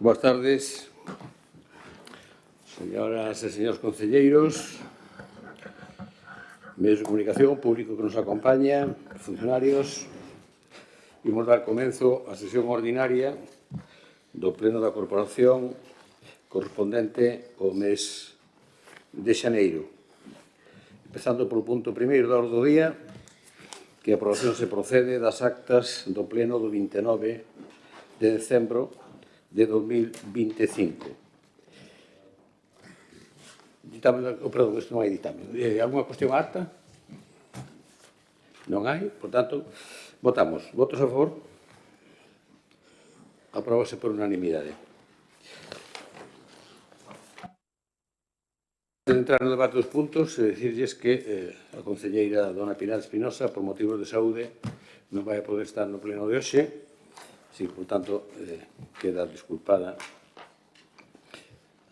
Boas tardes, señoras e señores concelleiros, medios de comunicación, público que nos acompaña, funcionarios. Imos dar comenzo á sesión ordinaria do Pleno da Corporación correspondente ao mes de xaneiro. Empezando polo punto primeiro da orde do día, que a aprobación se procede das actas do Pleno do 29 de decembro de 2025. Perdón, isto non hai ditame. Alguna cuestión á acta? Non hai, por tanto, votamos. Votos a favor? Apróbase por unanimidade. Antes de entrar no debate dos puntos, dicirlles que a concelleira dona Pilar Espinosa, por motivos de saúde, non vai a poder estar no pleno de hoxe. Sí, por tanto, queda desculpada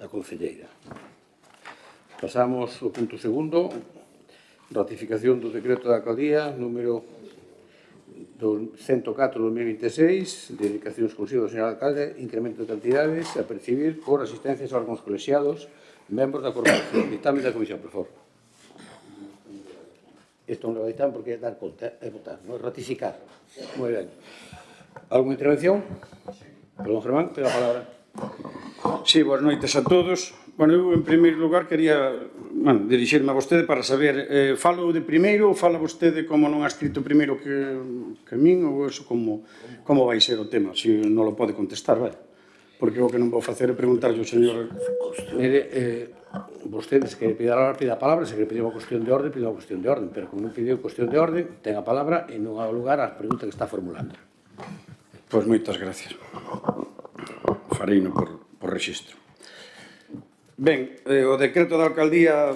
a concelleira. Pasamos ao punto segundo, ratificación do decreto da alcaldía número 104/2026, dedicación exclusiva do señor alcalde, incremento de cantidades a percibir por asistencias a órganos colexiados, membros da corporación. Dictamen da comisión, por favor. Isto non lo dictamen porque é dar conta, é votar, non é ratificar. Moi ben. Alguna intervención? Perdón, Germán, ten a palabra. Sí, boas noites a todos. Bueno, eu, en primeiro lugar, quería dirixirme a vostede para saber, falo de primeiro ou fala vostede como non ha escrito primeiro que min, ou eso, como vai ser o tema, se non lo pode contestar, vai? Porque o que non vou facer é preguntarlle ao señor... Mire, vostede, se quere pedir a palabra, se quere pedir unha cuestión de orden, pide unha cuestión de orden, pero como non pediu cuestión de orden, ten a palabra e non há lugar ás preguntas que está formulando. Pois moitas gracias. Fareino por rexistro. Ben, o decreto da alcaldía,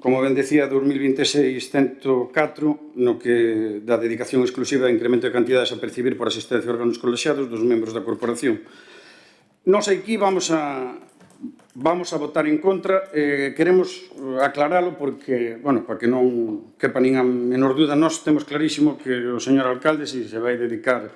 como ben decía, 2026-104, no que da dedicación exclusiva de incremento de cantidades a percibir por asistencia a órganos colexiados dos membros da corporación. Nós aquí vamos a votar en contra, queremos aclaralo porque, bueno, para que non quepa nin a menor dúda, nós temos clarísimo que o señor alcalde, se vai dedicar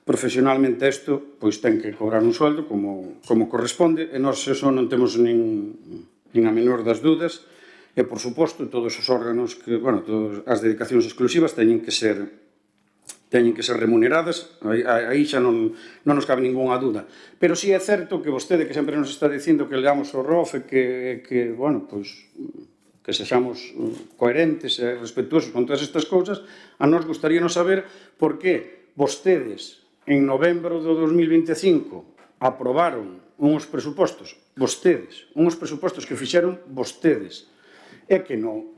profesionalmente a isto, pois ten que cobrar un sueldo como corresponde, e nós eso non temos nin a menor das dúdas, e, por suposto, todos os órganos que, bueno, todas as dedicacións exclusivas teñen que ser remuneradas, aí xa non nos cabe ninguna dúda. Pero si é certo que vostede, que sempre nos está dicindo que leamos o ROF e que, bueno, pois, que sexamos coherentes e respetuosos con todas estas cousas, a nós gustaríanos saber por que vostedes, en novembro do 2025, aprobaron uns presupostos, vostedes, uns presupostos que fixeron vostedes, e que no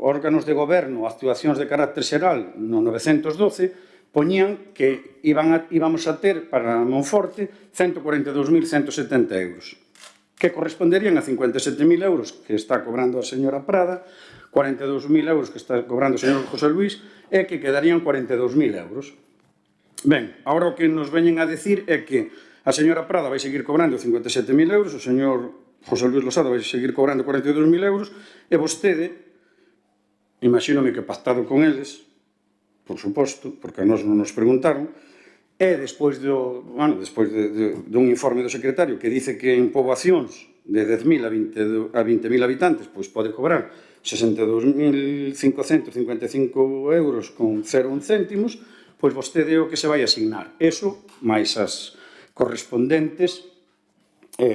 órganos de goberno, actuacións de carácter xeral, no 912, poñían que íbamos a ter para Monforte 142.170 euros, que corresponderían a 57.000 euros que está cobrando a señora Prada, 42.000 euros que está cobrando o señor José Luis, e que quedarían 42.000 euros. Ben, agora o que nos veñen a decir é que a señora Prada vai seguir cobrando 57.000 euros, o señor José Luis Losada vai seguir cobrando 42.000 euros, e vostede, imagínome que pactado con eles, por suposto, porque a nós non nos preguntaron, e despois dun informe do secretario que dice que en poboacións de 10.000 a 20.000 habitantes pois pode cobrar 62.555 euros con 0,1 céntimos, pois vostede é o que se vai asignar. Eso, máis as correspondentes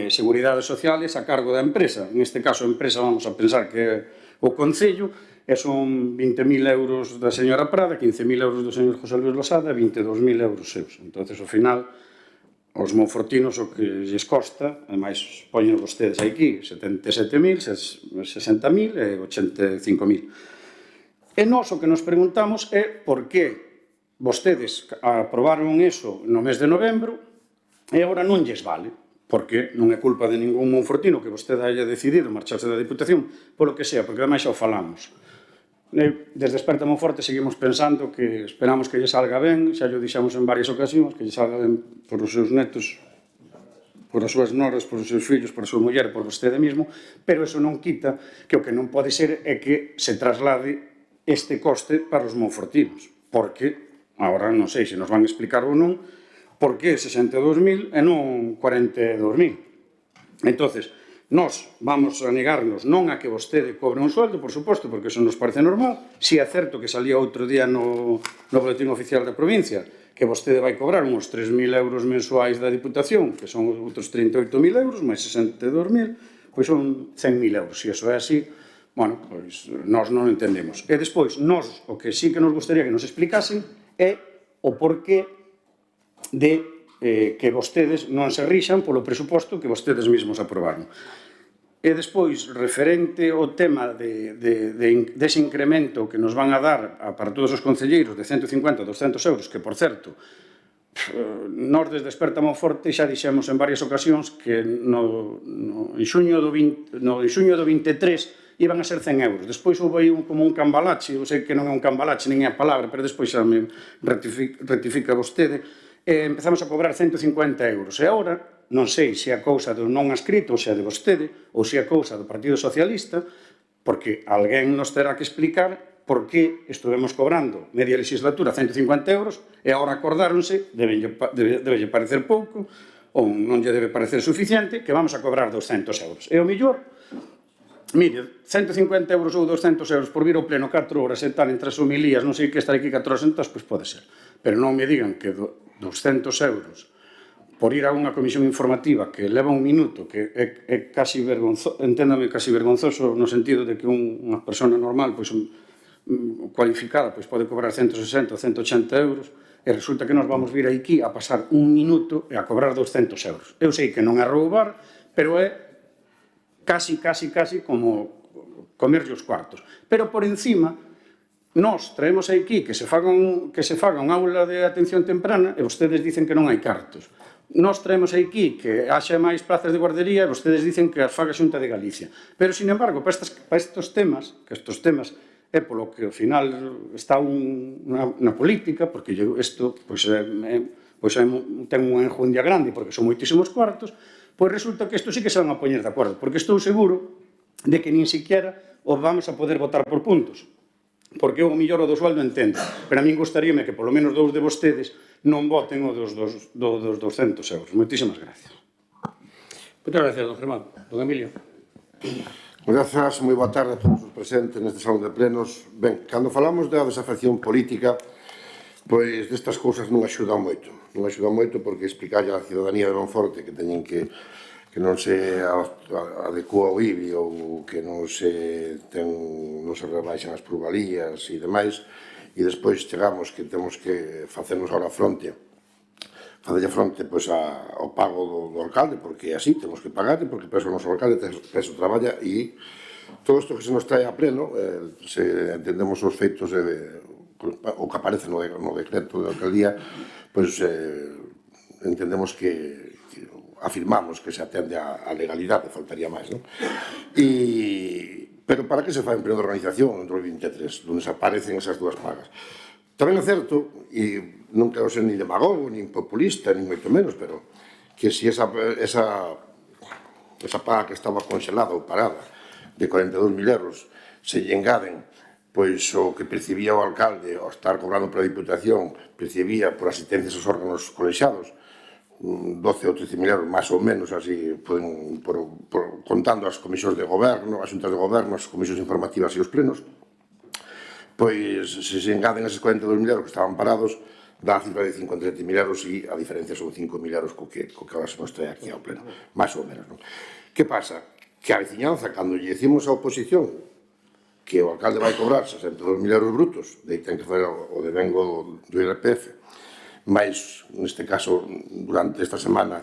seguridades sociales a cargo da empresa. En este caso, a empresa vamos a pensar que é o Concello, e son 20.000 euros da señora Prada, 15.000 euros do señor José Luis Losada e 22.000 euros seus. Entón, ao final, os monfortinos o que lles costa, ademais, poñen vostedes aquí 77.000, 60.000 e 85.000. E nós o que nos preguntamos é por que vostedes aprobaron eso no mes de novembro e agora non lles vale, porque non é culpa de ningún monfortino que vostede haya decidido marcharse da Diputación, polo que sea, porque ademais xa o falamos. Desde Esperta Monforte seguimos pensando que esperamos que lle salga ben, xa lle dixemos en varias ocasións, que lle salga ben por os seus netos, por as súas noras, por os seus fillos, por a súa muller, por vostede mesmo, pero eso non quita que o que non pode ser é que se traslade este coste para os monfortinos, porque, agora non sei se nos van explicar ou non, por que 62.000 e non 42.000? Entonces, nós vamos a negarnos non a que vostede cobre un sueldo, por suposto, porque eso nos parece normal. Si é certo que salía outro día no boletín oficial da provincia que vostede vai cobrar uns 3.000 euros mensuais da Diputación, que son outros 38.000 euros, máis 62.000, pois son 100.000 euros. Se iso é así, bueno, pois nós non entendemos. E despois, nós, o que sí que nos gustaría que nos explicasen é o porqué de que vostedes non se rixan polo presuposto que vostedes mesmos aprobaron. E despois, referente ao tema dese incremento que nos van a dar para todos os concelleiros de 150 a 200 euros, que, por certo, nós desde Esperta Monforte xa dixemos en varias ocasións que en xuño do 23 iban a ser 100 euros. Despois houve aí como un cambalache, eu sei que non é un cambalache, nin é a palabra, pero despois xa me rectifica vostede, empezamos a cobrar 150 euros. E agora, non sei se é a cousa do non escrito, ou se é de vostede, ou se é a cousa do Partido Socialista, porque alguén nos terá que explicar por que estuvemos cobrando media legislatura 150 euros e agora acordáronse, debe parecer pouco, ou non lle debe parecer suficiente, que vamos a cobrar 200 euros. E o mellor, mire, 150 euros ou 200 euros por vir ao pleno 4 horas e tal, entre as homilías, non sei que estar aquí 4 horas entas, pois pode ser. Pero non me digan que 200 euros por ir a unha comisión informativa que leva un minuto, que é casi vergonzoso, enténdame, casi vergonzoso no sentido de que unha persona normal, pois cualificada, pois pode cobrar 160 ou 180 euros, e resulta que nos vamos vir aquí a pasar un minuto e a cobrar 200 euros. Eu sei que non é roubar, pero é casi como comerlle os cuartos. Pero por encima, nós traemos aquí que se faga unha aula de atención temprana e vostedes dicen que non hai cartos. Nós traemos aquí que haxa máis plazas de guardería e vostedes dicen que as faga a Xunta de Galicia. Pero, sin embargo, para estes temas, é polo que ao final está na política, porque isto ten unha enjundia grande, porque son moitísimos cuartos, pois resulta que isto sí que se van a poñer de acordo, porque estou seguro de que nin siquiera os vamos a poder votar por puntos, porque o millor o do sueldo entendo, pero a min gustaríame que polo menos dous de vostedes non voten o dos 200 euros. Moitísimas gracias. Moitas gracias, don Germán. Don Emilio. Grazas, moi boa tarde a todos os presentes neste salón de plenos. Ben, cando falamos da desafección política, pois destas cousas non axudan moito. Non axudan moito porque explicarlle á ciudadanía de Monforte que teñen que non se adecua ao IBI ou que non se rebaixan as plusvalías e demais, e despois chegamos que temos que facernos ahora facerlle fronte ao pago do alcalde, porque é así, temos que pagar, porque para o noso alcalde peso traballa, e todo isto que se nos trae a pleno, se entendemos os feitos o que aparece no decreto de alcaldía, pois entendemos que afirmamos que se atende a legalidade, faltaría máis, non? Pero para que se fai un pleno de organización en 2023, onde se aparecen esas dúas pagas? Tamén é certo, e non quero ser ni demagogo, ni populista, ni moito menos, pero que se esa paga que estaba conxelada ou parada de 42.000 euros se lle engaden pois o que percibía o alcalde ao estar cobrando pola Diputación, percibía por asistencias aos órganos colexiados 12 ou 13.000 euros, máis ou menos, así, contando as comisións de goberno, as xuntas de goberno, as comisións informativas e os plenos, pois se engaden eses 42.000 euros que estaban parados, dá a cifra de 57.000 euros e a diferencia son 5.000 euros co que ahora se nos trae aquí ao pleno, máis ou menos, non? Que pasa? Que a veciñanza, cando lle decimos á oposición que o alcalde vai cobrar 62.000 euros brutos, de aí ten que fazer o devengo do IRPF, mais, neste caso, durante esta semana,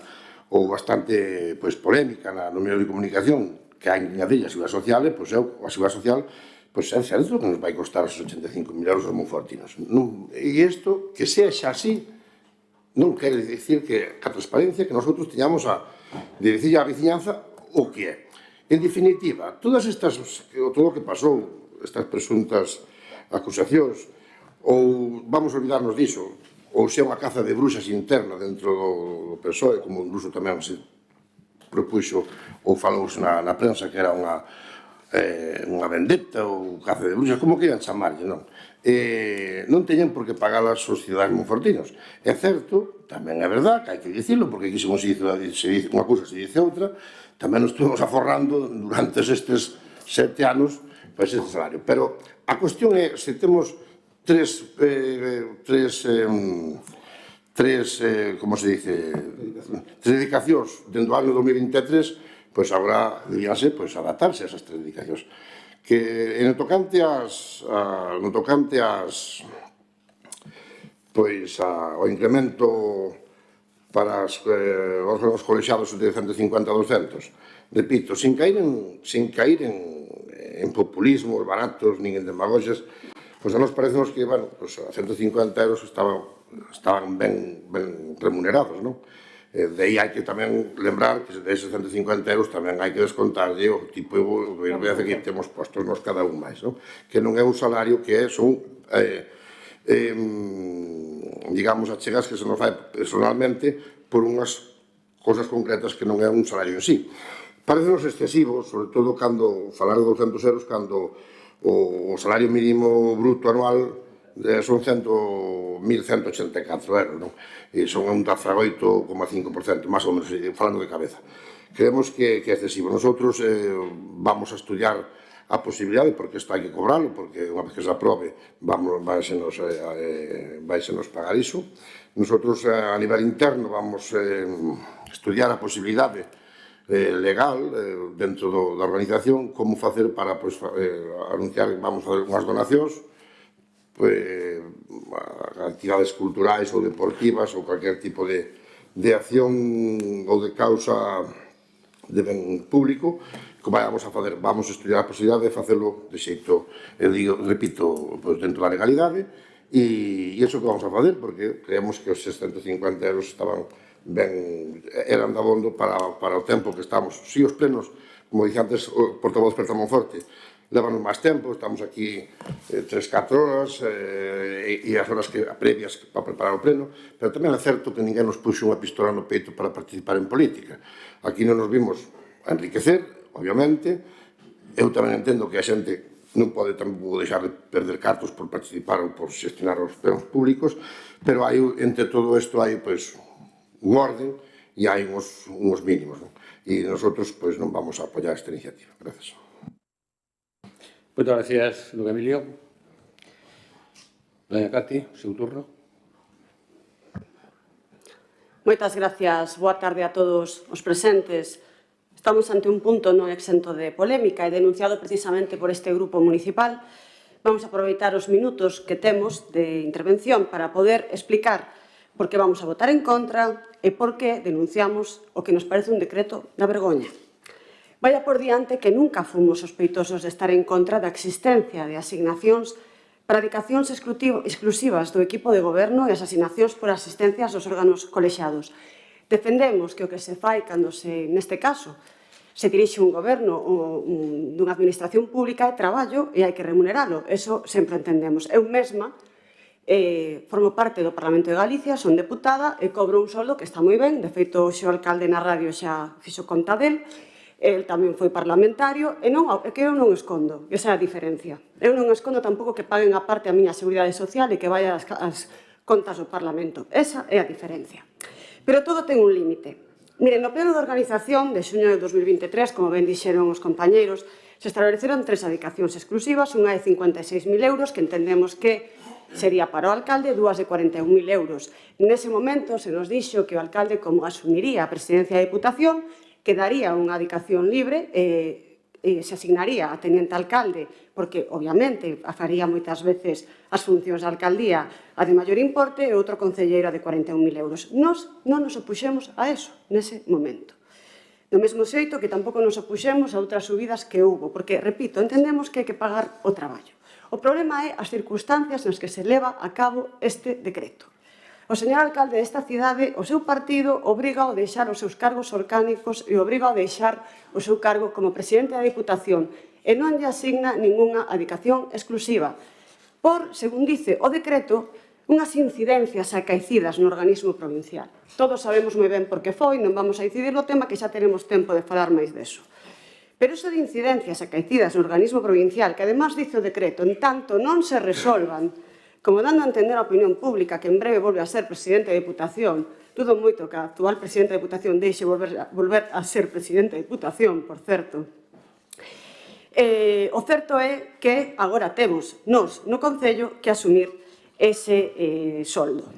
houve bastante polémica no medio de comunicación que hai unha delas, a Seguridade Social, e a Seguridade Social é certo que nos vai costar os 85.000 euros aos monfortinos. E isto, que sexa así, non quere dicir que a transparencia que nosotros teñamos de dicir á veciñanza o que é. En definitiva, todo o que pasou, estas presuntas acusacións, ou vamos a olvidarnos diso, ou se é unha caza de bruxas interna dentro do PSOE, como incluso tamén se propuxo ou falouse na prensa que era unha unha vendetta ou caza de bruxas, como queiran chamarlle, non? Non teñen por que pagar as sociedades monfortinos. É certo, tamén é verdad, que hai que dicirlo, porque aquí se dice unha cousa, se dice outra, tamén nos estuvemos aforrando durante estes 7 anos para ese salario. Pero a cuestión é, se temos tres dedicacións dentro do ano 2023, pois agora debíanse adaptarse a esas tres dedicacións. Que no tocante ao incremento para os órganos colexiados de 150 a 200, repito, sin caer en populismos baratos, nin en demagogias, pois a nos parecemos que, bueno, a 150 euros estaban ben remunerados, non? De aí hai que tamén lembrar que deses 150 euros tamén hai que descontarlle o tipo de IRPF que temos postos nos cada un máis, non? Que non é un salario que son, digamos, achegas que se nos fai personalmente por unhas cosas concretas que non é un salario en sí. Parecenos excesivo, sobre todo cando falar de 200 euros, cando o salario mínimo bruto anual son 1.184 euros, non? E son un 18,5%, máis ou menos, falando de cabeza. Creemos que é excesivo. Nosotros vamos a estudiar a posibilidade, porque isto hai que cobralo, porque unha vez que se aprobe vaixenos pagar iso. Nosotros a nivel interno vamos estudiar a posibilidade legal dentro da organización, como facer para anunciar que vamos a fazer unhas donacións a actividades culturais ou deportivas ou cualquier tipo de acción ou de causa de ben público que vamos a fazer. Vamos a estudiar a posibilidade de facelo de xeito, repito, dentro da legalidade, e iso que vamos a fazer, porque creemos que os 650 euros estaban ben, eran de abondo para o tempo que estamos. Si os plenos, como dixía antes o portavoz Berta Monforte, levanos máis tempo, estamos aquí 3-4 horas e as horas previas para preparar o pleno, pero tamén é certo que ninguén nos puxo unha pistola no peito para participar en política. Aquí non nos vimos a enriquecer, obviamente. Eu tamén entendo que a xente non pode tampouco deixar de perder cartos por participar ou por xestionar os plenos públicos, pero hai, entre todo isto hai un orden e hai uns mínimos, non? E nosotros non vamos a apoiar esta iniciativa. Gracias. Moitas gracias, don Emilio. Doña Cati, seu turno. Moitas gracias. Boa tarde a todos os presentes. Estamos ante un punto non exento de polémica e denunciado precisamente por este grupo municipal. Vamos a aproveitar os minutos que temos de intervención para poder explicar por que vamos a votar en contra e por que denunciamos o que nos parece un decreto da vergoña. Vaya por diante que nunca fomos sospeitosos de estar en contra da existencia de asignacións para dedicacións exclusivas do equipo de goberno e as asignacións por asistencias dos órganos colexiados. Defendemos que o que se fai cando neste caso, se dirixe un goberno ou dunha administración pública é traballo e hai que remuneralo. Eso sempre entendemos. Eu mesma formo parte do Parlamento de Galicia, son deputada e cobro un soldo que está moi ben. De feito, o alcalde na radio xa fixo conta del. El tamén foi parlamentario e que eu non escondo, esa é a diferencia. Eu non escondo tampouco que paguen a parte a miña seguridade social e que vaya ás contas do Parlamento. Esa é a diferencia. Pero todo ten un límite. Miren, no pleno de organización de xuño de 2023, como ben dixeron os compañeiros, se estableceron 3 dedicacións exclusivas, unha de 56.000 euros, que entendemos que sería para o alcalde, 2 de 41.000 euros. Nese momento se nos dixo que o alcalde, como asumiría a presidencia da Diputación, quedaría unha dedicación libre e se asignaría a teniente alcalde, porque, obviamente, faría moitas veces as funcións da alcaldía a de maior importe e outro concelleiro a de 41.000 euros. Nos non nos opuxemos a eso nese momento. Do mesmo xeito que tampouco nos opuxemos a outras subidas que houve, porque, repito, entendemos que hai que pagar o traballo. O problema é as circunstancias nas que se leva a cabo este decreto. O señor alcalde desta cidade, o seu partido, obriga a deixar os seus cargos orgánicos e obriga a deixar o seu cargo como presidente da Diputación e non lle asigna ningunha dedicación exclusiva por, según dice o decreto, unhas incidencias acaecidas no organismo provincial. Todos sabemos moi ben por que foi, non vamos a incidir no tema, que xa teremos tempo de falar máis deso. Pero iso de incidencias acaecidas no organismo provincial, que además dice o decreto, en tanto non se resolvan, como dando a entender a opinión pública que en breve volve a ser presidente da Diputación, dudo moito que a actual presidente da Diputación deixe volver a ser presidente da Diputación, por certo. O certo é que agora temos nos no Concello que asumir ese soldo.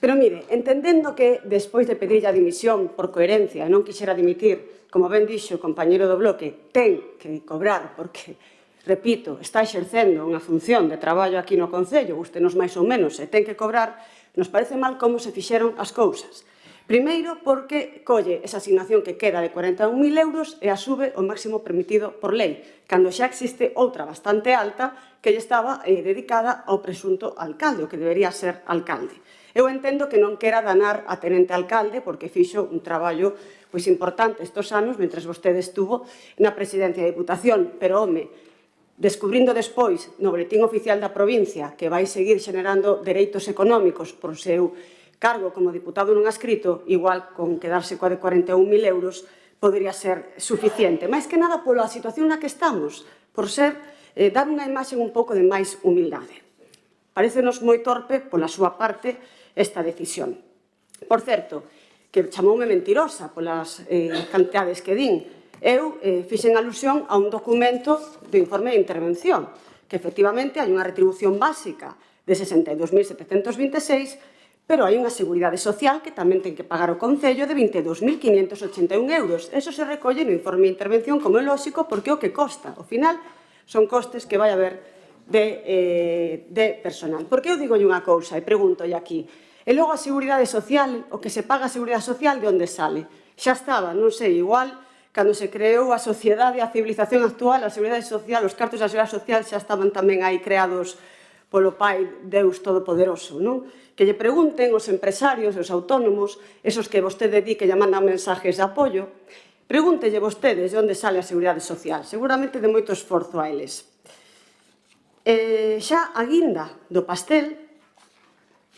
Pero mire, entendendo que despois de pedir a dimisión por coherencia e non quixera dimitir, como ben dixo o compañeiro do bloque, ten que cobrar porque, repito, está exercendo unha función de traballo aquí no Concello, gustenos máis ou menos, e ten que cobrar, nos parece mal como se fixeron as cousas. Primeiro, porque colle esa asignación que queda de 41.000 euros e a sube o máximo permitido por lei, cando xa existe outra bastante alta que lle estaba dedicada ao presunto alcalde, o que debería ser alcalde. Eu entendo que non quera danar a tenente alcalde porque fixo un traballo importante estes anos, mentre vostede estuvo na presidencia da Diputación, pero, home, descubrindo despois no boletín oficial da provincia que vai seguir xenerando dereitos económicos por seu cargo como diputado non adscrito, igual con quedarse coa de 41.000 euros podría ser suficiente. Máis que nada pola situación na que estamos, por ser dar unha imaxe un pouco de máis humildade. Parécenos moi torpe pola súa parte esta decisión. Por certo, que chamoume mentirosa polas cantidades que din. Eu fixen alusión a un documento de informe de intervención, que efectivamente hai unha retribución básica de 62.726, pero hai unha seguridade social que tamén ten que pagar o Concello de 22.581 euros. Eso se recolle no informe de intervención, como é lóxico, porque o que costa. Ao final, son costes que vai haber de personal. Porque eu digo unha cousa e pregúntolle aquí, e logo a seguridade social, o que se paga a seguridade social, de onde sale? Xa estaba, non sei, igual, cando se creou a sociedade e a civilización actual, a seguridade social, os cartos da seguridade social xa estaban tamén aí creados polo Pai Deus Todopoderoso, non? Que lle pregunten os empresarios, os autónomos, esos que vostede di que lle mandan mensajes de apoio, pregúntelle vostedes de onde sale a seguridade social, seguramente de moito esforzo a eles. Xa a guinda do pastel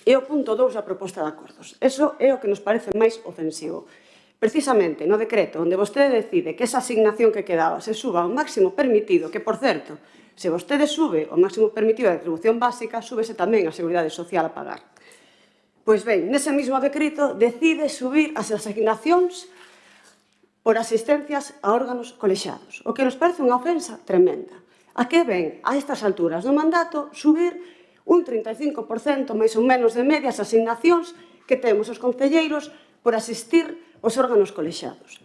é o punto 2 da proposta de acordos. Eso é o que nos parece máis ofensivo. Precisamente no decreto onde vostede decide que esa asignación que quedaba se suba ao máximo permitido, que, por certo, se vostede sube o máximo permitido da retribución básica, súbese tamén a seguridade social a pagar. Pois ben, nese mesmo decreto decide subir as asignacións por asistencias a órganos colexiados, o que nos parece unha ofensa tremenda. A que ven, a estas alturas do mandato, subir un 35% máis ou menos de media as asignacións que temos os concelleiros por asistir aos órganos colexiados.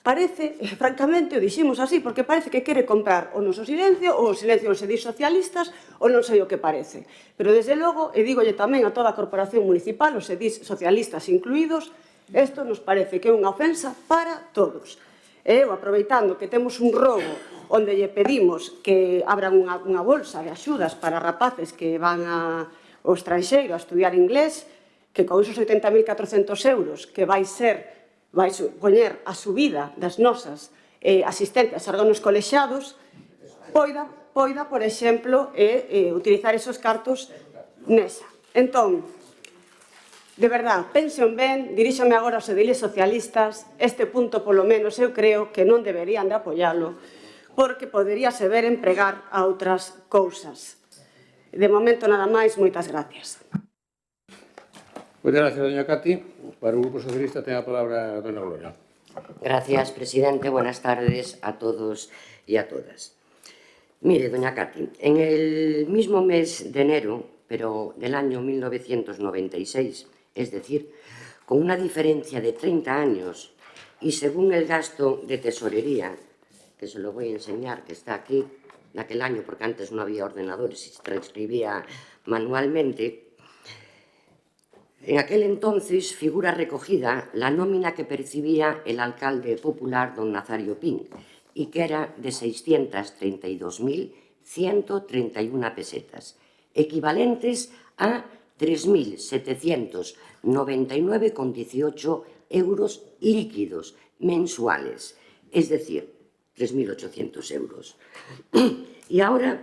Parece, francamente, o diximos así, porque parece que quere comprar o noso silencio, ou o silencio dos edís socialistas, ou non sei o que parece. Pero, desde logo, e dígolle tamén a toda a corporación municipal, os edís socialistas incluídos, isto nos parece que é unha ofensa para todos. Eu, aproveitando que temos un robo onde lle pedimos que abran unha bolsa de axudas para rapaces que van ao estranxeiro a estudiar inglés, que con esos 80.400 euros que vai supoñer a subida das nosas asistencias a órganos colexiados, poida, por exemplo, utilizar esos cartos nesa. Entón, de verdad, pensen ben, diríxame agora aos ediles socialistas, este punto, polo menos, eu creo que non deberían de apoialo, porque poderíase ver empregar a outras cousas. De momento, nada máis, moitas gracias. Moitas gracias, doña Cati. Para o Grupo Socialista ten a palabra a doña Gloria. Gracias, presidente. Buenas tardes a todos y a todas. Mire, doña Cati, en el mismo mes de enero, pero del año 1996, es decir, con una diferencia de 30 años, y según el gasto de tesorería, que se lo voy a enseñar, que está aquí, de aquel año, porque antes no había ordenadores y se transcribía manualmente. En aquel entonces figura recogida la nómina que percibía el alcalde popular, don Nazario Pin, y que era de 632.131 pesetas, equivalentes a 3.799,18 euros líquidos mensuales, es decir, 3.800 euros. Y ahora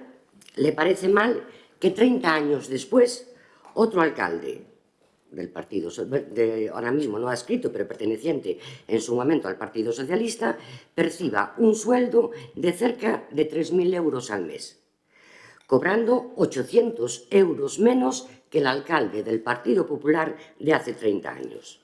le parece mal que 30 años después otro alcalde, del Partido, ahora mismo no adscrito, pero perteneciente en su momento al Partido Socialista, perciba un sueldo de cerca de 3.000 euros al mes, cobrando 800 euros menos que el alcalde del Partido Popular de hace 30 años.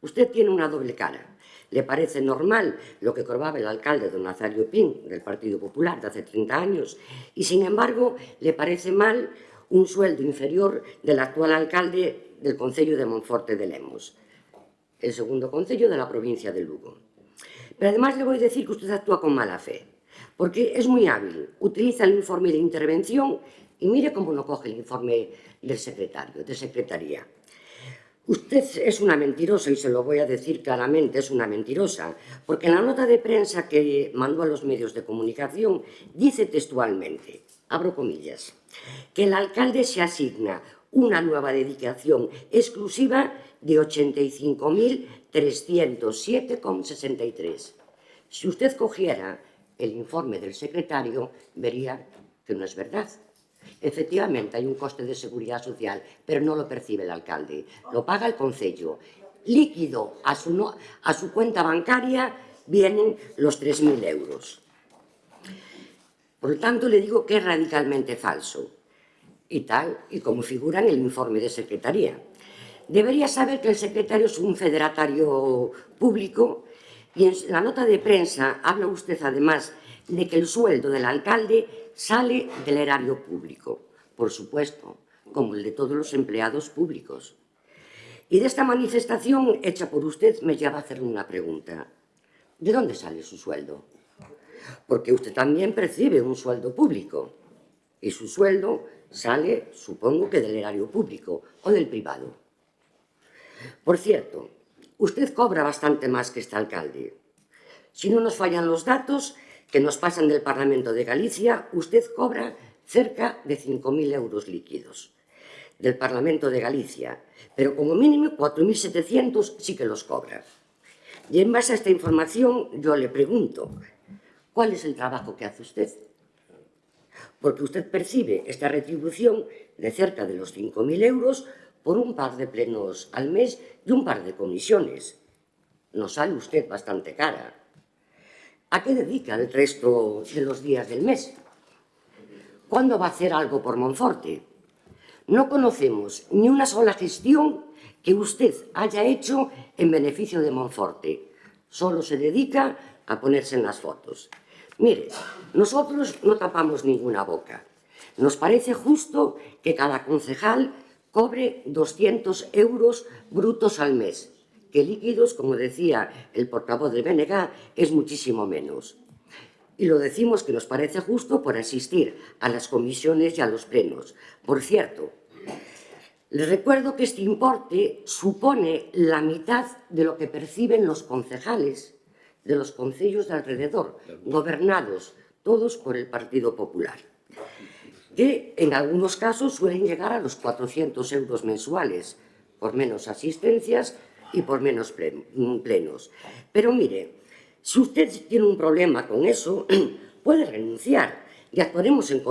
Usted tiene una doble cara. Le parece normal lo que cobraba el alcalde don Nazario Pin del Partido Popular de hace 30 años y, sin embargo, le parece mal un sueldo inferior del actual alcalde del concello de Monforte de Lemos, el segundo concello de la provincia de Lugo. Pero además le voy a decir que usted actúa con mala fe, porque es muy hábil, utiliza el informe de intervención y mire cómo no coge el informe del secretario, de secretaría. Usted es una mentirosa y se lo voy a decir claramente, es una mentirosa, porque en la nota de prensa que mandó a los medios de comunicación dice textualmente, abro comillas, que el alcalde se asigna una nueva dedicación exclusiva de 85.307,63. Si usted cogiera el informe del secretario, vería que no es verdad. Efectivamente, hay un coste de seguridad social, pero no lo percibe el alcalde, lo paga el concello. Líquido a su cuenta bancaria vienen los 3.000 euros. Por lo tanto, le digo que es radicalmente falso, y tal y como figura en el informe de secretaría. Debería saber que el secretario es un federatario público y en la nota de prensa habla usted además de que el sueldo del alcalde sale del erario público, por supuesto, como el de todos los empleados públicos. Y de esta manifestación hecha por usted me lleva a hacerle una pregunta. ¿De dónde sale su sueldo? Porque usted también percibe un sueldo público y su sueldo sale, supongo que del erario público o del privado. Por cierto, usted cobra bastante más que este alcalde. Si no nos fallan los datos que nos pasan del Parlamento de Galicia, usted cobra cerca de 5.000 euros líquidos del Parlamento de Galicia, pero como mínimo 4.700 sí que los cobra. Y en base a esta información yo le pregunto, ¿cuál es el trabajo que hace usted? Porque usted percibe esta retribución de cerca de los 5.000 euros por un par de plenos al mes y un par de comisiones. Nos sale usted bastante cara. ¿A qué dedica el resto de los días del mes? ¿Cuándo va a hacer algo por Monforte? No conocemos ni una sola gestión que usted haya hecho en beneficio de Monforte. Solo se dedica a ponerse en las fotos. Mire, nosotros no tapamos ninguna boca. Nos parece justo que cada concejal cobre 200 euros brutos al mes, que líquidos, como decía el portavoz de BNG, es muchísimo menos. Y lo decimos que nos parece justo por asistir a las comisiones y a los plenos. Por cierto, les recuerdo que este importe supone la mitad de lo que perciben los concejales de los concellos de alrededor, gobernados todos por el Partido Popular, que en algunos casos suelen llegar a los 400 euros mensuales, por menos asistencias y por menos plenos. Pero mire, si usted tiene un problema con eso, puede renunciar y actuaremos en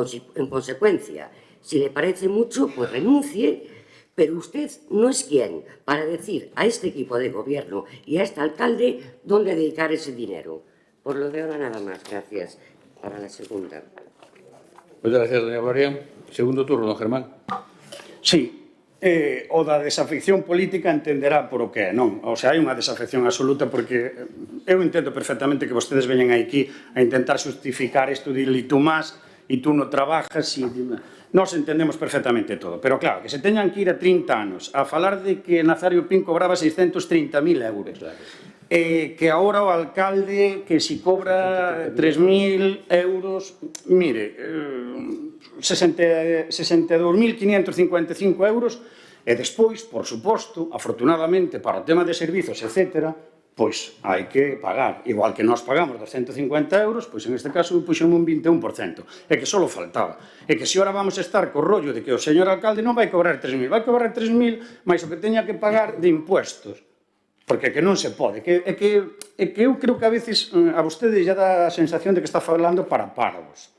consecuencia. Si le parece mucho, pues renuncie, pero usted no es quien para decir a este equipo de gobierno y a este alcalde dónde dedicar ese dinero. Por lo de ahora nada más. Gracias. Para la segunda. Muchas gracias, doña Gloria. Segundo turno, don Germán. Sí, o da desafección política entenderá por o que é, non? O sea, hai unha desafección absoluta porque eu entendo perfectamente que vostedes veñen aquí a intentar justificar isto de li tú más e tú no trabajas e... Nós entendemos perfectamente todo, pero claro, que se teñan que ir a 30 anos a falar de que Nazario Pin cobraba 630.000 euros, que agora o alcalde que si cobra 3.000 euros, mire, 62.555 euros, e despois, por suposto, afortunadamente, para o tema de servizos, etc., pois hai que pagar. Igual que nós pagamos 250 euros, pois en este caso puxemos un 21%. É que só faltaba. É que se ora vamos a estar co rollo de que o señor alcalde non vai cobrar 3.000, vai cobrar 3.000 máis o que teña que pagar de impuestos. Porque que non se pode. É que eu creo que a veces a vostede ya dá a sensación de que está falando para parvos.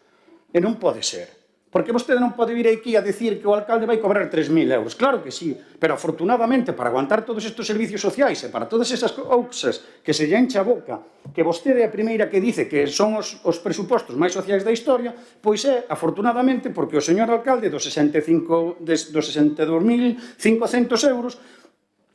E non pode ser. Porque vostede non pode vir aquí a decir que o alcalde vai cobrar 3.000 euros. Claro que sí, pero afortunadamente para aguantar todos estes servicios sociais e para todas esas cousas que se lle enche a boca, que vostede é a primeira que dice que son os presupostos máis sociais da historia, pois é, afortunadamente, porque o señor alcalde dos 62.500 euros,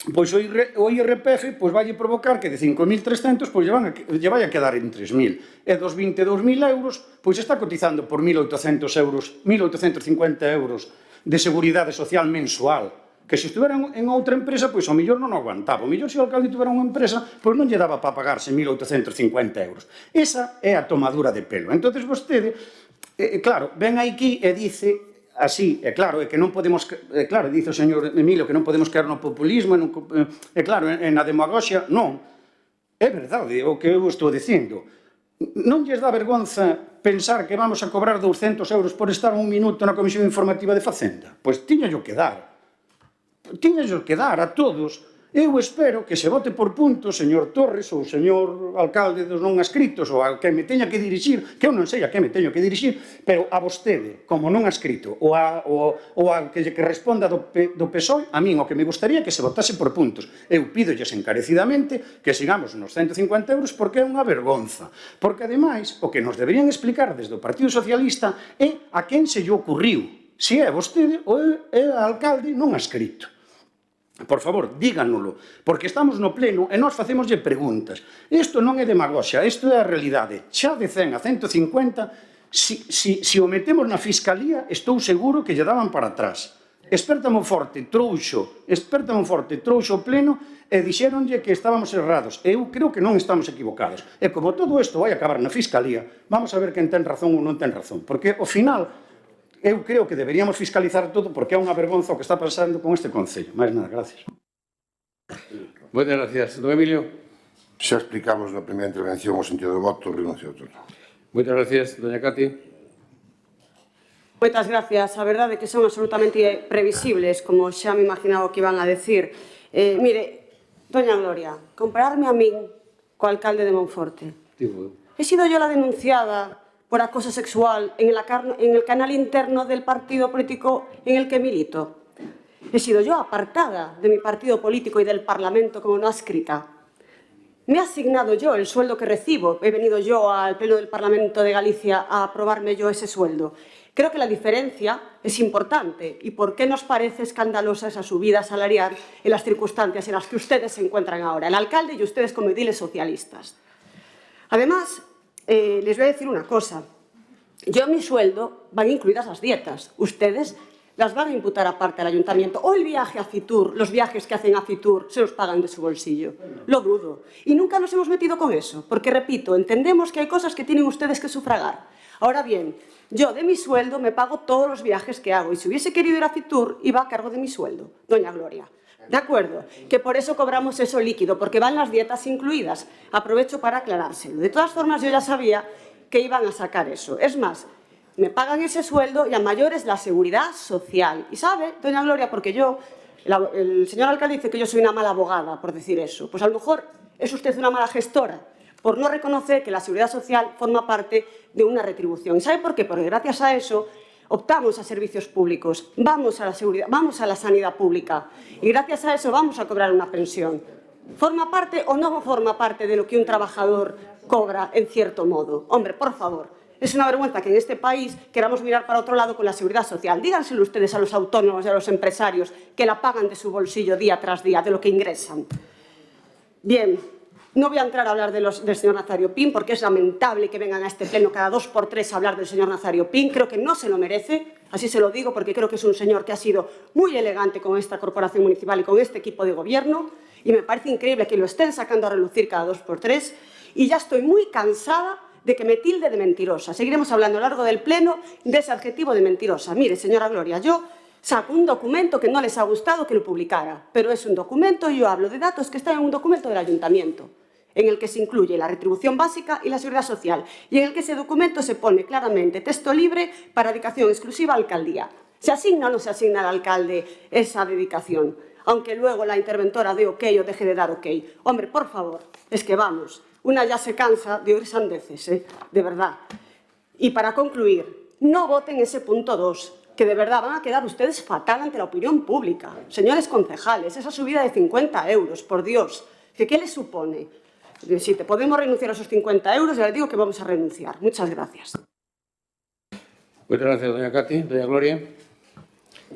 pois o IRPF pois vai provocar que de 5.300 pois lle vai a quedar en 3.000. E dos 22.000 euros pois está cotizando por 1.800 euros, 1.850 euros de seguridade social mensual. Que se estuvera en outra empresa, pois ao mellor non aguantaba. O mellor se o alcalde tuvera unha empresa, pois non lle daba para pagarse 1.850 euros. Esa é a tomadura de pelo. Entón vostede, claro, ven aquí e dice... Así, é claro, é que non podemos, claro, dice o señor Emilio que non podemos caer no populismo, é claro, na demagoxia, non. É verdade o que eu estou dicindo. Non lles dá vergonza pensar que vamos a cobrar 200 euros por estar un minuto na Comisión Informativa de Facenda? Pois tiñallo que dar. Tiñallo que dar a todos. Eu espero que se vote por puntos, señor Torres ou señor alcalde dos non adscritos ou a que me teña que dirixir, que eu non sei a que me teño que dirixir, pero a vostede, como non adscrito, ou a que responda do PSOE, a min o que me gustaría que se votase por puntos. Eu pídolles encarecidamente que sigamos nos 150 euros porque é unha vergonza. Porque, ademais, o que nos deberían explicar desde o Partido Socialista é a quen se lle ocurriu, se é vostede ou é o alcalde non adscrito. Por favor, díganolo, porque estamos no pleno e nós facémoslle preguntas. Isto non é demagoxia, isto é a realidade. Xa de 100 a 150, se o metemos na Fiscalía, estou seguro que lle daban para atrás. Esperta Monforte trouxo o pleno e dixéronlle que estábamos errados. Eu creo que non estamos equivocados. E como todo isto vai acabar na Fiscalía, vamos a ver quen ten razón ou non ten razón. Porque, ao final... Eu creo que deberíamos fiscalizar todo porque é unha vergonza o que está pasando con este Concello. Mais nada, gracias. Moitas gracias. Don Emilio. Xa explicamos na primeira intervención o sentido do voto, renuncio a todo. Moitas gracias, doña Cati. Moitas gracias. A verdade é que son absolutamente previsibles, como xa me imaginaba que iban a decir. Mire, doña Gloria, compararme a min co alcalde de Monforte. He sido yo la denunciada por acoso sexual en el canal interno del partido político en el que milito. He sido yo apartada de mi partido político y del Parlamento como no adscrita. Me he asignado yo el sueldo que recibo. He venido yo al Pleno del Parlamento de Galicia a aprobarme yo ese sueldo. Creo que la diferencia es importante. ¿Y por qué nos parece escandalosa esa subida salarial en las circunstancias en las que ustedes se encuentran ahora? El alcalde y ustedes como ediles socialistas. Además, les voy a decir una cosa. Yo en mi sueldo van incluidas las dietas. Ustedes las van a imputar aparte al ayuntamiento. O el viaje a Fitur, los viajes que hacen a Fitur, se los pagan de su bolsillo. Lo dudo. Y nunca nos hemos metido con eso. Porque, repito, entendemos que hay cosas que tienen ustedes que sufragar. Ahora bien, yo de mi sueldo me pago todos los viajes que hago. Y si hubiese querido ir a Fitur, iba a cargo de mi sueldo, doña Gloria. ¿De acuerdo? Que por eso cobramos eso líquido, porque van las dietas incluidas. Aprovecho para aclarárselo. De todas formas, yo ya sabía que iban a sacar eso. Es más, me pagan ese sueldo y a mayores la seguridad social. Y sabe, doña Gloria, porque yo, el señor alcalde dice que yo soy una mala abogada por decir eso. Pues a lo mejor es usted una mala gestora por no reconocer que la seguridad social forma parte de una retribución. ¿Y sabe por qué? Porque gracias a eso optamos a servicios públicos, vamos a la seguridad, vamos a la sanidad pública y gracias a eso vamos a cobrar una pensión. ¿Forma parte o no forma parte de lo que un trabajador cobra en cierto modo? Hombre, por favor, es una vergüenza que en este país queramos mirar para otro lado con la seguridad social. Díganselo ustedes a los autónomos y a los empresarios que la pagan de su bolsillo día tras día, de lo que ingresan. Bien. No voy a entrar a hablar del señor Nazario Pin, porque es lamentable que vengan a este pleno cada 2 por 3 a hablar del señor Nazario Pin. Creo que no se lo merece, así se lo digo, porque creo que es un señor que ha sido muy elegante con esta corporación municipal y con este equipo de gobierno, y me parece increíble que lo estén sacando a relucir cada 2 por 3, y ya estoy muy cansada de que me tilde de mentirosa. Seguiremos hablando a lo largo del pleno de ese adjetivo de mentirosa. Mire, señora Gloria, yo saco un documento que no les ha gustado que lo publicara, pero es un documento y yo hablo de datos que están en un documento del ayuntamiento, en el que se incluye la retribución básica y la seguridad social, y en el que ese documento se pone claramente texto libre para dedicación exclusiva a alcaldía. ¿Se asigna o no se asigna al alcalde esa dedicación? Aunque luego la interventora dé ok o deje de dar ok. Hombre, por favor, es que vamos, una ya se cansa de oír sandeces, de verdad. Y para concluir, no voten ese punto 2, que de verdad van a quedar ustedes fatal ante la opinión pública. Señores concejales, esa subida de 50 euros, por Dios, ¿qué les supone? Si te podemos renunciar a esos 50 euros, ya les digo que vamos a renunciar. Muchas gracias. Muchas gracias, doña Katy. Doña Gloria.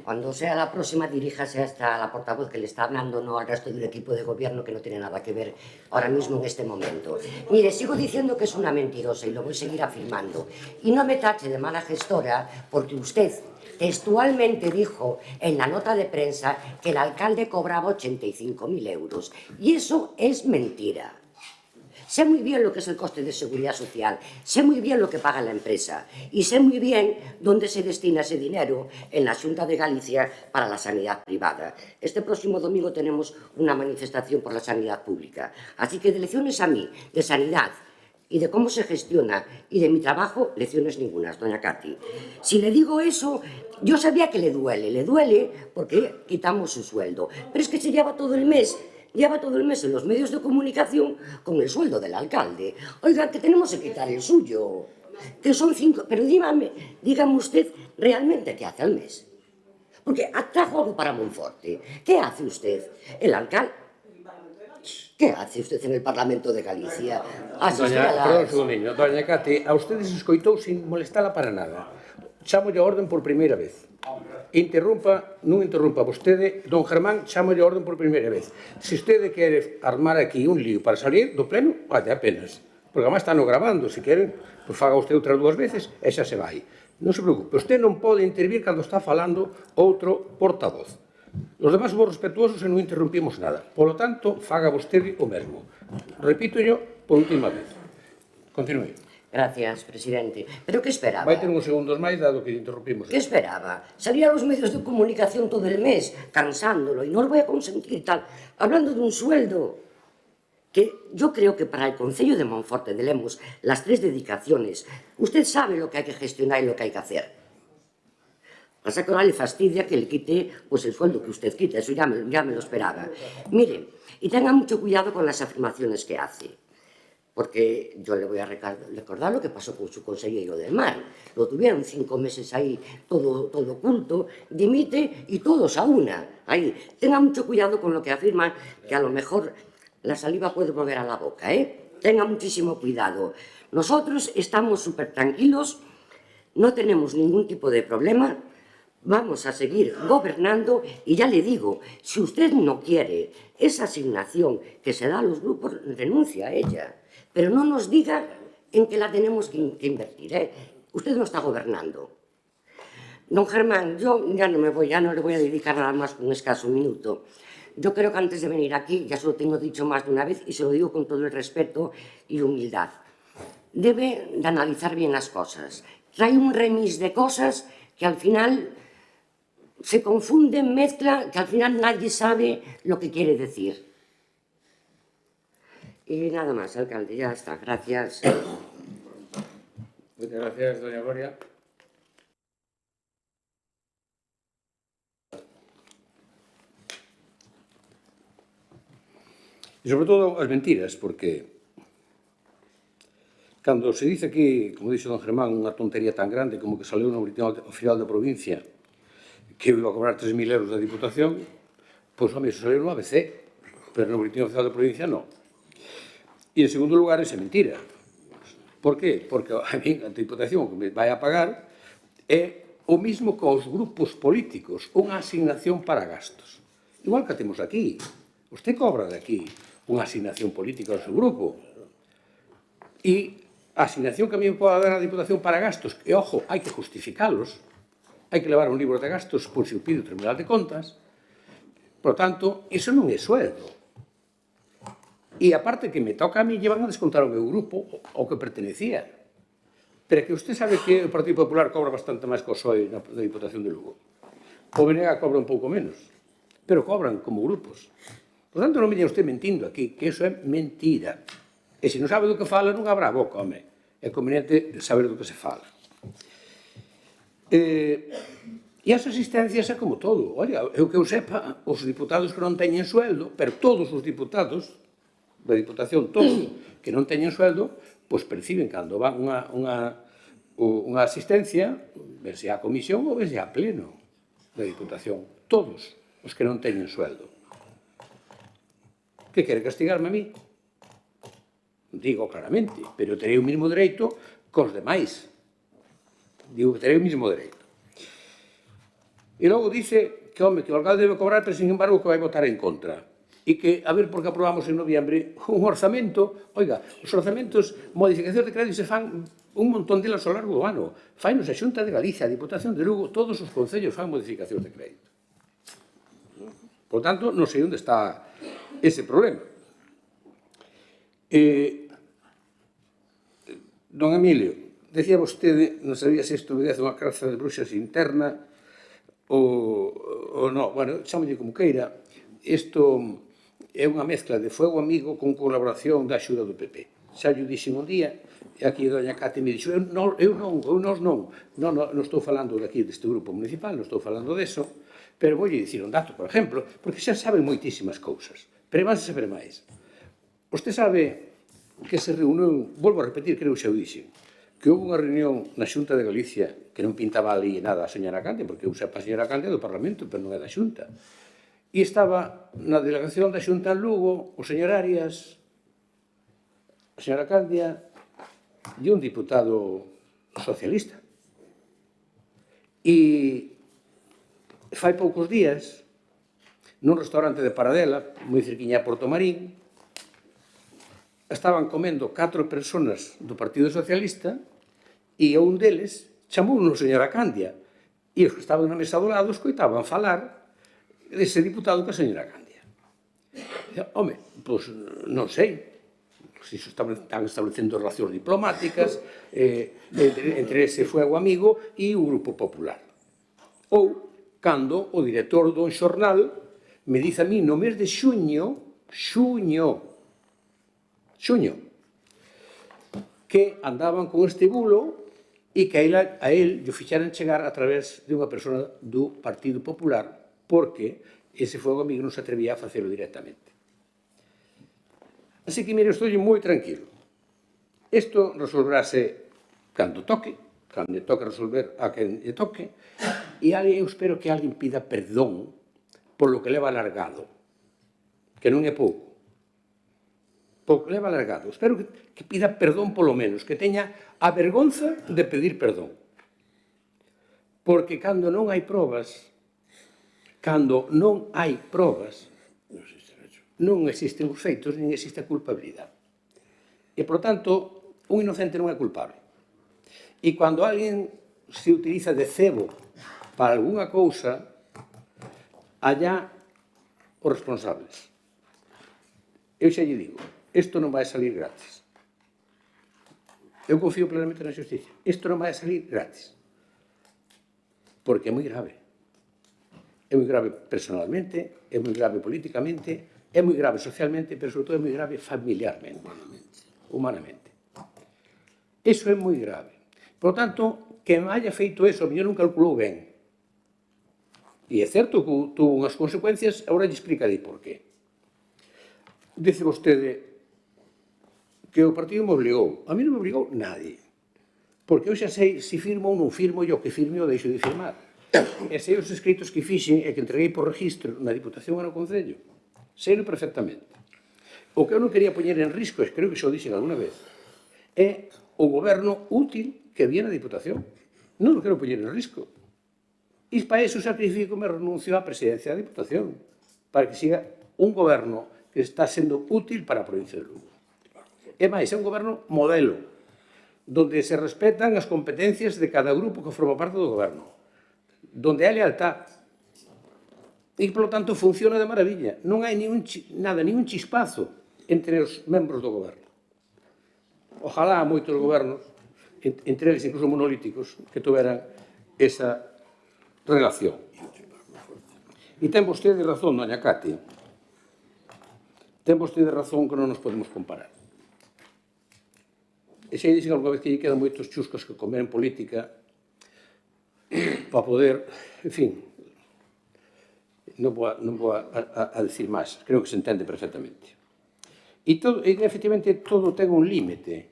Cuando sea la próxima, diríjase hasta la portavoz que le está hablando, no al resto del equipo de gobierno que no tiene nada que ver ahora mismo en este momento. Mire, sigo diciendo que es una mentirosa y lo voy a seguir afirmando. Y no me tache de mala gestora porque usted textualmente dijo en la nota de prensa que el alcalde cobraba 85.000 euros. Y eso es mentira. Sé muy bien lo que es el coste de seguridad social, sé muy bien lo que paga la empresa y sé muy bien dónde se destina ese dinero en la Xunta de Galicia para la sanidad privada. Este próximo domingo tenemos una manifestación por la sanidad pública. Así que de lecciones a mí, de sanidad y de cómo se gestiona y de mi trabajo, lecciones ningunas, doña Katy. Si le digo eso, yo sabía que le duele porque quitamos su sueldo, pero es que se lleva todo el mes en los medios de comunicación con el sueldo del alcalde. Oiga, que tenemos que quitar el suyo, que son 5... Pero dígame usted realmente qué hace al mes. Porque trajo algo para Monforte. ¿Qué hace usted? El alcalde... ¿Qué hace usted en el Parlamento de Galicia? Perdón un segundinho. Doña Katy, a ustedes escoitou sin molestala para nada. Chámolle a orden por primeira vez. Non interrumpa vostede, don Germán, chámolle a orden por primeira vez. Se vostede quere armar aquí un lío para salir do pleno, vaya apenas. Porque además están grabando, se queren, pues faga usted outras 2 veces e xa se vai. Non se preocupe, usted non pode intervir cando está falando outro portavoz. Os demais somos respetuosos e non interrumpimos nada. Polo tanto, faga vostede o mesmo. Repítoyo por última vez. Continúe. Gracias, presidente. ¿Pero qué esperaba? Vai ter uns segundos máis dado que interrumpimos. ¿Qué esperaba? Salía a los medios de comunicación todo el mes, cansándolo, y no lo voy a consentir tal, hablando de un sueldo que yo creo que para el Concello de Monforte de Lemos, las 3 dedicaciones, usted sabe lo que hay que gestionar y lo que hay que hacer. Pasa que ahora le fastidia que le quite pues, el sueldo que usted quita, eso ya me lo esperaba. Mire, y tenga mucho cuidado con las afirmaciones que hace. Porque yo le voy a recordar lo que pasó con su consejero del mar. Lo tuvieron 5 meses ahí, todo oculto, dimite y todos a una. Ahí. Tenga mucho cuidado con lo que afirman, que a lo mejor la saliva puede volver a la boca, ¿eh? Tenga muchísimo cuidado. Nosotros estamos súper tranquilos, no tenemos ningún tipo de problema, vamos a seguir gobernando y ya le digo, si usted no quiere esa asignación que se da a los grupos, renuncia a ella. Pero no nos diga en qué la tenemos que invertir, ¿eh? Usted no está gobernando. Don Germán, yo ya no le voy a dedicar nada más que un escaso minuto. Yo creo que antes de venir aquí, ya se lo tengo dicho más de una vez y se lo digo con todo el respeto y humildad, debe de analizar bien las cosas. Trae un remis de cosas que al final se confunden, mezcla, que al final nadie sabe lo que quiere decir. Y nada más, alcalde, ya está. Gracias. Muchas gracias, doña Gloria. E sobre todo as mentiras, porque cando se dice aquí, como dixo don Germán, unha tontería tan grande como que saliu no boletín oficial da provincia que iba a cobrar 3.000 euros da Diputación, pois, home, iso saliu no ABC, pero no boletín oficial da provincia non. E, en segundo lugar, esa mentira. Por qué? Porque a mí, a Diputación, o que me vai a pagar é o mismo que os grupos políticos, unha asignación para gastos. Igual que temos aquí. Usted cobra de aquí unha asignación política ao seu grupo. E a asignación que a mí me pode dar a Diputación para gastos, e, ojo, hai que justificalos, hai que levar un libro de gastos por se o pide o Tribunal de Contas. Por tanto, iso non é sueldo. E aparte que me toca a mí, llevan a descontar o meu grupo, ao que pertenecía. Pero que usted sabe que o Partido Popular cobra bastante máis que o PSOE na Diputación de Lugo. O BNG cobra un pouco menos, pero cobran como grupos. Por tanto, non veña usted mentindo aquí, que iso é mentira. E se non sabe do que fala, non habrá boca, home. É conveniente saber do que se fala. E as asistencias é como todo. Oiga, eu que eu sepa, os diputados que non teñen sueldo, pero todos os diputados da Diputación, todos que non teñen sueldo, pois perciben cando van unha unha asistencia, vense á comisión ou vense á pleno da Diputación. Todos os que non teñen sueldo. Que quere castigarme a mí? Digo claramente, pero terei o mismo dereito cos demais. Digo que terei o mismo dereito. E logo dice que, home, que o alcalde debe cobrar, pero, sin embargo, que vai votar en contra. E que, a ver, porque aprobamos en noviembre un orzamento, oiga, os orzamentos, modificacións de crédito se fan un montón delas ao largo do ano. Fainos a Xunta de Galicia, a Diputación de Lugo, todos os concellos fan modificacións de crédito. Por tanto, non sei onde está ese problema. Don Emilio, decía vostede, non sabía se isto obedece unha caza de bruxas interna ou non. Bueno, chámolle como queira. Isto é unha mezcla de fuego amigo con colaboración da axuda do PP. Xa lle dixen un día, e aquí doña Cate me dixo, non estou falando de aquí deste grupo municipal, non estou falando deso, pero voulle dicir un dato, por exemplo, porque xa saben moitísimas cousas, pero vas a saber máis. Vostede sabe que se reuniu, volvo a repetir, creo que xa o dixen, que houve unha reunión na Xunta de Galicia que non pintaba ali nada a señora Candia, porque eu sepa a señora Candia do Parlamento, pero non é da Xunta. E estaba na delegación da Xunta en Lugo o señor Arias, a señora Candia e un diputado socialista. E fai poucos días, nun restaurante de Paradela, moi cerquiña a Porto Marín, estaban comendo 4 personas do Partido Socialista e a un deles chamounos señora Candia. E os que estaban na mesa do lado escoitaban falar dese diputado que a señora Candia. Home, pois non sei se están establecendo relacións diplomáticas entre ese fuego amigo e o Grupo Popular. Ou cando o director dun xornal me dice a mí no mes de xuño, que andaban con este bulo e que a él lle fixeran chegar a través de unha persona do Partido Popular porque ese fuego amigo non se atrevía a facelo directamente. Así que, mire, estou moi tranquilo. Isto resolverase cando toque resolver a quen lle toque, e eu espero que alguén pida perdón polo que leva alargado, que non é pouco. Polo que leva alargado. Espero que pida perdón polo menos, que teña a vergonza de pedir perdón. Porque cando non hai probas, non existen os feitos, nin existe a culpabilidade. E, por tanto, un inocente non é culpable. E cando alguén se utiliza de cebo para algunha cousa, allá os responsables. Eu xa lle digo, isto non vai salir gratis. Eu confío plenamente na xusticia. Isto non vai salir gratis. Porque é moi grave. É moi grave personalmente, é moi grave políticamente, é moi grave socialmente, pero, sobre todo, é moi grave familiarmente, humanamente. Iso é moi grave. Por tanto, que me haya feito eso, a mellor non calculou ben. E é certo que tuvo unhas consecuencias, agora lle explicarei por qué. Dice vostede que o partido me obligou. A mí non me obligou nadie. Porque eu xa sei se firmo ou non firmo, e o que firme o deixo de firmar. E sei os escritos que fixen e que entreguei por registro na Diputación e no Concello. Sei-lo perfectamente. O que eu non quería poñer en risco, e creo que xo dixen alguna vez, é o goberno útil que había na Diputación. Non o quero poñer en risco. E para iso sacrifico me renuncio á presidencia da Diputación, para que siga un goberno que está sendo útil para a provincia de Lugo. E máis, é un goberno modelo, donde se respetan as competencias de cada grupo que forma parte do goberno, donde hai lealtad, e, polo tanto, funciona de maravilla. Non hai ningún chispazo entre os membros do goberno. Ojalá moitos gobernos, entre eles incluso monolíticos, que tuveran esa relación. E ten vostede razón, doña Cati. Ten vostede razón que non nos podemos comparar. E xa dixen alguna vez que lle quedan moitos chuscos que comer en política para poder, en fin, non vou a decir máis, creo que se entende perfectamente. E, efectivamente, todo ten un límite.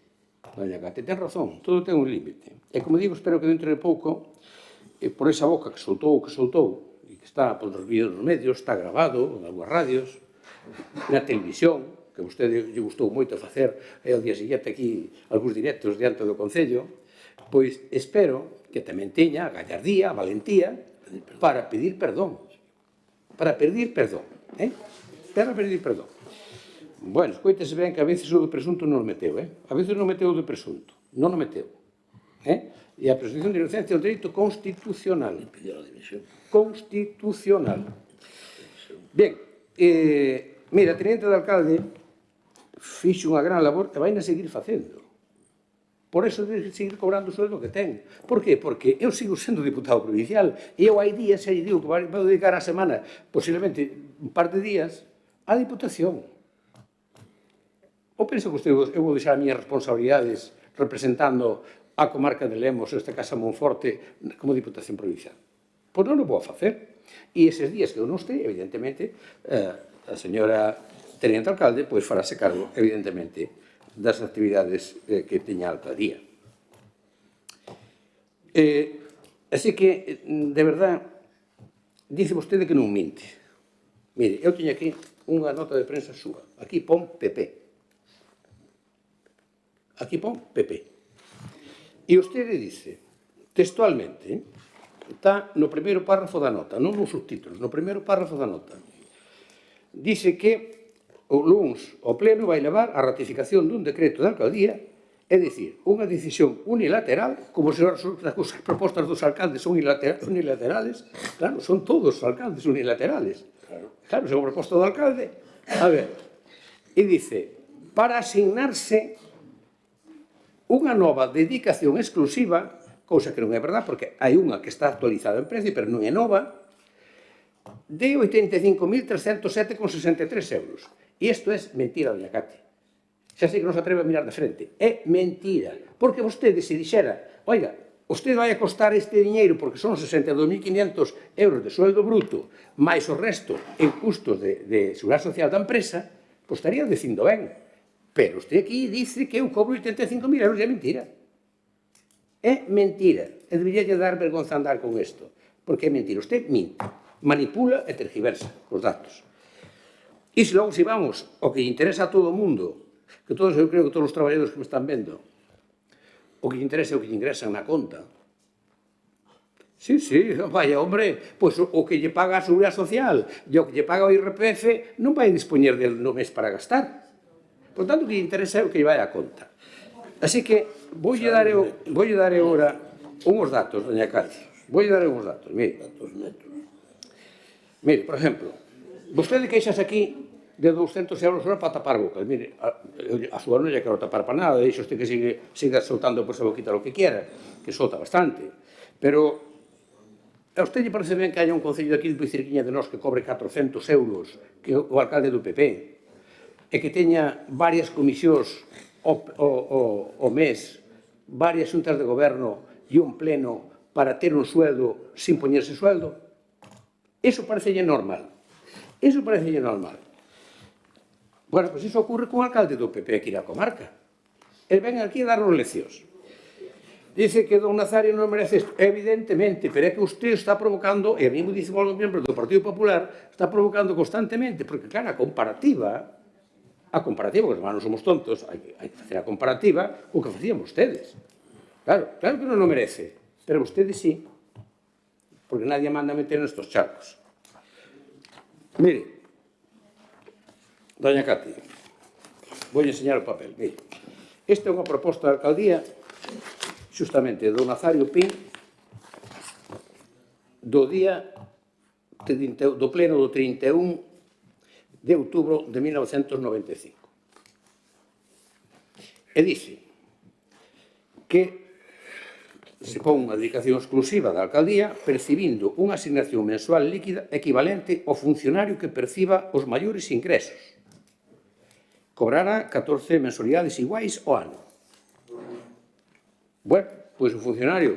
doña Cate, ten razón, todo ten un límite. E como digo, espero que dentro de pouco, por esa boca que soltou, e que está por os vídeos nos medios, está grabado en algunhas radios, na televisión, que a vostede lle gustou moito facer, e ao día seguinte aquí algúns directos diante do Concello, pois espero que tamén teña a gallardía, a valentía, para pedir perdón. Para pedir perdón. Para pedir perdón. Bueno, escoítese ben que a veces o do presunto non o meteu, A veces non meteu o do presunto. Non o meteu. E a presunción de inocencia é un dereito constitucional. Constitucional. Ben, mira, a teniente de alcalde fixo unha gran labor e vai a seguir facendo. Por eso debe seguir cobrando o sueldo que ten. Por qué? Porque eu sigo sendo diputado provincial e eu hai días, xa lle digo que vou dedicar a semana, posiblemente un par de días, á Diputación. Ou penso que eu vou deixar as miñas responsabilidades representando a comarca de Lemos, esta casa Monforte, como Diputación Provincial. Pois non o vou a facer. E eses días que eu non este, evidentemente, a señora teniente alcalde, pois farase cargo, evidentemente, das actividades que teña a alcaldía. Así que, de verdad, dice vostede que non minte. Mire, eu teño aquí unha nota de prensa súa. Aquí pon PP. Aquí pon PP. E vostede dice, textualmente, está no primeiro párrafo da nota, non nos subtítulos, no primeiro párrafo da nota. Dice que o luns o Pleno vai levar a ratificación dun decreto de alcaldía, é dicir, unha decisión unilateral, como se as propostas dos alcaldes son unilaterales, claro, son todos os alcaldes unilaterales. Claro, se é unha proposta do alcalde, a ver, e dice, para asignarse unha nova dedicación exclusiva, cousa que non é verdad, porque hai unha que está actualizada en precio, pero non é nova, de 85.307,63 euros. E isto é mentira, doña Cate. Xa sei que non se atreve a mirar de frente. É mentira. Porque vostede se dixera, oiga, vostede vai a costar este diñeiro porque son 62.500 euros de sueldo bruto, máis o resto en custos de seguridade social da empresa, pois estaría dicindo ben. Pero usted aquí dice que eu cobro 85.000 euros, é mentira. É mentira. E debería dar vergonza andar con isto. Porque é mentira. Usted minte, manipula e tergiversa os datos. E se logo se vamos ao que interesa a todo o mundo, que todos, eu creo que todos os traballadores que me están vendo, o que interesa é o que ingresan na conta. Sí, vaya, hombre, pois o que lle paga a Seguridade Social e o que lle paga o IRPF non vai dispoñer del no mes para gastar. Por tanto, o que interesa é o que vai a conta. Así que, voulle dar agora unhos datos, doña Cate. Voulle dar unhos datos, mire. Mire, por exemplo, vostede queixas aquí de 200 euros hora para tapar bocas. Mire, a súa non lle quero tapar para nada, deixa usted que siga soltando por esa boquita lo que quiera, que solta bastante. Pero, a usted lle parece ben que haya un concello aquí de cerquiña de nós que cobre 400 euros, que o alcalde do PP, e que teña varias comisións ao mes, varias xuntas de goberno e un pleno para ter un sueldo sin poñerse sueldo? Iso parecelle normal. Iso parecelle normal. Bueno, pois iso ocurre con o alcalde do PP aquí na comarca. El ven aquí a darnos leccións. Dice que don Nazario non merece isto. Evidentemente, pero é que usted está provocando, e a mí me dicen os membros do Partido Popular, está provocando constantemente, porque claro, a comparativa, porque non somos tontos, hai que facer a comparativa co que facían vostedes. Claro que non o merece, pero vostedes sí, porque nadie manda meter nestos charcos. Mire, doña Cati, vou enseñar o papel. Mire, esta é unha proposta de alcaldía xustamente do Nazario Pin do día do pleno do 31 de outubro de 1995. E dice que se pon unha dedicación exclusiva da alcaldía percibindo unha asignación mensual líquida equivalente ao funcionario que perciba os maiores ingresos. Cobrará 14 mensualidades iguais ao ano. Bueno, pois o funcionario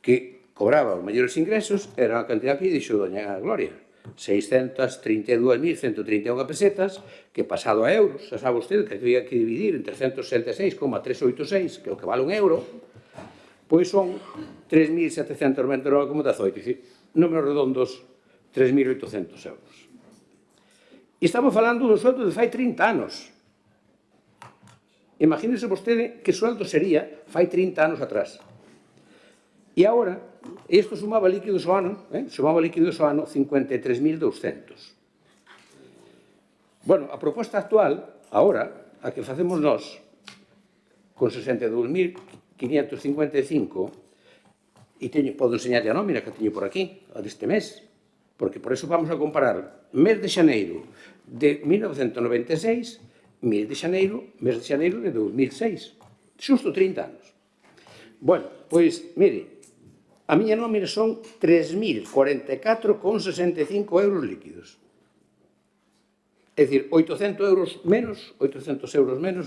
que cobraba os maiores ingresos era a cantidad que dixo doña Gloria, 632.131 pesetas, que pasado a euros, xa sabe usted que había que dividir en 366,386, que é o que vale un euro, pois son 3.799,18, dicir, números redondos, 3.800 euros. E estamos falando dun sueldo de fai 30 anos. Imagínese vostede que sueldo sería fai 30 anos atrás. E agora, isto sumaba líquidos ao ano, 53.200. Bueno, a proposta actual, agora, a que facemos nós, con 62.555, e podo enseñarlle a nómina que teño por aquí, a deste mes, porque por eso vamos a comparar mes de xaneiro de 1996, mes de xaneiro de 2006, xusto 30 anos. Bueno, pois, mire, a miña nómina son 3.044,65 euros líquidos. É dicir, 800 euros menos,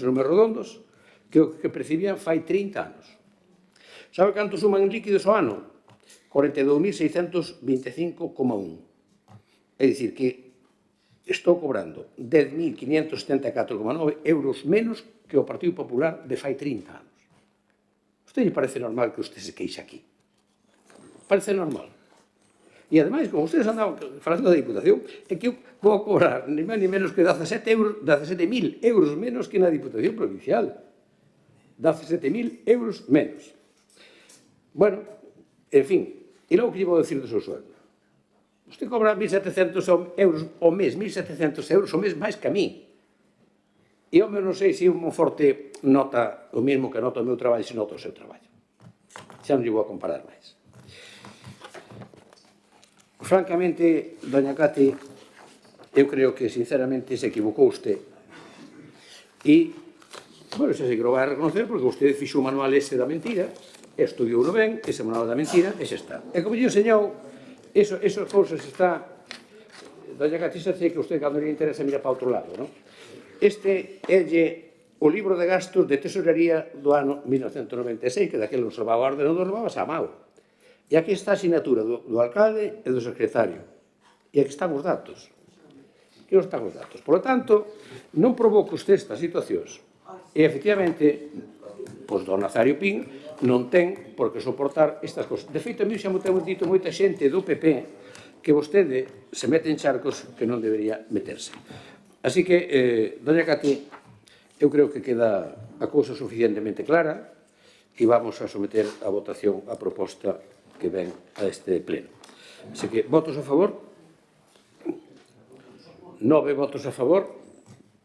números redondos, que o que percibían fai 30 anos. Sabe canto suman en líquidos ao ano? 42.625,1. É dicir, que estou cobrando 10.574,9 euros menos que o Partido Popular de fai 30 anos. A usted lle parece normal que usted se queixe aquí? Parece normal. E, ademais, como ustedes andaban falando da Diputación, é que eu vou cobrar ni máis ni menos que 17.000 euros menos que na Diputación Provincial. 17.000 euros menos. Bueno, en fin, e logo que lle vou decir do seu sueldo? Usted cobra 1.700 euros ao mes, 1.700 euros ao mes máis que a mí. E eu non sei se o Monforte nota o mesmo que nota o meu traballo se nota o seu traballo. Xa non lle vou a comparar máis. Francamente, doña Cati, eu creo que sinceramente se equivocou usted. E, bueno, xa se que lo vai a reconocer porque usted fixo o manual ese da mentira, estudiou no ben, ese manual da mentira, e xa está. E como lle enseñou, esas cousas está... Doña Cati, xa sei que usted cando lle interesa mira para outro lado, non? Este é o libro de gastos de tesorería do ano 1996, que daquele non se levaba a orde, non nos levaba a mao. E aquí está a asignatura do alcalde e do secretario. E aquí están os datos. Aquí están os datos. Por lo tanto, non provoque usted estas situacións. E, efectivamente, pois, don Nazario Pín non ten por que soportar estas cosas. De feito, a mí xa me ten dito moita xente do PP que vostede se mete en charcos que non debería meterse. Así que, doña Cati, eu creo que queda a cousa suficientemente clara e vamos a someter a votación a proposta que ven a este pleno. Así que, votos a favor? 9 votos a favor.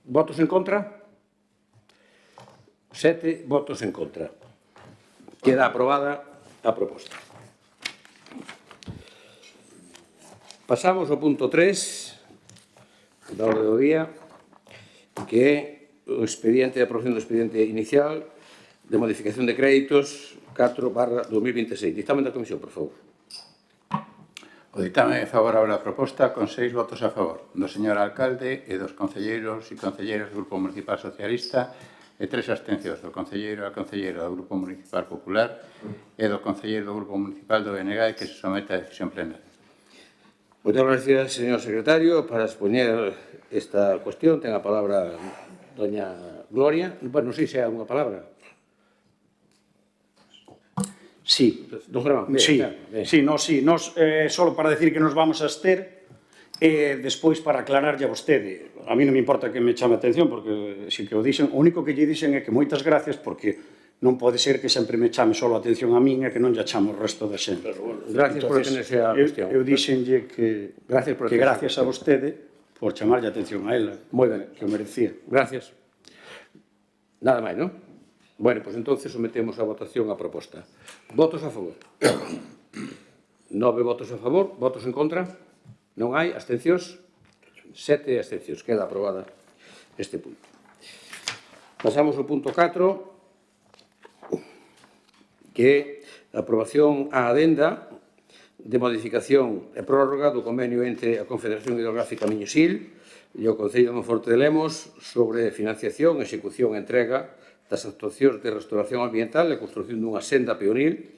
Votos en contra? 7 votos en contra. Queda aprobada a proposta. Pasamos ao punto 3 da orde do día, que é o expediente de aprobación do expediente inicial de modificación de créditos 4/2026. Dictamen da Comisión, por favor. O dictamen é favorable á proposta con 6 votos a favor do señor alcalde e dos concelleiros e concelleiras do Grupo Municipal Socialista e 3 abstencións do concelleiro e a concelleira do Grupo Municipal Popular e do concelleiro do Grupo Municipal do BNG que se somete a decisión plenaria. Moitas gracias, señor secretario. Para expoñer esta cuestión ten a palabra doña Gloria. Bueno, non sei se hai unha palabra. Sí, Don Germán, solo para decir que nos vamos a abster e despois para aclararlle a vostede. A mí non me importa que me chame a atención, porque si que o dixen, o único que lle dixen é que moitas gracias, porque non pode ser que sempre me chame solo a atención a min e que non lle chamo o resto da xente. Gracias por tenerse a cuestión. Eu dixenlle que gracias a vostede por chamarlle a atención a ela. Moi ben. Que o merecía. Gracias. Nada máis, non? Bueno, pois entonces sometemos a votación a proposta. Votos a favor? 9 votos a favor. Votos en contra? Non hai. Abstencións? 7 abstencións. Queda aprobada este punto. Pasamos ao punto 4, que é a aprobación á adenda de modificación e prórroga do convenio entre a Confederación Hidrográfica Miño-Sil e o Concello de Monforte de Lemos sobre financiación, execución e entrega das actuacións de restauración ambiental e construción dunha senda peonil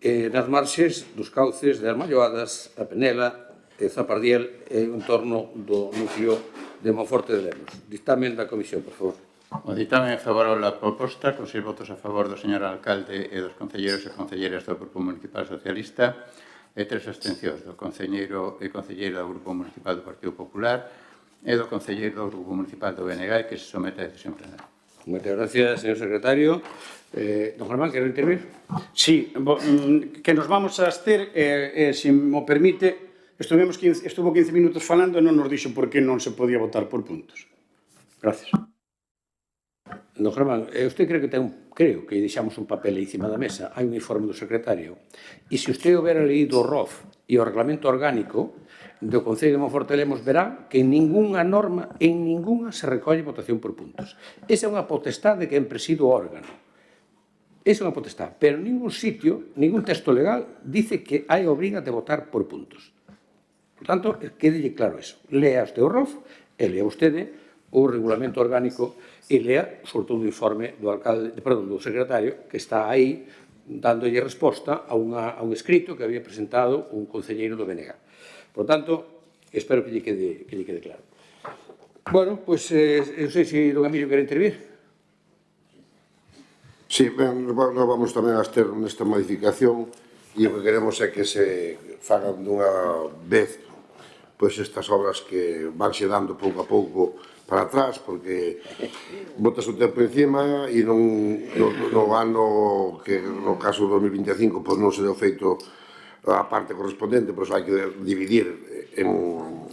nas marxes dos cauces de Armalloadas, a Penela Zapardiel e o entorno do núcleo de Monforte de Lemos. Dictamen da Comisión, por favor. O ditame é favorable á proposta, con 6 votos a favor do señor alcalde e dos concelleiros e concelleiras do Grupo Municipal Socialista e 3 abstencións do concelleiro e concelleira do Grupo Municipal do Partido Popular e do concelleiro do Grupo Municipal do BNG que se somete a decisión plenaria. Moitas gracias, señor secretario. Don Germán, quero intervir? Sí, que nos vamos a abster, se mo permite, estuvo 15 minutos falando e non nos dixo por que non se podía votar por puntos. Gracias. Don Germán, usted creo que deixamos un papel aí encima da mesa, hai un informe do secretario, e se usted houbera leído o ROF e o reglamento orgánico do Concello de Monforte de Lemos, verá que en ninguna norma, en ninguna se recolle votación por puntos. Esa é unha potestade que preside o órgano. Esa é unha potestade, pero en ningún sitio, ningún texto legal, dice que hai obriga de votar por puntos. Por tanto, quedelle claro eso. Lea usted o ROF e lea usted o regulamento orgánico e lea, sobre todo, o informe do secretario, que está aí dándolle resposta a un escrito que había presentado un concelleiro do BNG. Por tanto, espero que lle quede claro. Bueno, pois, non sei se don Emilio quere intervir. Sí, nos vamos tamén a ter nesta modificación e o que queremos é que se fagan dunha vez pois estas obras que vanse dando pouco a pouco para atrás, porque botas o tempo encima e no ano que no caso do 2025 pois non se deu feito a parte correspondente, pois hai que dividir en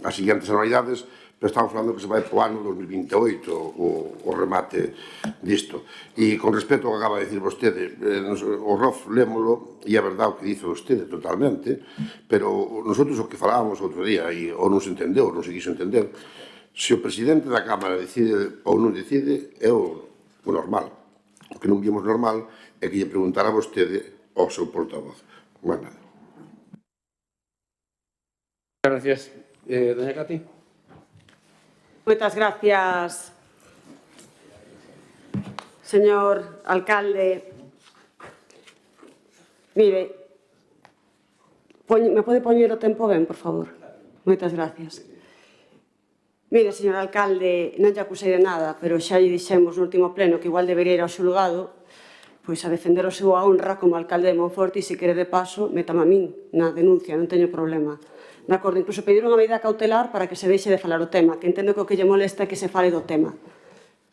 as seguintes anualidades, pero estamos falando que se vai pro ano 2028 o remate disto. E con respecto ao que acaba de dicir vostede, o ROF lémolo, e é verdade o que dice vostede totalmente, pero nosotros o que falábamos outro día, ou non se entendeu, non se quiso entender, se o presidente da Cámara decide ou non decide, é o normal. O que non vimos normal é que lle preguntara a vostede ao seu portavoz. Máis nada. Gracias. Doña Cati? Moitas gracias, señor alcalde. Mire, me pode poñer o tempo ben, por favor? Moitas gracias. Mire, señor alcalde, non lle acusei de nada, pero xa lle dixemos no último pleno que igual debería ir ao xulgado pois a defender o seu honra como alcalde de Monforte e se quere de paso, metame a min na denuncia, non teño problema. De acordo, incluso pedir unha medida cautelar para que se deixe de falar o tema, que entendo que o que lle molesta é que se fale do tema.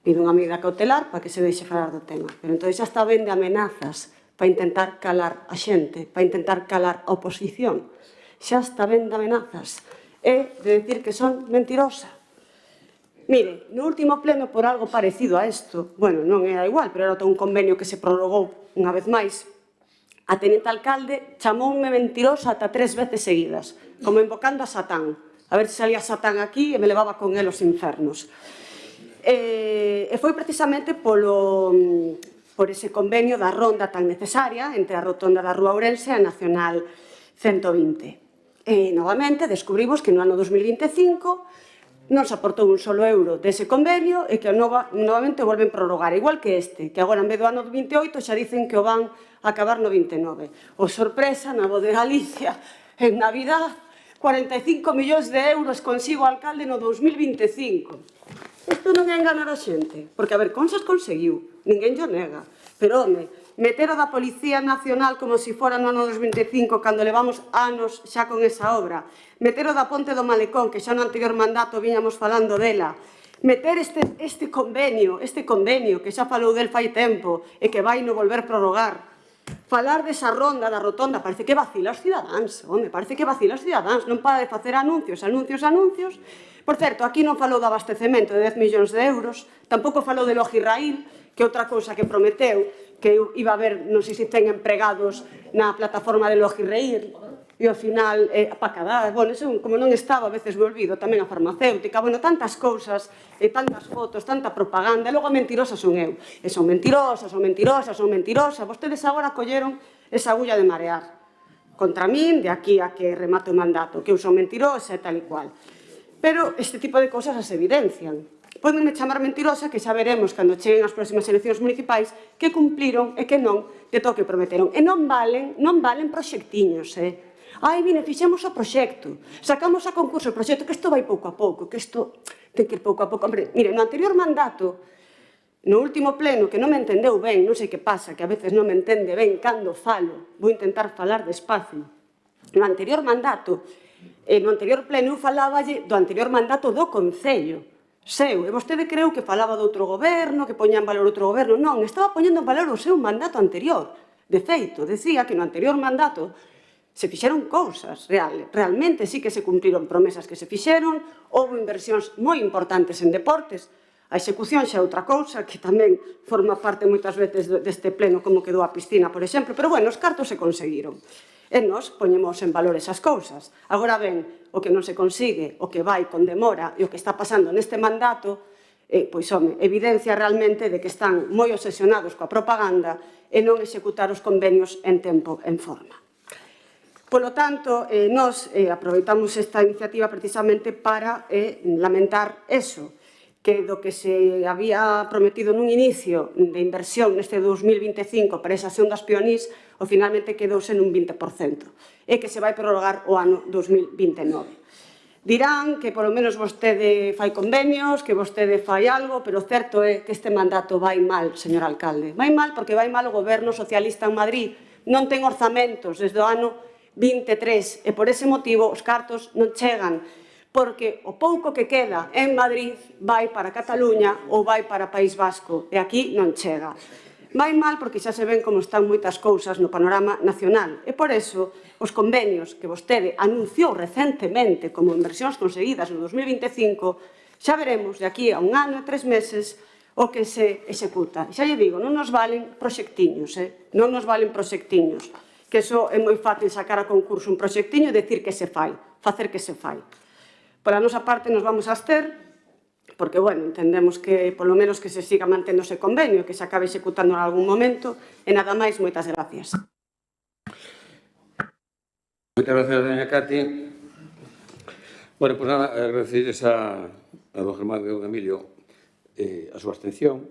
Pido unha medida cautelar para que se deixe falar do tema. Pero entón xa está ben de amenazas para intentar calar a xente, para intentar calar a oposición. Xa está ben de amenazas. E de decir que son mentirosa. Mire, no último pleno, por algo parecido a isto, bueno, non era igual, pero era un convenio que se prorrogou unha vez máis, a tenente alcalde chamoume mentirosa ata 3 veces seguidas, como invocando a Satán. A ver se salía Satán aquí e me levaba con él aos infernos. E foi precisamente por ese convenio da ronda tan necesaria entre a rotonda da Rúa Ourense e a Nacional 120. E, novamente, descubrimos que no ano 2025 non se aportou un solo euro dese convenio e que novamente o volven prorrogar, igual que este, que agora en vez do ano 28 xa dicen que o van acabar no 29. O sorpresa, na voz de Galicia, en Navidad, 45 millóns de euros consigo o alcalde no 2025. Isto non é enganar a xente, porque, a ver, consas conseguiu, ninguén yo nega, pero, home, meter o da Policía Nacional como se fora no ano 2025 cando levamos anos xa con esa obra, meter o da Ponte do Malecón, que xa no anterior mandato viñamos falando dela, meter este convenio que xa falou del fai tempo e que vai no volver prorrogar, falar desa ronda da rotonda, parece que vacila os cidadáns, home, parece que vacila os cidadáns, non para de facer anuncios. Por certo, aquí non falou do abastecemento de 10 millóns de euros, tampouco falou de Logirraíl, que é outra cousa que prometeu, que iba a haber, non sei se ten empregados na plataforma de Logirraíl, e ao final, para cadar, bueno, como non estaba, a veces me olvido, tamén a farmacéutica, bueno, tantas cousas, e tantas fotos, tanta propaganda, e logo a mentirosa son eu. E son mentirosa. Vostedes agora colleron esa agulla de marear contra min, de aquí a que remate o mandato, que eu son mentirosa e tal e cual. Pero este tipo de cousas as evidencian. Pódenme chamar mentirosa, que xa veremos cando cheguen as próximas eleccións municipais que cumpliron e que non de todo o que prometeron. E non valen proxectiños, Ai, mire, fixemos o proxecto, sacamos a concurso o proxecto, que isto vai pouco a pouco, que isto ten que ir pouco a pouco. Hombre, mire, no anterior mandato, no último pleno, que non me entendeu ben, non sei que pasa, que a veces non me entende ben cando falo, vou intentar falar despacio. No anterior mandato, no anterior pleno, eu faláballe do anterior mandato do Concello, seu, e vostede creu que falaba do outro goberno, que poña en valor outro goberno. Non, estaba poñendo en valor o seu mandato anterior. De feito, decía que no anterior mandato se fixeron cousas, realmente sí que se cumpriron promesas que se fixeron, houve inversións moi importantes en deportes, a execución xa é outra cousa, que tamén forma parte moitas veces deste pleno, como quedou a piscina, por exemplo, pero, bueno, os cartos se conseguiron. E nós poñemos en valor esas cousas. Agora ben, o que non se consigue, o que vai con demora e o que está pasando neste mandato, pois, home, evidencia realmente de que están moi obsesionados coa propaganda e non executar os convenios en tempo, en forma. Polo tanto, nós aproveitamos esta iniciativa precisamente para lamentar eso, que do que se había prometido nun inicio de inversión neste 2025 para esa segundas pionís, o finalmente quedouse nun 20%, e que se vai prorrogar o ano 2029. Dirán que polo menos vostede fai convenios, que vostede fai algo, pero o certo é que este mandato vai mal, señor alcalde. Vai mal porque vai mal o goberno socialista en Madrid, non ten orzamentos desde o ano 23, e por ese motivo os cartos non chegan, porque o pouco que queda en Madrid vai para Cataluña ou vai para País Vasco, e aquí non chega. Vai mal porque xa se ven como están moitas cousas no panorama nacional, e por eso os convenios que vostede anunciou recentemente como inversións conseguidas no 2025, xa veremos de aquí a un ano e 3 meses o que se executa. Xa lle digo, non nos valen proxectiños, non nos valen proxectiños, que iso é moi fácil sacar a concurso un proxectiño e decir que se fai, facer que se fai. Pola nosa parte nos vamos a abster, porque, bueno, entendemos que, polo menos, que se siga mantendo ese convenio, que se acabe executando en algún momento, e nada máis, moitas gracias. Moitas gracias, doña Cati. Bueno, pois nada, agradecerles a don Germán e a don Emilio a súa abstención,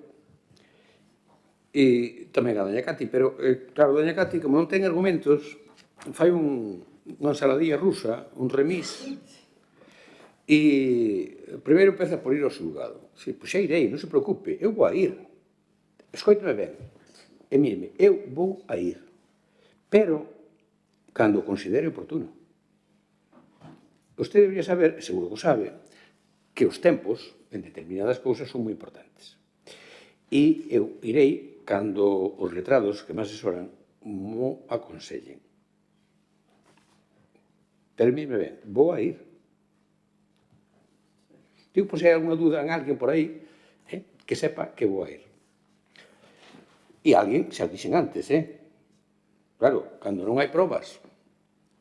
e tamén a doña Cati, pero, claro, doña Cati, como non ten argumentos, fai unha ensaladilla rusa, un remis, e primeiro empeza por ir ao xulgado. Pois xa irei, non se preocupe, eu vou a ir. Escoítame ben. E míreme, eu vou a ir. Pero, cando o considere oportuno. Vostede debería saber, seguro que o sabe, que os tempos en determinadas cousas son moi importantes. E eu irei cando os letrados que me asesoran mo aconsellen. Pero míreme ben, vou a ir. Digo, por se hai alguna dúda en alguén por aí, que sepa que vou a ir. E alguén, xa o dixen antes, claro, cando non hai probas,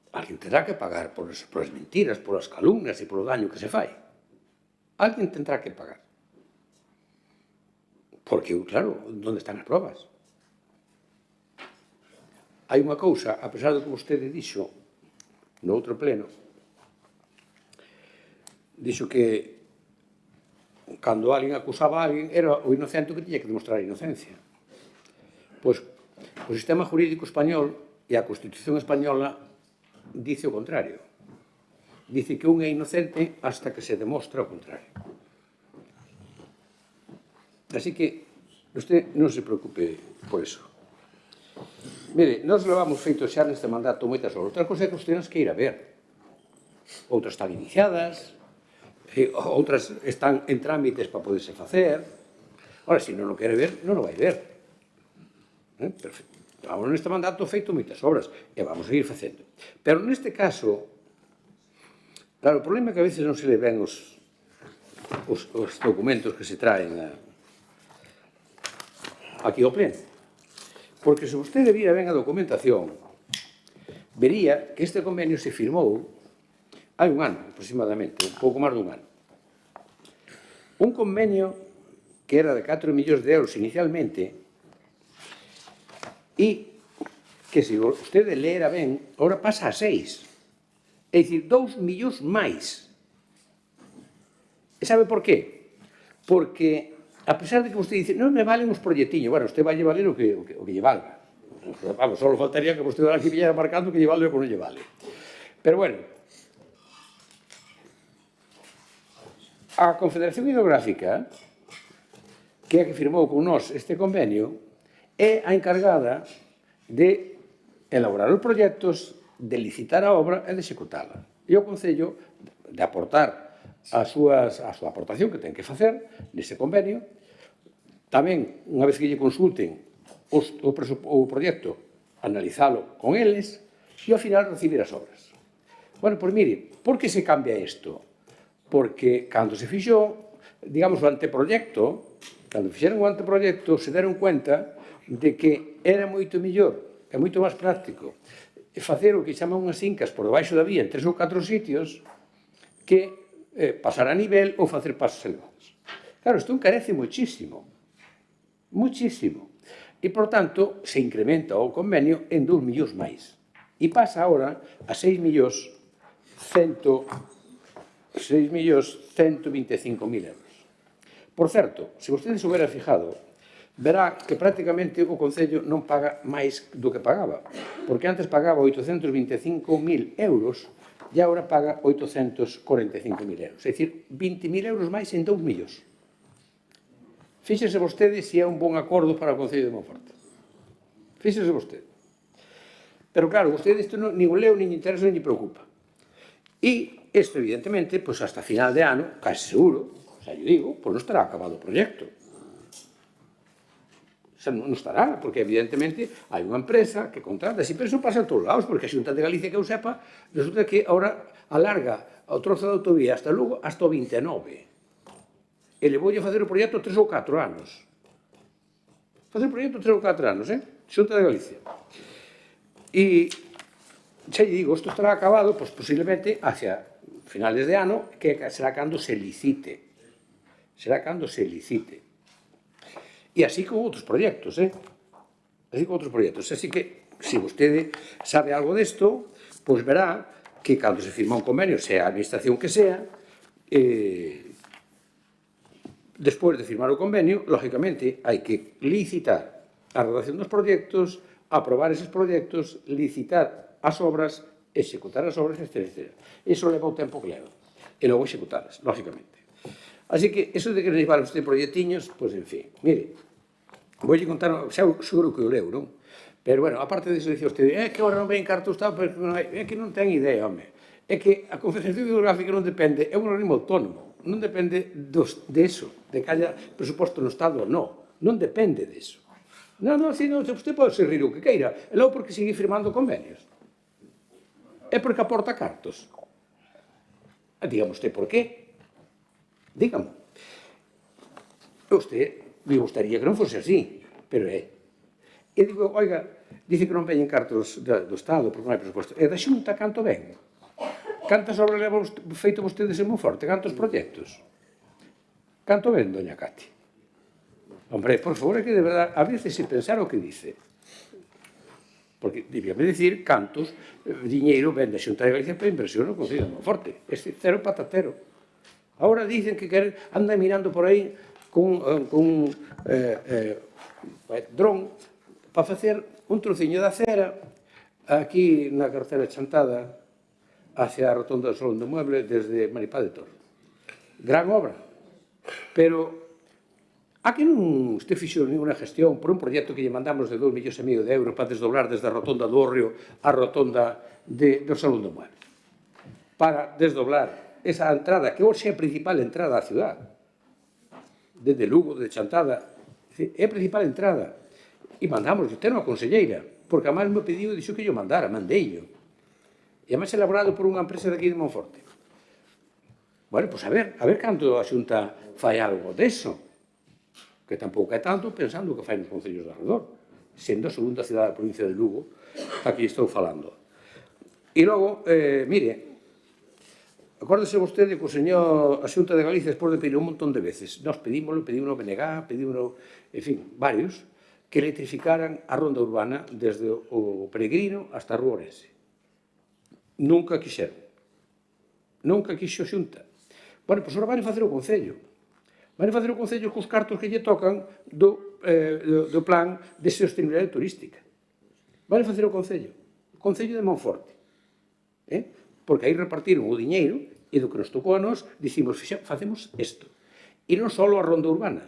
alguén terá que pagar por as mentiras, por as calumnias e por o daño que se fai. Alguén tendrá que pagar. Porque, claro, onde están as probas? Hai unha cousa, a pesar do que vostede dixo no outro pleno, dixo que cando alguén acusaba a alguén, era o inocente que tiña que demostrar a inocencia. Pois o sistema jurídico español e a Constitución española dice o contrario. Dice que un é inocente hasta que se demostra o contrario. Así que usted non se preocupe por eso. Mire, nós levamos feito xa neste mandato moitas obras. Outra cosa é que usted nos que ir a ver. Outras están iniciadas, outras están en trámites para poderse facer. Ora, se non o quere ver, non o vai ver. Perfecto. Vamos neste mandato feito moitas obras e vamos a ir facendo. Pero neste caso, claro, o problema é que a veces non se le ven os documentos que se traen aquí ao pleno. Porque se vostede vira ben a documentación, vería que este convenio se firmou hai un ano, aproximadamente, un pouco máis dun ano. Un convenio que era de 4 millóns de euros inicialmente e que, se vostede leera ben, agora pasa a 6. É dicir, 2 millóns máis. E sabe por qué? Porque, a pesar de que vostede dice, non me valen os prolletiños, bueno, usted vai valer o que lle valga. Vamos, só faltaría que vostede aquí villara marcando que lle vale o que non lle vale. Pero, bueno, a Confederación Hidrográfica, que é a que firmou con nós este convenio, é a encargada de elaborar os proxectos, de licitar a obra e de executala. E o Concello de aportar a súa aportación que ten que facer nese convenio. Tamén, unha vez que lle consulten o proxecto, analizalo con eles e, ao final, recibir as obras. Bueno, pois mire, por que se cambia isto? Porque, cando se fixou, digamos, o anteproxecto, cando fixeron o anteproxecto, se deron cuenta de que era moito mellor e moito máis práctico facer o que chaman unhas incas por debaixo da vía en 3 ou 4 sitios que pasar a nivel ou facer pasos elevados. Claro, isto encarece moitísimo. Muchísimo. E, por tanto, se incrementa o convenio en 2 millóns máis. E pasa agora a 6.125.000 euros. Por certo, se vostede se houbera fijado, verá que prácticamente o Concello non paga máis do que pagaba, porque antes pagaba 825.000 euros e agora paga 845.000 euros. É dicir, 20.000 euros máis en 2 millóns. Fíxese vostede se é un bon acordo para o Concello de Monforte. Fíxese vostede. Pero claro, vostede isto nin o leu, nin lle interesa, nin lle preocupa. E isto, evidentemente, pois hasta final de ano, case seguro, xa lle digo, pois non estará acabado o proxecto. Xa non estará, porque evidentemente hai unha empresa que contrata, pero iso pasa a todos lados, porque a Xunta de Galicia, que eu sepa, resulta que ahora alarga o trozo de autovía hasta Lugo hasta o 29. E le voulle facer o proxecto 3 ou 4 anos. Facer o proxecto 3 ou 4 anos, Xunta de Galicia. E xa lle digo, isto estará acabado, pois posiblemente hacia finales de ano, que será cando se licite. Será cando se licite. E así con outros proxectos, Así con outros proxectos. Así que, se vostede sabe algo desto, pois verá que cando se firma un convenio, sea a administración que sea, despois de firmar o convenio, lógicamente, hai que licitar a redacción dos proxectos, aprobar eses proxectos, licitar as obras, executar as obras, etc. Iso leva o tempo que leva. E logo executalas, lógicamente. Así que, eso de que nos llevan usted proxectiños, pois, en fin, mire, voulle contar, xa seguro que o leu, non? Pero, bueno, aparte disso, dice usted, que agora non ven cartos tal, pero é que non ten idea, home. É que a Confederación Hidrográfica non depende, é un organismo autónomo, non depende de eso, de que haya presuposto no Estado ou non. Non depende de eso. Non, usted pode ser rir o que queira, e logo porque sigue firmando convenios. É porque aporta cartos. Dígame usted por qué. Dígame. Usted me gustaría que non fose así, pero é. E digo, oiga, dice que non veñen cartos do Estado porque non hai presuposto. E da Xunta canto ven? Cantas obras leva feito vostedes en Monforte? Cantos proxectos? Canto ven, doña Cati? Hombre, por favor, é que de verdade, a veces se pensar o que dice. Porque debíame dicir cantos diñeiro ven da Xunta de Galicia para inversión no Concello de Monforte. Este cero patatero. Agora dicen que andan mirando por aí con un dron para facer un trociño de acera aquí na carretera Chantada hacia a rotonda do Salón do Mueble desde Maripá de Tor. Gran obra. Pero aquí non este fixo ninguna gestión por un proxecto que lle mandamos de 2,5 millóns de euros para desdoblar desde a rotonda do Hórreo a rotonda do Salón do Mueble. Para desdoblar esa entrada, que hoxe é a principal entrada á ciudad. Desde Lugo, desde Chantada. É a principal entrada. E mandamos, eu tenho a conselleira, porque a máis me pediu e dixo que yo mandara, mandeillo. E a máis elaborado por unha empresa de aquí de Monforte. Bueno, pois a ver canto a Xunta fai algo deso. Que tampouco é tanto pensando o que fai nos concellos de arredor. Sendo a segunda cidade da provincia de Lugo, aquí estou falando. E logo, mire, acórdese vostede que o señor a Xunta de Galicia despois de pedir un montón de veces. Nós pedímoslo BNG, pedímoslo, en fin, varios, que electrificaran a ronda urbana desde o Peregrino hasta a Rúa Orense. Nunca quixeron. Nunca quixo a Xunta. Bueno, pois agora van facer o Concello. Van facer o Concello cos cartos que lle tocan do plan de sostenibilidade turística. Van facer o Concello de Monforte. porque aí repartiron o diñeiro e do que nos tocou a nós, dicimos, facemos isto. E non só a ronda urbana,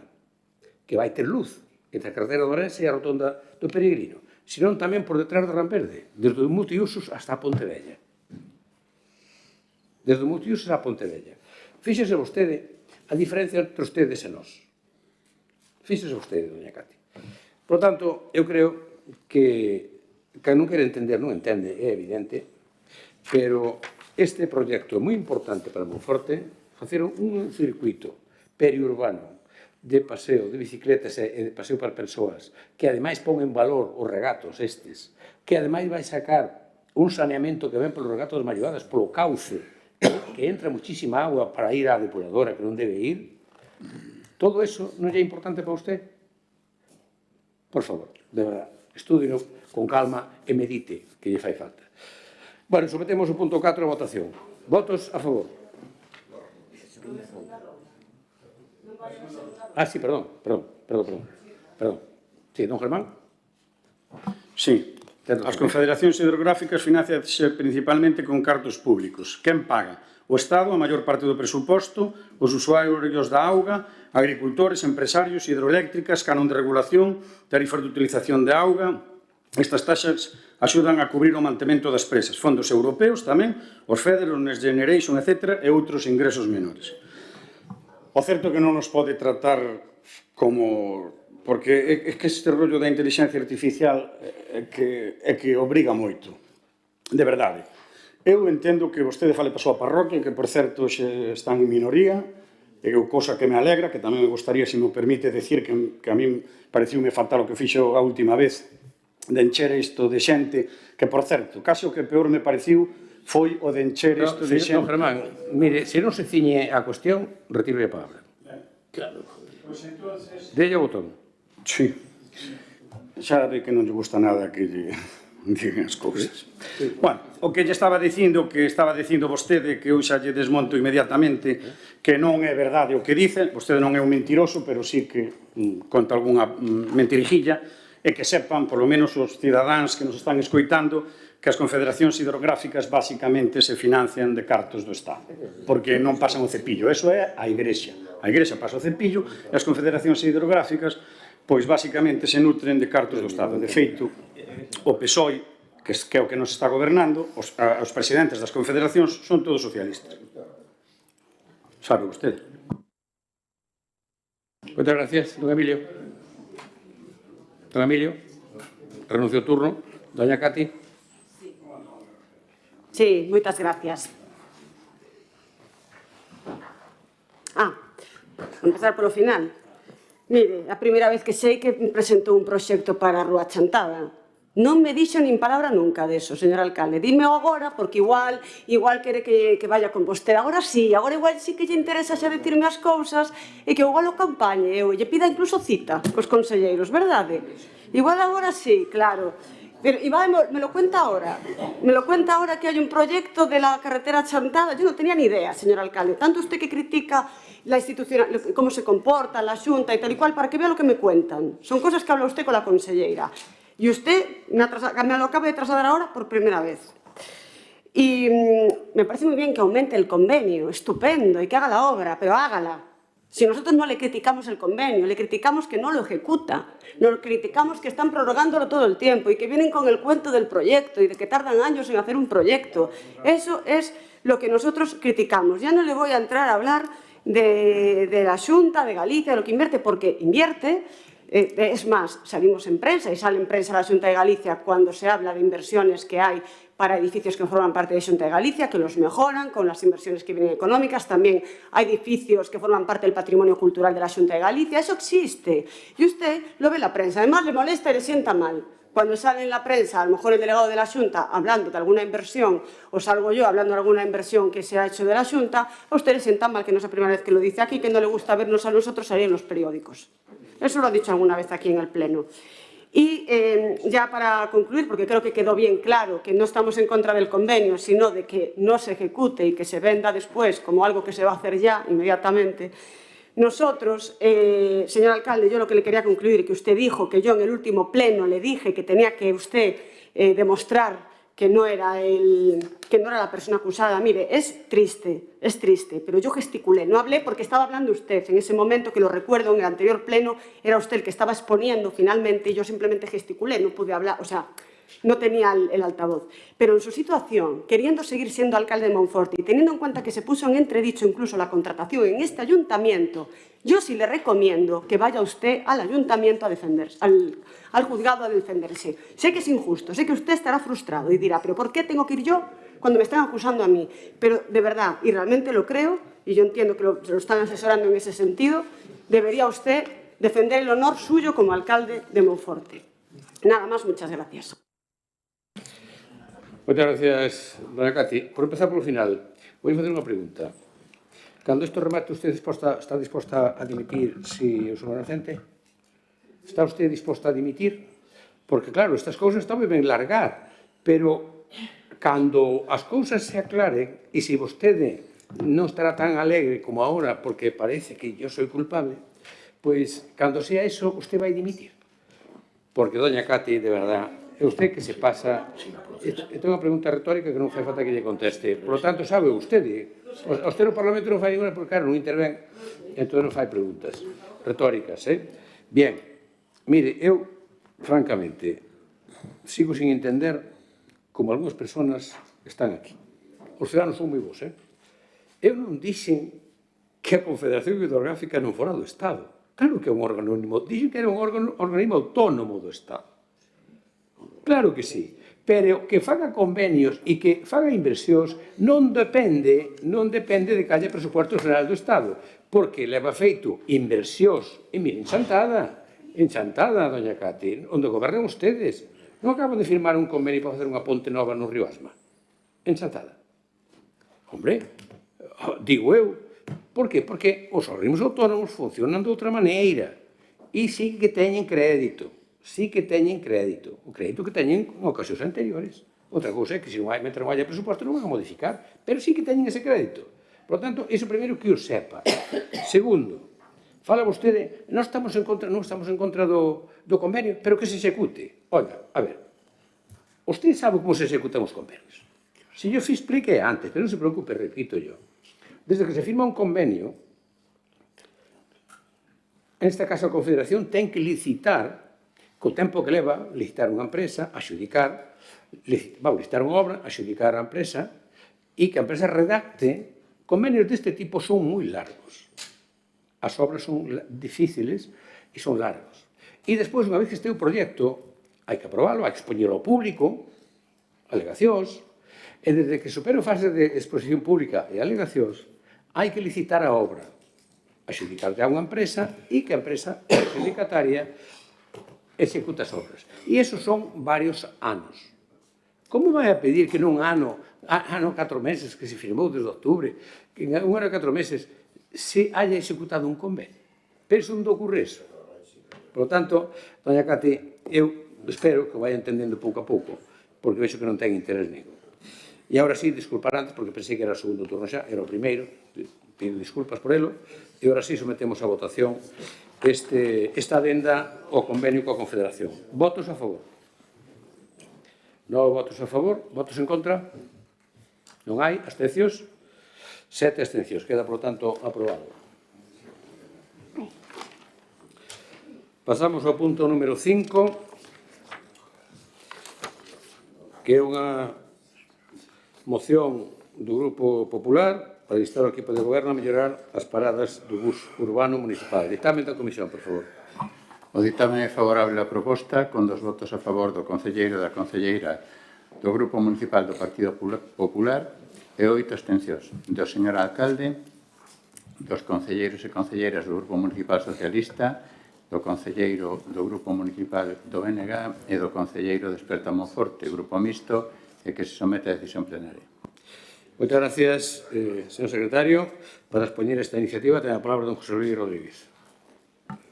que vai ter luz entre a carretera de Ourense e a rotonda do Peregrino, senón tamén por detrás de Ramperde, desde o multiusos hasta a Ponte Vella. Desde o multiusos a Ponte Vella. Fíxese vostede a diferencia entre ustedes e nós. Fíxese vostede, doña Cati. Por tanto, eu creo que non quere entender, non entende, é evidente, pero este proxecto é moi importante para Monforte, facer un circuito periurbano de paseo de bicicletas e de paseo para persoas, que ademais pon en valor os regatos estes, que ademais vai sacar un saneamento que ven polos regatos das Malloadas, polo cauce, que entra muchísima agua para ir á depuradora que non debe ir, todo eso non é importante para usted? Por favor, de verdad, estúdino con calma e medite que lle fai falta. Bueno, sometemos o punto 4 a votación. Votos a favor. Sí, perdón. Sí, don Germán. Sí. As confederacións hidrográficas financianse principalmente con cartos públicos. Quen paga? O Estado, a maior parte do presuposto, os usuarios da auga, agricultores, empresarios, hidroeléctricas, canon de regulación, tarifas de utilización de auga. Estas taxas axudan a cubrir o mantemento das presas, fondos europeos tamén, os FEDER, os Next Generation, etc., e outros ingresos menores. O certo que non nos pode tratar como... Porque é que este rollo da inteligencia artificial é que obriga moito. De verdade. Eu entendo que vostede fale para a súa parroquia, que, por certo, xe están en minoría, e cousa que me alegra, que tamén me gustaría, se me permite, decir que a mí pareciume fatal o que fixo a última vez, de encher isto de xente, que, por certo, case o que peor me pareciu foi o de encher isto de xente... Don Germán, mire, se non se ciñe a cuestión, retiro a palabra. Claro. Pois entonces... Delle o botón. Sí. Xa ve que non lle gusta nada que lle digan as cousas. Bueno, o que lle estaba dicindo, vostede, que eu xa lle desmonto inmediatamente, que non é verdade o que dice, vostede non é un mentiroso, pero sí que conta algunha mentirijilla, e que sepan, polo menos os cidadáns que nos están escoitando, que as confederacións hidrográficas basicamente se financian de cartos do Estado, porque non pasan o cepillo, eso é a Igrexa. A Igrexa pasa o cepillo e as confederacións hidrográficas, pois basicamente se nutren de cartos do Estado. De feito, o PSOE, que é o que nos está gobernando, os presidentes das confederacións son todos socialistas. Sabe vostede. Moitas gracias, don Emilio. Don Emilio, renuncio o turno. Doña Cati. Sí, moitas gracias. Empezar polo final. Mire, a primeira vez que sei que presentou un proxecto para a Rúa Chantada. Non me dixo nin palabra nunca deso, señor alcalde. Dime agora, porque igual quere que vaya con vostede. Agora sí, agora igual sí que lle interesa xa decirme as cousas e que igual o campañe, eu lle pida incluso cita cos conselleiros, verdade? Igual agora sí, claro. Pero igual me lo cuenta ahora. Me lo cuenta ahora que hai un proyecto de la carretera Chantada. Yo non tenía ni idea, señor alcalde. Tanto usted que critica la institución, cómo se comporta, la xunta y tal y cual, para que vea lo que me cuentan. Son cosas que habla usted con la conselleira. Y usted me lo acaba de trasladar ahora por primera vez. Y me parece muy bien que aumente el convenio, estupendo, y que haga la obra, pero hágala. Si nosotros no le criticamos el convenio, le criticamos que no lo ejecuta, nos criticamos que están prorrogándolo todo el tiempo y que vienen con el cuento del proyecto y de que tardan años en hacer un proyecto. Eso es lo que nosotros criticamos. Ya no le voy a entrar a hablar de la Xunta de Galicia, de lo que invierte, porque invierte. Es más, salimos en prensa y sale en prensa la Xunta de Galicia cuando se habla de inversiones que hay para edificios que forman parte de Xunta de Galicia, que los mejoran con las inversiones que vienen económicas. También hay edificios que forman parte del patrimonio cultural de la Xunta de Galicia. Eso existe. Y usted lo ve en la prensa. Además, le molesta y le sienta mal. Cuando sale en la prensa, a lo mejor el delegado de la Xunta hablando de alguna inversión, o salgo yo hablando de alguna inversión que se ha hecho de la Xunta, a usted le sienta mal, que no es la primera vez que lo dice aquí, que no le gusta vernos a nosotros salir en los periódicos. Eso lo ha dicho alguna vez aquí en el Pleno. Y ya para concluir, porque creo que quedó bien claro que no estamos en contra del convenio, sino de que no se ejecute y que se venda después como algo que se va a hacer ya, inmediatamente. Nosotros, señor alcalde, yo lo que le quería concluir, que usted dijo que yo en el último pleno le dije que tenía que usted demostrar que no era la persona acusada. Mire, es triste, pero yo gesticulé, no hablé porque estaba hablando usted en ese momento, que lo recuerdo, en el anterior pleno, era usted el que estaba exponiendo finalmente y yo simplemente gesticulé, no pude hablar, o sea, no tenía el altavoz. Pero en su situación, queriendo seguir siendo alcalde de Monforte y teniendo en cuenta que se puso en entredicho incluso la contratación en este ayuntamiento, yo sí le recomiendo que vaya usted al ayuntamiento a defenderse, al juzgado a defenderse. Sé que es injusto, sé que usted estará frustrado y dirá, ¿pero por qué tengo que ir yo cuando me están acusando a mí? Pero de verdad, y realmente lo creo, y yo entiendo que lo están asesorando en ese sentido, debería usted defender el honor suyo como alcalde de Monforte. Nada más, muchas gracias. Moitas gracias, doña Cati. Por empezar polo final, vou facer unha pregunta. Cando isto remate, usted está disposta a dimitir se eu sou inocente? Está usted disposta a dimitir? Porque, claro, estas cousas están moi ben largar, pero cando as cousas se aclaren e se vostede non estará tan alegre como agora porque parece que eu sou culpable, pois, cando sea eso, usted vai dimitir. Porque, doña Cati, de verdad, é usted que se pasa... Eu tengo unha pregunta retórica que non fai falta que lle conteste. Por lo tanto, sabe vostede, usted no Parlamento non fai ninguna porque, claro, non intervén, entón non fai preguntas retóricas, Bien, mire, eu, francamente, sigo sin entender como algunhas persoas están aquí. Os ciudadanos son moi bons, Eu non dixen que a Confederación Hidrográfica non fora do Estado. Claro que é un organismo, dixen que era un organismo autónomo do Estado. Claro que sí, pero que faga convenios e que faga inversións non depende de que haya presupuesto general do Estado, porque leva feito inversións, e mire, enchantada, doña Cati, onde gobernan ustedes. Non acaban de firmar un convenio para facer unha ponte nova no Río Asma. Enchantada. Hombre, digo eu, por qué? Porque os organismos autónomos funcionan de outra maneira e sí que teñen crédito. Sí que teñen crédito, o crédito que teñen en ocasións anteriores. Outra cousa é que se mentre non haya presuposto non van a modificar, pero sí que teñen ese crédito. Por lo tanto, iso primeiro que o sepa. Segundo, fala vostede, non estamos en contra do convenio, pero que se execute. Oiga, a ver, usted sabe como se executan os convenios. Se yo expliquei antes, pero non se preocupe, repito yo. Desde que se firma un convenio, en esta caso a Confederación ten que licitar co tempo que leva licitar unha empresa, licitar unha obra, adxudicar a empresa e que a empresa redacte. Convenios deste tipo son moi largos. As obras son difíciles e son largos. E despois, unha vez que este o proxecto, hai que aprobalo, hai que expoñerlo ao público, alegacións, e desde que supera a fase de exposición pública e alegacións, hai que licitar a obra, adxudicar a unha empresa e que a empresa adjudicataria executa as obras. E esos son varios anos. Como vai a pedir que nun ano, 4 meses que se firmou desde outubro, que en un ano 4 meses se haya executado un convenio? Penso onde ocorre eso. Por lo tanto, doña Cati, eu espero que vai entendendo pouco a pouco, porque vexo que non ten interés ningún. E agora sí, disculpar antes, porque pensei que era o segundo turno xa, era o primeiro, pido disculpas por elo, e agora sí sometemos a votación esta adenda ao convenio coa Confederación. Votos a favor? 9 votos a favor. Votos en contra? Non hai. Abstencións? 7 abstencións. Queda, por tanto, aprobado. Pasamos ao punto número 5, que é unha moción do Grupo Popular para instar ao equipo de goberno a mellorar as paradas do bus urbano municipal. Dictamen da comisión, por favor. O dictamen é favorable á proposta, con 2 votos a favor do concelleiro e da concelleira do Grupo Municipal do Partido Popular e 8 abstencións do señor alcalde, dos concelleiros e concelleiras do Grupo Municipal Socialista, do concelleiro do Grupo Municipal do BNG e do concelleiro de Esperta Monforte, Grupo Mixto, e que se somete a decisión plenaria. Moitas gracias, señor secretario. Para expoñer esta iniciativa, ten a palabra don José Luis Rodríguez.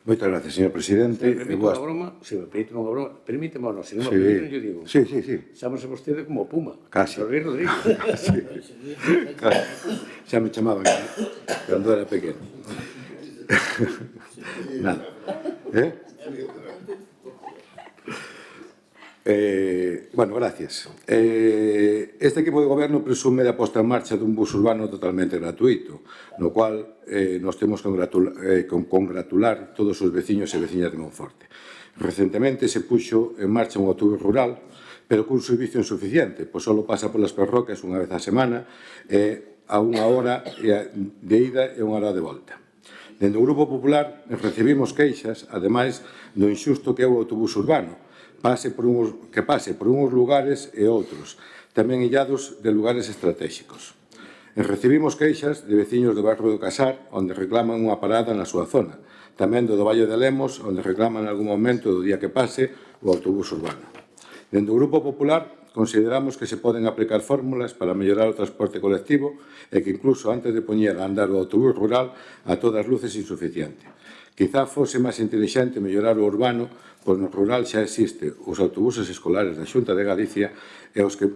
Moitas gracias, señor presidente. Se me permite unha broma, permíteme ou non, se non me permite, eu digo. Sí. Chámase vostede como Puma. Casi. José Luis Rodríguez. Xa me chamaban cando era pequeno. Nada. Bueno, gracias. Este equipo de goberno presume da posta en marcha dun bus urbano totalmente gratuito, no cual nos temos que congratular todos os veciños e veciñas de Monforte. Recentemente se puxo en marcha un autobús rural, pero cun servicio insuficiente, pois só pasa polas parroquias unha vez a semana, a unha hora de ida e unha hora de volta. Dende o Grupo Popular recibimos queixas, ademais do inxusto que é o autobús urbano, que pase por uns lugares e outros, tamén illados de lugares estratégicos. Recibimos queixas de veciños do barrio do Casar, onde reclaman unha parada na súa zona, tamén do Valle de Lemos, onde reclaman en algún momento do día que pase o autobús urbano. Dende o Grupo Popular consideramos que se poden aplicar fórmulas para mellorar o transporte colectivo e que incluso antes de poñer a andar o autobús rural a todas luces insuficiente. Quizá fose máis inteligente mellorar o urbano, pois no rural xa existe os autobuses escolares da Xunta de Galicia e os que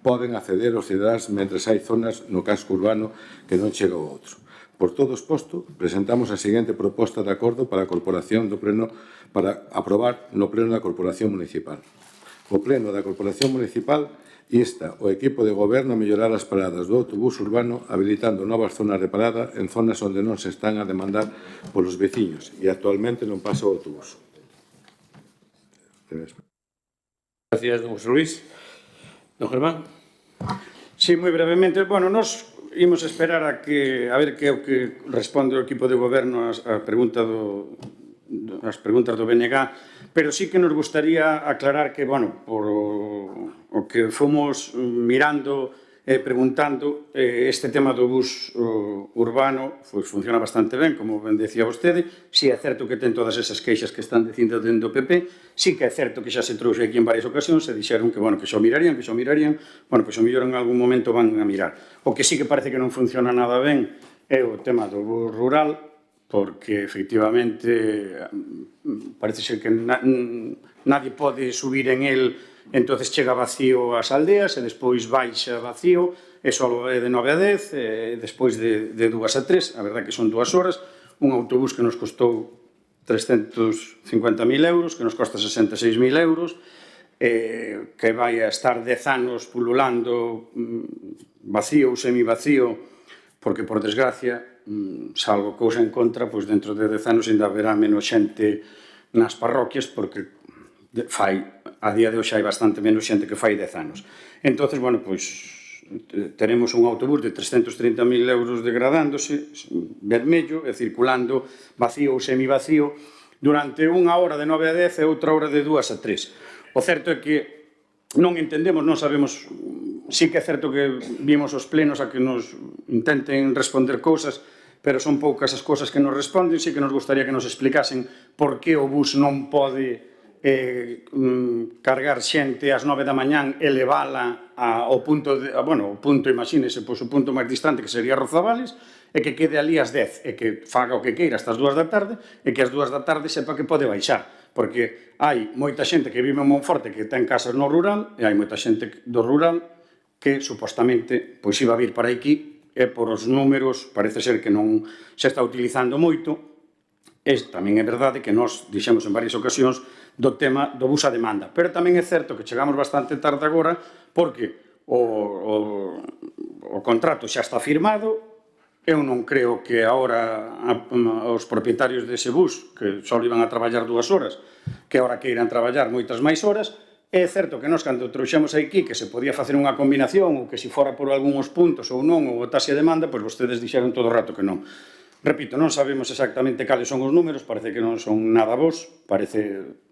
poden acceder aos cidadáns mentres hai zonas no casco urbano que non chega ao outro. Por todo exposto, presentamos a seguinte proposta de acordo para a Corporación do Pleno para aprobar no Pleno da Corporación Municipal. O Pleno da Corporación Municipal insta o equipo de goberno a mellorar as paradas do autobús urbano habilitando novas zonas de parada en zonas onde non se están a demandar polos veciños e actualmente non pasa o autobús. Gracias, don José Luis. Don Germán. Sí, moi brevemente. Bueno, nos imos esperar a ver que é o que responde o equipo de goberno as preguntas do BNG, pero sí que nos gustaría aclarar que, bueno, por o que fomos mirando e preguntando, este tema do bus urbano funciona bastante ben, como ben decía vostede. Si é certo que ten todas esas queixas que están dicindo dentro do PP, si que é certo que xa se trouxe aquí en varias ocasións e dixeron que, bueno, que xo mirarían, bueno, pois o mellor en algún momento van a mirar. O que sí que parece que non funciona nada ben é o tema do bus rural, porque efectivamente parece ser que nadie pode subir en el, entonces chega vacío ás aldeas e despois baixa vacío, e só é de 9 a 10, despois de 2 a 3, a verdade que son 2 horas, un autobús que nos costou 350.000 euros, que nos costa 66.000 euros, que vai a estar 10 anos pululando vacío ou semivacío, porque, por desgracia, salvo cousa en contra, pois dentro de 10 anos ainda haberá menos xente nas parroquias, porque a día de hoxe hai bastante menos xente que fai 10 anos. Entón, bueno, pois teremos un autobús de 330.000 euros degradándose, vermello, e circulando vacío ou semivacío, durante unha hora de 9 a 10 e outra hora de 2 a 3. O certo é que non entendemos, non sabemos. Sí que é certo que vimos os plenos a que nos intenten responder cousas, pero son poucas as cousas que nos responden. Sí que nos gustaría que nos explicasen por que o bus non pode cargar xente ás 9 da mañán e levala ao punto, o punto, imagínese, pois o punto máis distante que sería Rozavales, e que quede ali ás 10, e que faga o que queira hasta as 2 da tarde, e que ás 2 da tarde sepa que pode baixar, porque hai moita xente que vive en Monforte que ten casas no rural, e hai moita xente do rural que supostamente pois iba a vir para aquí, e por os números parece ser que non se está utilizando moito. Tamén é verdade que nós dixemos en varias ocasións do tema do bus a demanda, pero tamén é certo que chegamos bastante tarde agora, porque o contrato xa está firmado. Eu non creo que agora os propietarios dese bus, que só iban a traballar 2 horas, que agora que irán traballar moitas máis horas. É certo que nós, cando trouxemos aquí, que se podía facer unha combinación, ou que se fora por algúns puntos ou non, ou botase a demanda, pois vostedes dixeron todo o rato que non. Repito, non sabemos exactamente cales son os números, parece que non son nada bons, parece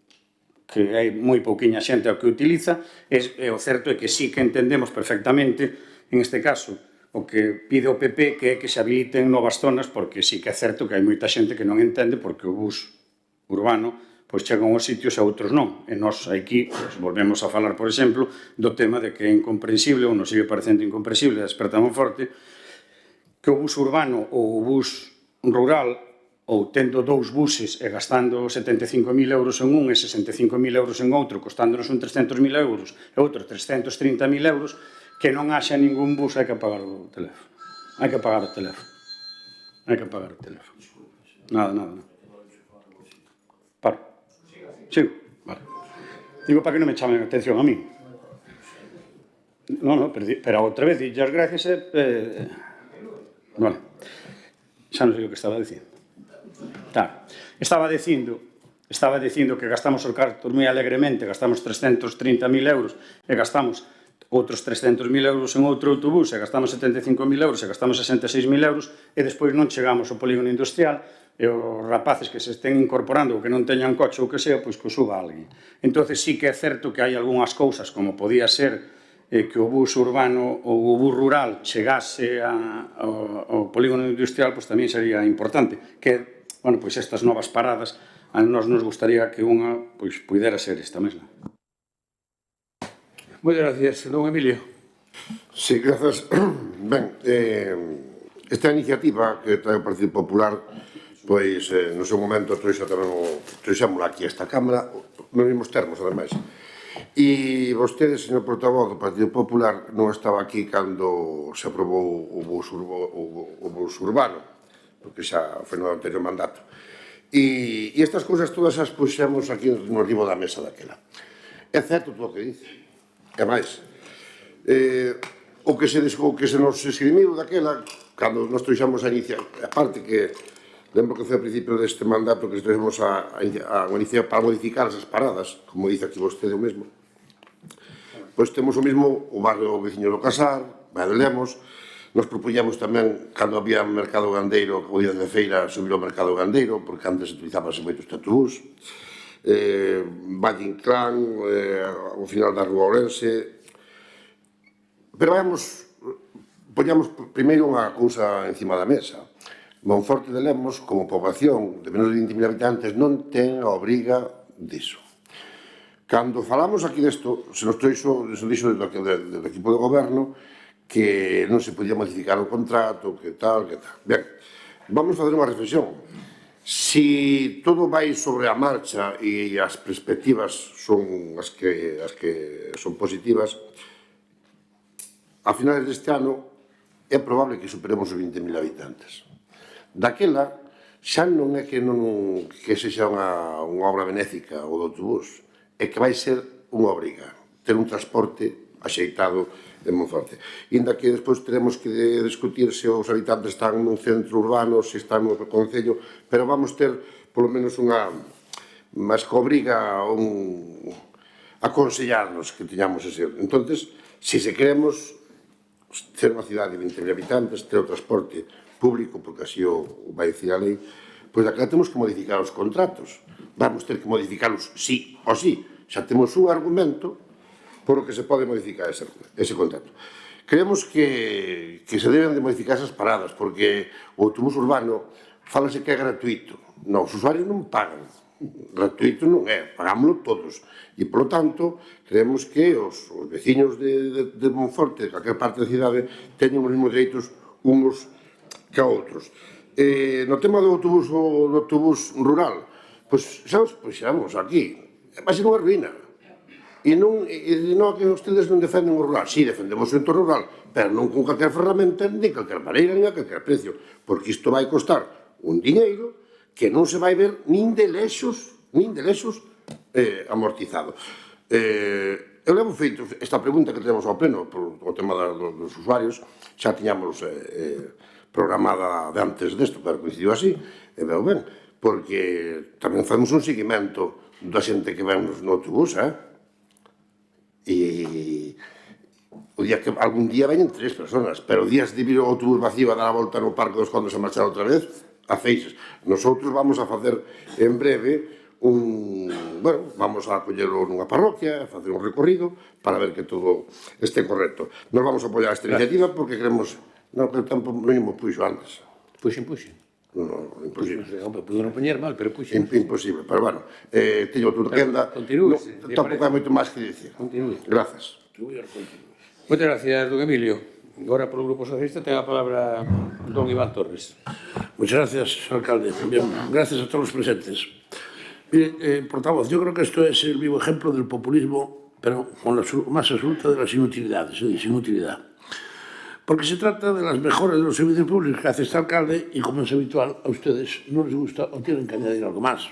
que hai moi pouquiña xente ao que utiliza, e o certo é que sí que entendemos perfectamente, en este caso, o que pide o PP, que é que se habiliten novas zonas, porque sí que é certo que hai moita xente que non entende porque o bus urbano pois chegan aos sitios e a outros non. E nós aquí volvemos a falar, por exemplo, do tema de que é incomprensible, ou nos sigue parecendo incomprensible, desperta Monforte, que o bus urbano ou o bus rural, ou tendo 2 buses e gastando 75.000 euros en un e 65.000 euros en outro, costándonos un 300.000 euros e outro 330.000 euros, que non haxa ningún bus, hai que apagar o teléfono. Hai que apagar o teléfono. Hai que apagar o teléfono. Nada. Paro. Sí, vale. Digo para que non me chamen a atención a mí. Non, pero outra vez, dille as gracias Vale. Xa non sei o que estaba dicindo. Estaba dicindo que gastamos os cartos moi alegremente, gastamos 330.000 euros e gastamos outros 300.000 euros en outro autobús e gastamos 75.000 euros e gastamos 66.000 euros e despois non chegamos ao polígono industrial e os rapaces que se estén incorporando ou que non teñan coche ou que sea, pois que o suba alguén. Entón, sí que é certo que hai algunhas cousas, como podía ser que o bus urbano ou o bus rural chegase ao polígono industrial, pois tamén sería importante. Que, bueno, pois estas novas paradas, a nós nos gustaría que unha, pois, pudera ser esta mesma. Moitas gracias, don Emilio. Sí, grazas. Ben, esta iniciativa que trae o Partido Popular, pois, no seu momento, trouxémola aquí a esta Cámara, nos mesmos termos, ademais. E vostede, señor portavoz do Partido Popular, non estaba aquí cando se aprobou o bus urbano, porque xa foi no anterior mandato. E estas cousas todas as puxemos aquí no ribo da mesa daquela. É certo todo o que dice. E máis, o que se nos esgrimiu daquela, cando nos trouxamos a iniciativa, aparte que, lembro que foi a principio deste mandato que trouxemos a iniciativa para modificar esas paradas, como dice aquí vostede o mesmo, pois temos o mesmo o barrio veciño do Casar, Valle de Lemos, nos propuñamos tamén, cando había mercado gandeiro, o día de feira, subir ao mercado gandeiro, porque antes utilizábase moito este autobús, Valle Inclán, ao final da Rúa Ourense, pero poñamos primeiro unha cousa encima da mesa. Monforte de Lemos, como poboación de menos de 20.000 habitantes, non ten a obriga diso. Cando falamos aquí desto, se nos dixo do equipo de goberno que non se podía modificar o contrato, que tal. Ben, vamos fazer unha reflexión. Si todo vai sobre a marcha e as perspectivas son as que son positivas, a finales deste ano é probable que superemos os 20.000 habitantes. Daquela, xa non é que sexa unha obra benéfica o do autobús, é que vai ser unha obriga ter un transporte axeitado en Monforte. Inda que despois teremos que discutir se os habitantes están nun centro urbano, se están no concello, pero vamos ter, polo menos, unha máis que obriga aconsellarnos que teñamos ese. Entón, se queremos ser unha cidade de 20.000 habitantes, ter o transporte público, porque así o vai dicir a lei, pois daquela temos que modificar os contratos. Vamos ter que modificarlos sí ou sí. Xa temos un argumento por o que se pode modificar ese contrato. Creemos que se deben de modificar esas paradas, porque o autobús urbano fálase que é gratuito. Non, os usuarios non pagan. Gratuito non é, pagámoslo todos. E, polo tanto, creemos que os veciños de Monforte, de calquer parte da cidade, teñen os mesmos dereitos uns que a outros. No tema do autobús rural, pois xa os puxamos aquí. Vai ser unha ruína. E non que ustedes non defenden o rural. Si, defendemos o entorno rural, pero non con calquer ferramenta, nin calquer maneira, nin a calquer precio. Porque isto vai costar un diñeiro que non se vai ver nin de lexos amortizado. Eu levo feito esta pregunta que tenemos ao pleno por o tema dos usuarios, xa tiñamos programada de antes desto, pero coincidiu así, e veo ben, porque tamén facemos un seguimento da xente que ven no autobús, e o día que algún día veñen 3 personas, pero días de vir o autobús vacío a dar a volta no Parque dos Condes a marchar outra vez, a feixes. Nosotros vamos a facer en breve vamos a apoiarlo nunha parroquia, a facer un recorrido para ver que todo este correcto. Nos vamos a apoiar esta iniciativa porque queremos, non, que o tempo mínimo puxo antes. Puxen. Non, imposible. Pudo non poñer mal, pero puxen. Imposible, pero bueno, teño outra quenda. Continúe. Tampouco hai moito máis que dicir. Continúe. Grazas. Moitas gracias, don Emilio. Agora, polo Grupo Socialista, ten a palabra don Iván Torres. Muchas gracias, señor alcalde. Bien, gracias a todos los presentes. Mire, portavoz, yo creo que esto es el vivo ejemplo del populismo, pero con la más absoluta de las inutilidades, sin utilidad. Porque se trata de las mejoras de los servicios públicos que hace este alcalde y, como es habitual, a ustedes no les gusta o tienen que añadir algo más.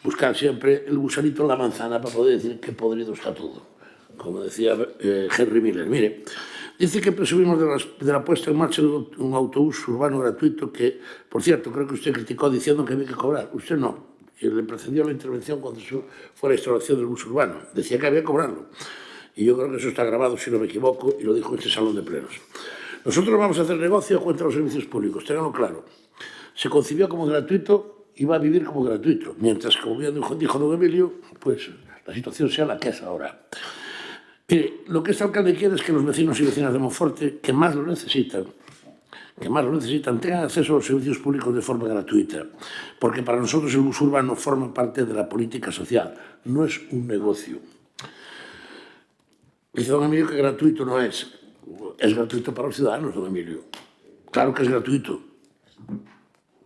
Buscar siempre el gusanito en la manzana para poder decir que podrido está todo. como decía Henry Miller. Mire, dice que presumimos de la puesta en marcha de un autobús urbano gratuito que, por cierto, creo que usted criticó diciendo que había que cobrar. Usted no. Que le precedió la intervención cuando fue la instalación del bus urbano. Decía que había que cobrarlo. Y yo creo que eso está grabado, si no me equivoco, y lo dijo en este salón de plenos. Nosotros vamos a hacer negocio contra los servicios públicos, ténganlo claro. Se concibió como gratuito y va a vivir como gratuito. Mientras, como bien dijo don Emilio, pues la situación sea la que es ahora. Mire, lo que este alcalde quiere es que los vecinos y vecinas de Monforte, que más lo necesitan, tengan acceso a los servicios públicos de forma gratuita. Porque para nosotros el bus urbano forma parte de la política social, no es un negocio. Dice don Emilio que gratuito no es. Es gratuito para los ciudadanos, don Emilio. Claro que es gratuito.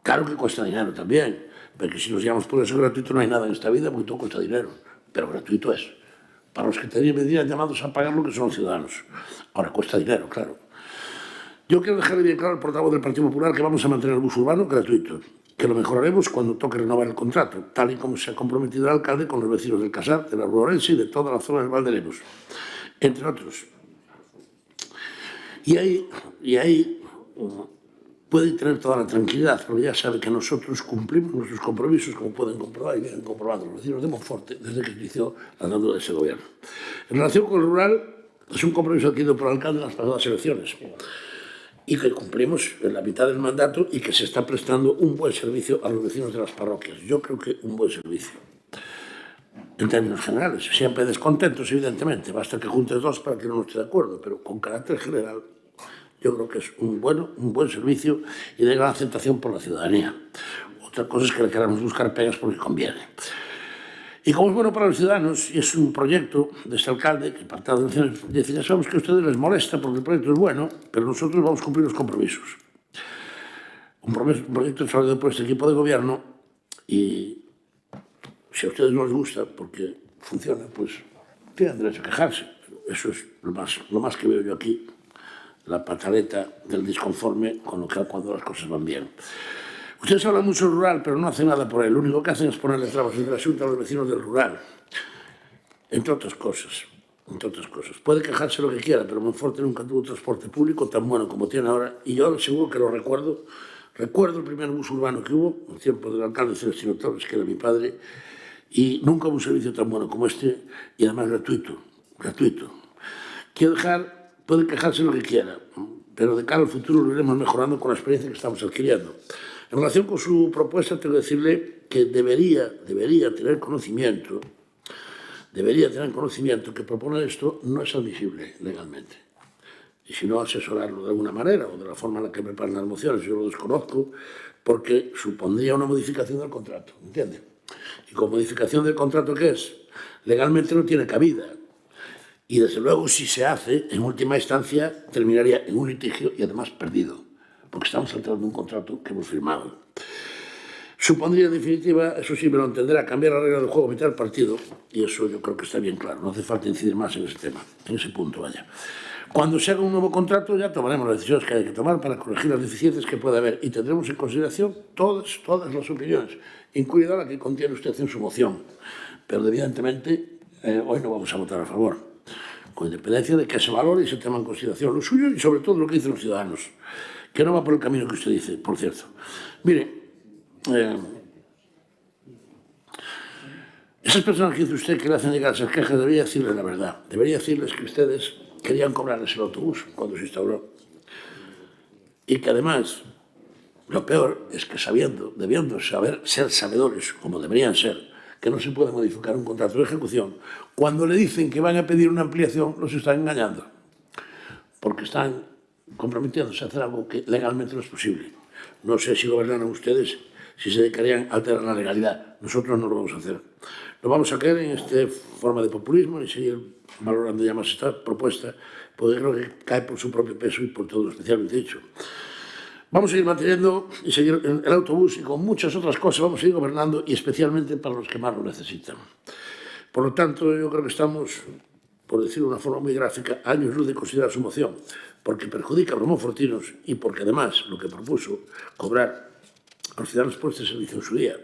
Claro que cuesta dinero también. Porque si nos llamamos por eso gratuito no hay nada en esta vida, porque todo cuesta dinero. Pero gratuito es. Para los que tendrían llamados a pagar lo que son los ciudadanos. Ahora cuesta dinero, claro. Yo quiero dejarle bien claro al portavoz del Partido Popular que vamos a mantener el bus urbano gratuito, que lo mejoraremos cuando toque renovar el contrato, tal y como se ha comprometido el alcalde con los vecinos del Casar, de la Ourense y de toda la zona del Valderemos, entre otros. Y ahí puede tener toda la tranquilidad, porque ya sabe que nosotros cumplimos nuestros compromisos, como pueden comprobar y vienen comprobando los vecinos de Monforte desde que inició la andadura de ese gobierno. En relación con el rural, es un compromiso adquirido por el alcalde en las pasadas elecciones y que cumplimos en la mitad del mandato y que se está prestando un buen servicio a los vecinos de las parroquias. Yo creo que un buen servicio. En términos generales, siempre descontentos, evidentemente, basta que juntes dos para que no esté de acuerdo, pero con carácter general, yo creo que es un buen servicio y de gran aceptación por la ciudadanía. Otra cosa es que le queramos buscar pegas porque conviene. Y como es bueno para los ciudadanos, y es un proyecto de este alcalde, que parte de las elecciones dice, ya sabemos que a ustedes les molesta porque el proyecto es bueno, pero nosotros vamos a cumplir los compromisos. Un proyecto desarrollado por este equipo de gobierno y si a ustedes no les gusta porque funciona, pues tienen derecho a quejarse. Eso es lo más que veo yo aquí, la pataleta del disconforme con lo que cuando las cosas van bien. Ustedes hablan mucho del rural, pero no hacen nada por él. Lo único que hacen es ponerle trabas en el asunto a los vecinos del rural. Entre otras cosas. Puede quejarse lo que quiera, pero Monforte nunca tuvo transporte público tan bueno como tiene ahora. Y yo seguro que lo recuerdo. Recuerdo el primer bus urbano que hubo, en tiempo del alcalde Celestino Torres, que era mi padre, y nunca hubo un servicio tan bueno como este, y además gratuito. Puede quejarse lo que quiera, pero de cara al futuro lo iremos mejorando con la experiencia que estamos adquiriendo. En relación con su propuesta, tengo que decirle que debería tener conocimiento que proponer esto no es admisible legalmente. Y si no, asesorarlo de alguna manera o de la forma en la que preparan las mociones, yo lo desconozco, porque supondría una modificación del contrato, ¿entiende? Y con modificación del contrato, ¿qué es? Legalmente no tiene cabida. Y desde luego, si se hace, en última instancia, terminaría en un litigio y además perdido, porque estamos alterando un contrato que hemos firmado. Supondría, en definitiva, eso sí me lo entenderá, cambiar la regla del juego a mitad del partido, y eso yo creo que está bien claro, no hace falta incidir más en ese tema, en ese punto, vaya. Cuando se haga un nuevo contrato ya tomaremos las decisiones que hay que tomar para corregir las deficiencias que pueda haber y tendremos en consideración todas las opiniones, incluida la que contiene usted en su moción. Pero evidentemente hoy no vamos a votar a favor, con independencia de que se valore y se tome en consideración lo suyo y sobre todo lo que dicen los ciudadanos, que no va por el camino que usted dice, por cierto. Mire, esas personas que dice usted que le hacen llegar esas quejas, debería decirles la verdad. Debería decirles que ustedes querían cobrarles el autobús cuando se instauró. Y que además, lo peor es que debiendo ser sabedores, como deberían ser, que no se puede modificar un contrato de ejecución, cuando le dicen que van a pedir una ampliación, los están engañando. Porque están comprometiéndose a hacer algo que legalmente no es posible. No sé si gobernaran ustedes, si se dedicarían a alterar la legalidad. Nosotros no lo vamos a hacer. No vamos a caer en esta forma de populismo ni seguir valorando ya más esta propuesta, porque creo que cae por su propio peso y por todo lo especialmente dicho. Vamos a seguir manteniendo y seguir en el autobús y con muchas otras cosas vamos a seguir gobernando y especialmente para los que más lo necesitan. Por lo tanto, yo creo que estamos, por decirlo de una forma muy gráfica, a años luz de considerar su moción, porque perjudica a los monfortinos y porque además lo que propuso, cobrar a los ciudadanos por este servicio en su día,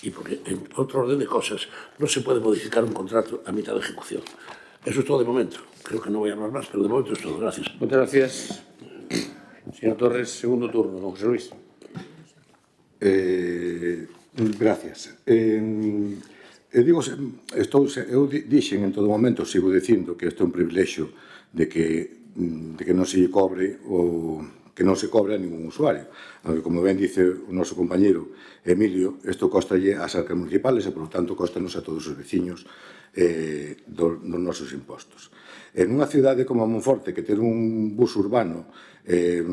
y porque en otro orden de cosas no se puede modificar un contrato a mitad de ejecución. Eso es todo de momento. Creo que no voy a hablar más, pero de momento es todo. Gracias. Muchas gracias. Señor Torres, segundo turno. Don José Luis. Gracias. Eu dixen en todo momento, sigo dicindo que isto é un privilexio de que non se cobre que non se cobre a ningún usuario. Aunque, como ben dice o noso compañeiro Emilio, isto costalle ás arcas municipales e, por lo tanto, costanos a todos os veciños dos nosos impostos. En unha cidade como Monforte, que ter un bus urbano é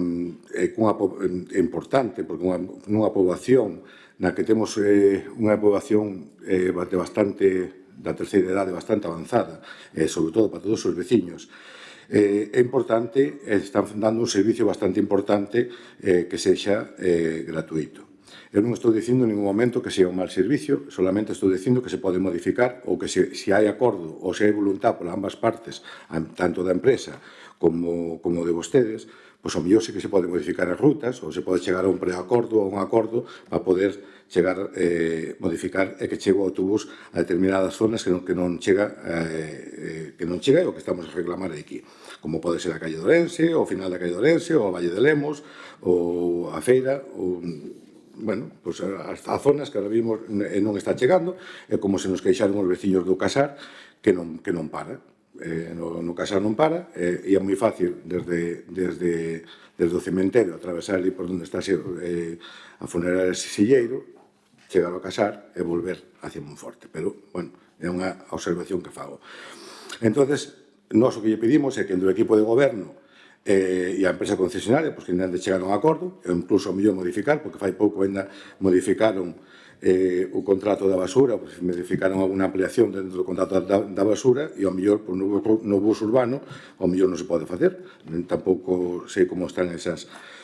importante, porque nunha poboación na que temos unha poboación da terceira idade bastante avanzada, sobre todo para todos os veciños, é importante, están dando un servicio bastante importante que sexa gratuito. Eu non estou dicindo en ningún momento que sea un mal servicio, solamente estou dicindo que se pode modificar ou que se hai acordo ou se hai voluntad por ambas partes, tanto da empresa como de vostedes, pois ao mellor sí que se pode modificar as rutas ou se pode chegar a un preacordo ou a un acordo para poder chegar, modificar e que chegue o autobús a determinadas zonas que non chega e o que estamos a reclamar aquí, como pode ser a calle de Ourense, o final da calle de Ourense, ou a Valle de Lemos, ou a Feira, ou bueno, pois a zonas que ahora mismo non está chegando, é como se nos queixaron os veciños do Casar que non para. No Casar non para, e é moi fácil desde o cementerio atravesar ali por onde está a funeraria Silleiro, chegar ao Casar e volver hacia Monforte, pero, bueno, é unha observación que fago. Entonces, nós o que lle pedimos é que entre o equipo de goberno e a empresa concesionaria, pois que ainda chegaron a acordo, e incluso a mellor modificar, porque fai pouco ainda modificaron o contrato da basura, pois modificaron alguna ampliación dentro do contrato da basura, e ao mellor no bus urbano, ao mellor non se pode facer. Tampouco sei como están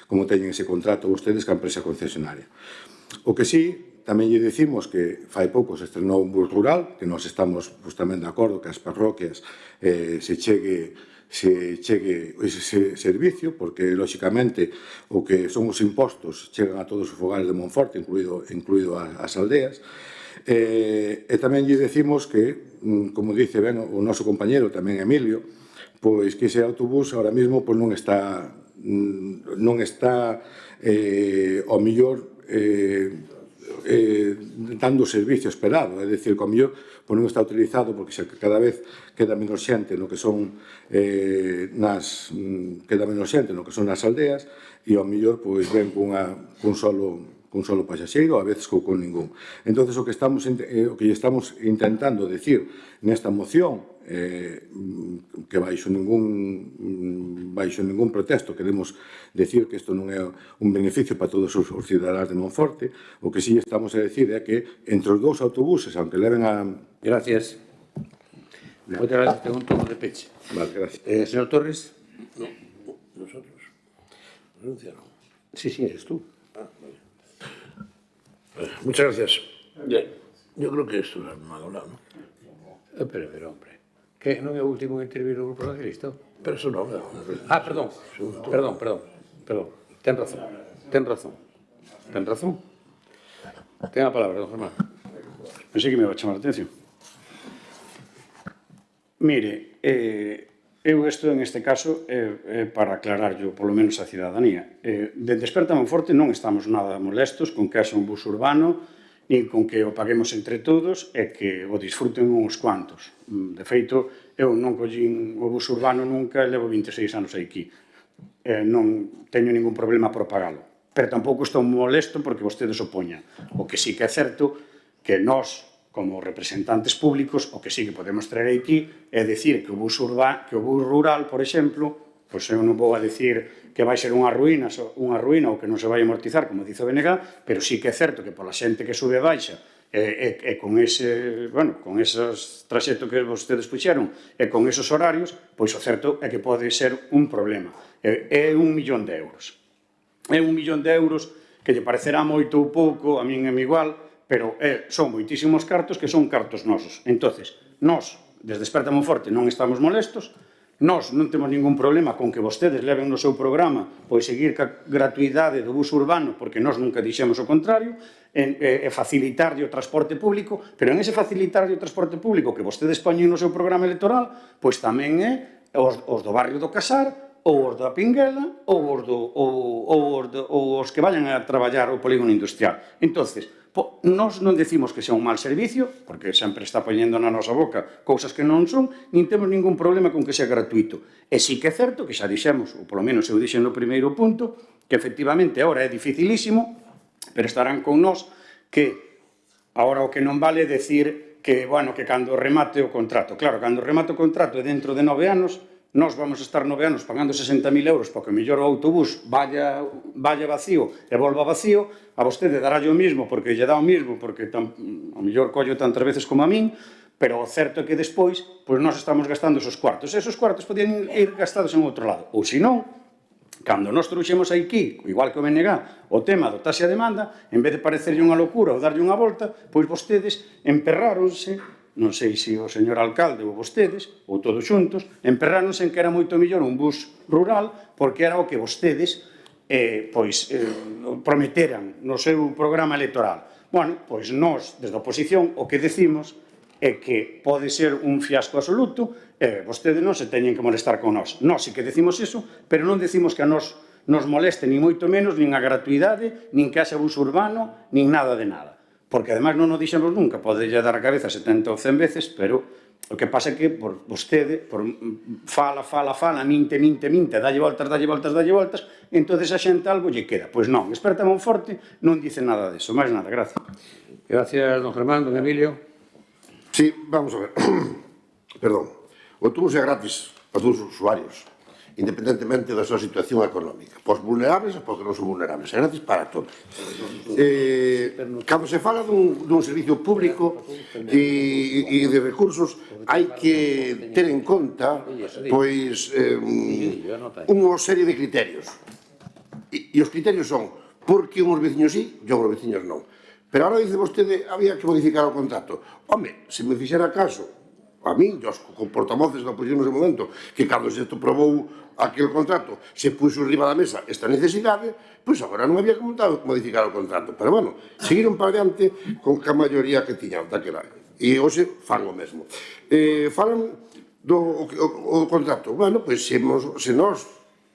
como teñen ese contrato vostedes ca empresa concesionaria. O que sí, tamén lle dicimos que fai pouco se estrenou un bus rural, que nós estamos tamén de acordo que as parroquias se chegue ese servicio, porque, lóxicamente, o que son os impostos chegan a todos os fogares de Monforte, incluído as aldeas. E tamén lle decimos que, como dice ben o noso compañero, tamén Emilio, pois que ese autobús ahora mesmo non está ao mellor dando o servicio esperado, é dicir, que ao mellor non está utilizado porque cada vez queda menos xente no que son nas aldeas, e ao mellor ven cun solo pasaxeiro, a veces con ningún. Entón, o que lle estamos intentando decir nesta moción, que baixo ningún pretexto queremos decir que isto non é un beneficio para todos os cidadáns de Monforte, o que sí estamos a decir é que entre os dous autobuses, aunque leven a... Gracias. Moitas gracias. Tengo un turno de peche. Vale, gracias. Señor Torres. No, nosotros. Renunciaron. Sí, eres tú. Muchas gracias. Yo creo que esto es mal hablado, ¿no? Pero, hombre, que non é o último en intervir o Grupo Socialista? Pero eso no, Perdón. Ten razón. Ten a palabra, don Germán. Pensei que me va a chamar a atención. Mire, eu isto, en este caso, para aclararlo, polo menos a cidadanía. De Desperta Monforte non estamos nada molestos con que haxa un bus urbano, nin con que o paguemos entre todos e que o disfruten uns cuantos. De feito, eu non collín o bus urbano nunca e levo 26 anos aquí. Non teño ningún problema por pagalo. Pero tampouco estou molesto porque vostedes o poñan. O que sí que é certo que nós, como representantes públicos, o que sí que podemos traer aquí é dicir que o bus rural, por exemplo, pois eu non vou a dicir que vai ser unha ruína ou que non se vai amortizar, como dice o BNG, pero sí que é certo que pola xente que sube e baixa e con esos traxectos que vostedes puxeron e con esos horarios, pois o certo é que pode ser un problema. É 1 millón de euros. É 1 millón de euros que lle parecerá moito ou pouco, a min é igual, pero son moitísimos cartos que son cartos nosos. Entonces, nós, desde Desperta Monforte, non estamos molestos, Nós non temos ningún problema con que vostedes leven no seu programa pois seguir ca gratuidade do bus urbano, porque nós nunca dixemos o contrario, e facilitarlle o transporte público, pero en ese facilitarlle o transporte público que vostedes poñen no seu programa electoral, pois tamén é os do barrio do Casar, ou os da Pinguela, ou os que vayan a traballar o polígono industrial. Entonces, nós non decimos que sea un mal servicio, porque sempre está poñendo na nosa boca cousas que non son, nin temos ningún problema con que sea gratuito. E sí que é certo que xa dixemos, ou polo menos eu dixen no primeiro punto, que efectivamente agora é dificilísimo, pero estarán con nós que agora o que non vale é decir que, bueno, que cando remate o contrato. Claro, cando remate o contrato é dentro de 9 anos, nós vamos estar 9 anos pagando 60.000 euros para que o mellor o autobús vaya vacío e volva vacío, a vostede dará o mismo porque lle dá o mismo, porque o mellor collo tantas veces como a min, pero o certo é que despois pois nós estamos gastando esos cuartos. E esos cuartos podían ir gastados en outro lado. Ou senón, cando nós trouxemos aquí, igual que o BNG, o tema do taxa de demanda, en vez de parecerlle unha locura ou darlle unha volta, pois vostedes emperráronse, non sei se o señor alcalde ou vostedes, ou todos xuntos, emperráronse en que era moito mellor un bus rural, porque era o que vostedes prometeran no seu programa electoral. Bueno, pois nós, desde a oposición, o que decimos é que pode ser un fiasco absoluto e vostedes non se teñen que molestar con nós. Nós sí que decimos iso, pero non decimos que a nós nos moleste ni moito menos, nin a gratuidade, nin que haxa bus urbano, nin nada de nada. Porque ademais non o dixemos nunca, pode dar a cabeza 70 ou 100 veces, pero o que pasa é que por vostede fala, minte, dalle voltas, entonces a xente algo lle queda. Pois non, Experta Monforte non dice nada deso, máis nada, gracias. Gracias, don Germán, don Emilio. Sí, vamos a ver. Perdón. O autobús é gratis aos todos os usuarios, independentemente da súa situación económica. Pos vulnerables e pos que non son vulnerables. É gratis para todos. Cando se fala dun servicio público e de recursos, hai que ter en conta pois unha serie de criterios. E os criterios son porque uns veciños sí e outros veciños non. Pero agora dice vostede había que modificar o contrato. Home, se me fixera caso a min, os portavoces da oposición nese momento, que cando se aprobou aquel contrato se puxo riba da mesa esta necesidade, pois agora non había que modificar o contrato. Pero, bueno, seguiron para diante con a maioría que tiñan daquela. E hoxe fan o mesmo. Falan do contrato. Bueno, pois se nós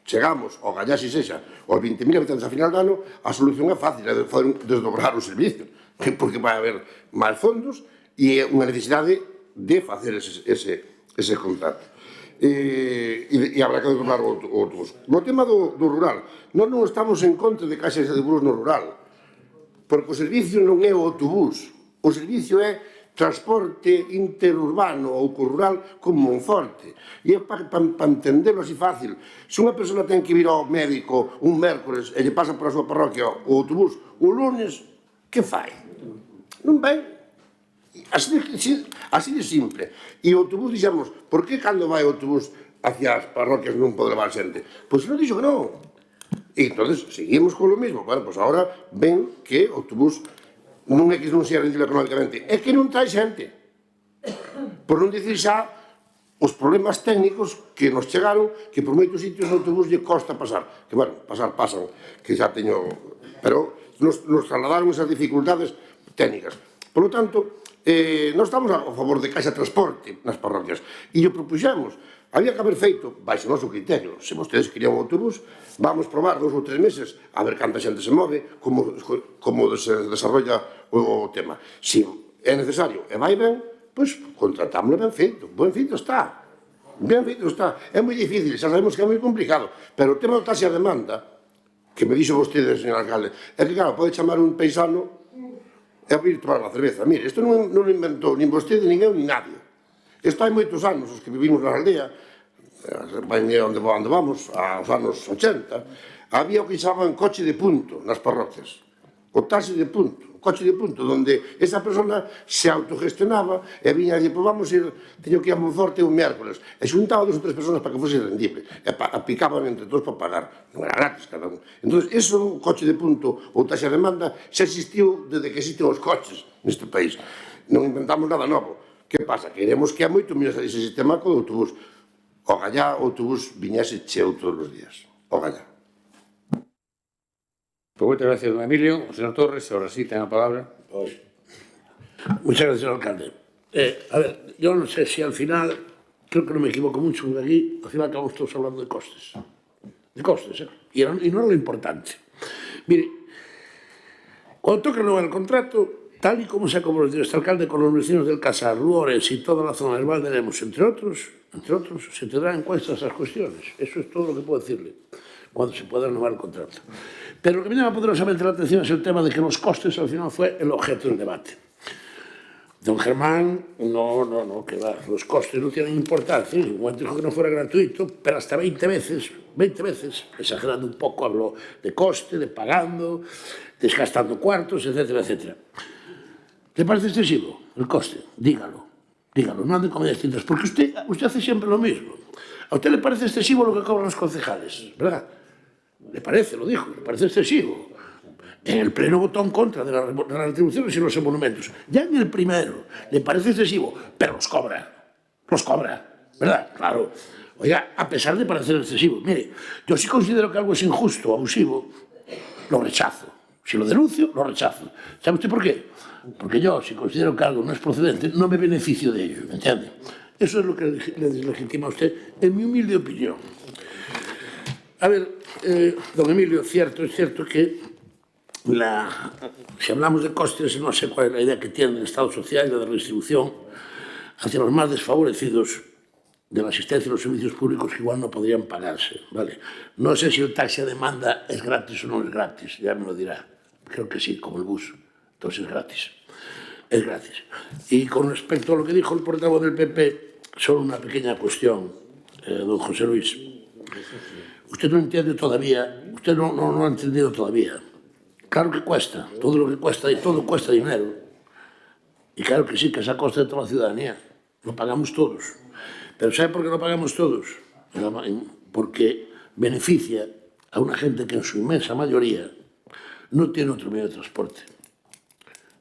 chegamos ao gañar se sexa aos 20.000 habitantes a final de ano, a solución é fácil, é desdobrar o servicio, porque vai haber máis fondos e é unha necesidade de facer ese contrato. E habrá que desdobrar o autobús. No tema do rural, nós non estamos en contra de caixas de bus no rural, porque o servicio non é o autobús, o servicio é transporte interurbano ou rural como Monforte. E é para entenderlo así fácil. Se unha persona ten que vir ao médico un mércores e lle pasa por a súa parroquia o autobús o lunes, que fai? Non vai. Así de simple. E o autobús, dixemos, por que cando vai o autobús hacia as parroquias non pode levar xente? Pois non dixo que non. E entón, seguimos con lo mismo. Bueno, pois agora ven que o autobús non é que non sea rendible económicamente, é que non trae xente. Por non dicir xa os problemas técnicos que nos chegaron, que por moitos sitios o autobús lle costa pasar. Que, bueno, pasan, que xa teño... Pero nos trasladaron esas dificultades técnicas. Por lo tanto, non estamos a favor de caixa transporte nas parroquias. E o propuxemos. Había que haber feito, baixo o noso criterio, se vostedes querían un autobús, vamos probar 2 ou 3 meses a ver canta xente se move, como se desarrolla o tema. Se é necesario e vai ben, pois contratámoslo ben feito está. Ben feito está. É moi difícil, xa sabemos que é moi complicado, pero o tema da taxa de demanda, que me dixo vostede, señor alcalde, é que, claro, pode chamar un paisano e abrir tomar unha cerveza. Mire, isto non o inventou nin vostede, nin eu, nin nadie. Isto hai moitos anos, os que vivimos na aldea, onde vamos, aos anos 80, había o que chamaban coche de punto nas parroquias. O taxi de punto, o coche de punto, onde esa persona se autogestionaba e viña e dicía, pois vamos ir, teño que ir a Monforte un miércoles. E xuntaba 2 ou 3 personas para que fose rendible. E apicaban entre todos para pagar. Non era gratis cada un. Entón, eso, coche de punto ou taxa de demanda, xa existiu desde que existen os coches neste país. Non inventamos nada novo. Que pasa? Queremos que há moito mellor ese sistema co do autobús. Ogallá o autobús viñese cheo todos os días. Ogallá. Pues muchas gracias, don Emilio. Señor Torres, ahora sí tiene la palabra. Muchas gracias, señor alcalde. A ver, yo no sé si al final, creo que no me equivoco mucho, porque aquí al final acabamos todos hablando de costes. De costes, ¿eh? Y no era lo importante. Mire, cuando toca renovar el contrato, tal y como se ha comprometido este alcalde con los vecinos del Casar, Luores y toda la zona del Valderemos, entre otros, se tendrán en cuenta esas cuestiones. Eso es todo lo que puedo decirle cuando se pueda renovar el contrato. Pero lo que me llama poderosamente la atención es el tema de que los costes al final fue el objeto del debate. Don Germán, no, que va, los costes no tienen importancia. En un momento dijo que no fuera gratuito, pero hasta 20 veces, exagerando un poco, habló de coste, de pagando, desgastando cuartos, etcétera, etcétera. ¿Le parece excesivo el coste? Dígalo, no ande con medias tintas, porque usted hace siempre lo mismo. ¿A usted le parece excesivo lo que cobran los concejales? ¿Verdad? Le parece, lo dijo, le parece excesivo. En el pleno votó en contra de las retribuciones y los emolumentos. Ya en el primero le parece excesivo, pero los cobra, ¿verdad? Claro. Oiga, a pesar de parecer excesivo, mire, yo sí considero que algo es injusto o abusivo, lo rechazo. Si lo denuncio, lo rechazo. ¿Sabe usted por qué? Porque yo, si considero que algo no es procedente, no me beneficio de ello, ¿me entiende? Eso es lo que le deslegitima a usted, en mi humilde opinión. A ver, don Emilio, es cierto que si hablamos de costes, no sé cuál es la idea que tiene el Estado social y la de redistribución hacia los más desfavorecidos de la asistencia a los servicios públicos que igual no podrían pagarse, ¿vale? No sé si el taxi a demanda es gratis o no es gratis, ya me lo dirá. Creo que sí, como el bus, entonces es gratis. Es gratis. Y con respecto a lo que dijo el portavoz del PP, solo una pequeña cuestión, don José Luis. Usted no entiende todavía, usted no ha entendido todavía. Claro que cuesta, todo lo que cuesta, y todo cuesta dinero. Y claro que sí, que es a costa de toda la ciudadanía. Lo pagamos todos. Pero ¿sabe por qué lo pagamos todos? Porque beneficia a una gente que en su inmensa mayoría no tiene otro medio de transporte.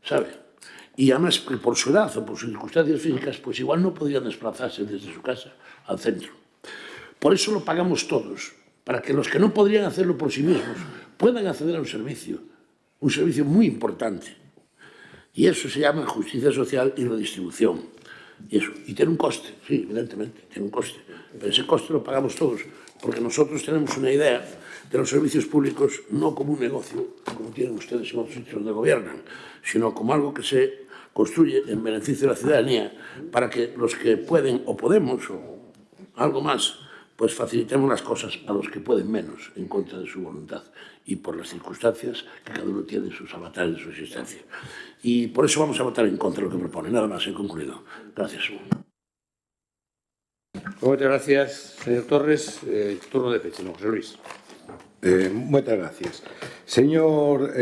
¿Sabe? Y además, por su edad o por sus circunstancias físicas, pues igual no podrían desplazarse desde su casa al centro. Por eso lo pagamos todos, para que los que no podrían hacerlo por sí mismos puedan acceder a un servicio muy importante. Y eso se llama justicia social y redistribución. Y tiene un coste, sí, evidentemente, tiene un coste. Pero ese coste lo pagamos todos, porque nosotros tenemos una idea de los servicios públicos no como un negocio, como tienen ustedes en otros sitios donde gobiernan, sino como algo que se construye en beneficio de la ciudadanía para que los que pueden o podemos o algo más, pues facilitemos las cosas a los que pueden menos en contra de su voluntad y por las circunstancias que cada uno tiene sus avatares de su existencia. Y por eso vamos a votar en contra de lo que propone. Nada más, he concluido. Gracias. Muchas gracias, señor Torres. Turno de Peche, José Luis. Moitas gracias. Señor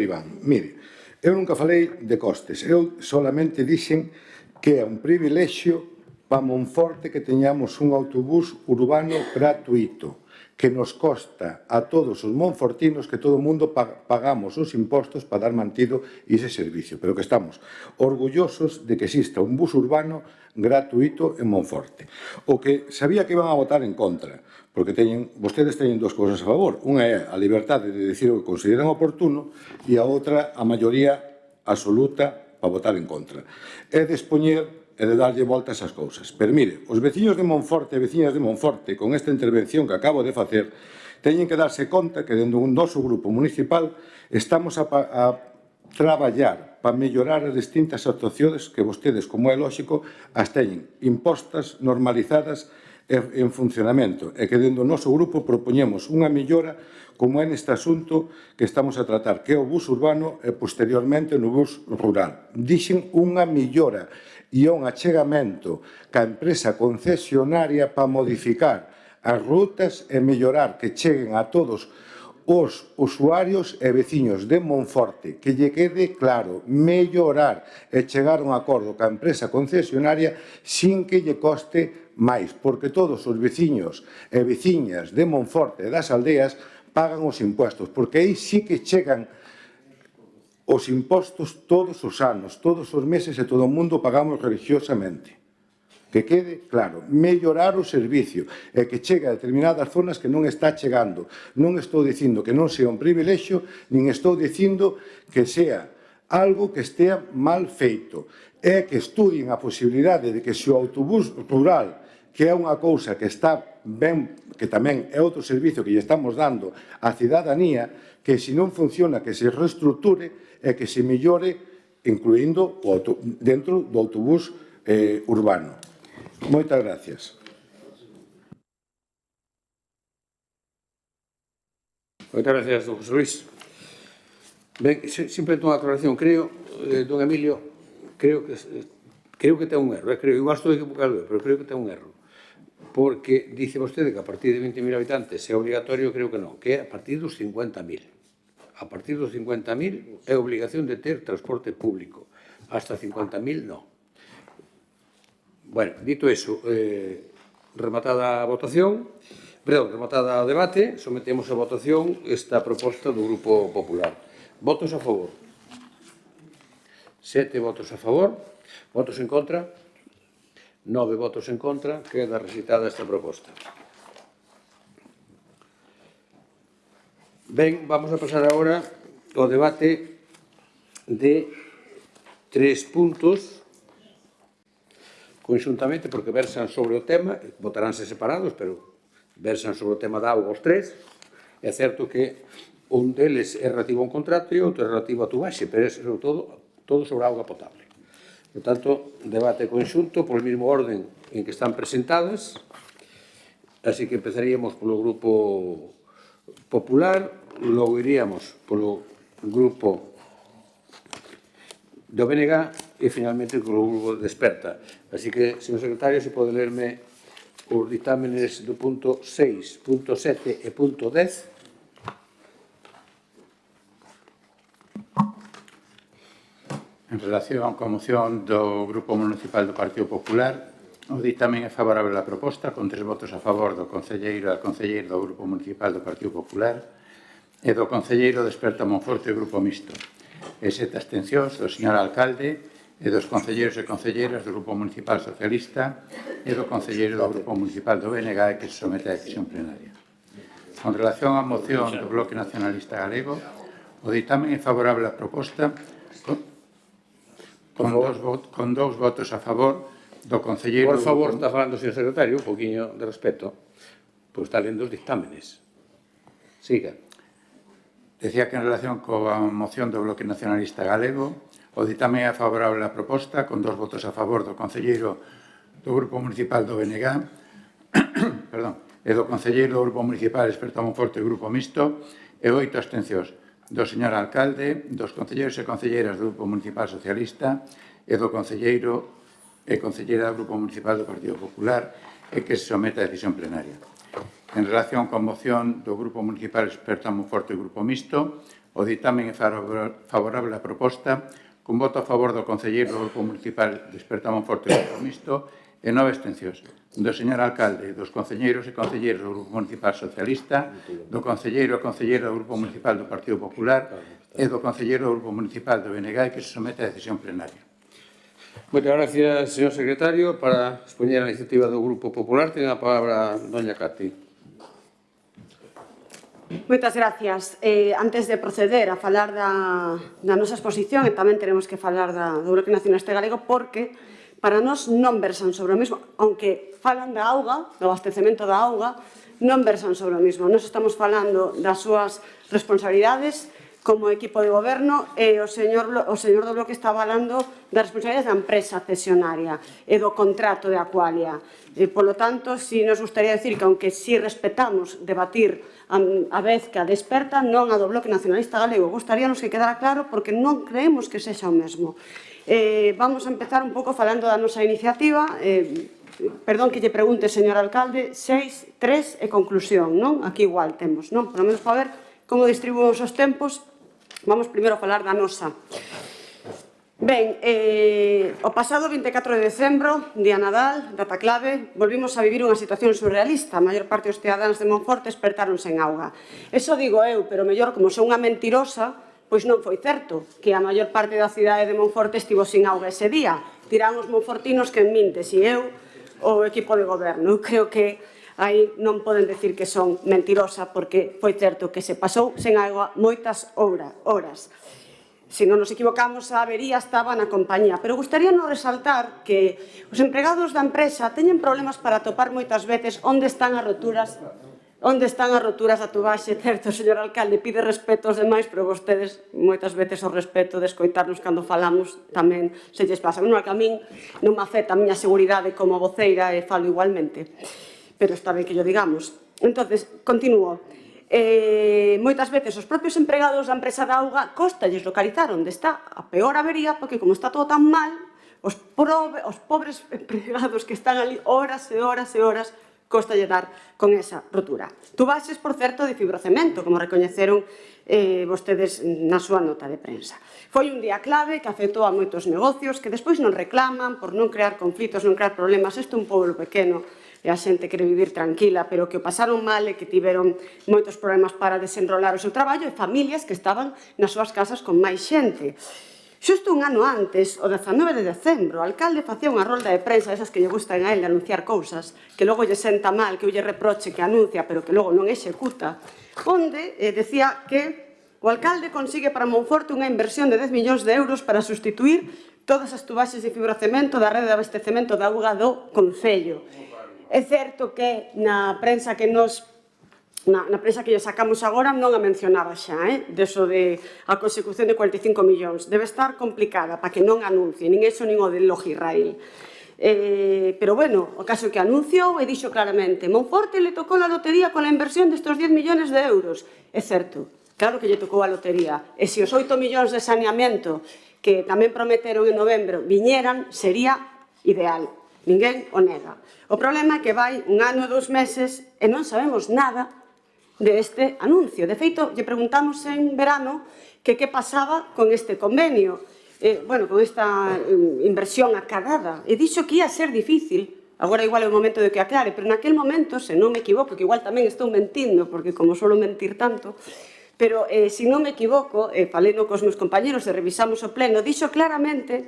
Iván, mire, eu nunca falei de costes, eu solamente dixen que é un privilexio para Monforte que teñamos un autobús urbano gratuito, que nos costa a todos os monfortinos que todo o mundo pagamos os impostos para dar mantido ese servicio, pero que estamos orgullosos de que exista un bus urbano gratuito en Monforte. O que sabía que iban a votar en contra, porque vostedes teñen dúas cousas a favor. Unha é a liberdade de decir o que consideran oportuno e a outra a maioría absoluta para votar en contra. É de expoñer e de darlle volta a esas cousas. Pero mire, os veciños de Monforte e veciñas de Monforte, con esta intervención que acabo de facer, teñen que darse conta que dentro do noso grupo municipal estamos a traballar para mellorar as distintas actuacións que vostedes, como é lógico, as teñen impostas, normalizadas en funcionamento, e que dentro do noso grupo propoñemos unha mellora como é neste asunto que estamos a tratar, que é o bus urbano e posteriormente no bus rural. Dixen unha mellora e un achegamento ca empresa concesionaria para modificar as rutas e mellorar que cheguen a todos os usuarios e veciños de Monforte, que lle quede claro, mellorar e chegar a un acordo ca empresa concesionaria sin que lle coste máis, porque todos os veciños e veciñas de Monforte e das aldeas pagan os impuestos, porque aí sí que chegan os impostos todos os anos, todos os meses e todo o mundo pagamos religiosamente. Que quede claro, mellorar o servicio e que chegue a determinadas zonas que non está chegando. Non estou dicindo que non sea un privilexio, nin estou dicindo que sea algo que estea mal feito. É que estudien a posibilidade de que se o autobús rural, que é unha cousa que está ben, que tamén é outro servicio que lle estamos dando á cidadanía, que se non funciona, que se reestructure e que se mellore incluindo dentro do autobús urbano. Moitas gracias. Moitas gracias, don José Luis. Ben, simplemente unha aclaración. Creo, don Emilio, creo que ten un erro. Igual estou equivocado, pero creo que ten un erro. Porque dice vostede que a partir de 20.000 habitantes é obligatorio, creo que non, que é a partir dos 50.000. A partir dos 50.000 é obligación de ter transporte público. Hasta 50.000 non. Bueno, dito eso, rematada a votación, rematada o debate, sometemos a votación esta proposta do Grupo Popular. Votos a favor. 7 votos a favor. Votos en contra. 9 votos en contra. Queda rexeitada esta proposta. Ben, vamos a pasar agora ao debate de 3 puntos conxuntamente, porque versan sobre o tema, votaránse separados, pero versan sobre o tema da auga os 3. É certo que un deles é relativo a un contrato e outro é relativo a tubaxe, pero é sobre todo sobre a auga potable. Por tanto, debate conxunto polo mesmo orden en que están presentadas, así que empezaríamos polo Grupo Popular, logo iríamos polo Grupo do BNG e finalmente polo Grupo Desperta. Así que, señor secretario, se pode lerme os dictámenes do punto 6, punto 7 e punto 10. En relación coa moción do Grupo Municipal do Partido Popular, o dictamen é favorable á proposta, con 3 votos a favor do concelleiro e a concelleira do Grupo Municipal do Partido Popular e do concelleiro Desperta Monforte e Grupo Mixto, e 7 abstencións do señor alcalde e dos concelleiros e concelleiras do Grupo Municipal Socialista e do concelleiro do Grupo Municipal do BNG que se somete a decisión plenaria. Con relación á moción do Bloque Nacionalista Galego, o dictamen é favorable á proposta con 2 votos a favor do concelleiro... Por favor, está falando o señor secretario, un poquinho de respeto, pois está lendo os dictámenes. Siga. Decía que en relación coa moción do Bloque Nacionalista Galego, o dictamen é favorable á proposta, con 2 votos a favor do concelleiro do Grupo Municipal do BNG, e do concelleiro do Grupo Municipal Desperta Monforte e Grupo Mixto, e 8 abstencións do señor alcalde, dos concelleiros e concelleiras do Grupo Municipal Socialista e do concelleiro e concelleira do Grupo Municipal do Partido Popular e que se somete a decisión plenaria. En relación con moción do Grupo Municipal Desperta Monforte e Grupo Mixto, o dictamen é favorable á proposta, cun voto a favor do concelleiro do Grupo Municipal Desperta Monforte e Grupo Mixto e 9 abstencións do señor alcalde, dos concelleiros e concelleiras do Grupo Municipal Socialista, do concelleiro e concelleira do Grupo Municipal do Partido Popular e do concelleiro do Grupo Municipal do BNG que se somete a decisión plenaria. Moitas gracias, señor secretario. Para expoñer a iniciativa do Grupo Popular, ten a palabra doña Cati. Moitas gracias. Antes de proceder a falar da nosa exposición, e tamén teremos que falar do Bloque Nacionalista Galego, porque para nós non versan sobre o mesmo, aunque falan da auga, do abastecemento da auga, non versan sobre o mesmo. Nós estamos falando das súas responsabilidades como equipo de goberno e o señor do Bloque está falando das responsabilidades da empresa cesionaria e do contrato de Aqualia. Polo tanto, si nos gustaría decir que, aunque si respetamos debatir a vez que a Desperta, non a do Bloque Nacionalista Galego, gostaríanos que quedara claro porque non creemos que sexa o mesmo. Vamos a empezar un pouco falando da nosa iniciativa. Perdón que lle pregunte, señor alcalde, 6, 3 e conclusión, non? Aquí igual temos, non? Por lo menos para ver como distribuímos os tempos, vamos primeiro a falar da nosa. Ben, o pasado 24 de decembro, día Nadal, data clave, volvimos a vivir unha situación surrealista. A maior parte dos cidadáns de Monforte despertaron sen auga. Eso digo eu, pero mellor, como son unha mentirosa, pois non foi certo que a maior parte da cidade de Monforte estivo sin auga ese día. Dirán os monfortinos que en mintes, e eu o equipo de goberno. Eu creo que aí non poden decir que son mentirosa, porque foi certo que se pasou sen agua moitas horas. Se non nos equivocamos, a avería estaba na compañía. Pero gustaríanos resaltar que os empregados da empresa teñen problemas para topar moitas veces onde están as roturas da tubaxe. Certo, señor alcalde, pide respeto aos demais, pero vostedes moitas veces o respeto de escoitarnos cando falamos tamén se lles pasa. Non, que a min non me afecta a miña seguridade como voceira e falo igualmente, pero está ben que yo digamos. Entonces, continúo. Moitas veces os propios empregados da empresa da auga costalles localizar onde está a peor avería, porque como está todo tan mal, os pobres empregados que están ali horas e horas e horas costalle dar con esa rotura. Tubaxes, por certo, de fibrocemento, como recoñeceron vostedes na súa nota de prensa. Foi un día clave que afectou a moitos negocios que despois non reclaman por non crear conflitos, non crear problemas. Isto é un pueblo pequeno e a xente quere vivir tranquila, pero que o pasaron mal e que tiveron moitos problemas para desenrolar o seu traballo e familias que estaban nas súas casas con máis xente. Xusto un ano antes, o 19 de decembro, o alcalde facía unha rolda de prensa, esas que lle gustan a él de anunciar cousas, que logo lle senta mal, que eu lle reproche que anuncia, pero que logo non executa, onde decía que o alcalde consigue para Monforte unha inversión de 10 millóns de euros para sustituir todas as tubaxes de fibrocemento da rede de abastecemento da auga do concello. É certo que na prensa que lle sacamos agora non a mencionaba xa, deso de a consecución de 45 millóns. Debe estar complicada para que non anuncie, nin eso nin o de Logirrail. Pero bueno, o caso que anunciou e dixo claramente: Monforte le tocou la lotería con la inversión destos 10 millones de euros. É certo, claro que lle tocou a lotería. E se os 8 millóns de saneamento que tamén prometeron en novembro viñeran, sería ideal. Ninguén o nega. O problema é que vai un ano e 2 meses e non sabemos nada deste anuncio. De feito, lle preguntamos en verano que pasaba con este convenio, con esta inversión acadada. E dixo que ia ser difícil. Agora igual é o momento de que aclare, pero naquel momento, se non me equivoco, que igual tamén estou mentindo, porque como solo mentir tanto, pero se non me equivoco, falei cos meus compañeros e revisamos o pleno, dixo claramente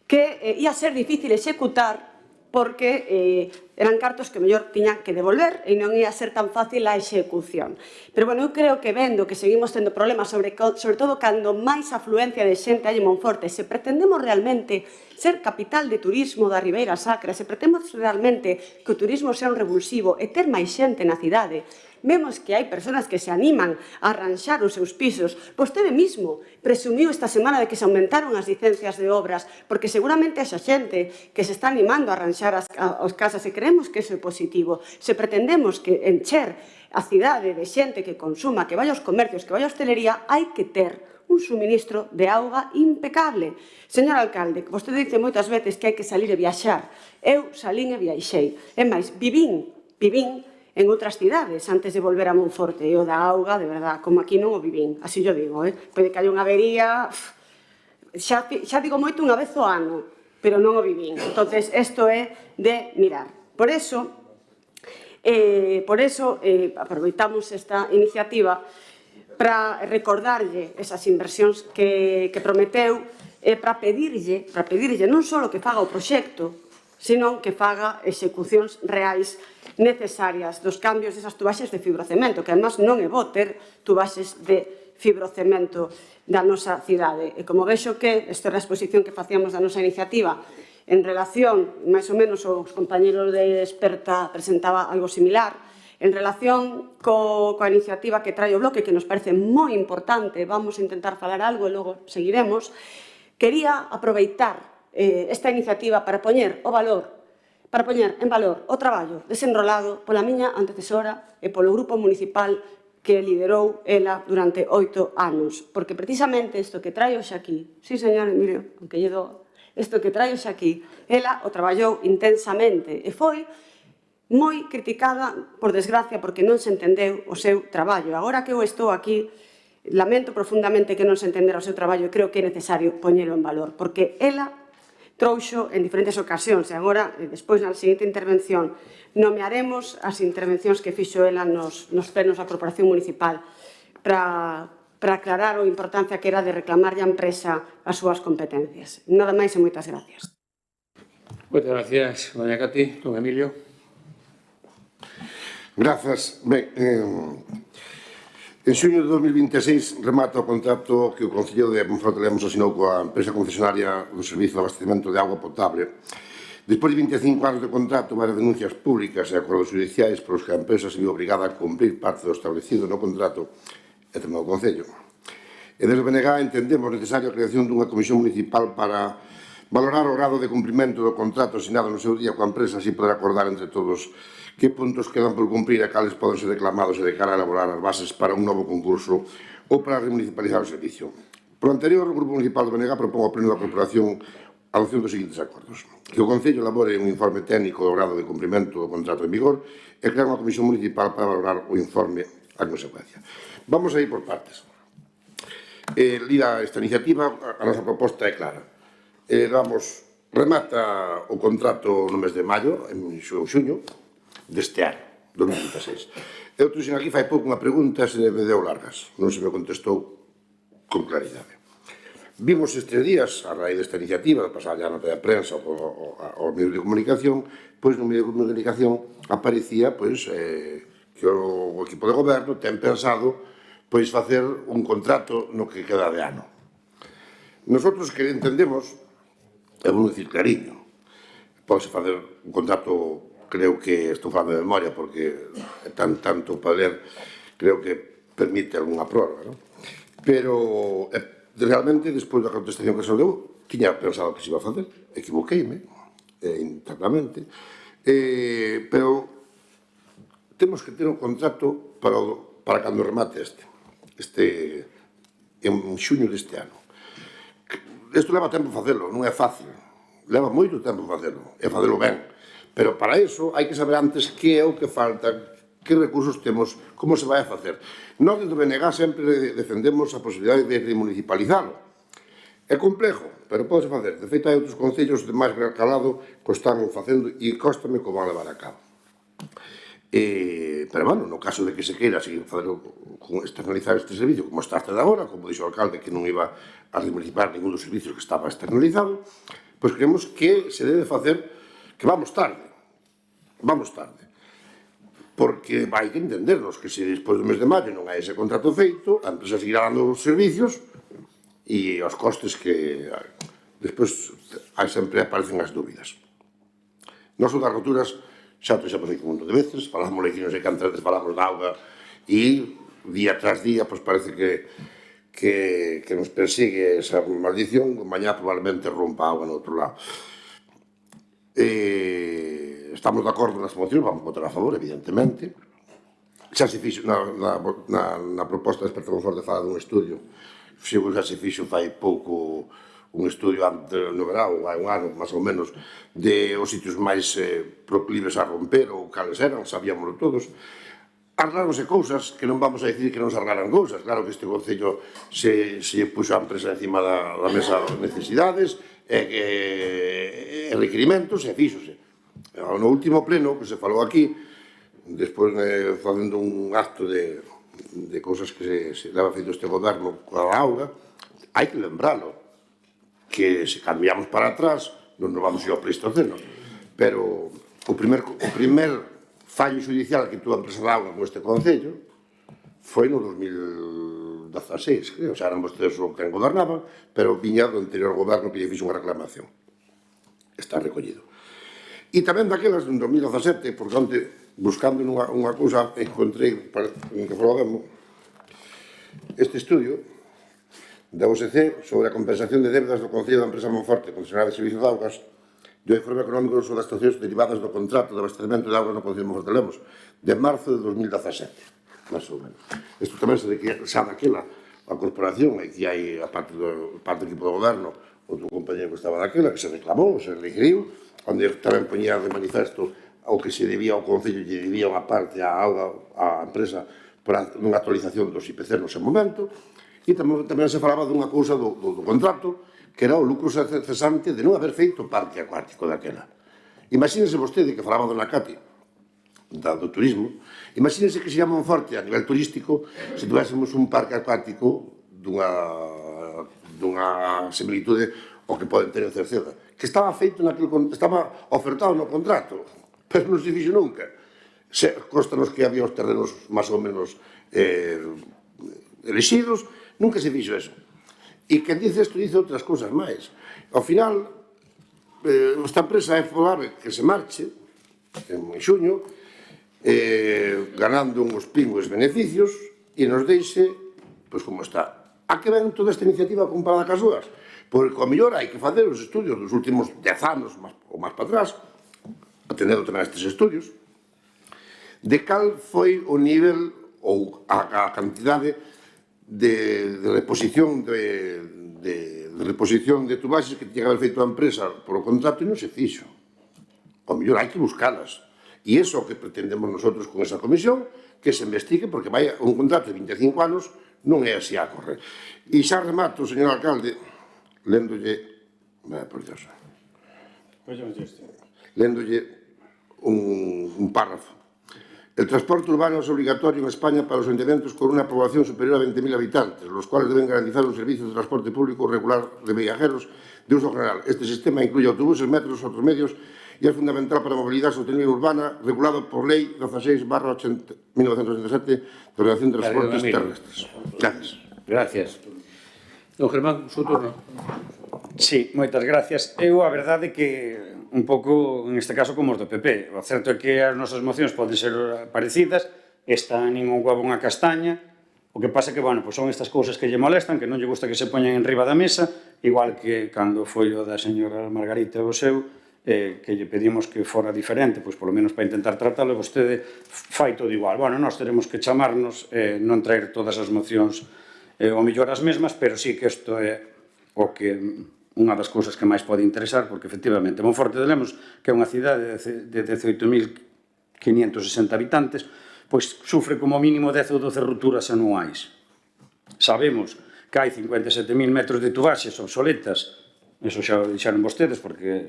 que ia ser difícil executar porque eran cartos que mellor tiñan que devolver e non ia ser tan fácil a execución. Pero, bueno, eu creo que vendo que seguimos tendo problemas, sobre todo cando máis afluencia de xente hai en Monforte, se pretendemos realmente ser capital de turismo da Ribeira Sacra, se pretendemos realmente que o turismo sea un revulsivo e ter máis xente na cidade, vemos que hai persoas que se animan a arranxar os seus pisos. Vostede mesmo presumiu esta semana de que se aumentaron as licencias de obras, porque seguramente esa xente que se está animando a arranxar as casas, e creemos que iso é positivo. Se pretendemos que encher a cidade de xente que consuma, que vaya aos comercios, que vaya a hostelería, hai que ter un suministro de auga impecable. Señor alcalde, vostede dice moitas veces que hai que salir e viaxar. Eu salín e viaxei. É máis, vivín en outras cidades antes de volver a Monforte, e o da auga, de verdad, como aquí non o vivín, así yo digo, pode que hai unha avería, xa digo moito unha vez ao ano, pero non o vivín. Entonces, isto é de mirar. Por eso, aproveitamos esta iniciativa para recordarlle esas inversións que prometeu, para pedirlle non só que faga o proxecto, sino que faga execucións reais necesarias dos cambios desas tubaxes de fibrocemento, que además non é bo ter tubaxes de fibrocemento da nosa cidade. E como vexo que esta era a exposición que facíamos da nosa iniciativa en relación, máis ou menos os compañeros de Experta presentaba algo similar, en relación coa iniciativa que trae o bloque, que nos parece moi importante, vamos a intentar falar algo e logo seguiremos, quería aproveitar esta iniciativa para poñer en valor o traballo desenrolado pola miña antecesora e polo grupo municipal que liderou ela durante 8 anos. Porque precisamente isto que traio xa aquí, sí, señor Emilio, aunque lle do, isto que traio xa aquí, ela o traballou intensamente e foi moi criticada, por desgracia, porque non se entendeu o seu traballo. Agora que eu estou aquí, lamento profundamente que non se entendera o seu traballo e creo que é necesario poñelo en valor, porque ela trouxo en diferentes ocasións, e agora, despois na seguinte intervención, nomearemos as intervencións que fixo ela nos plenos da Corporación Municipal para aclarar a importancia que era de reclamarlle á empresa as súas competencias. Nada máis e moitas gracias. Moitas gracias, doña Cati. Don Emilio. Grazas. Ben, en xuño de 2026 remata o contrato que o Concello de Monforte de Lemos asinou coa empresa concesionaria do Servizo de Abastecemento de Agua Potable. Despois de 25 anos de contrato, varias denuncias públicas e acordos judiciais polos que a empresa se viu obrigada a cumprir parte do establecido no contrato e tamén o Concello. E desde o BNG entendemos necesaria a creación dunha comisión municipal para valorar o grado de cumprimento do contrato asinado no seu día coa empresa, así poder acordar entre todos que puntos quedan por cumprir e cales poden ser reclamados e de cara a elaborar as bases para un novo concurso ou para remunicipalizar o servicio. Por anterior, o Grupo Municipal do BNG propón ao Pleno da Corporación a adopción dos seguintes acordos. Que o Concello elabore un informe técnico do grado de cumprimento do contrato en vigor e crear unha comisión municipal para valorar o informe a consecuencia. Vamos a ir por partes. Lida esta iniciativa, a nosa proposta é clara. Remata o contrato no mes de maio, en xuño, deste ano, 2026. Eu trouxen aquí fai pouco unha pregunta e se me deu largas, non se me contestou con claridade. Vimos estes días, a raíz desta iniciativa, de pasar ya a nota de prensa ao medio de comunicación, pois no medio de comunicación aparecía que o equipo de goberno ten pensado facer un contrato no que queda de ano. Nosotros que entendemos, e vou dicir clariño, pode facer un contrato. Creo que estou falando de memoria porque tanto para ler creo que permite algunha prórroga, non? Pero realmente, despois da contestación que se deu, tiña pensado que se iba a facer, equivoqueime internamente, pero temos que ter un contrato para cando remate en xuño deste ano. Isto leva tempo facelo, non é fácil, leva moito tempo facelo, e facelo ben. Pero para iso hai que saber antes que é o que falta, que recursos temos, como se vai a facer. Nós, dentro do BNG, sempre defendemos a posibilidade de remunicipalizalo. É complejo, pero pode facer. De feito, hai outros concellos de máis calado que están facendo e cóstame como van levar a cabo. Pero, bueno, no caso de que se queira seguir externalizar este servicio, como está hasta de agora, como dixo o alcalde que non iba a remunicipar ningún dos servicios que estaba externalizado, pois creemos que se debe facer que vamos tarde, porque vai que entendernos que se despois do mes de maio non hai ese contrato feito, a empresa seguirá dando os servicios e os costes que despois sempre aparecen as dúbidas. Nós das roturas xa trouxemos aquí un montón de veces, falamos aquí non sei cantas veces falamos da auga e día tras día parece que nos persigue esa maldición, mañá probablemente rompa a auga no outro lado. Estamos de acordo nas mocións, vamos votar a favor, evidentemente. Xa se fixo na proposta de Experto Monforte fala dun estudio, xa se fixo fai pouco un estudio no verão, hai un ano, máis ou menos, de os sitios máis proclives a romper ou cales eran, sabíamoslo todos. Arregláronse cousas que non vamos a dicir que non se arreglaran cousas. Claro que este Concello se puxo a empresa encima da mesa das necesidades e requerimentos e fíxose. No último pleno que se falou aquí, despois facendo un acto de cousas que se leva feito este goberno coa auga, hai que lembralo, que se cambiamos para atrás non nos vamos ir ao Pleistoceno, pero o primer fallo judicial que tuvo a empresa de auga con este Concello foi no 2016, creo, xa eran vostedes o que gobernaban, pero viña do anterior goberno que lle fixo unha reclamación. Está recollido. E tamén daquelas, en 2017, porque onde, buscando unha cousa, encontrei, en que falamos, este estudio da OSC sobre a compensación de débedas do Concello da empresa Monforte, concesionaria de servicios de augas, do informe económico sobre as estacións derivadas do contrato de abastecemento de augas no Concello de Monforte de Lemos, de marzo de 2017, máis ou menos. Isto tamén se require xa daquela a corporación, e que hai a parte do equipo do goberno, outro compañero que estaba daquela, que se reclamou, se requiriu, onde tamén poñía de manifesto ao que se debía ao Concello, lle debía unha parte á auga, á empresa, por unha actualización dos IPC no seu momento, e tamén se falaba dunha cousa do contrato, que era o lucro cesante de non haber feito parque acuático daquela. Imagínense vostede que falaba dona Cati do turismo, imagínense que se llama Monforte a nivel turístico se tuvéssemos un parque acuático dunha similitude o que poden ter en Cerceda, que estaba feito estaba ofertado no contrato, pero non se fixo nunca. Constanos que había os terrenos máis ou menos elexidos, nunca se fixo eso. E quen dice isto dice outras cousas máis. Ao final, esta empresa é probable que se marche en xuño, ganando uns pingües beneficios e nos deixe, pois como está. A que ven toda esta iniciativa comparada cas súas? Porque, ao mellor, hai que facer os estudios dos últimos 10 anos ou máis para atrás, atendendo tamén a estes estudios, de cal foi o nivel ou a cantidade de reposición de tubaxes que tiña que haber feito a empresa por o contrato e non se fixo. Ao mellor hai que buscalas. E iso é o que pretendemos nosotros con esa comisión, que se investigue, porque vai un contrato de 25 anos non é así a correr. E xa remato, señor alcalde, léndolle un párrafo. El transporte urbano es obligatorio en España para los ayuntamientos con una población superior a 20.000 habitantes, los cuales deben garantizar un servicio de transporte público regular de viajeros de uso general. Este sistema incluye autobuses, metros, otros medios y es fundamental para la movilidad sostenible urbana, regulado por Ley 16/1987 de Ordenación de Transportes Terrestres. Gracias. Gracias. Don Germán, su turno. Sí, moitas gracias. Eu, a verdade, que un pouco, en este caso, como os do PP. O certo é que as nosas mocións poden ser parecidas, esta nin un huevo unha castaña, o que pasa que, bueno, pues son estas cousas que lle molestan, que non lle gusta que se poñan en riba da mesa, igual que cando foi o da señora Margarita o seu, que lle pedimos que fora diferente, pois polo menos para intentar tratalo, vostede fai todo igual. Bueno, nós teremos que chamarnos, non traer todas as mocións ou mellor as mesmas, pero sí que isto é o que unha das cousas que máis pode interesar, porque efectivamente Monforte de Lemos, que é unha cidade de 18.560 habitantes, pois sufre como mínimo 10 ou 12 rupturas anuais. Sabemos que hai 57.000 metros de tubaxes obsoletas, eso xa o dixeron vostedes, porque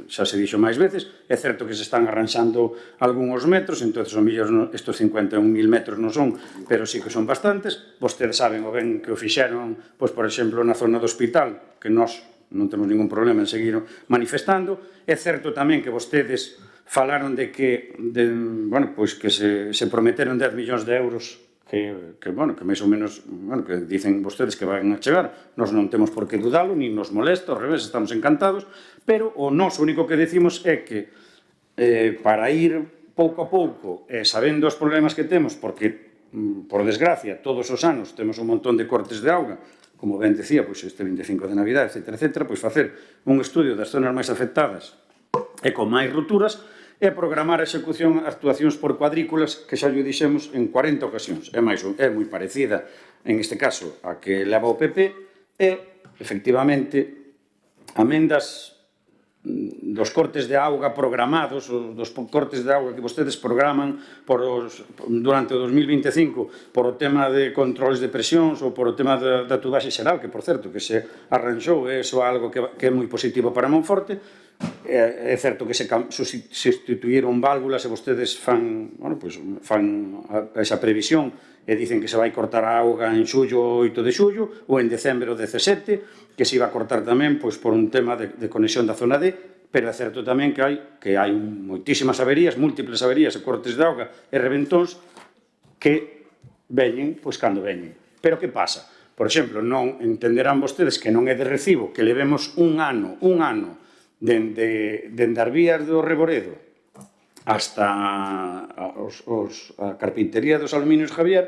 xa se dixo máis veces. É certo que se están arranxando algúns metros, entón, o mellor estos 51.000 metros non son, pero sí que son bastantes. Vostedes saben o ben que o fixeron, pois, por exemplo, na zona do hospital, que nós non temos ningún problema en seguir manifestando. É certo tamén que vostedes falaron de que, bueno, pois que se prometeron 10 millóns de euros que máis ou menos, bueno, que dicen vostedes que van a chegar. Nós non temos por que dudalo, nin nos molesta, ao revés, estamos encantados, pero o noso único que decimos é que para ir pouco a pouco, sabendo os problemas que temos, porque, por desgracia, todos os anos temos un montón de cortes de auga, como ben decía, pois este 25 de Navidad, etc., pois facer un estudio das zonas máis afectadas e con máis rupturas, e programar a execución actuacións por cuadrículas que xa lle dixemos en 40 ocasións. É moi parecida, en este caso, a que leva o PP e, efectivamente, amendas dos cortes de auga programados, dos cortes de auga que vostedes programan durante o 2025 por o tema de controles de presións ou por o tema da tubaxe xeral, que, por certo, que se arranxou, é iso algo que é moi positivo para Monforte. É certo que se sustituíron válvulas e vostedes fan esa previsión e dicen que se vai cortar a auga en xullo, 8 de xullo, ou en decembro 17, que se iba a cortar tamén por un tema de conexión da zona D, pero é certo tamén que hai moitísimas averías, múltiples averías e cortes de auga e reventóns que veñen, pois cando veñen. Pero que pasa? Por exemplo, non entenderán vostedes que non é de recibo que levemos un ano, dende as vías do Reboredo hasta a carpintería dos Aluminios Javier,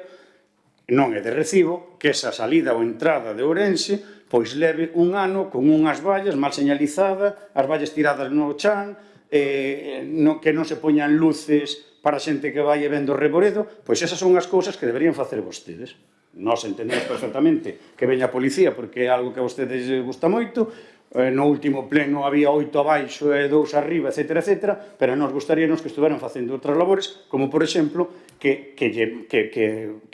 non é de recibo que esa salida ou entrada de Ourense pois leve un ano con unhas vallas mal señalizadas, as vallas tiradas no chan, que non se poñan luces para a xente que vai e vendo o Reboredo. Pois esas son as cousas que deberían facer vostedes. Nós entendemos perfectamente que veña a policía porque é algo que a vostedes gusta moito. No último pleno había 8 abaixo e 2 arriba, etc., pero nos gustaríanos que estuveran facendo outras labores, como, por exemplo, que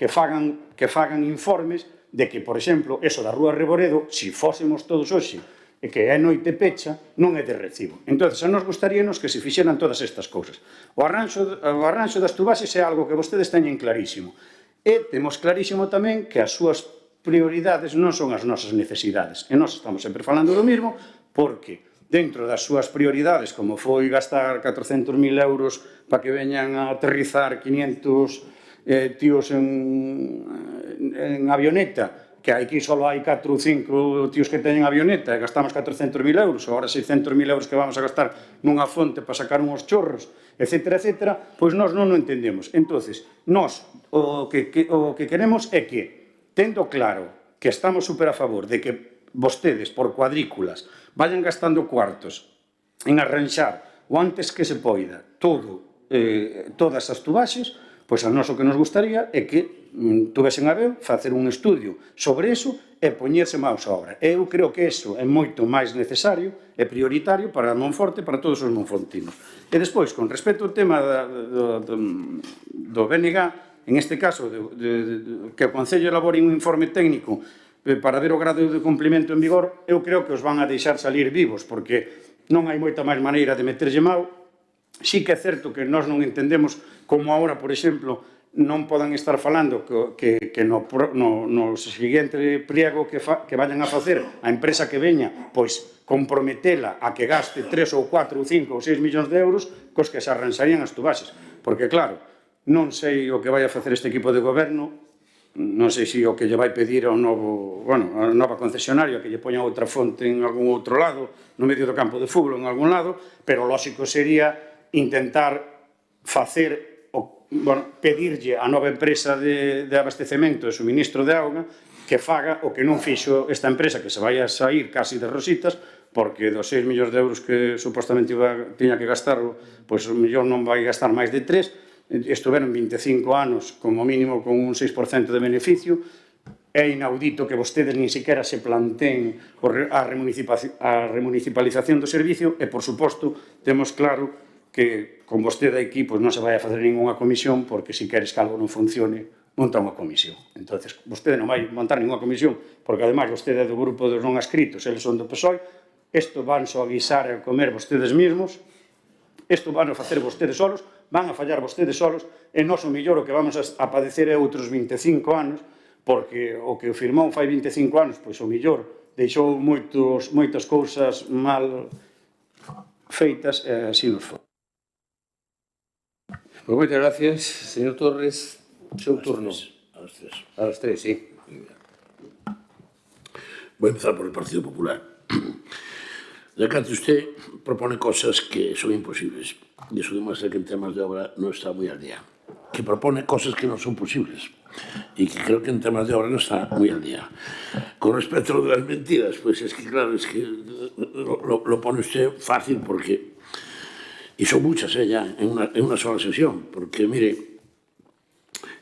fagan informes de que, por exemplo, eso da Rúa Reboredo, se fósemos todos hoxe, e que é noite pecha, non é de recibo. Entón, a nos gustaríanos que se fixeran todas estas cousas. O arranxo das tubaxes é algo que vostedes teñen clarísimo. E temos clarísimo tamén que as súas prioridades non son as nosas necesidades. E nós estamos sempre falando do mismo porque dentro das súas prioridades, como foi gastar 400.000 euros para que veñan a aterrizar 500 tíos en avioneta, que aquí só hai 4 ou 5 tíos que teñen avioneta e gastamos 400.000 euros, agora 600.000 euros que vamos a gastar nunha fonte para sacar uns chorros, etcétera, etcétera, pois nós non o entendemos. Entonces, nós o que queremos é que, tendo claro que estamos super a favor de que vostedes, por cuadrículas, vayan gastando cuartos en arranxar o antes que se poida todas as tubaxes, pois a nós o que nos gustaría é que tuvesen a ver facer un estudio sobre eso e poñerse máis a obra. Eu creo que eso é moito máis necesario e prioritario para Monforte, para todos os monfortinos. E despois, con respecto ao tema do BNG, en este caso, que o Concello elabore un informe técnico para ver o grado de cumplimento en vigor, eu creo que os van a deixar salir vivos, porque non hai moita máis maneira de meterlle mao. Sí que é certo que nós non entendemos como agora, por exemplo, non podan estar falando que no seguinte pliego que vayan a facer a empresa que veña, pois comprometela a que gaste 3 ou 4 ou 5 ou 6 millóns de euros cos que se arranxarían as tubaxes. Porque, claro, non sei o que vai a facer este equipo de goberno, non sei se o que lle vai pedir a nova concesionaria que lle poña outra fonte en algún outro lado, no medio do campo de fútbol en algún lado, pero lógico sería intentar pedirlle a nova empresa de abastecemento e suministro de auga que faga o que non fixo esta empresa, que se vai a sair casi de rositas, porque dos 6 millóns de euros que supostamente tiña que gastar, pois o millón non vai gastar máis de 3, estuveron 25 anos como mínimo con un 6% de beneficio. É inaudito que vostedes nin sequera se planteen a remunicipalización do servicio e, por suposto, temos claro que con vostede aquí non se vai a facer ninguna comisión, porque se queres que algo non funcione, monta unha comisión. Entón, vostede non vai montar ninguna comisión, porque ademais vostede é do grupo dos non adscritos, eles son do PSOE, isto van só a guisar e a comer vostedes mesmos, isto van a facer vostedes solos, van a fallar vostedes solos, e nós o millor o que vamos a padecer é outros 25 anos, porque o que firmou fai 25 anos, pois o millor deixou moitas cousas mal feitas, e así nos foi. Pues moitas gracias, señor Torres. Seu turno. A las 3, sí. Voy a empezar por el Partido Popular. Ya que usted propone cosas que son imposibles, y eso demuestra que en temas de obra no está muy al día. Que propone cosas que no son posibles, y que creo que en temas de obra no está muy al día. Con respecto a lo de las mentiras, pues es que claro, es que lo pone usted fácil porque... Y son muchas ya, en una sola sesión, porque mire,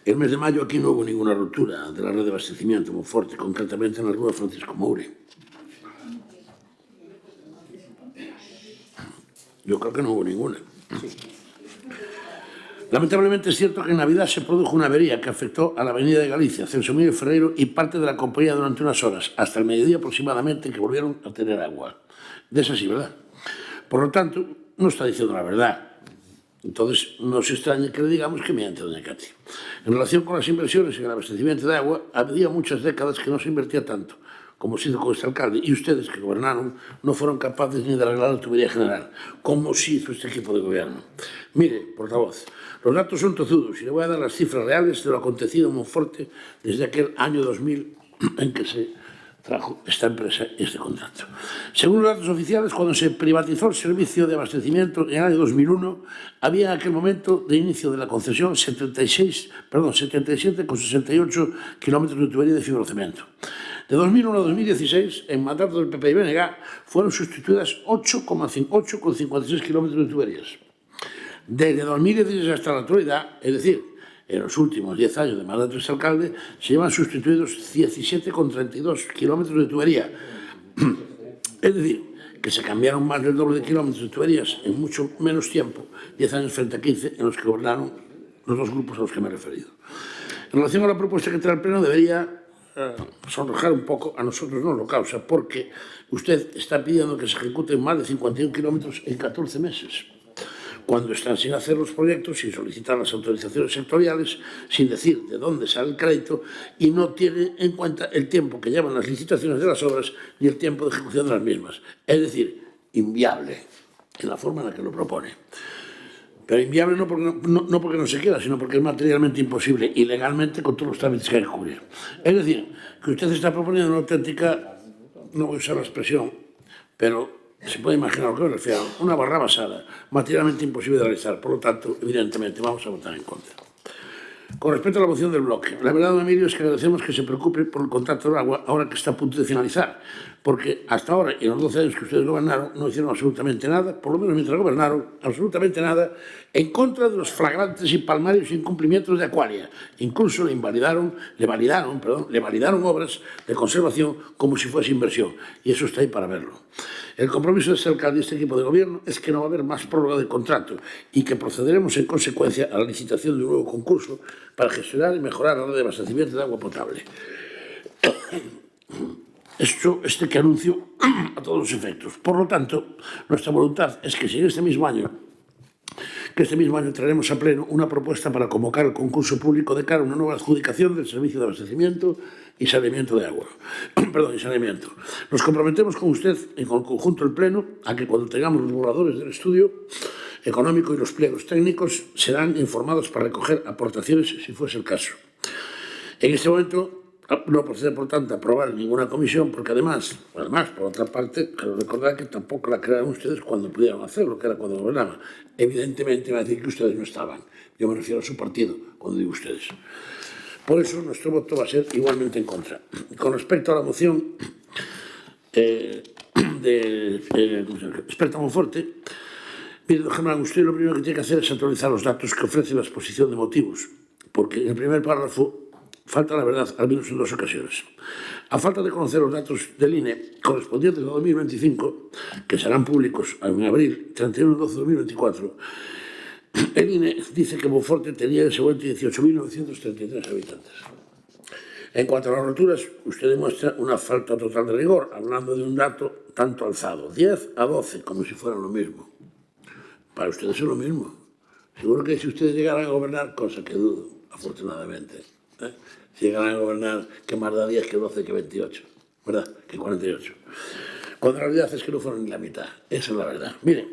el mes de mayo aquí no hubo ninguna ruptura de la red de abastecimiento muy fuerte, concretamente en la rúa Francisco Moure. Yo creo que no hubo ninguna. Lamentablemente es cierto que en Navidad se produjo una avería que afectó a la avenida de Galicia, Celso Miguel Ferreiro y parte de la compañía durante unas horas, hasta el mediodía aproximadamente, que volvieron a tener agua. De esa sí, ¿verdad? Por lo tanto, no está diciendo la verdad. Entonces, no se extraña que le digamos que miente, doña Katy. En relación con las inversiones en el abastecimiento de agua, había muchas décadas que no se invertía tanto, como se hizo con este alcalde, y ustedes, que gobernaron, no fueron capaces ni de arreglar la tubería general, como sí hizo este equipo de gobierno. Mire, portavoz, los datos son tozudos, y le voy a dar las cifras reales de lo acontecido en Monforte desde aquel año 2000 en que se trajo esta empresa este contrato. Según los datos oficiales, cuando se privatizó el servicio de abastecimiento en el año 2001, había en aquel momento de inicio de la concesión 77,68 kilómetros de tubería de fibrocemento. De 2001 a 2016, en mandato del PP y BNG, fueron sustituidas 8,56 kilómetros de tuberías. Desde 2016 hasta la actualidad, es decir, en los últimos 10 años de mandato de este alcalde, se llevan sustituidos 17,32 kilómetros de tubería. Es decir, que se cambiaron más del doble de kilómetros de tuberías en mucho menos tiempo, 10 años frente a 15, en los que gobernaron los dos grupos a los que me he referido. En relación a la propuesta que trae el Pleno, debería sonrojar un poco, a nosotros no lo causa, porque usted está pidiendo que se ejecuten más de 51 kilómetros en 14 meses. Cuando están sin hacer los proyectos, sin solicitar las autorizaciones sectoriales, sin decir de dónde sale el crédito y no tiene en cuenta el tiempo que llevan las licitaciones de las obras ni el tiempo de ejecución de las mismas. Es decir, inviable en la forma en la que lo propone. Pero inviable no porque no se quiera, sino porque es materialmente imposible y legalmente con todos los trámites que hay que cubrir. Es decir, que usted está proponiendo una auténtica, no voy a usar la expresión, pero se puede imaginar a lo que me refiero, una barra basada, materialmente imposible de realizar. Por lo tanto, evidentemente, vamos a votar en contra. Con respecto a la moción del bloque, la verdad, don Emilio, es que agradecemos que se preocupe por el contrato del agua ahora que está a punto de finalizar, porque hasta ahora, y en los 12 años que ustedes gobernaron, no hicieron absolutamente nada, por lo menos mientras gobernaron, absolutamente nada, en contra de los flagrantes y palmarios incumplimientos de Aqualia. Incluso le validaron obras de conservación como si fuese inversión, y eso está ahí para verlo. El compromiso de este alcalde y este equipo de gobierno es que no va a haber más prórroga de contrato y que procederemos en consecuencia a la licitación de un nuevo concurso para gestionar y mejorar la red de abastecimiento de agua potable. Este que anuncio a todos los efectos. Por lo tanto, nuestra voluntad es que si en este mismo año traeremos a pleno una propuesta para convocar el concurso público de cara a una nueva adjudicación del servicio de abastecimiento y saneamiento de agua. Perdón, y saneamiento. Nos comprometemos con usted y con el conjunto del Pleno a que cuando tengamos los borradores del estudio económico y los pliegos técnicos serán informados para recoger aportaciones si fuese el caso. En este momento no procede, por tanto, a aprobar ninguna comisión, porque además, por otra parte, quiero recordar que tampoco la crearon ustedes cuando pudieron hacerlo, que era cuando gobernaban. Evidentemente va a decir que ustedes no estaban. Yo me refiero a su partido, cuando digo ustedes. Por eso nuestro voto va a ser igualmente en contra. Con respecto a la moción experta Monforte, mire, don Germán, usted lo primero que tiene que hacer es actualizar los datos que ofrece la exposición de motivos, porque en el primer párrafo falta la verdad, al menos en 2 ocasiones. A falta de conocer los datos del INE correspondientes a 2025, que serán públicos en abril, 31/12/2024, el INE dice que Monforte tenía en ese momento 18.933 habitantes. En cuanto a las roturas, usted demuestra una falta total de rigor, hablando de un dato tanto alzado, 10 a 12, como si fueran lo mismo. Para ustedes es lo mismo. Seguro que si ustedes llegaran a gobernar, cosa que dudo, afortunadamente, si llegaran a gobernar, que más da 10 que 12 que 28, ¿verdad? Que 48. Cuando la realidad es que no fueron ni la mitad. Esa es la verdad. Miren,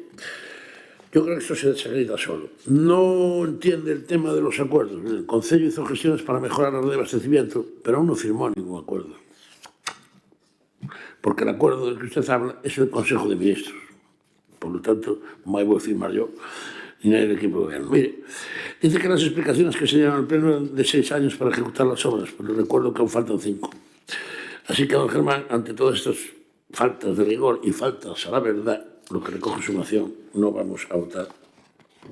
yo creo que esto se desacredita solo. No entiende el tema de los acuerdos. El Concello hizo gestiones para mejorar la red de abastecimiento, pero aún no firmó ningún acuerdo. Porque el acuerdo del que usted habla es el Consejo de Ministros. Por lo tanto, no voy a firmar yo ni nadie del equipo de gobierno. Mire, dice que las explicaciones que se llevan al pleno eran de 6 años para ejecutar las obras, pero recuerdo que aún faltan 5. Así que, don Germán, ante todas estas faltas de rigor y faltas a la verdad, lo que recoge su moción, no vamos a votar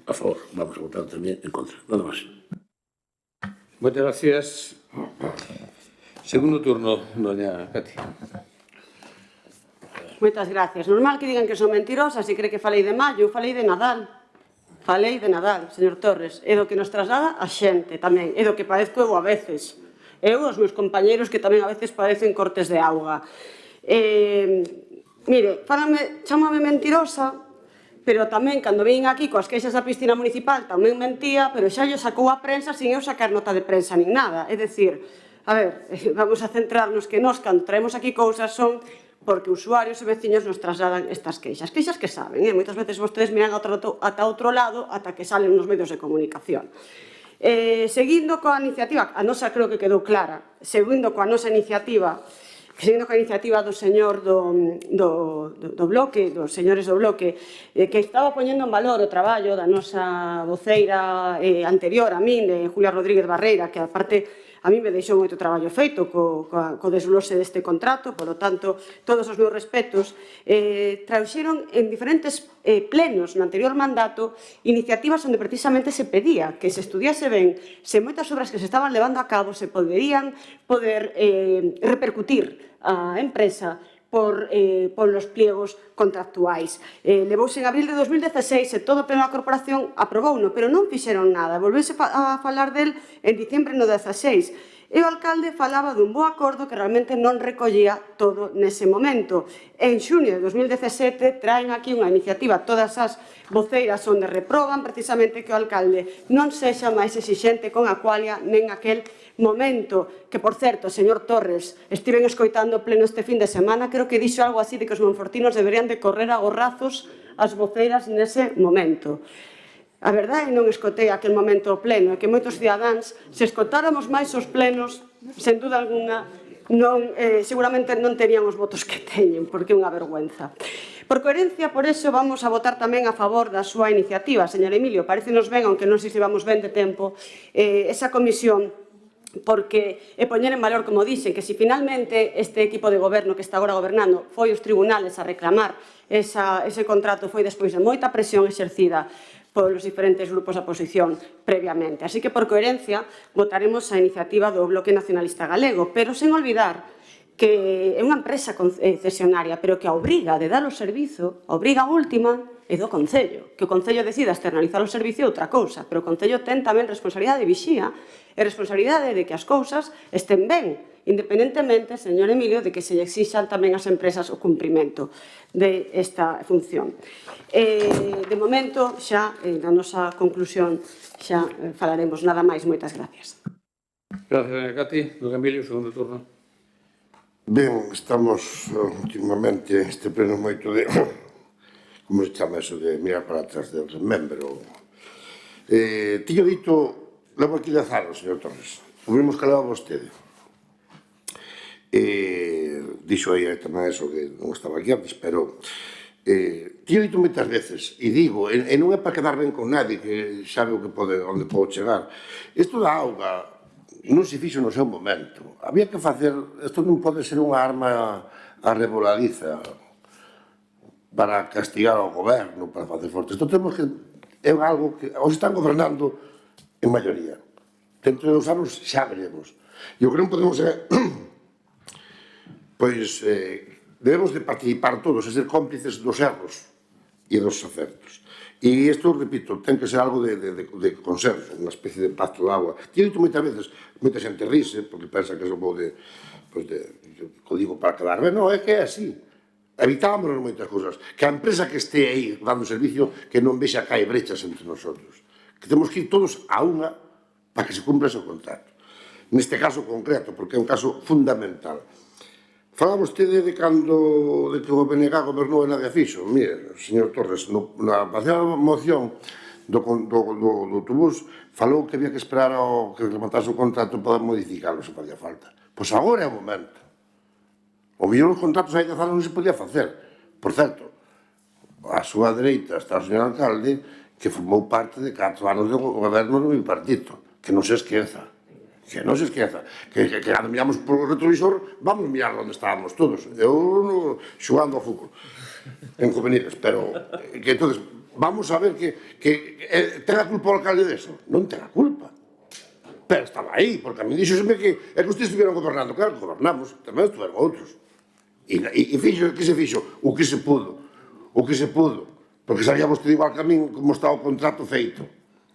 a favor, vamos a votar también en contra. Nada más. Muchas gracias. Segundo turno, doña Cati. Moitas gracias. Normal que digan que son mentirosas e cree que falei de maio, falei de Nadal. Falei de Nadal, señor Torres. É do que nos traslada a xente tamén. É do que padezco eu a veces. Eu e os meus compañeiros que tamén a veces padecen cortes de auga. Mire, chámame mentirosa, pero tamén cando vin aquí coas queixas da piscina municipal tamén mentía, pero xa lle sacou a prensa sin eu sacar nota de prensa nin nada. É dicir, a ver, vamos a centrarnos que nós cando traemos aquí cousas son porque usuarios e veciños nos trasladan estas queixas. Queixas que saben, moitas veces vostedes miran ata outro lado ata que salen nos medios de comunicación. Seguindo coa iniciativa, a nosa creo que quedou clara, seguindo coa iniciativa do señor do bloque, dos señores do bloque, que estaba poñendo en valor o traballo da nosa voceira anterior a min, de Julia Rodríguez Barreira, que aparte a mí me deixou moito traballo feito co desglose deste contrato, polo tanto, todos os meus respetos, trouxeron en diferentes plenos no anterior mandato iniciativas onde precisamente se pedía que se estudiase ben se moitas obras que se estaban levando a cabo se poderían repercutir a empresa por los pliegos contractuais. Levouse en abril de 2016 e todo o pleno da corporación aprobouno, pero non fixeron nada. Volveuse a falar del en diciembre no 16. E o alcalde falaba dun bo acordo que realmente non recollía todo nese momento. En xuño de 2017 traen aquí unha iniciativa todas as voceiras onde reproban precisamente que o alcalde non sexa máis exixente con Aqualia nen aquel momento, que, por certo, señor Torres, estiven escoitando pleno este fin de semana, creo que dixo algo así de que os monfortinos deberían de correr a gorrazos as voceiras nese momento. A verdade, non escotei aquel momento pleno, e que moitos cidadáns, se escotáramos máis os plenos, sen duda alguna, seguramente non terían os votos que teñen, porque é unha vergüenza. Por coherencia, por eso, vamos a votar tamén a favor da súa iniciativa, señor Emilio. Parécenos ben, aunque non sei se vamos ben de tempo, esa comisión, porque é poñer en valor, como dixen, que se finalmente este equipo de goberno que está agora gobernando foi os tribunales a reclamar ese contrato, foi despois de moita presión exercida polos diferentes grupos da oposición previamente. Así que, por coherencia, votaremos a iniciativa do Bloque Nacionalista Galego, pero sen olvidar que é unha empresa concesionaria, pero que a obriga de dar o servizo, a obriga última, é do Concello. Que o Concello decida externalizar o servicio é outra cousa, pero o Concello ten tamén responsabilidade de vixía e responsabilidade de que as cousas estén ben, independentemente, señor Emilio, de que se exixan tamén ás empresas o cumprimento desta función. De momento, xa, na nosa conclusión, xa falaremos nada máis. Moitas gracias. Gracias, doña Cati. Don Emilio, segundo turno. Ben, estamos últimamente este pleno moito de... Como se chama eso de mirar para atrás del remembro? Tiño dito, levo aquí 10 anos, señor Torres. O mesmo que leva vostede. Dixo aí tamén eso que non estaba aquí antes, pero tiño dito moitas veces, e digo, e non é para quedar ben con nadie, que sabe o que onde pode chegar. Isto da auga non se fixo no seu momento. Había que facer, isto non pode ser unha arma arreboladiza para castigar ao goberno, para facer forte. Isto temos que, é algo que hoxe están gobernando en maioría. Dentro de 2 anos xa veremos. E o que non podemos é, pois, debemos de participar todos e ser cómplices dos erros e dos acertos. E isto, repito, ten que ser algo de consenso, unha especie de pacto de agua. Tinha dito moitas veces, moita xente rise, porque pensa que é un pouco de código para quedar ben. Non, é que é así. Evitámonos moitas cousas. Que a empresa que este aí dando servicio, que non vexa que hai brechas entre nosotros. Que temos que ir todos a unha para que se cumpra ese contrato. Neste caso concreto, porque é un caso fundamental. Falaba vostede de cando de que o BNG gobernou e nadie fixo. Mire, señor Torres, na pasada moción do autobús falou que había que esperar ao que rematase o contrato para modificarlo se podía falta. Pois agora é o momento. O mellor os contratos hai 10 anos non se podía facer. Por certo, a súa dereita está o señor alcalde que formou parte de 4 anos de goberno do meu partido. Que non se esqueza. Que non se esqueza, que cando miramos por o retrovisor vamos mirar onde estábamos todos. Eu xogando ao fútbol en juveniles, pero que entonces vamos a ver que ten a culpa o alcalde deso. Non ten a culpa. Pero estaba aí, porque a mí dixoseme que é que ustedes estuvieron gobernando. Claro que gobernamos, tamén estuveron outros. E fixo, que se fixo? O que se pudo. O que se pudo. Porque sabía vostede igual que a min como está o contrato feito.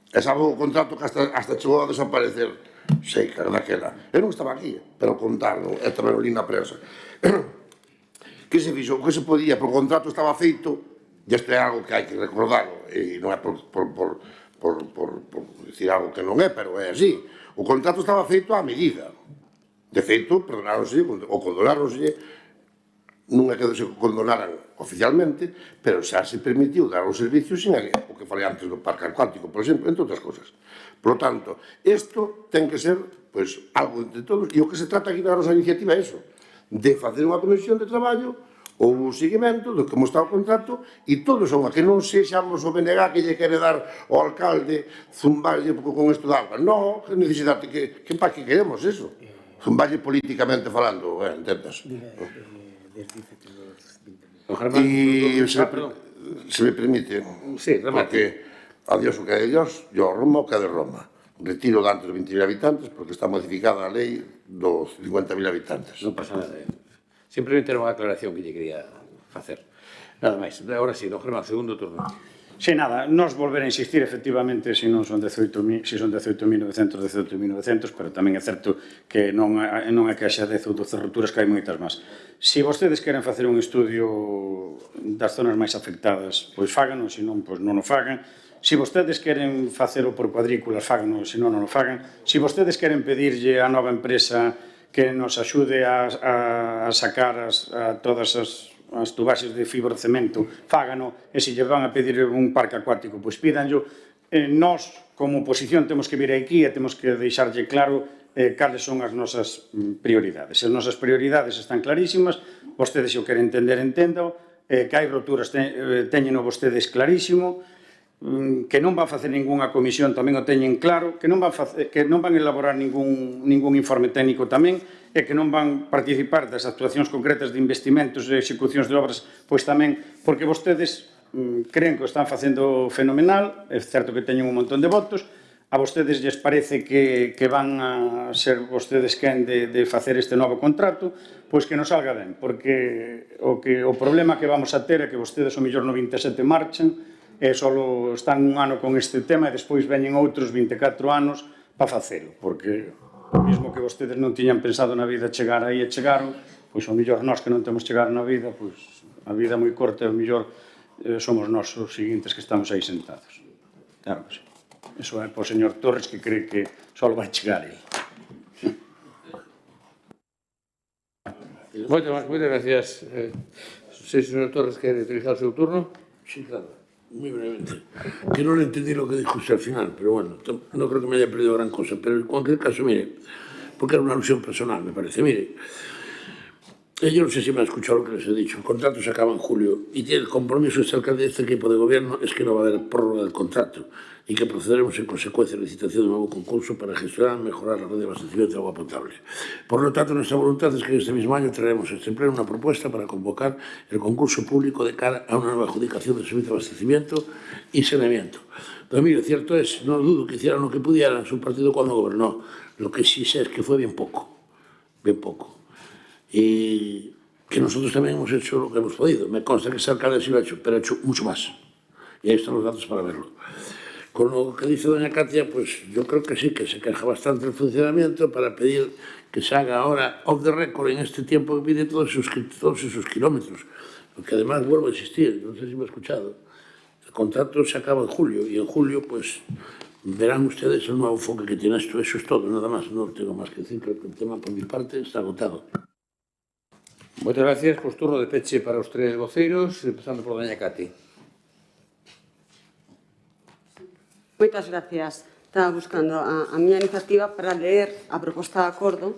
E sabe o contrato que hasta chegou a desaparecer. Sei que era daquela. Eu non estaba aquí, pero contaron, e tamén o li na prensa. Que se fixo? O que se podía, porque o contrato estaba feito, e isto é algo que hai que recordarlo, e non é por dicir algo que non é, pero é así. O contrato estaba feito á medida. De feito, perdonáronse, ou condonáronse, non é que se condonaran oficialmente, pero xa se permitiu dar os servicios sin o que falei antes do parque acuático, por exemplo, entre outras cosas. Por lo tanto, isto ten que ser pois, algo entre todos, e o que se trata aquí na nosa iniciativa é iso, de facer unha comisión de traballo ou un seguimento do como está o contrato e todos son a que non sexamos o BNG que lle quere dar ao alcalde zumballe con isto de agua. Non, que necesidade, que para que queremos eso? Zumballe políticamente falando, entendas? E se me permite, porque adiós o que é de Dios, yo Roma o que é de Roma. Retiro de antes de 20.000 habitantes porque está modificada a lei dos 50.000 habitantes. Non pasa nada. Simplemente era unha aclaración que lle quería facer. Nada máis. Agora sí, don Germán, segundo turno. Si nada, nos volver a insistir, efectivamente, se non son 18.900, 18.900, pero tamén é certo que non é que haxa 10 ou 12 rupturas, que hai moitas máis. Se vostedes queren facer un estudio das zonas máis afectadas, pois fágano, se non, pois non o fagan. Se vostedes queren facelo por cuadrículas, fágano, se non, non o fagan. Se vostedes queren pedirlle á nova empresa que nos axude a sacar a todas as tubaxes de fibrocemento, fágano, e se lle van a pedir un parque acuático, pois pídanllo. Nós, como oposición, temos que vir aquí e temos que deixarlle claro cales son as nosas prioridades. As nosas prioridades están clarísimas, vostedes, se o queren entender, entendo, que hai roturas, teñeno vostedes clarísimo, que non van facer ningunha comisión, tamén o teñen claro, que non van elaborar ningún informe técnico tamén, e que non van participar das actuacións concretas de investimentos e execucións de obras, pois tamén, porque vostedes creen que o están facendo fenomenal, é certo que teñen un montón de votos, a vostedes lles parece que van a ser vostedes quen de facer este novo contrato, pois que non salga ben, porque o problema que vamos a ter é que vostedes o mellor no 27 marchan, e só están un ano con este tema e despois veñen outros 24 anos para facelo, porque o mesmo que vostedes non tiñan pensado na vida chegar aí e chegaron, pois o mellor nós que non temos chegar na vida, pois a vida é moi corta e o mellor somos nós os seguintes que estamos aí sentados. Claro que sí. Eso é para o señor Torres, que cree que só vai chegar aí. Moitas gracias. Se o señor Torres quere utilizar o seu turno. Sí, claro, muy brevemente. Que no le entendí lo que dijo usted al final, pero bueno, no creo que me haya perdido gran cosa. Pero en cualquier caso, mire, porque era una alusión personal, me parece. Mire, yo no sé si me ha escuchado lo que les he dicho. El contrato se acaba en julio y tiene el compromiso de este alcalde de este equipo de gobierno es que no va a haber prórroga del contrato y que procederemos en consecuencia a la licitación de un nuevo concurso para gestionar y mejorar la red de abastecimiento de agua potable. Por lo tanto, nuestra voluntad es que este mismo año traeremos a este pleno una propuesta para convocar el concurso público de cara a una nueva adjudicación del servicio de abastecimiento y saneamiento. Pero mire, cierto es, no dudo que hicieran lo que pudieran su partido cuando gobernó. Lo que sí sé es que fue bien poco. Y que nosotros también hemos hecho lo que hemos podido. Me consta que ese alcalde sí lo ha hecho, pero ha hecho mucho más. Y ahí están los datos para verlo. Con lo que dice doña Katia, pues yo creo que sí, que se queja bastante del funcionamiento para pedir que se haga ahora off the record en este tiempo que pide todos esos kilómetros. Porque además, vuelvo a insistir, no sé si me ha escuchado, el contrato se acaba en julio y en julio pues verán ustedes el nuevo enfoque que tiene esto. Eso es todo, nada más, no tengo más que decir. Creo que el tema por mi parte está agotado. Moitas gracias. Pois turno de peche para os tres voceiros, empezando por doña Cati. Moitas gracias. Estaba buscando a miña iniciativa para leer a proposta de acordo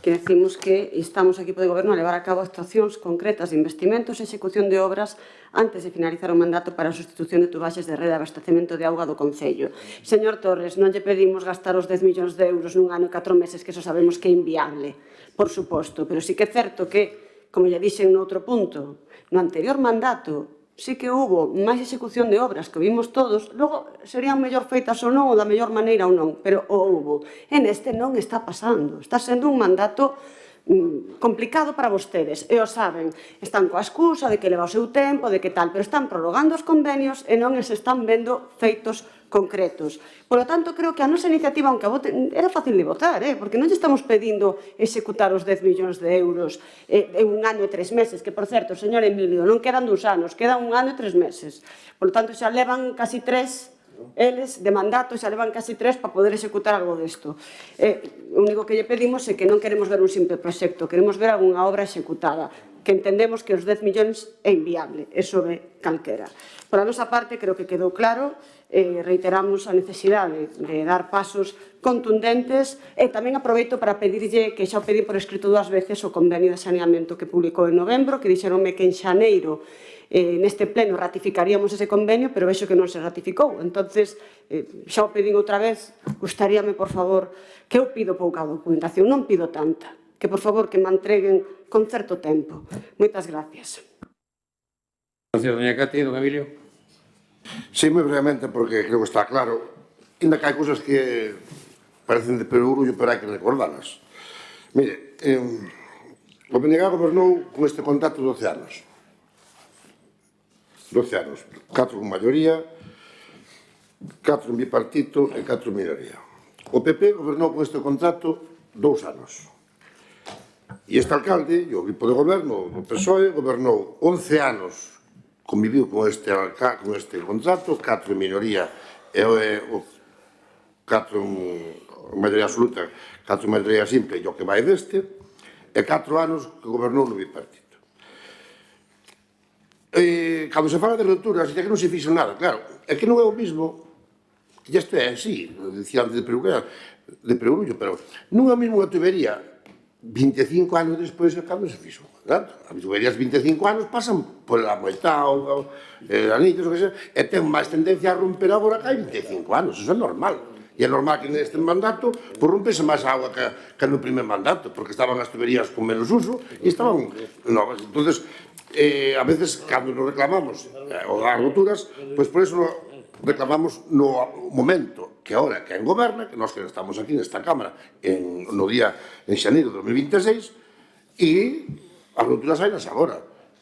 que decimos que instamos ao equipo de goberno a levar a cabo actuacións concretas de investimentos e execución de obras antes de finalizar o mandato para a sustitución de tubaxes de rede de abastecemento de auga do Concello. Señor Torres, non lle pedimos gastar os 10 millóns de euros nun ano e 4 meses, que eso sabemos que é inviable, por suposto, pero sí que é certo que, como lle dixen no outro punto, no anterior mandato, sí que hubo máis execución de obras que vimos todos, logo serían mellor feitas ou non, ou da mellor maneira ou non, pero o hubo. E neste non está pasando, está sendo un mandato complicado para vostedes, e o saben, están coa excusa de que leva o seu tempo, de que tal, pero están prorrogando os convenios e non se están vendo feitos concretos. Por lo tanto, creo que a nosa iniciativa, aunque era fácil de votar, porque non lle estamos pedindo executar os 10 millóns de euros en un ano e 3 meses, que, por certo, señor Emilio, non quedan 2 anos, quedan 1 ano e 3 meses. Por lo tanto, xa levan casi 3 eles de mandato, xa levan casi 3 para poder executar algo desto. O único que lle pedimos é que non queremos ver un simple proxecto, queremos ver algunha obra executada, que entendemos que os 10 millóns é inviable, eso é calquera. Por a nosa parte, creo que quedou claro, reiteramos a necesidade de dar pasos contundentes e tamén aproveito para pedirlle, que xa o pedí por escrito 2 veces, o convenio de saneamento que publicou en novembro, que dixeronme que en xaneiro neste pleno ratificaríamos ese convenio, pero vexo que non se ratificou. Entonces, xa o pedín outra vez, gustaríame, por favor, que eu pido pouca documentación, non pido tanta, que por favor que me entreguen con certo tempo. Moitas gracias. Gracias, doña Cati. Don Emilio. Sí, moi brevemente, porque creo que está claro. Ainda que hai cousas que parecen de perogrullo, pero hai que recordarlas. Mire, o PNG gobernou con este contrato 12 anos. 12 anos, 4 con maioría, 4 en bipartito e 4 en minoría. O PP gobernou con este contrato 2 anos. E este alcalde, e o equipo de goberno do PSOE, gobernou 11 anos, conviviu con este contrato, 4 en minoría e 4 en maioría absoluta, 4 en maioría simple e o que vai deste, e 4 anos que gobernou no bipartito. Cando se fala de rupturas, dice que non se fixo nada, claro, é que non é o mismo, e isto é así, dicía antes de Perurullo, pero non é o mismo a tubería 25 anos despois de cando se fixo. As tuberías 25 anos pasan por a Moitao, Anillos, o que sea, e ten máis tendencia a romper agora que hai 25 anos, eso é normal. E é normal que neste mandato rompese máis agua que no primer mandato, porque estaban as tuberías con menos uso e estaban novas. Entón, a veces, cando nos reclamamos ou das roturas, pois por eso reclamamos no momento que ahora que en goberna, que nós que estamos aquí nesta Cámara no día en xaneiro de 2026, e as roturas hai nas agora.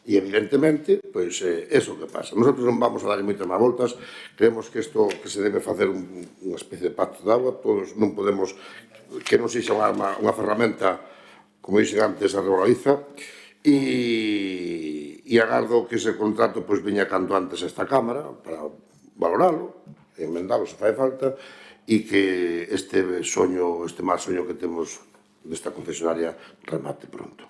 E, evidentemente, pois, eso que pasa. Nosotros non vamos a dar moitas máis voltas, creemos que isto que se debe facer unha especie de pacto de agua, todos non podemos, que non sexa unha ferramenta, como dixen antes, arreboladiza, e agardo que ese contrato pois veña canto antes a esta Cámara para valoralo, emendalo se fai falta, e que este soño, este mal soño que temos desta concesionaria remate pronto.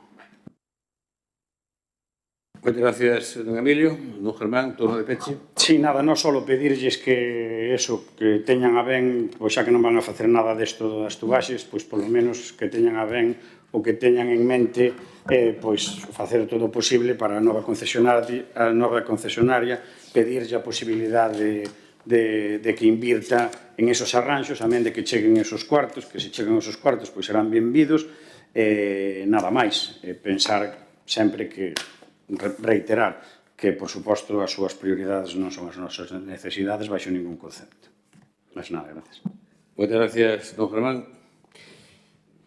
Moitas gracias, don Emilio. Don Germán, turno de peche. Sí, nada, non só pedirlles que eso, que teñan a ben, pois xa que non van a facer nada desto das tubaxes, pois polo menos que teñan a ben o que teñan en mente pois facer todo o posible para a nova concesionaria pedirlle a posibilidade de que invirta en esos arranxos, amén de que cheguen esos cuartos, que se cheguen esos cuartos pois serán benvidos, nada máis, pensar sempre que reiterar que, por suposto, as súas prioridades non son as nosas necesidades baixo ningún concepto. Mas nada, gracias. Moitas gracias, don Germán.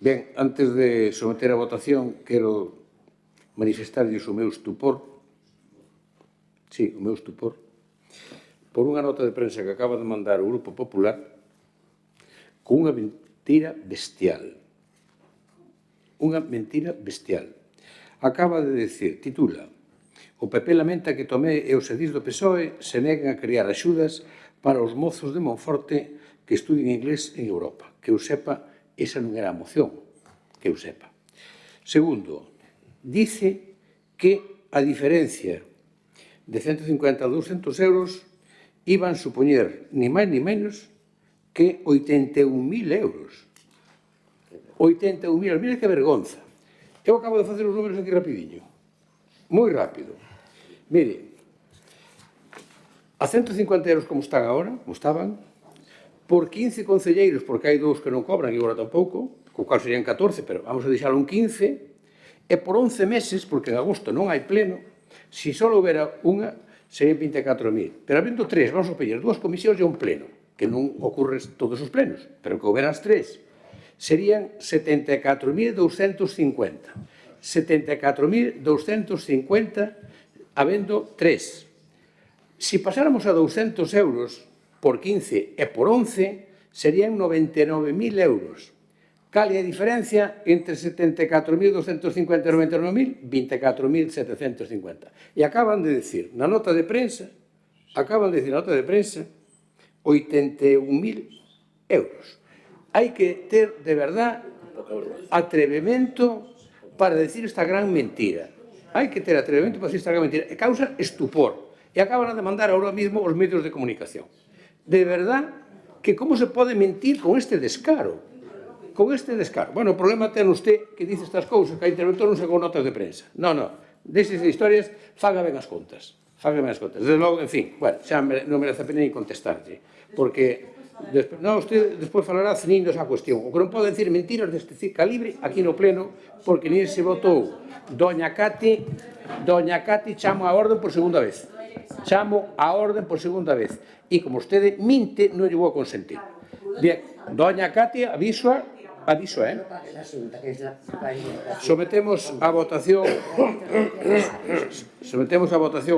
Ben, antes de someter a votación, quero manifestarlles o meu estupor, por unha nota de prensa que acaba de mandar o Grupo Popular con unha mentira bestial. Unha mentira bestial. Acaba de decir, titula: o PP lamenta que Tomé e os edís do PSOE se neguen a crear axudas para os mozos de Monforte que estudien inglés en Europa. Que eu sepa, esa non era a moción, que eu sepa. Segundo, dice que a diferencia de 150 a 200 euros iban supoñer ni máis ni menos que 81.000 euros. 81.000 euros, mira que vergonza. Eu acabo de facer os números aquí rapidinho. Moi rápido. Mire, a 150 euros como están agora, como estaban, por 15 concelleiros, porque hai dous que non cobran e agora tampouco, co cual serían 14, pero vamos a deixalo en 15, e por 11 meses, porque en agosto non hai pleno, se só houbera unha, serían 24.000. Pero habendo tres, vamos a pedir dúas comisións e un pleno, que non ocorre todos os plenos, pero que houberan as tres, serían 74.250. 74.250 habendo tres. Se pasáramos a 200 euros por 15 e por 11, serían 99.000 euros. Cal é a diferencia entre 74.250 e 99.000? 24.750. E acaban de decir na nota de prensa, 81.000 euros. Hai que ter, de verdad, atrevemento para decir esta gran mentira. Hai que ter atrevemento para decir esta gran mentira. E causa estupor. E acaban de mandar ahora mismo os medios de comunicación. De verdad, que como se pode mentir con este descaro? Con este descaro. Bueno, o problema ten usted que dice estas cousas, que a interventor non se con notas de prensa. Non, non. Destas historias, faga ben as contas. Faga ben as contas. Desde logo, en fin, bueno, xa non merece a pena ni contestarlle. Porque usted despois falará cenindo esa cuestión. O que non pode decir mentiras deste calibre aquí no pleno, porque nin se votou. Doña Cati chamo a orden por segunda vez. Chamo a orden por segunda vez. E como vostede minte, non lle vou a consentir. Bien, doña Cati, aviso Aviso, Sometemos a votación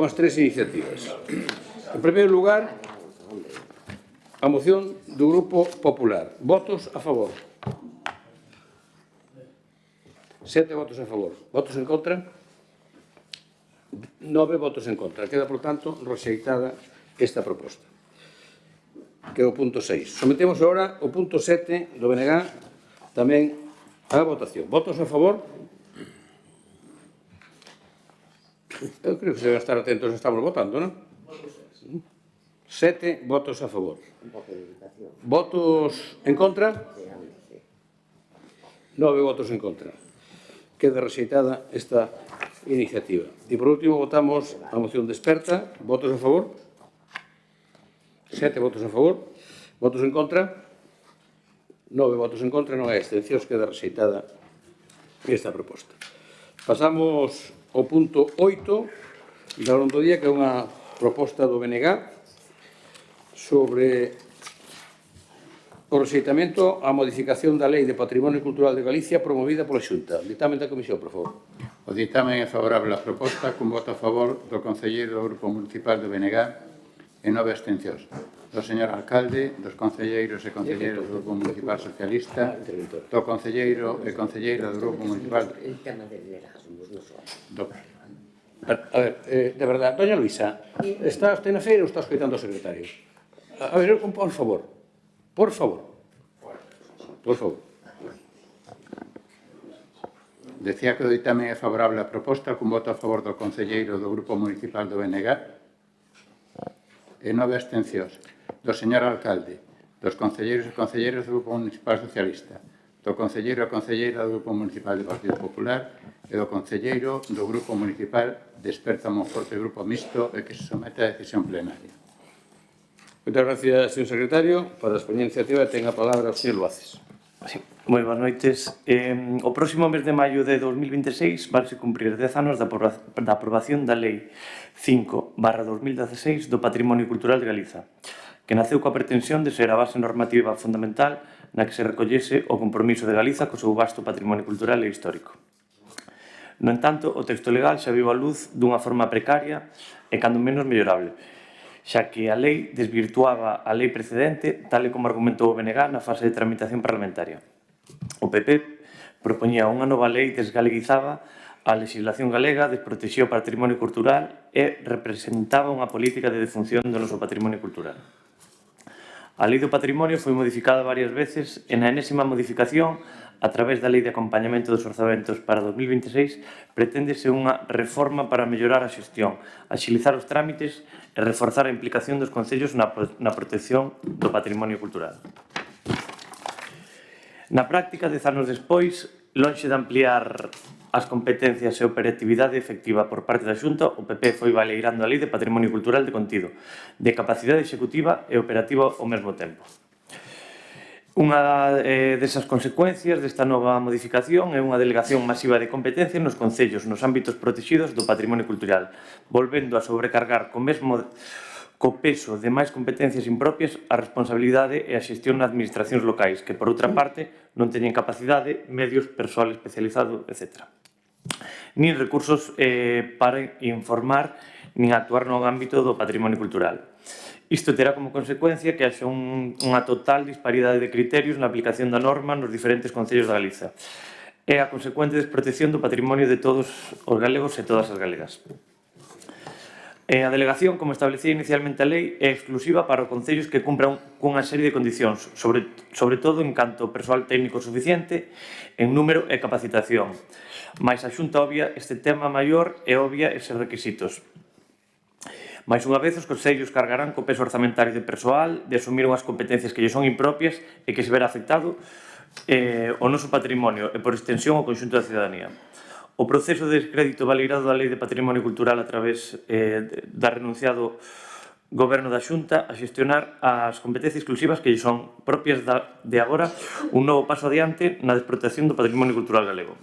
as tres iniciativas. En primeiro lugar, a moción do Grupo Popular. Votos a favor. 7 votos a favor. Votos en contra? 9 votos en contra. Queda, por tanto, rexeitada esta proposta. Que é o punto 6. Sometemos agora o punto 7 do BNG tamén a votación. Votos a favor? Eu creo que se deben estar atentos, estamos votando, non? 7 votos a favor. Votos en contra? 9 votos en contra. Queda rexeitada esta iniciativa. E, por último, votamos a moción desperta. Votos a favor? 7 votos a favor. Votos en contra? 9 votos en contra, non hai abstencións, queda rexeitada esta proposta. Pasamos ao punto 8 da orde do día, que é unha proposta do BNG sobre o rexeitamento á modificación da Lei de Patrimonio Cultural de Galicia promovida pola Xunta. Ditamen da Comisión, por favor. O ditamen é favorable á proposta cun voto a favor do concelleiro do Grupo Municipal do BNG e 9 abstencións. Do señor alcalde, dos concelleiros e concelleiros do Grupo Municipal Socialista, do concelleiro e concelleira do Grupo Municipal... El tema del Erasmus, non só. A ver, de verdade, doña Luisa, está usted na feira ou está escoitando o secretario? A ver, por favor. Por favor. Por favor. Decía que o ditamen é favorable á proposta cun voto a favor do concelleiro do Grupo Municipal do BNG e 9 abstencións. Do señor alcalde, dos concelleiros e concelleiras do Grupo Municipal Socialista, do concelleiro e concelleira do Grupo Municipal do Partido Popular e do concelleiro do Grupo Municipal de Esperta Monforte Grupo Mixto e que se somete a decisión plenaria. Moitas gracias, señor secretario. Para a expoñer iniciativa ten a palabra o señor Luaces. Sí, moi boas noites. O próximo mes de maio de 2026 vanse cumprir 10 anos da aprobación da Lei 5/2016 do Patrimonio Cultural de Galiza, que naceu coa pretensión de ser a base normativa fundamental na que se recollese o compromiso de Galiza co seu vasto patrimonio cultural e histórico. No entanto, o texto legal xa viu a luz dunha forma precaria e cando menos mellorable, xa que a lei desvirtuaba a lei precedente, tal e como argumentou o BNG na fase de tramitación parlamentaria. O PP propoñía unha nova lei desgaleguizaba a legislación galega, desprotexía o patrimonio cultural e representaba unha política de defunción do noso patrimonio cultural. A Lei do Patrimonio foi modificada varias veces e na enésima modificación, a través da Lei de Acompañamento dos Orzamentos para 2026, preténdese unha reforma para mellorar a xestión, axilizar os trámites e reforzar a implicación dos concellos na protección do patrimonio cultural. Na práctica, 10 anos despois, lonxe de ampliar as competencias e operatividade efectiva por parte da Xunta, o PP foi baleirando a Lei de Patrimonio Cultural de contido, de capacidade executiva e operativa ao mesmo tempo. Unha desas consecuencias desta nova modificación é unha delegación masiva de competencias nos concellos nos ámbitos protegidos do patrimonio cultural, volvendo a sobrecargar co peso de máis competencias impropias a responsabilidade e a xestión nas administracións locais, que, por outra parte, non teñen capacidade, medios, persoal especializado, etc. Nin recursos para informar nin actuar no ámbito do patrimonio cultural. Isto terá como consecuencia que haxa unha total disparidade de criterios na aplicación da norma nos diferentes concellos da Galiza e a consecuente desprotección do patrimonio de todos os galegos e todas as galegas. A delegación, como establecía inicialmente a lei, é exclusiva para os concellos que cumpran cunha serie de condicións, sobre todo en canto ao persoal técnico suficiente, en número e capacitación. Mais a Xunta obvia este tema maior e obvia eses requisitos. Mais unha vez, os concellos cargarán co peso orzamentario de persoal, de asumir unhas competencias que lle son impropias e que se verá afectado o noso patrimonio e, por extensión, o conxunto da cidadanía. O proceso de descrédito baleirado da Lei de Patrimonio Cultural a través da renunciado Goberno da Xunta a xestionar as competencias exclusivas que lle son propias de agora, un novo paso adiante na desprotección do patrimonio cultural galego.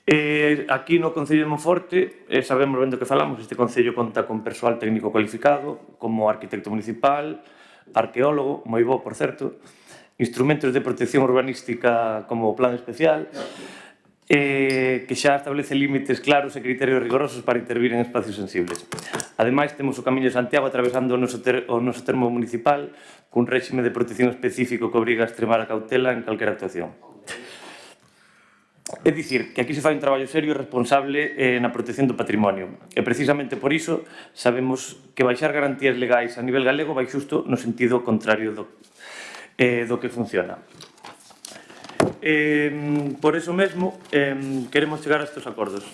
Aquí no Concello de Monforte, sabemos ben do que falamos, este Concello conta con persoal técnico cualificado, como arquitecto municipal, arqueólogo, moi bo, por certo, instrumentos de protección urbanística como o plan especial, que xa establece límites claros e criterios rigorosos para intervir en espacios sensibles. Ademais, temos o Camiño de Santiago atravesando o noso termo municipal cun réxime de protección específico que obriga a extremar a cautela en calquera actuación. É dicir, que aquí se fai un traballo serio e responsable na protección do patrimonio. E precisamente por iso sabemos que baixar garantías legais a nivel galego vai xusto no sentido contrario do que funciona. Por eso mesmo, queremos chegar a estes acordos.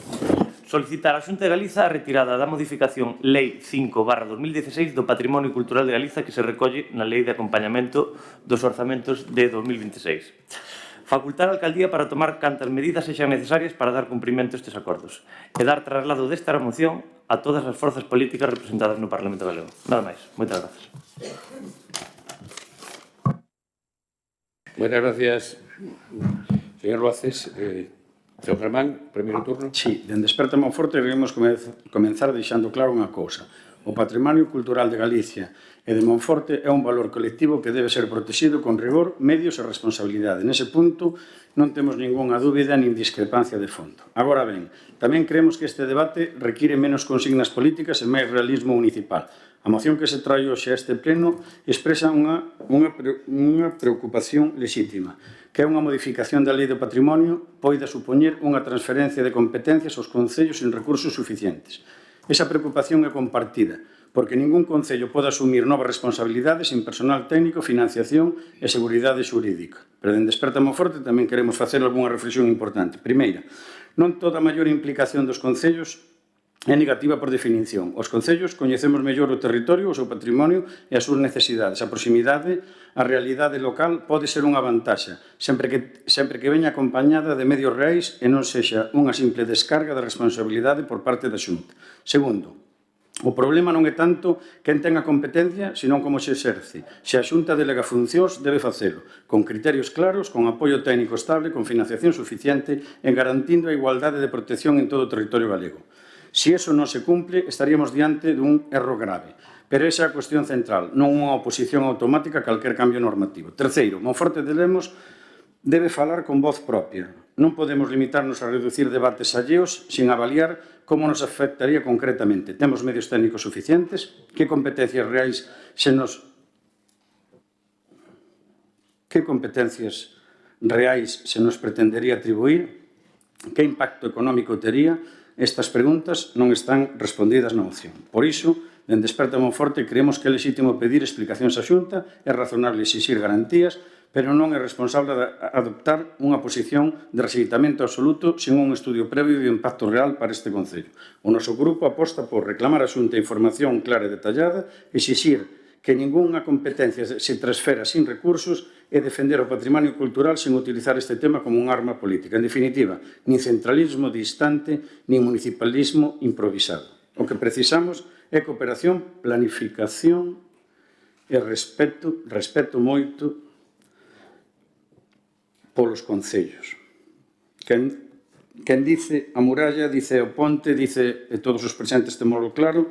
Solicitar á Xunta de Galiza a retirada da modificación Lei 5/2016 do Patrimonio Cultural de Galiza que se recolle na Lei de Acompañamento dos Orzamentos de 2026. Facultar a Alcaldía para tomar cantas medidas sexan necesarias para dar cumprimento a estes acordos e dar traslado desta moción a todas as forzas políticas representadas no Parlamento Galego. Nada máis. Moitas gracias. Buenas gracias, señor Luaces. Señor Germán, primeiro turno. Sí, dende Desperta Monforte queremos comenzar deixando claro unha cousa. O patrimonio cultural de Galicia e de Monforte é un valor colectivo que debe ser protegido con rigor, medios e responsabilidade. Nese punto non temos ningunha dúbida nin discrepancia de fondo. Agora ben, tamén creemos que este debate require menos consignas políticas e máis realismo municipal. A moción que se trae hoxe a este pleno expresa unha preocupación lexítima, que é unha modificación da Lei do Patrimonio poida supoñer unha transferencia de competencias aos concellos sin recursos suficientes. Esa preocupación é compartida, porque ningún concello pode asumir novas responsabilidades sin personal técnico, financiación e seguridade xurídica. Pero dende Desperta Monforte tamén queremos facer algunha reflexión importante. Primeira, non toda a maior implicación dos concellos é negativa por definición. Os concellos coñecemos mellor o territorio, o seu patrimonio e as súas necesidades. A proximidade, a realidade local pode ser unha vantaxe, sempre que veña acompañada de medios reais e non sexa unha simple descarga de responsabilidade por parte da Xunta. Segundo, o problema non é tanto quen ten a competencia, senón como se exerce. Se a Xunta delega funcións, debe facelo, con criterios claros, con apoio técnico estable, con financiación suficiente e garantindo a igualdade de protección en todo o territorio galego. Se iso non se cumple, estaríamos diante dun erro grave. Pero esa é a cuestión central, non unha oposición automática a calquer cambio normativo. Terceiro, Monforte de Lemos debe falar con voz propia. Non podemos limitarnos a reducir debates alleos sin avaliar como nos afectaría concretamente. Temos medios técnicos suficientes? Que competencias reais se nos pretendería atribuir? Que impacto económico tería? Estas preguntas non están respondidas na moción. Por iso, dende Desperta Monforte, creemos que é lexítimo pedir explicacións á Xunta, é razonable exixir garantías, pero non é responsable adoptar unha posición de rexeitamento absoluto sen un estudio previo de impacto real para este Concello. O noso grupo aposta por reclamar á Xunta información clara e detallada, exixir que ningunha competencia se transfera sin recursos e defender o patrimonio cultural sen utilizar este tema como unha arma política. En definitiva, nin centralismo distante, nin municipalismo improvisado. O que precisamos é cooperación, planificación e respeto moito polos concellos. Quen dice a muralla, dice o ponte, dice, e todos os presentes temoslo claro.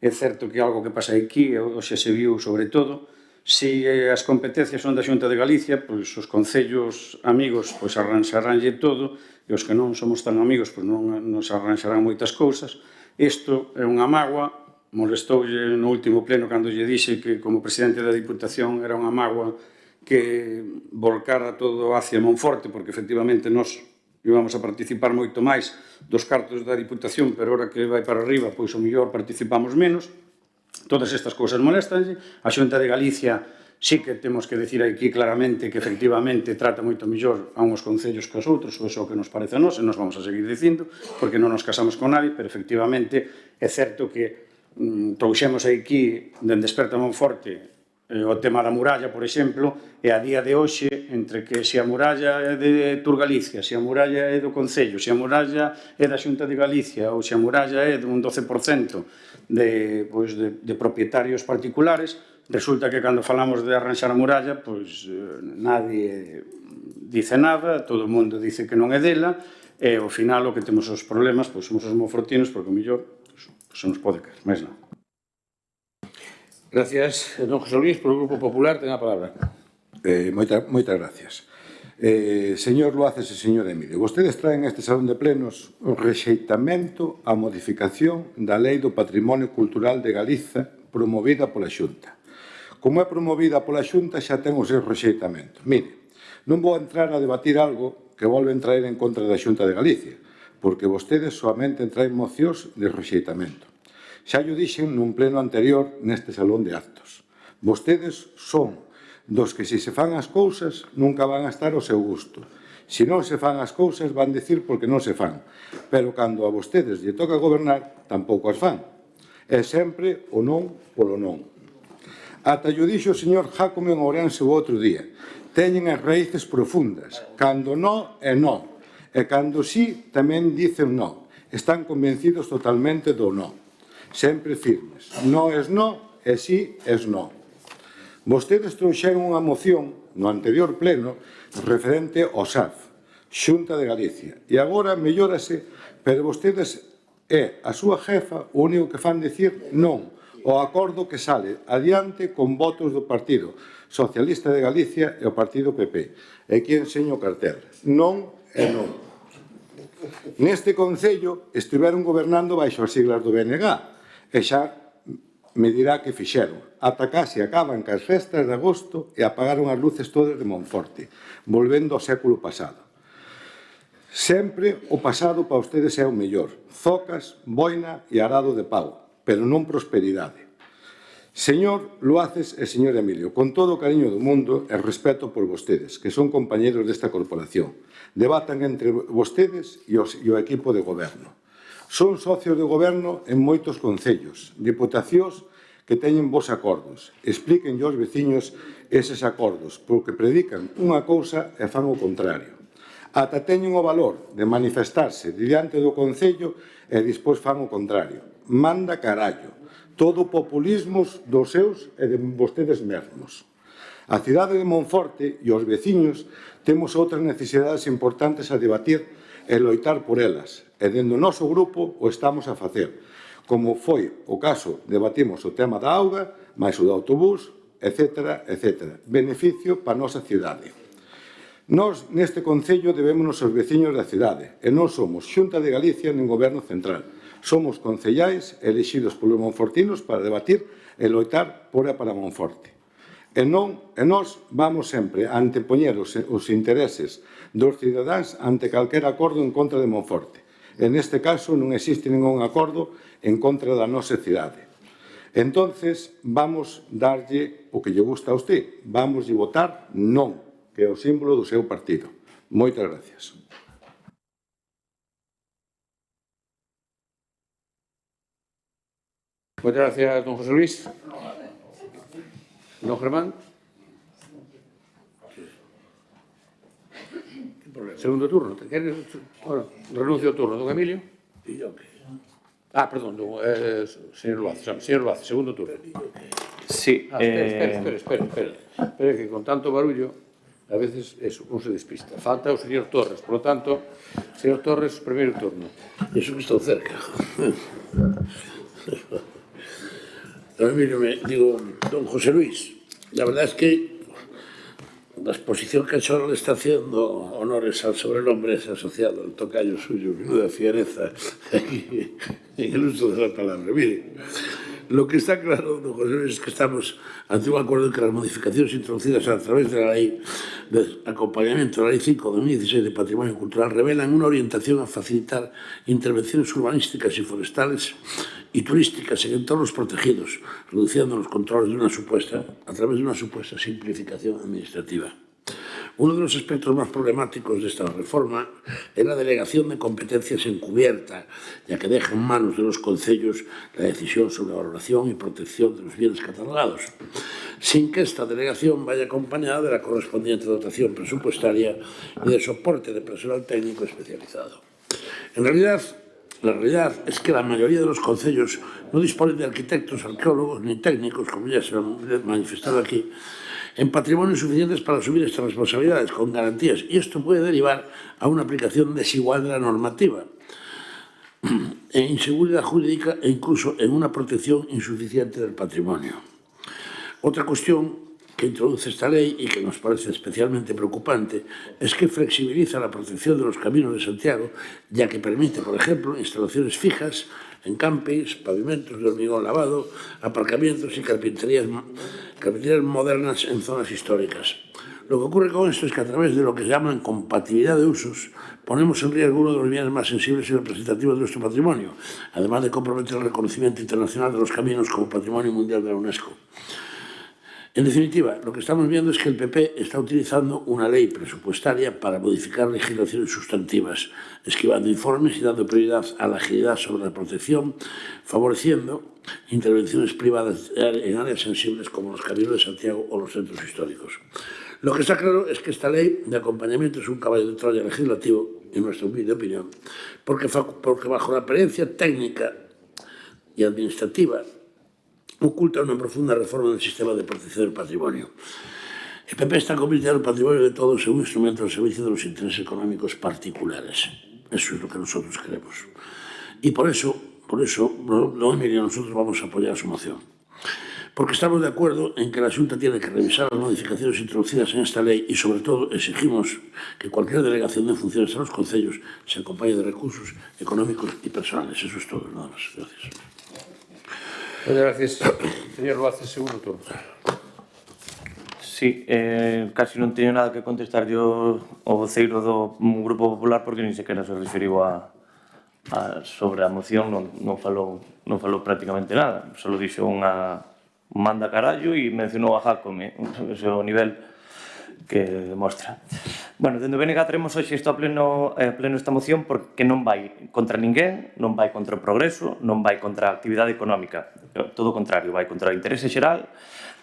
É certo que algo que pasa aquí, hoxe se viu sobre todo, se as competencias son da Xunta de Galicia, pois os concellos amigos pois arranxaránlle todo, e os que non somos tan amigos pois non nos arranxarán moitas cousas. Isto é unha mágoa, molestoulle no último pleno cando lle dixe que como presidente da Diputación era unha mágoa que volcara todo hacia Monforte, porque efectivamente nós íbamos a participar moito máis dos cartos da Diputación, pero ora que vai para arriba, pois o mellor participamos menos. Todas estas cousas molestanlle. A Xunta de Galicia sí que temos que decir aquí claramente que efectivamente trata moito mellor a uns concellos que aos outros, ou iso que nos parece a nós, e nos vamos a seguir dicindo, porque non nos casamos con nadie, pero efectivamente é certo que trouxemos aquí, dende Desperta Monforte, o tema da muralla, por exemplo, e a día de hoxe, entre que se a muralla é de Turgalicia, se a muralla é do Concello, se a muralla é da Xunta de Galicia ou se a muralla é dun 12% de propietarios particulares, resulta que cando falamos de arranxar a muralla, pois nadie dice nada, todo o mundo dice que non é dela, e ao final o que temos os problemas pois somos os monfortinos, porque o mellor se nos pode caer, máis nada. Gracias. Don José Luis, por o Grupo Popular, ten a palabra. Moitas gracias. Señor Luaces e señor Emilio, vostedes traen a este salón de plenos o rexeitamento á modificación da Lei do Patrimonio Cultural de Galiza promovida pola Xunta. Como é promovida pola Xunta xa ten o seu rexeitamento. Mire, non vou entrar a debatir algo que volven traer en contra da Xunta de Galicia, porque vostedes soamente traen mocións de rexeitamento. Xa llo dixen nun pleno anterior neste salón de actos. Vostedes son dos que se fan as cousas nunca van a estar ao seu gusto. Se non se fan as cousas van dicir porque non se fan, pero cando a vostedes lle toca gobernar tampouco as fan. É sempre o non polo non. Ata llo dixo o señor Jácome en Ourense o outro día. Teñen as raíces profundas. Cando no é no. E cando sí tamén dicen no. Están convencidos totalmente do no. Sempre firmes. No es no e sí es no. Vostedes trouxeron unha moción no anterior pleno referente ao SAF, Xunta de Galicia, e agora mellórase, pero vostedes é a súa jefa o único que fan dicir non ao acordo que sale adiante con votos do Partido Socialista de Galicia e o Partido PP. E aquí enseño o cartel. Non e non. Neste Concello estiveron gobernando baixo as siglas do BNG e xa me dirá que fixeron. Ata case acaban cas festas de agosto e apagaron as luces todas de Monforte, volvendo ao século pasado. Sempre o pasado para ustedes é o mellor. Zocas, boina e arado de pau, pero non prosperidade. Señor Luaces e señor Emilio, con todo o cariño do mundo e respeto por vostedes, que son compañeros desta corporación, debatan entre vostedes e o equipo de goberno. Son socios de goberno en moitos concellos, diputacións que teñen vos acordos. Explíquenlle aos veciños eses acordos, porque predican unha cousa e fan o contrario. Ata teñen o valor de manifestarse diante do concello e despois fan o contrario. Manda carallo. Todo populismos dos seus e de vostedes mesmos. A cidade de Monforte e os veciños temos outras necesidades importantes a debatir e loitar por elas, e dentro do noso grupo o estamos a facer, como foi o caso, debatimos o tema da auga, máis o do autobús, etc., etc. Beneficio para a nosa cidade. Nós, neste Concello, debémonos aos veciños da cidade, e non somos Xunta de Galicia nin Goberno Central. Somos concellais elixidos polos monfortinos para debatir e loitar por e para Monforte. E nós vamos sempre a antepoñer os intereses dos cidadáns ante calquera acordo en contra de Monforte. E neste caso non existe ningún acordo en contra da nosa cidade. Entonces, vamos darlle o que lle gusta a usted. Vamos lle votar non, que é o símbolo do seu partido. Moitas gracias. Moitas gracias, don José Luis. Don Germán. Segundo turno. Bueno, renuncio ao turno. Don Emilio. E yo que? Perdón, señor Luaces. Señor Luaces, segundo turno. Sí. Espera, que con tanto barullo a veces un se despista. Falta o señor Torres, por lo tanto, señor Torres, primeiro turno. Eso que estou cerca. Don Emilio, don José Luis, la verdad es que la exposición que ha hecho le está haciendo honores al sobrenombre ese asociado, el tocayo suyo, menuda fiereza en el uso de la palabra. Mire, lo que está claro, don José Luis, es que estamos ante un acuerdo en que las modificaciones introducidas a través de la ley de acompañamiento de la Ley 5 de 2016 de Patrimonio Cultural revelan una orientación a facilitar intervenciones urbanísticas y forestales y turísticas en entornos protegidos, reduciendo los controles a través de una supuesta simplificación administrativa. Uno de los aspectos más problemáticos de esta reforma es la delegación de competencias encubierta, ya que deja en manos de los concellos la decisión sobre la valoración y protección de los bienes catalogados, sin que esta delegación vaya acompañada de la correspondiente dotación presupuestaria y de soporte de personal técnico especializado. La realidad es que la mayoría de los concellos no disponen de arquitectos, arqueólogos ni técnicos, como ya se han manifestado aquí, en patrimonio suficientes para asumir estas responsabilidades con garantías, y esto puede derivar a una aplicación desigual de la normativa, en inseguridad jurídica e incluso en una protección insuficiente del patrimonio. Otra cuestión que introduce esta ley y que nos parece especialmente preocupante es que flexibiliza la protección de los caminos de Santiago, ya que permite, por ejemplo, instalaciones fijas en campings, pavimentos de hormigón lavado, aparcamientos y carpinterías modernas en zonas históricas. Lo que ocurre con esto es que a través de lo que se llama compatibilidad de usos, ponemos en riesgo uno de los bienes más sensibles y representativos de nuestro patrimonio, además de comprometer el reconocimiento internacional de los caminos como Patrimonio Mundial de la UNESCO. En definitiva, lo que estamos viendo es que el PP está utilizando una ley presupuestaria para modificar legislaciones sustantivas, esquivando informes y dando prioridad a la agilidad sobre la protección, favoreciendo intervenciones privadas en áreas sensibles como los caminos de Santiago o los centros históricos. Lo que está claro es que esta ley de acompañamiento es un caballo de Troya legislativo, en nuestra humilde opinión, porque bajo la apariencia técnica y administrativa oculta una profunda reforma del sistema de protección del patrimonio. El PP está convirtiendo el patrimonio de todos en un instrumento al servicio de los intereses económicos particulares. Eso es lo que nosotros queremos. Y por eso, nosotros vamos a apoyar su moción. Porque estamos de acuerdo en que la Xunta tiene que revisar las modificaciones introducidas en esta ley y, sobre todo, exigimos que cualquier delegación de funciones a los concellos se acompañe de recursos económicos y personales. Eso es todo, nada más. Gracias. Muchas gracias. Señor Luaces, segundo turno. Sí, casi non teño nada que contestar yo ao voceiro do Grupo Popular porque nin sequera se referiu sobre a moción, non falou prácticamente nada. Só dixo unha manda carallo e mencionou a Jácome, ese é o nivel que demostra. Bueno, dende o BNG traemos hoxe isto a pleno esta moción porque non vai contra ninguén, non vai contra o progreso, non vai contra a actividade económica, todo o contrario, vai contra o interese xeral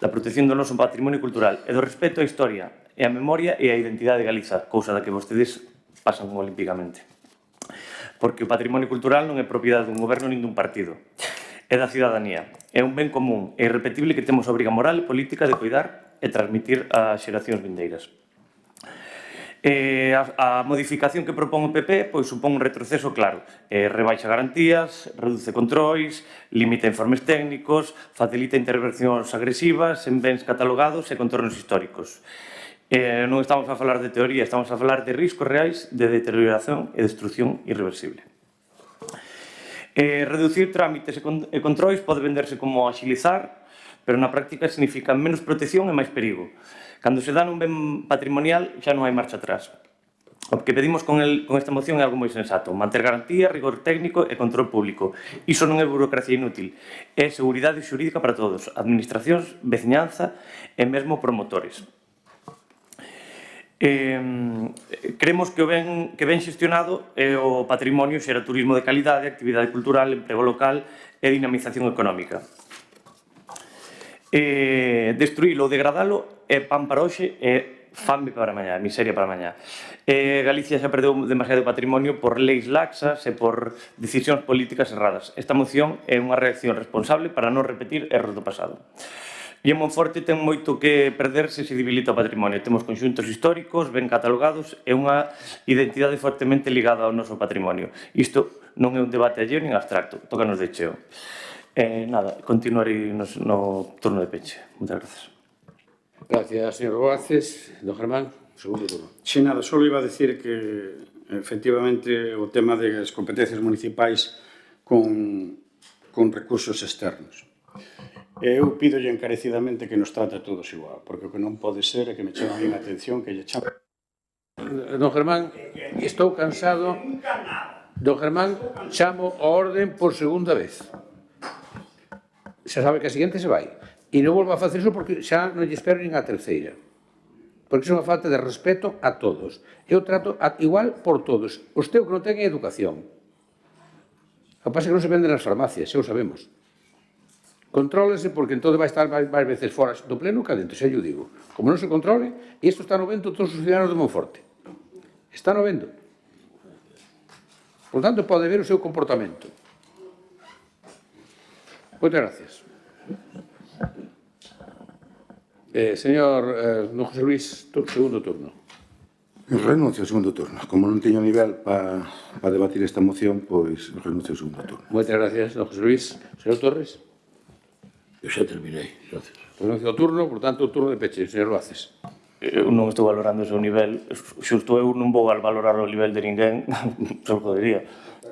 da protección do noso patrimonio cultural e do respeto á historia e á memoria e á identidade de Galiza, cousa da que vostedes pasan olímpicamente. Porque o patrimonio cultural non é propiedade dun goberno nin dun partido, é da cidadanía, é un ben común e irrepetible que temos a obriga moral e política de cuidar e transmitir ás xeracións vindeiras. A modificación que propón o PP pois supón un retroceso claro. Rebaixa garantías, reduce controis, limita informes técnicos, facilita intervencións agresivas en bens catalogados e contornos históricos. Non estamos a falar de teoría, estamos a falar de riscos reais de deterioración e destrucción irreversible. Reducir trámites e controis pode venderse como axilizar, pero na práctica significa menos protección e máis perigo. Cando se dá nun ben patrimonial xa non hai marcha atrás. O que pedimos con esta moción é algo moi sensato, manter garantía, rigor técnico e control público. Iso non é burocracia inútil, é seguridade xurídica para todos, administracións, veciñanza e mesmo promotores. Creemos que o ben xestionado é o patrimonio xera turismo de calidade, actividade cultural, emprego local e dinamización económica. Destruílo ou degradalo é pan para hoxe e fame para mañá, miseria para mañá. Galicia xa perdeu demasiado patrimonio por leis laxas e por decisións políticas erradas. Esta moción é unha reacción responsable para non repetir erros do pasado. E en Monforte ten moito que perder se debilita o patrimonio. Temos conxuntos históricos, ben catalogados e unha identidade fortemente ligada ao noso patrimonio. Isto non é un debate alleo nin abstracto, tócanos de cheo. Nada, continuarei no turno de peche. Muchas gracias. Gracias, señor Luaces. Don Germán, segundo turno. Si nada, só iba a decir que efectivamente o tema das competencias municipais con recursos externos. Eu pidolle encarecidamente que nos trate a todos igual, porque o que non pode ser é que me chaman a atención que lle chaman. Don Germán, estou cansado. Don Germán, chamo a orden por segunda vez. Xa sabe que a seguinte se vai. E non volvo a facer iso porque xa non lle espero nin a terceira. Porque iso é unha falta de respeto a todos. Eu trato igual por todos. Os teu que non ten educación. O que pasa é que non se venden nas farmacias, xa o sabemos. Contrólese porque entón vai estar máis veces fora do pleno que adentro, xa yo digo. Como non se controle, e isto está no vento todos os ciudadanos de Monforte. Está no vento. Por tanto, pode ver o seu comportamento. Moitas gracias. Señor don José Luis, segundo turno. Renuncio ao segundo turno. Como non teño nivel para debatir esta moción, pois renuncio ao segundo turno. Moitas gracias, don José Luis. Señor Torres. xa terminei. Gracias. Renuncio ao turno, por tanto, o turno de peche, señor Luaces. Eu non estou valorando o seu nivel, xusto eu non vou valorar o nivel de ninguén, só podería.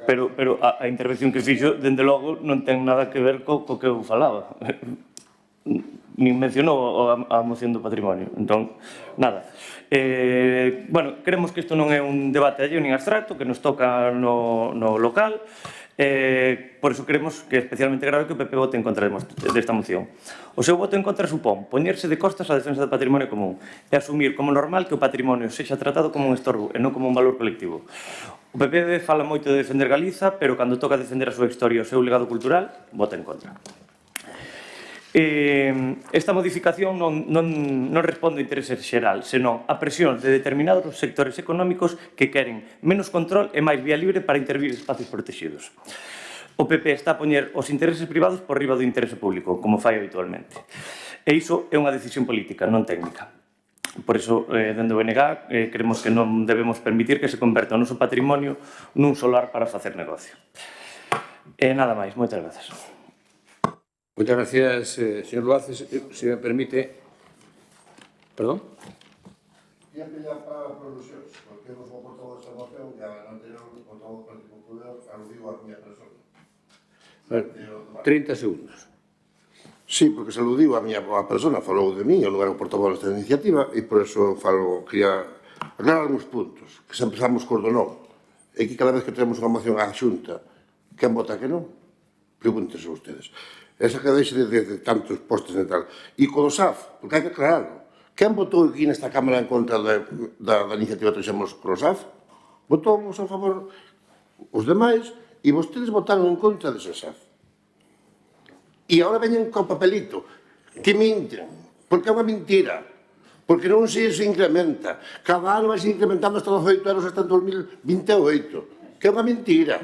Pero a intervención que fixo, dende logo, non ten nada que ver co que eu falaba. Nin mencionou a moción do patrimonio. Entón, nada. Bueno, creemos que isto non é un debate alleo nin abstracto, que nos toca no local. Por iso creemos que é especialmente grave que o PP vote en contra desta moción. O seu voto en contra supón poñerse de costas á defensa do patrimonio común e asumir como normal que o patrimonio sexa tratado como un estorbo e non como un valor colectivo. O PP fala moito de defender Galiza, pero cando toca defender a súa historia e o seu legado cultural, vota en contra. Esta modificación non responde ao interese xeral, senón a presións de determinados sectores económicos que queren menos control e máis vía libre para intervir espacios protegidos. O PP está a poñer os intereses privados por riba do interese público, como fai habitualmente. E iso é unha decisión política, non técnica. Por iso, dende o BNG, creemos que non debemos permitir que se converta o noso patrimonio nun solar para facer negocio. Nada máis, moitas gracias. Muchas gracias, señor Luaces. Si me permite... Perdón? Quería pedir para as alusións, porque nos vou portar esta moción e a anterior portavoz do Partido Popular aludiu a miña persona. 30 segundos. Sí, porque se aludiu a miña persona, falou de mí, eu non era o portavoz desta iniciativa, e por eso quería aclarar uns puntos, que sempre empezamos cos do non. E que cada vez que tenemos unha moción á Xunta, quen vota que non? Pregúntense a ustedes. Esa que deixe de tantos postes e tal. E co do SAF, porque hai que aclararlo. Quen votou aquí nesta Cámara en contra da iniciativa que trexemos co SAF? Votou a favor os demais e vostedes votaron en contra dese SAF. E agora veñen co papelito que minten, porque é unha mentira, porque non se incrementa. Cada ano vai se incrementando hasta 18 euros hasta 2028, que é unha mentira.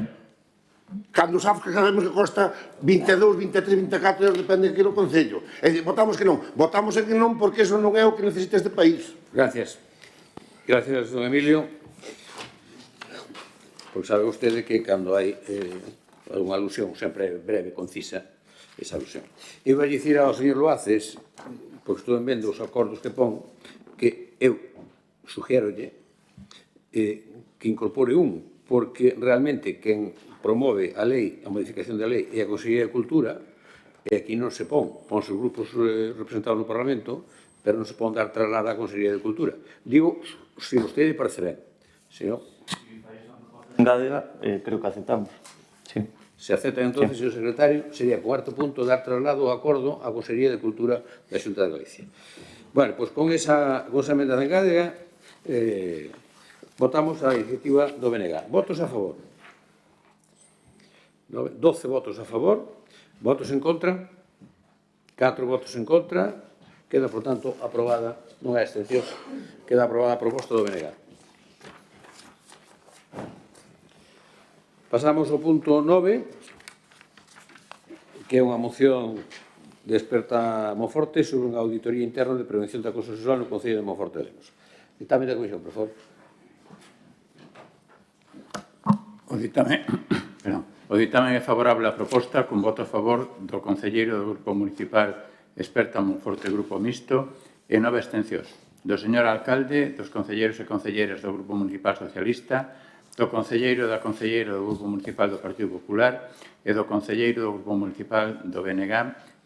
Cando sabes que sabemos que costa 22, 23, 24 euros, depende de que no Concello. E votamos que non. Votamos en que non porque eso non é o que necesita este país. Gracias. Gracias, don Emilio. Porque sabe vostede que cando hai unha alusión sempre breve, concisa, esa alusión. Eu vou dicir ao señor Luaces, porque estou vendo os acordos que pon, que eu suxérolle que incorpore un, porque realmente quen promove a lei, a modificación da lei e a Consellería de Cultura, e aquí non se pon os grupos representados no Parlamento, pero non se pon dar traslada á Consellería de Cultura. Digo, se vostede parece ben, senón... Engádega, creo que aceptamos. Sí. Se acepta entonces, señor secretario, sería cuarto punto dar traslado ao acordo á Consellería de Cultura da Xunta de Galicia. Bueno, pois con esa emenda de engádega votamos a iniciativa do BNG. Votos a favor? 12 votos a favor, votos en contra, 4 votos en contra, queda, por tanto, aprobada, non hai extensión, queda aprobada a proposta do BNG. Pasamos ao punto 9, que é unha moción de experta Monforte sobre unha auditoría interna de prevención de acoso sexual no Concello de Monforte de Lemos. Ditame da comisión, por favor. O ditame é favorable á proposta con voto a favor do concelleiro do Grupo Municipal Experta Monforte Grupo Mixto e 9 abstencións. Do señor alcalde, dos concelleiros e concelleiras do Grupo Municipal Socialista, do concelleiro e da concelleira do Grupo Municipal do Partido Popular e do concelleiro do Grupo Municipal do BNG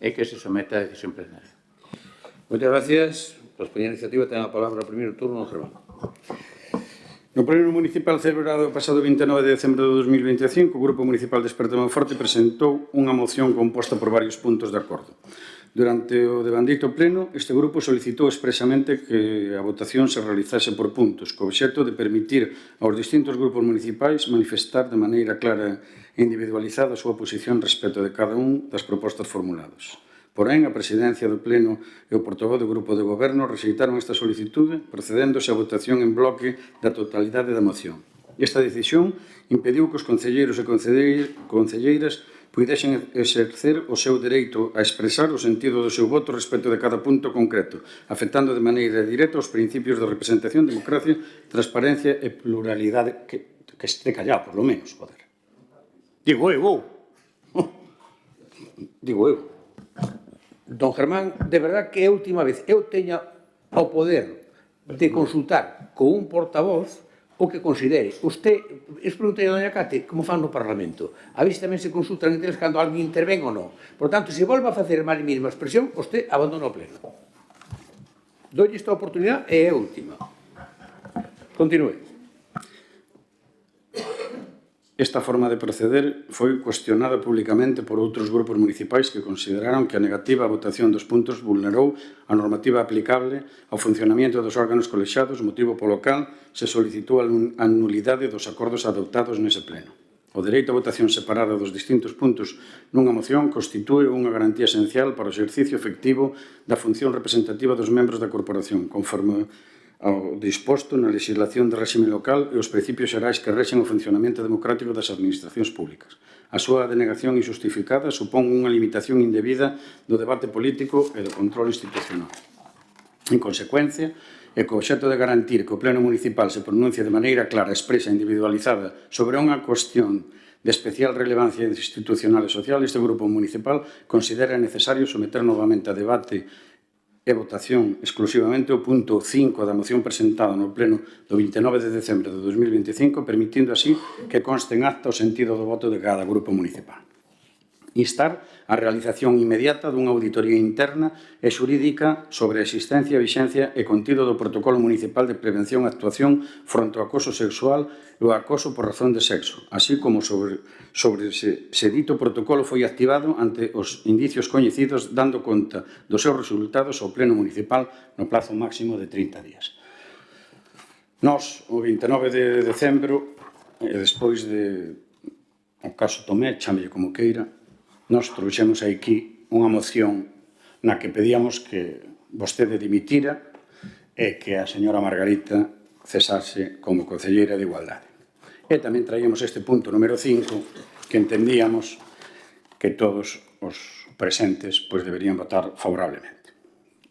e que se someta a decisión plenaria. Moitas gracias. Para expoñer a iniciativa ten a palabra o primeiro turno, Germán. No pleno municipal celebrado o pasado 29 de decembro de 2025, o Grupo Municipal de Experta Monforte presentou unha moción composta por varios puntos de acordo. Durante o devandito pleno, este grupo solicitou expresamente que a votación se realizase por puntos, co obxecto de permitir aos distintos grupos municipais manifestar de maneira clara e individualizada a súa posición respecto de cada un das propostas formuladas. Porén, a presidencia do Pleno e o portavoz do Grupo de Goberno rexeitaron esta solicitude, procedéndose a votación en bloque da totalidade da moción. Esta decisión impediu que os concelleiros e concelleiras puidesen exercer o seu dereito a expresar o sentido do seu voto respecto de cada punto concreto, afectando de maneira directa os principios de representación, democracia, transparencia e pluralidade, que este callado, por lo menos, joder. Digo eu. Don Germán, de verdad que é a última vez eu teña o poder de consultar con un portavoz o que considere. Usted, es preguntei a doña Cate, como fan no Parlamento? A ver se tamén se consultan entre eles cando alguén intervén ou non. Por tanto, se volva a facer mal mesma expresión, usted abandona o pleno. Dolle esta oportunidade e é a última. Continúe. Esta forma de proceder foi cuestionada publicamente por outros grupos municipais que consideraron que a negativa a votación dos puntos vulnerou a normativa aplicable ao funcionamento dos órganos colexiados, motivo polo cal se solicitou a nulidade dos acordos adoptados nese pleno. O dereito a votación separada dos distintos puntos nunha moción constitúe unha garantía esencial para o exercicio efectivo da función representativa dos membros da corporación, conforme ao disposto na legislación de réxime local e os principios xerais que rexen o funcionamento democrático das administracións públicas. A súa denegación injustificada supón unha limitación indebida do debate político e do control institucional. En consecuencia, e co obxecto de garantir que o Pleno Municipal se pronuncie de maneira clara, expresa e individualizada sobre unha cuestión de especial relevancia institucional e social, este Grupo Municipal considera necesario someter novamente a debate e votación exclusivamente o punto 5 da moción presentada no pleno do 29 de decembro de 2025, permitindo así que conste en acta o sentido do voto de cada grupo municipal. Instar a realización inmediata dunha auditoría interna e xurídica sobre a existencia, vixencia e contido do Protocolo Municipal de Prevención e Actuación fronte ao acoso sexual e o acoso por razón de sexo, así como sobre se dito protocolo foi activado ante os indicios coñecidos, dando conta dos seus resultados ao Pleno Municipal no plazo máximo de 30 días. Nós, o 29 de decembro, e despois de o caso Tomé, chámelle como queira, nós trouxemos aquí unha moción na que pedíamos que vostede dimitira e que a señora Margarita cesase como concelleira de Igualdade. E tamén traíamos este punto número 5 que entendíamos que todos os presentes pois deberían votar favorablemente.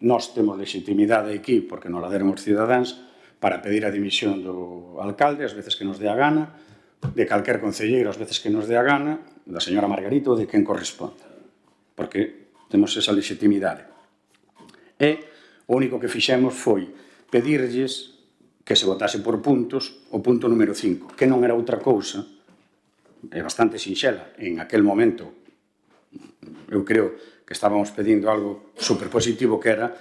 Nós temos legitimidade aquí porque nos la deron os cidadáns para pedir a dimisión do alcalde as veces que nos dé a gana, de calquer concelleiro as veces que nos dé a gana, da señora Margarita ou de quen corresponda, porque temos esa legitimidade. E o único que fixemos foi pedirlles que se votase por puntos o punto número 5, que non era outra cousa, é bastante sinxela. En aquel momento, eu creo que estábamos pedindo algo superpositivo, que era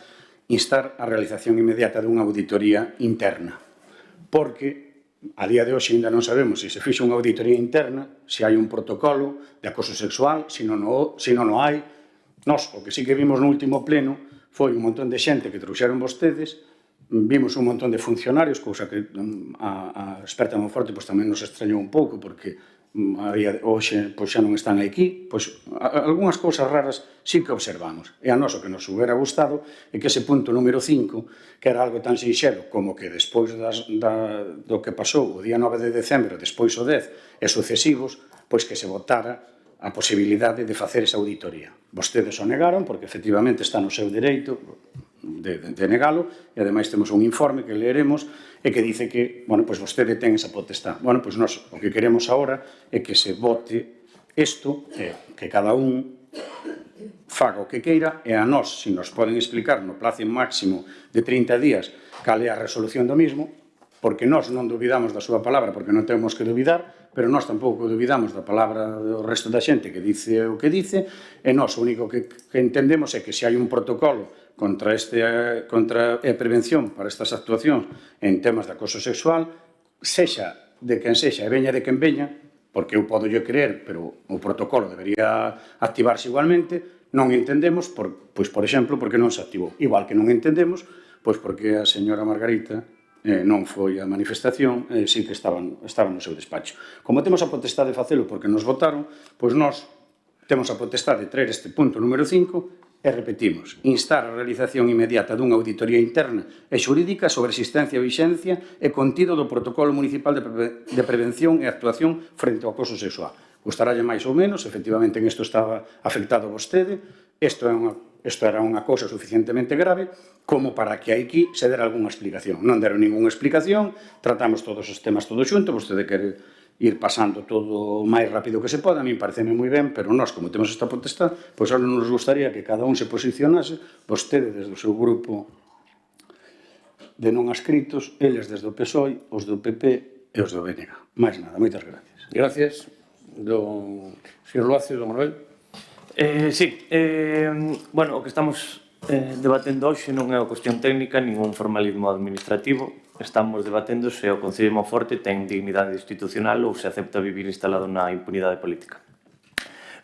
instar a realización inmediata dunha auditoría interna, porque a día de hoxe ainda non sabemos se fixe unha auditoría interna, se hai un protocolo de acoso sexual, se non o hai. Nós, o que sí que vimos no último pleno foi un montón de xente que trouxeron vostedes, vimos un montón de funcionarios, cousa que a experta Monforte tamén nos extrañou un pouco, porque hoxe xa non están aquí, pois algunhas cousas raras sí que observamos. E a nós o que nos hubiera gustado é que ese punto número 5, que era algo tan sinxelo como que despois do que pasou o día 9 de decembro, despois o 10 e sucesivos, pois que se votara a posibilidade de facer esa auditoría. Vostedes o negaron porque efectivamente está no seu dereito de negalo, e ademais temos un informe que leeremos e que dice que, bueno, pois vostede ten esa potestad. Bueno, pois nós o que queremos agora é que se vote isto, que cada un faga o que queira, e a nós, se nos poden explicar no plazo máximo de 30 días cal é a resolución do mismo, porque nós non dubidamos da súa palabra, porque non temos que dubidar, pero nós tampouco dubidamos da palabra do resto da xente que dice o que dice, e nós o único que entendemos é que se hai un protocolo contra a prevención para estas actuacións en temas de acoso sexual, sexa de quen sexa e veña de quen veña, porque eu podo yo creer, pero o protocolo debería activarse igualmente, non entendemos, pois, por exemplo, porque non se activou. Igual que non entendemos, pois porque a señora Margarita non foi a manifestación, sí que estaba no seu despacho. Como temos a potestade de facelo porque nos votaron, pois nós temos a potestade de traer este punto número 5 e repetimos, instar a realización inmediata dunha auditoría interna e xurídica sobre existencia, vixencia e contido do Protocolo Municipal de Prevención e Actuación frente ao acoso sexual. Gustarálle máis ou menos, efectivamente en isto estaba afectado vostede, isto era unha cousa suficientemente grave como para que aquí se dera algunha explicación. Non deron ninguna explicación, tratamos todos os temas todos xuntos, vostede quere ir pasando todo o máis rápido que se poda, a mí pareceme moi ben, pero nós, como temos esta potestad, pois ahora nos gustaría que cada un se posicionase, vostede desde o seu grupo de non adscritos, eles desde o PSOE, os do PP e os do BNG. Mais nada, moitas gracias. Gracias. Don señor Loacio, don Manuel. Sí, bueno, o que estamos debatendo hoxe non é unha cuestión técnica nin un formalismo administrativo. Estamos debatendo se o Concello de Monforte ten dignidade institucional ou se acepta vivir instalado na impunidade política.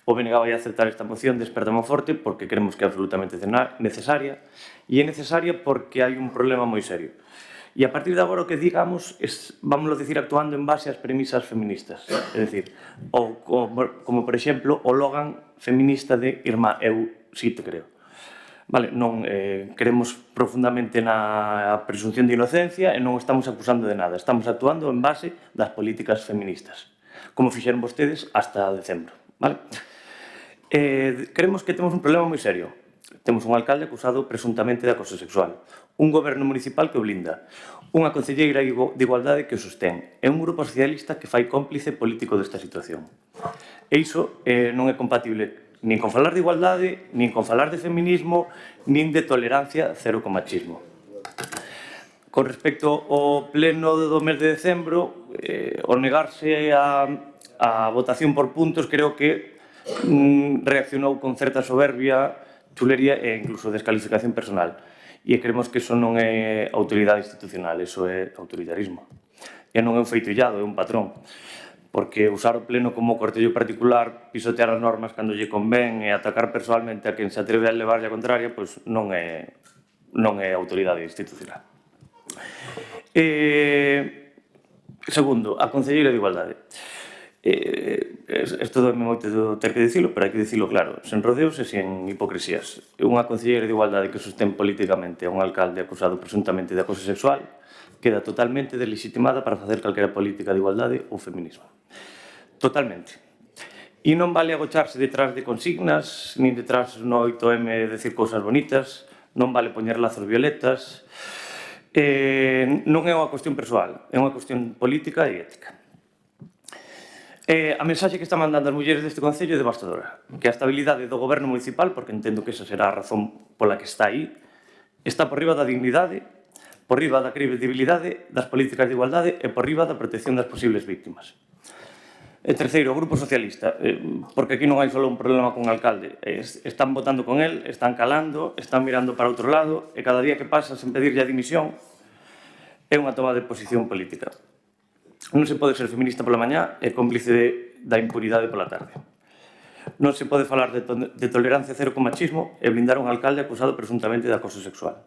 O BNG vai aceptar esta moción de Desperta Monforte porque creemos que é absolutamente necesaria, e é necesaria porque hai un problema moi serio. E a partir de agora o que digamos, vámoslo dicir actuando en base ás premisas feministas. É dicir, como por exemplo o logan feminista de Irmá, eu si te creo. Vale, non creemos profundamente na presunción de inocencia e non estamos acusando de nada. Estamos actuando en base das políticas feministas, como fixeron vostedes hasta decembro. Vale? Creemos que temos un problema moi serio. Temos un alcalde acusado presuntamente de acoso sexual, un goberno municipal que o blinda, unha concelleira de igualdade que o sostén e un grupo socialista que fai cómplice político desta situación. E iso non é compatible nin con falar de igualdade, nin con falar de feminismo, nin de tolerancia cero con machismo. Con respecto ao pleno do mes de decembro, o negarse a votación por puntos, creo que reaccionou con certa soberbia, chulería e incluso descalificación personal. E creemos que iso non é autoridade institucional, iso é autoritarismo. E non é un feito illado, é un patrón. Porque usar o pleno como cuartello particular, pisotear as normas cando lle convén e atacar personalmente a quen se atreve a levarlle a contraria, pois non é autoridade institucional. Segundo, a concelleira de igualdade. Isto doime moito ter que dicilo, pero hai que dicilo claro, sen rodeos e sen hipocresías. Unha concelleira de igualdade que sostén políticamente a un alcalde acusado presuntamente de acoso sexual queda totalmente deslegitimada para facer calquera política de igualdade ou feminismo. Totalmente. E non vale agocharse detrás de consignas, nin detrás no 8M decir cousas bonitas, non vale poñer lazos violetas. Non é unha cuestión persoal, é unha cuestión política e ética. A mensaxe que están mandando as mulleres deste Concello é devastadora, que a estabilidade do goberno municipal, porque entendo que esa será a razón pola que está aí, está por riba da dignidade, por riba da credibilidade das políticas de igualdade e por riba da protección das posibles víctimas. E terceiro, o Grupo Socialista, porque aquí non hai só un problema con o alcalde, están votando con el, están calando, están mirando para outro lado e cada día que pasa sen pedirlle a dimisión é unha toma de posición política. Non se pode ser feminista pola mañá e cómplice da impunidade pola tarde. Non se pode falar de tolerancia cero con machismo e blindar un alcalde acusado presuntamente de acoso sexual.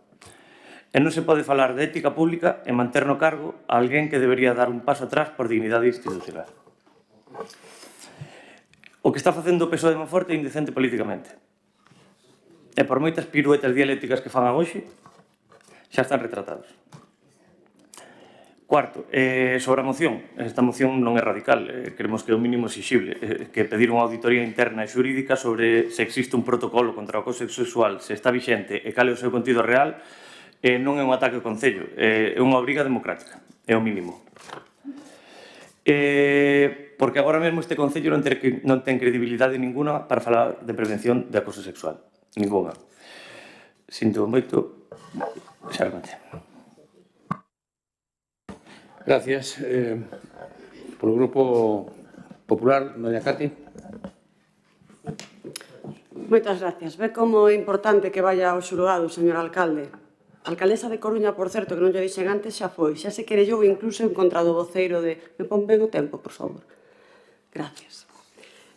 E non se pode falar de ética pública e manter no cargo a alguén que debería dar un paso atrás por dignidade institucional. O que está facendo o PSOE de Monforte é indecente políticamente. E por moitas piruetas dialécticas que fagan hoxe, xa están retratados. Cuarto, sobre a moción. Esta moción non é radical, creemos que é o mínimo exixible, que pedir unha auditoría interna e xurídica sobre se existe un protocolo contra o acoso sexual, se está vixente e cal é o seu contido real, non é un ataque ao Concello, é unha obriga democrática, é o mínimo. Porque agora mesmo este Concello non ten credibilidade ninguna para falar de prevención de acoso sexual. Ninguna. Sinto moito, xa remate. Gracias. Por o Grupo Popular, doña Cati. Moitas gracias. Ve como é importante que vaya ao xulgado, señor alcalde. A alcaldesa de Coruña, por certo, que non lle dixen antes, xa foi. Xa se querellou incluso encontrado o voceiro de... Me pon ben o tempo, por favor. Gracias.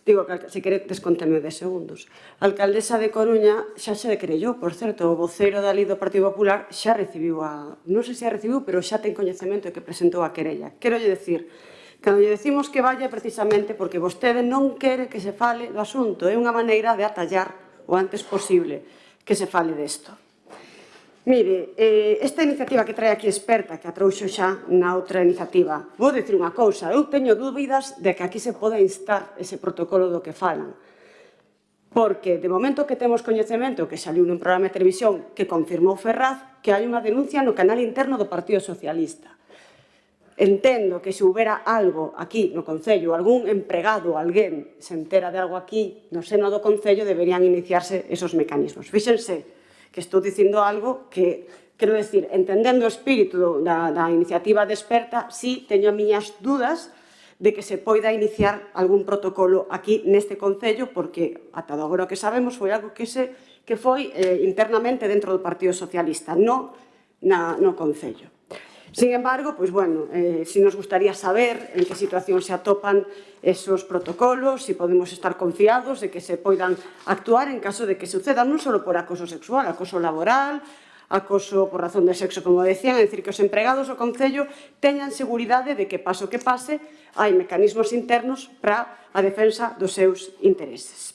Digo, se queredes conteme 10 segundos. A alcaldesa de Coruña xa se querellou, por certo, o voceiro da Liga do Partido Popular xa recibiu a... Non sei se a recibiu, pero xa ten coñecemento que presentou a querella. Quero lle decir, cando lle decimos que vaya precisamente porque vostede non quere que se fale do asunto. É unha maneira de atallar o antes posible que se fale desto. Mire, esta iniciativa que trae aquí experta, que a trouxo xa na outra iniciativa, vou dicir unha cousa, eu teño dúbidas de que aquí se poda instar ese protocolo do que falan. Porque, de momento que temos coñecemento, que saliu nun programa de televisión que confirmou Ferraz, que hai unha denuncia no canal interno do Partido Socialista. entendo que se houbera algo aquí no Concello, algún empregado, alguén se entera de algo aquí no seno do Concello, deberían iniciarse esos mecanismos. Fíxense que estou dicindo algo que, quero decir, entendendo o espírito da iniciativa de experta, sí teño as miñas dudas de que se poida iniciar algún protocolo aquí neste Concello, porque ata agora o que sabemos foi algo que foi internamente dentro do Partido Socialista, no Concello. Sin embargo, pois, bueno, si nos gustaría saber en que situación se atopan esos protocolos, si podemos estar confiados de que se poidan actuar en caso de que suceda non só por acoso sexual, acoso laboral, acoso por razón de sexo, como decían, é dicir, que os empregados do Concello teñan seguridade de que, paso que pase, hai mecanismos internos para a defensa dos seus intereses.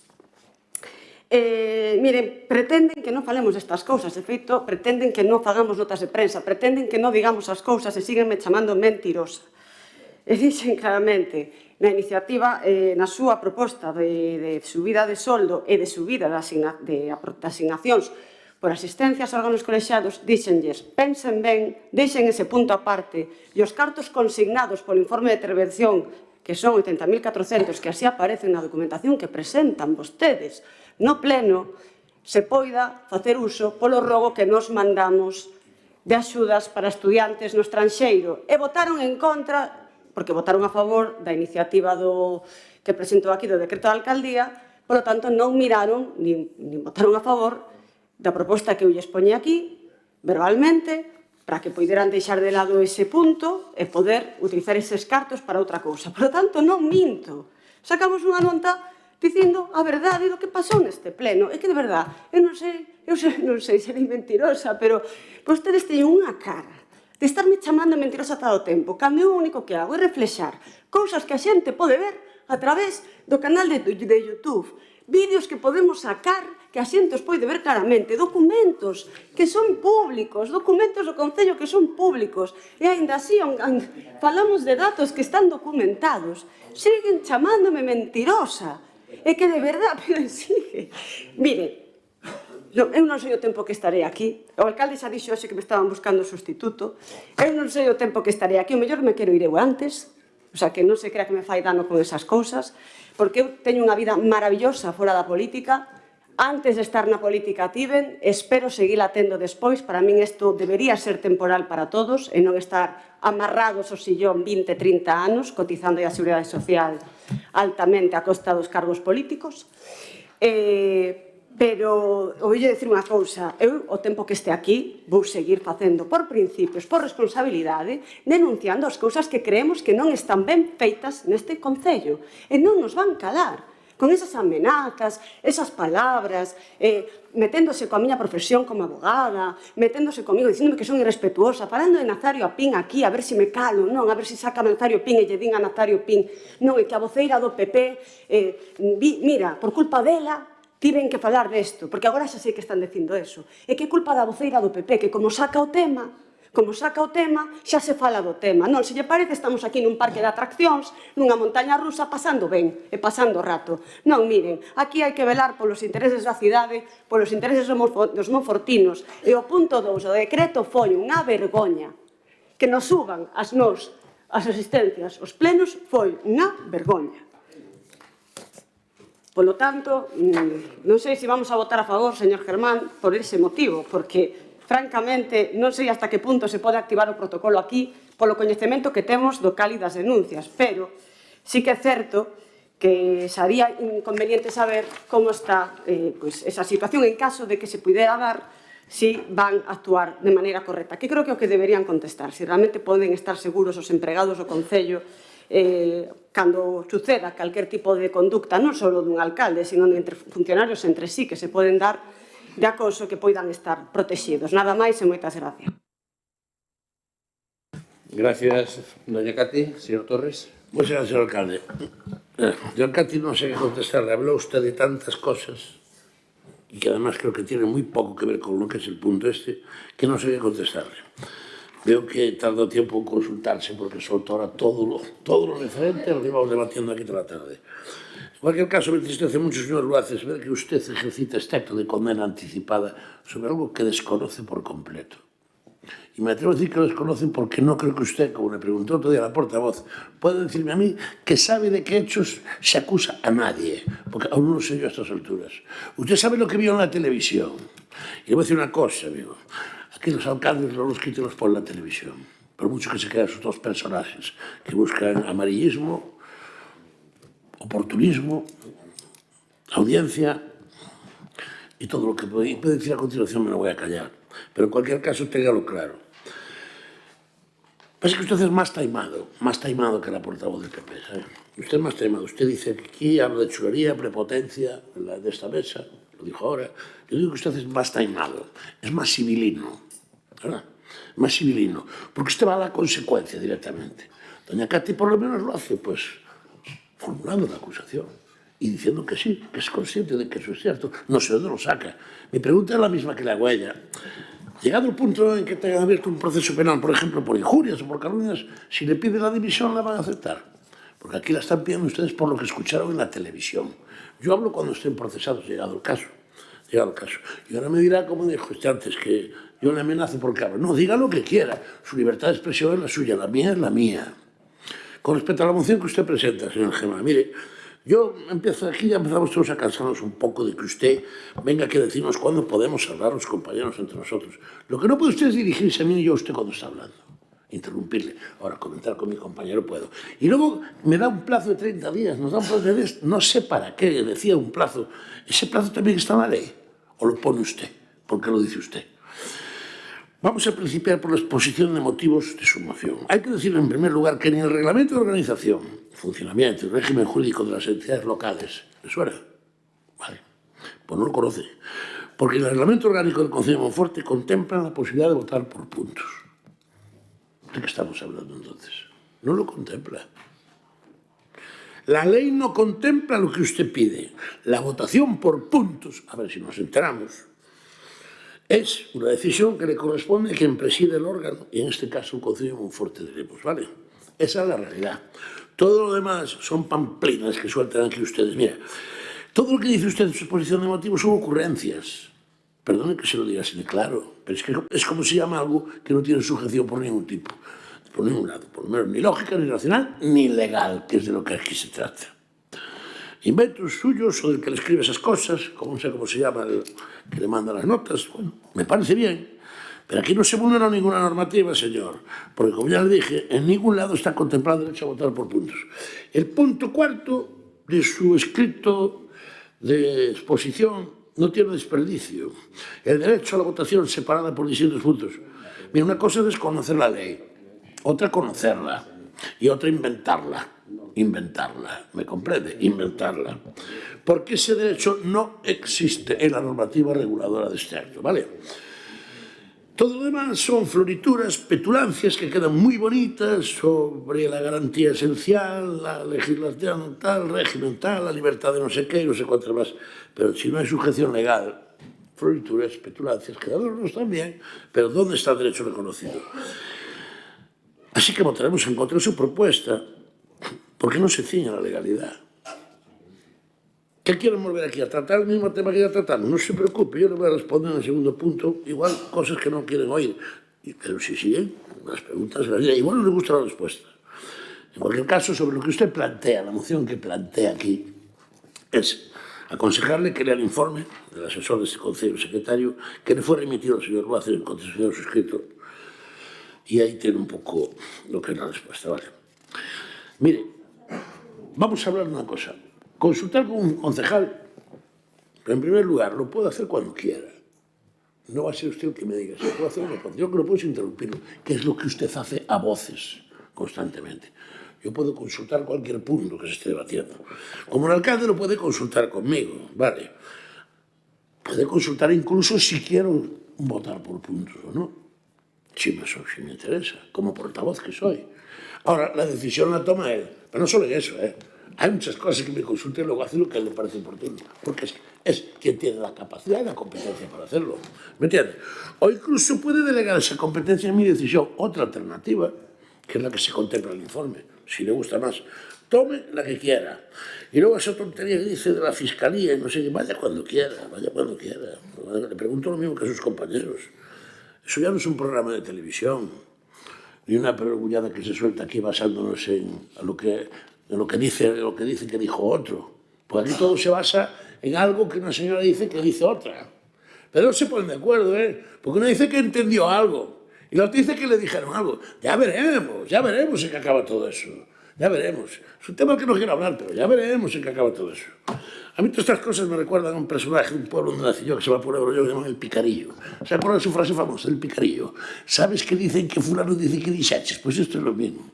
Miren, pretenden que non falemos destas cousas, de feito, pretenden que non fagamos notas de prensa, pretenden que non digamos as cousas e síguenme chamando mentirosa. E dixen claramente, na iniciativa, na súa proposta de subida de soldo e de subida de asignacións por asistencias a órganos colexiados, díxenlles, pensen ben, deixen ese punto aparte, e os cartos consignados polo informe de intervención, que son 80.400, que así aparecen na documentación que presentan vostedes no pleno, se poida facer uso polo rogo que nos mandamos de axudas para estudiantes no estranxeiro. E votaron en contra, porque votaron a favor da iniciativa que presentou aquí do decreto da alcaldía, polo tanto non miraron, nin votaron a favor da proposta que eu lles poñe aquí, verbalmente, para que poideran deixar de lado ese punto e poder utilizar eses cartos para outra cousa. Por lo tanto, non minto. Sacamos unha nota dicindo a verdade do que pasou neste pleno. É que, de verdade, eu non sei, serei mentirosa, pero vostedes teñen unha cara de estarme chamando mentirosa todo o tempo, cando eu o único que hago é reflexar cousas que a xente pode ver a través do canal de YouTube, vídeos que podemos sacar, que a xente os pode ver claramente, documentos que son públicos, documentos do Concello que son públicos, e aínda así falamos de datos que están documentados, siguen chamándome mentirosa, é que de verdade, pero sigue. Mire, eu non sei o tempo que estarei aquí, o alcalde xa dixo hoxe que me estaban buscando sustituto, eu non sei o tempo que estarei aquí, o mellor me quero ir eu antes, o sea, que non se crea que me fai dano con esas cousas, porque eu teño unha vida maravillosa fora da política, antes de estar na política tiven, espero seguila tendo despois, para min isto debería ser temporal para todos e non estar amarrados ao sillón 20, 30 anos, cotizando a Seguridade Social altamente a costa dos cargos políticos. Pero, ouille dicir unha cousa, eu, o tempo que este aquí, vou seguir facendo por principios, por responsabilidade, denunciando as cousas que creemos que non están ben feitas neste Concello. E non nos van calar con esas amenazas, esas palabras, meténdose coa miña profesión como abogada, meténdose comigo, dicíndome que son irrespetuosa, falando de Nazario Apín aquí, a ver se me calo, non, a ver se saca Nazario Apín e lle din a Nazario Apín, non, e que a voceira do PP, mira, por culpa dela, tiven que falar desto, porque agora xa sei que están dicindo eso. E que culpa da voceira do PP, que como saca o tema, xa se fala do tema. Non, se lle parece, estamos aquí nun parque de atraccións, nunha montaña rusa, pasando ben e pasando o rato. Non, miren, aquí hai que velar polos intereses da cidade, polos intereses dos monfortinos. E o punto 2, o decreto foi unha vergoña. Que nos suban as asistencias, os plenos, foi unha vergoña. Polo tanto, non sei se vamos a votar a favor, señor Germán, por ese motivo, porque, francamente, non sei hasta que punto se pode activar o protocolo aquí polo coñecemento que temos do cal e das denuncias, pero sí que é certo que sería inconveniente saber como está esa situación en caso de que se pudera dar, si van a actuar de maneira correcta, que creo que é o que deberían contestar, si realmente poden estar seguros os empregados do Concello cando suceda calquer tipo de conducta, non só dun alcalde, sino entre funcionarios entre sí, que se poden dar de acoso, que poidan estar protegidos. Nada máis e moitas gracias. Gracias, doña Cati. Señor Torres. Pois era, señor alcalde. Señor Cati, non sei que contestarle. Hablou usted de tantas cosas e que además creo que tiene moi pouco que ver con lo que es el punto este, que non sei que contestarle. Veo que tardó tiempo en consultarse porque soltó ahora todo lo referente a lo que íbamos debatiendo aquí toda la tarde. En cualquier caso, me entristece mucho, señor Luaces, ver que usted ejercita este acto de condena anticipada sobre algo que desconoce por completo. Y me atrevo a decir que lo desconocen porque no creo que usted, como le preguntó otro día a la portavoz, pueda decirme a mí que sabe de qué hechos se acusa a nadie, porque aún no lo sé yo a estas alturas. Usted sabe lo que vio en la televisión. Y le voy a decir una cosa, amigo. Aquí los alcaldes no los quiten los por la televisión. Por mucho que se crean esos dos personajes que buscan amarillismo, oportunismo, audiencia y todo lo que puede decir a continuación me lo voy a callar. Pero en cualquier caso, téngalo claro. Pasa que usted es más taimado que la portavoz del PP, ¿sabe? Usted es más taimado. Usted dice que aquí habla de chulería, prepotencia de esta mesa, lo dijo ahora. Yo digo que usted es más taimado, es más civilino, ¿verdad? Más civilino, porque usted va a la consecuencia directamente. Doña Katy por lo menos lo hace, pues, formulando la acusación y diciendo que sí, que es consciente de que eso es cierto. No sé dónde lo saca. Mi pregunta es la misma que la hago a ella. Llegado el punto en que tengan abierto un proceso penal, por ejemplo, por injurias o por calumnias, si le pide la dimisión, ¿la van a aceptar? Porque aquí la están pidiendo ustedes por lo que escucharon en la televisión. Yo hablo cuando estén procesados, llegado el caso. Llegado el caso. Y ahora me dirá, como dijo usted antes, que yo le amenazo porque hablo. No, diga lo que quiera. Su libertad de expresión es la suya, la mía es la mía. Con respecto a la moción que usted presenta, señor Gemma, mire, yo empiezo aquí, ya empezamos todos a cansarnos un poco de que usted venga aquí a decirnos cuándo podemos hablar los compañeros entre nosotros. Lo que no puede usted es dirigirse a mí y yo a usted cuando está hablando. Interrumpirle. Ahora, comentar con mi compañero puedo. Y luego me da un plazo de 30 días, nos da un plazo de 10, no sé para qué, decía un plazo. ¿Ese plazo también está en la ley? ¿O lo pone usted? ¿Por qué lo dice usted? Vamos a principiar por la exposición de motivos de su moción. Hay que decir, en primer lugar, que ni el reglamento de organización, funcionamiento y régimen jurídico de las entidades locales, ¿le suena? Vale, pues no lo conoce. Porque el reglamento orgánico del Concello de Monforte contempla la posibilidad de votar por puntos. ¿De qué estamos hablando entonces? No lo contempla. La ley no contempla lo que usted pide. La votación por puntos, a ver si nos enteramos, es una decisión que le corresponde a quien preside el órgano, y en este caso el Concello de Monforte de Lemos, ¿vale? Esa es la realidad. Todo lo demás son pamplinas que sueltan aquí ustedes. Mira, todo lo que dice usted en su exposición de motivos son ocurrencias. Perdone que se lo diga así de claro, pero es que es como se llama algo que no tiene sujeción por ningún tipo, por ningún lado, por lo menos ni lógica, ni racional, ni legal, que es de lo que aquí se trata. Inventos suyos o del que le escribe esas cosas, como no sé cómo se llama el que le manda las notas, bueno, me parece bien, pero aquí no se vulnera ninguna normativa, señor, porque como ya le dije, en ningún lado está contemplado el derecho a votar por puntos. El punto cuarto de su escrito de exposición no tiene desperdicio. El derecho a la votación separada por distintos puntos. Mira, una cosa es desconocer la ley, otra conocerla y otra inventarla. Inventarla, ¿me comprende? Inventarla. Porque ese derecho no existe en la normativa reguladora de este acto, ¿vale? Todo lo demás son florituras, petulancias que quedan muy bonitas sobre la garantía esencial, la legislación tal, régimen tal, la libertad de no sé qué y no sé cuántas más. Pero si no hay sujeción legal, florituras, petulancias, que no están bien, pero ¿dónde está el derecho reconocido? Así que votaremos en contra de su propuesta, porque no se ciña a la legalidad. ¿Qué quieren volver aquí? ¿A tratar el mismo tema que ya tratamos? No se preocupe, yo le voy a responder en el segundo punto, igual cosas que no quieren oír. Pero si siguen, las preguntas las diré. Igual no les gusta la respuesta. En cualquier caso, sobre lo que usted plantea, la moción que plantea aquí, es aconsejarle que lea el informe del asesor de este Concello secretario, que le fue remitido al señor Luaces en contestación a su escrito, y ahí tiene un poco lo que es la respuesta, ¿vale? Mire, vamos a hablar de una cosa. Consultar con un concejal, en primer lugar, lo puede hacer cuando quiera. No va a ser usted el que me diga, se puede hacer una cosa. Yo creo que puedo interrumpirlo, que es lo que usted hace a voces constantemente. Yo puedo consultar cualquier punto que se esté debatiendo. Como el alcalde lo puede consultar conmigo, ¿vale? Puede consultar incluso si quiero votar por puntos o no. Si me interesa, como portavoz que soy. Ahora, la decisión la toma él. Pero no solo eso, Hay muchas cosas que me consulta y luego hace lo que a él le parece oportuno. Porque es quien tiene la capacidad y la competencia para hacerlo. ¿Me entiendes? O incluso puede delegar esa competencia en mi decisión. Otra alternativa, que es la que se contempla en el informe. Si le gusta más, tome la que quiera. Y luego esa tontería que dice de la fiscalía y no sé qué, vaya cuando quiera, vaya cuando quiera. Le pregunto lo mismo que a sus compañeros. Eso ya no es un programa de televisión, ni una perogrullada que se suelta aquí basándonos en lo que dice que dijo otro. Pues aquí todo se basa en algo que una señora dice que dice otra. Pero no se ponen de acuerdo, porque uno dice que entendió algo y la otra dice que le dijeron algo. Ya veremos en qué acaba todo eso. Ya veremos. Es un tema del que no quiero hablar, pero ya veremos en qué acaba todo eso. A mí todas estas cosas me recuerdan a un personaje de un pueblo donde nací yo, que se va por Ebro, que llaman el Picarillo. ¿Se acuerdan de su frase famosa, el Picarillo? ¿Sabes que dicen que fulano dice que dixaches? Pues esto es lo mismo.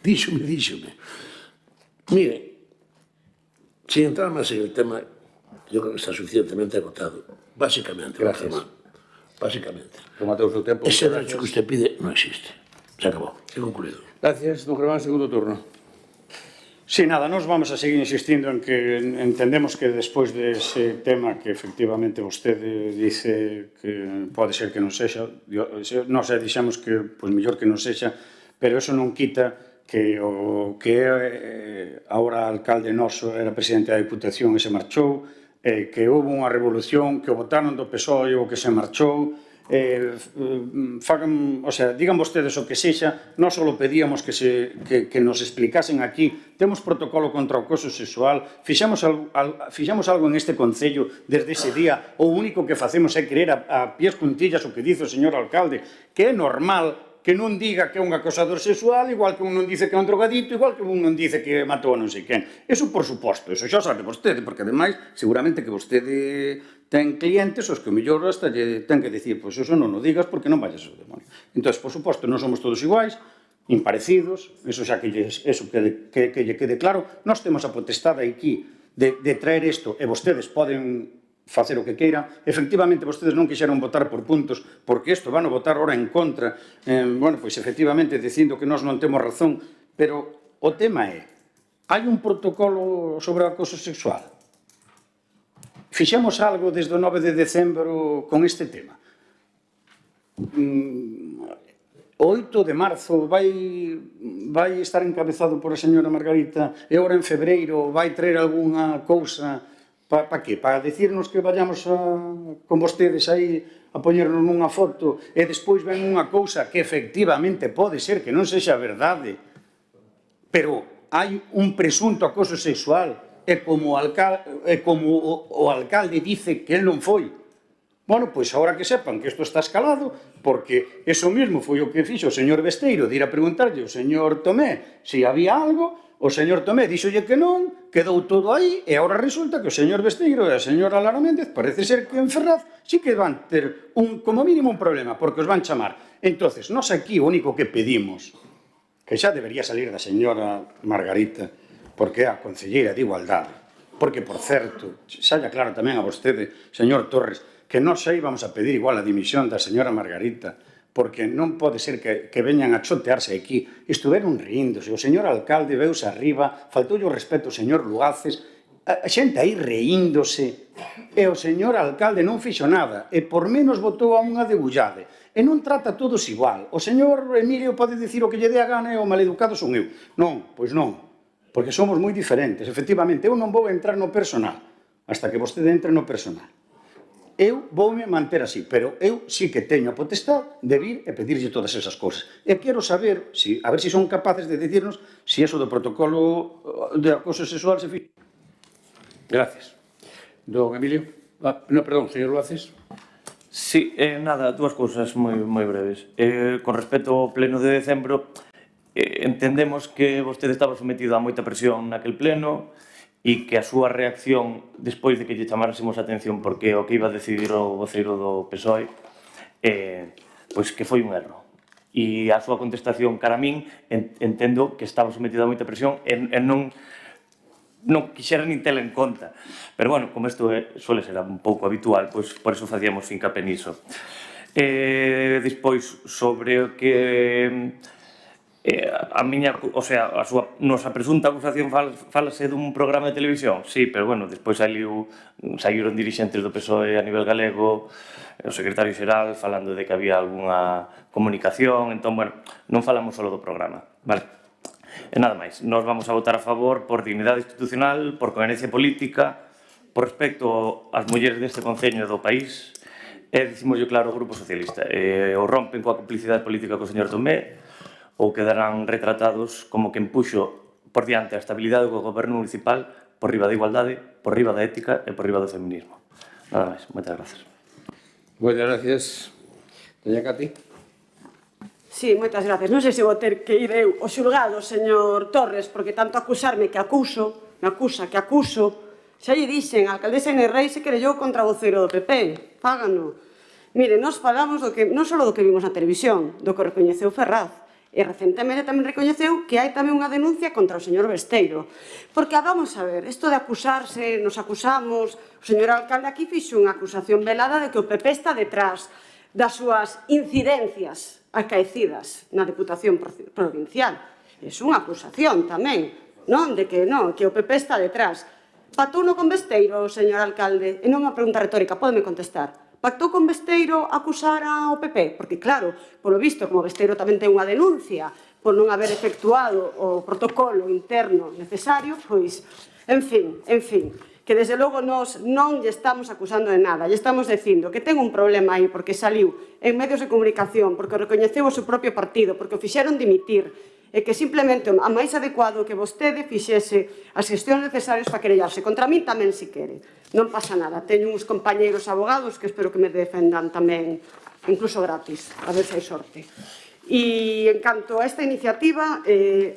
Díxome. Mire, sin entrar más en el tema, yo creo que está suficientemente agotado. Básicamente. Gracias. Básicamente. Remateu o seu tempo. Ese derecho que usted pide no existe. Se acabó. Se ha concluido. Gracias, don Germán, segundo turno. Sí, nada, nos vamos a seguir insistindo en que entendemos que despois dese tema que efectivamente vostede dice que pode ser que non sexa, nós dixemos que pois mellor que non sexa, pero eso non quita que o que agora alcalde noso era presidente da Diputación e se marchou, que houve unha revolución, que o votaron do PSOE o que se marchou, digan vostedes o que sexa, nós só pedíamos que nos explicasen aquí. Temos protocolo contra o acoso sexual, fixamos algo en este Concello desde ese día, o único que facemos é creer a pies juntillas o que dice o señor alcalde, que é normal que non diga que é un acosador sexual, igual que un non dice que é un drogadito, igual que un non dice que matou a non sei quen. Eso, por suposto, eso xa sabe vostede, porque, ademais, seguramente que vostede ten clientes os que o mellor hasta lle ten que dicir, pois eso non o digas porque non vayas ao demonio. Entón, por suposto, non somos todos iguais, imparecidos, eso xa que lle quede claro. Nós temos a potestade aquí de traer isto e vostedes poden facer o que queiran. Efectivamente, vostedes non quixeron votar por puntos, porque isto van a votar ora en contra, pois efectivamente, dicindo que nós non temos razón, pero o tema é, hai un protocolo sobre o acoso sexual? Fixemos algo desde o 9 de decembro con este tema? O 8 de marzo vai estar encabezado por a señora Margarita e agora en febreiro vai traer algunha cousa. Para que? Para dicirnos que vayamos con vostedes aí a poñernos nunha foto e despois ven unha cousa que efectivamente pode ser que non sexa verdade, pero hai un presunto acoso sexual e como o alcalde dice que el non foi. Bueno, pois agora que sepan que isto está escalado, porque eso mesmo foi o que fixo o señor Besteiro de ir a preguntarlle ao señor Tomé se había algo. O señor Tomé díxolle que non, quedou todo aí, e agora resulta que o señor Besteiro e a señora Lara Méndez parece ser que en Ferraz sí que van ter como mínimo un problema, porque os van chamar. Entonces, nós aquí o único que pedimos, que xa debería salir da señora Margarita, porque é a concelleira de Igualdade, porque, por certo, xa lle aclaro tamén a vostede, señor Torres, que nós xa íbamos a pedir igual a dimisión da señora Margarita, porque non pode ser que veñan a chotearse aquí. Estuveron riíndose, o señor alcalde veuse arriba, faltoulle o respeto ao señor Luaces, a xente aí reíndose, e o señor alcalde non fixo nada, e por menos botou a unha debullade, e non trata todos igual. O señor Emilio pode dicir o que lle dé a gana e o maleducado son eu. Non, pois non, porque somos moi diferentes. Efectivamente, eu non vou entrar no personal, hasta que vostede entre no personal. Eu voume manter así, pero eu sí que teño a potestad de vir e pedirlle todas esas cousas. E quero saber, a ver se son capaces de decirnos se eso do protocolo de acoso sexual se fixa. Gracias. Don Emilio. No, perdón, señor Luaces. Sí, nada, dúas cousas moi breves. Con respecto ao pleno de decembro, entendemos que vostede estaba sometido a moita presión naquel pleno, e que a súa reacción, despois de que lle chamárasemos a atención porque o que iba a decidir o voceiro do PSOE, pois que foi un erro. E a súa contestación cara a min, entendo que estaba sometido a moita presión e non quixera nin tela en conta. Pero, bueno, como isto suele ser un pouco habitual, pois por eso facíamos fincapé niso. Despois, sobre o que... a nosa presunta acusación falase dun programa de televisión, sí, pero bueno, despois saíron dirixentes do PSOE a nivel galego, o secretario xeral falando de que había algunha comunicación, entón, bueno, non falamos só do programa, vale? E nada máis, nós vamos a votar a favor por dignidade institucional, por coherencia política, por respecto ás mulleres deste concello e do país, E dicimoslle claro ao Grupo Socialista. Ou rompen coa complicidade política co señor Tomé, ou quedarán retratados como quen puxo por diante a estabilidade do goberno municipal por riba da igualdade, por riba da ética e por riba do feminismo. Nada máis. Moitas grazas. Moitas gracias. Doña Cati. Sí, moitas gracias. Non sei se vou ter que ir eu ao xulgado, señor Torres, porque tanto acusarme que acuso, me acusa que acuso. Xa lle dixen, a alcaldesa Inés Rei se querellou contra o voceiro do PP. Fágano. Mire, nos falamos non só do que vimos na televisión, do que recoñeceu Ferraz, e recentemente tamén recoñeceu que hai tamén unha denuncia contra o señor Besteiro. Porque, vamos a ver, isto de acusarse, nos acusamos, o señor alcalde aquí fixo unha acusación velada de que o PP está detrás das súas incidencias acaecidas na Deputación Provincial. É unha acusación tamén, non? De que non, que o PP está detrás. Pactouno con Besteiro, señor alcalde? E non é unha pregunta retórica, pódeme contestar. Pactou con Besteiro acusar ao PP? Porque, claro, polo visto, como Besteiro tamén ten unha denuncia por non haber efectuado o protocolo interno necesario, pois, en fin, que desde logo nós non lle estamos acusando de nada, lle estamos dicindo que ten un problema aí porque saliu en medios de comunicación, porque recoñeceu o seu propio partido, porque o fixeron dimitir, e que simplemente a máis adecuado que vostede fixese as gestións necesarias para querellarse. Contra min tamén, se quere. Non pasa nada. Teño uns compañeiros abogados que espero que me defendan tamén, incluso gratis, a ver se hai sorte. E en canto a esta iniciativa,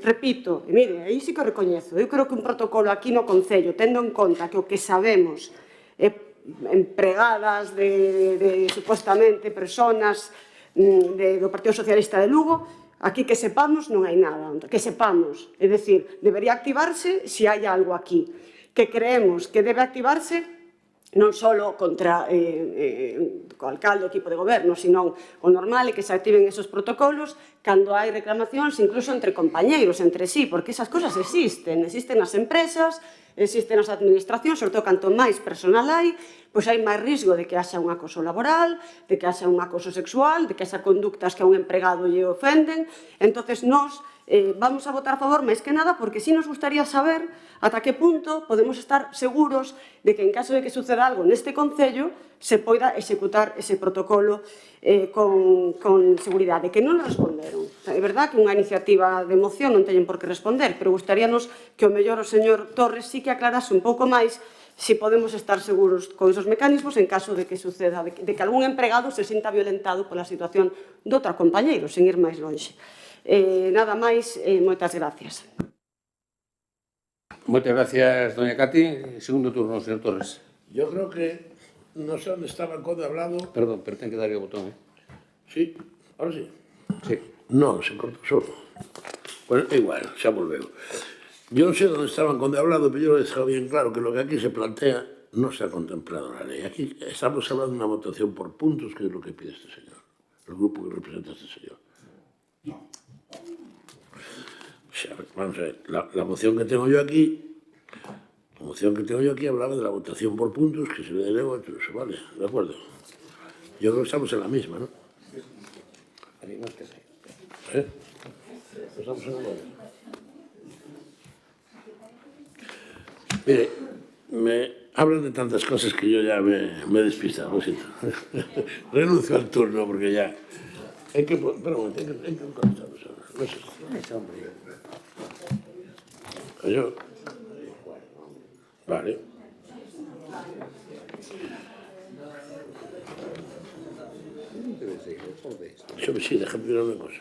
repito, e mire, aí sí que o recoñezo, eu creo que un protocolo aquí no Concello, tendo en conta que o que sabemos é empregadas de supuestamente personas do Partido Socialista de Lugo, aquí que sepamos non hai nada, que sepamos, é dicir, debería activarse se hai algo aquí, que creemos que debe activarse non só contra o alcalde, o equipo de goberno, sino o normal é que se activen esos protocolos cando hai reclamacións, incluso entre compañeiros, entre sí, porque esas cosas existen nas empresas, existen nas administracións, sobre todo canto máis personal hai, pois hai máis risco de que haxa un acoso laboral, de que haxa un acoso sexual, de que haxa conductas que a un empregado lle ofenden. Entonces, nós vamos a votar a favor, máis que nada, porque sí nos gustaría saber ata que punto podemos estar seguros de que en caso de que suceda algo neste Concello se poida executar ese protocolo con seguridade, que non responderon. É verdad que unha iniciativa de moción non teñen por que responder, pero gustaríanos que o mellor o señor Torres sí que aclarase un pouco máis se podemos estar seguros con esos mecanismos en caso de que suceda, de que algún empregado se sinta violentado pola situación do outro compañeiro, sen ir máis longe. Nada máis, moitas gracias. Moitas gracias, doña Cati. Segundo turno, señor Torres. Yo creo que no sé onde estaba code hablado. Perdón, pero ten que darle o botón, Sí, ahora sí. Sí. Non, se cortó solo. Bueno, igual, xa volveu. Yo non sei onde estaban code hablado, pero yo he dejado bien claro que lo que aquí se plantea no se ha contemplado en la ley. Aquí estamos hablando de una votación por puntos, que es lo que pide este señor, el grupo que representa a este señor. Vamos a ver, la moción que tengo yo aquí, hablaba de la votación por puntos, que se le delegó a todo eso, ¿vale? ¿De acuerdo? Yo creo que estamos en la misma, ¿no? Estamos en la misma. Mire, me hablan de tantas cosas que yo ya me he despistado, lo siento. Renuncio al turno porque ya... Hay que... Espera un momento, hay que conectarnos ahora. No sé. Yo... Vale. Sí, déjame mirar una cosa.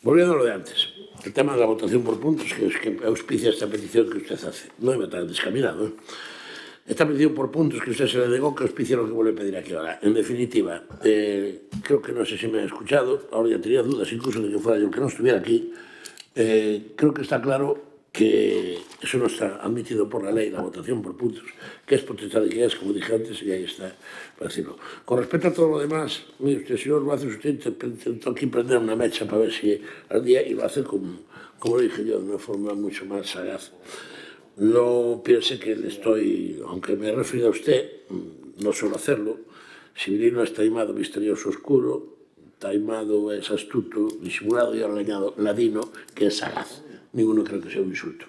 Volviendo a lo de antes, el tema de la votación por puntos, que es que auspicia esta petición que usted hace. No me tan descaminado, ¿eh? Esta petición por puntos que usted se le negó, que auspicia lo que vuelve a pedir aquí ahora. En definitiva, creo que no sé si me ha escuchado, ahora ya tenía dudas incluso de que fuera yo el que no estuviera aquí. Creo que está claro que eso no está admitido por la ley, la votación por puntos, que es potestad de guías, como dije antes, y ahí está para decirlo. Con respecto a todo lo demás, mire usted, si no lo hace, usted intentó aquí prender una mecha para ver si al día, y lo hace como lo dije yo, de una forma mucho más sagaz. No piense que le estoy, aunque me he referido a usted, no suelo hacerlo. Sibilino es taimado, misterioso, oscuro, taimado es astuto, disimulado, y ahora le añado ladino, que es sagaz. Ninguno creo que sea un insulto.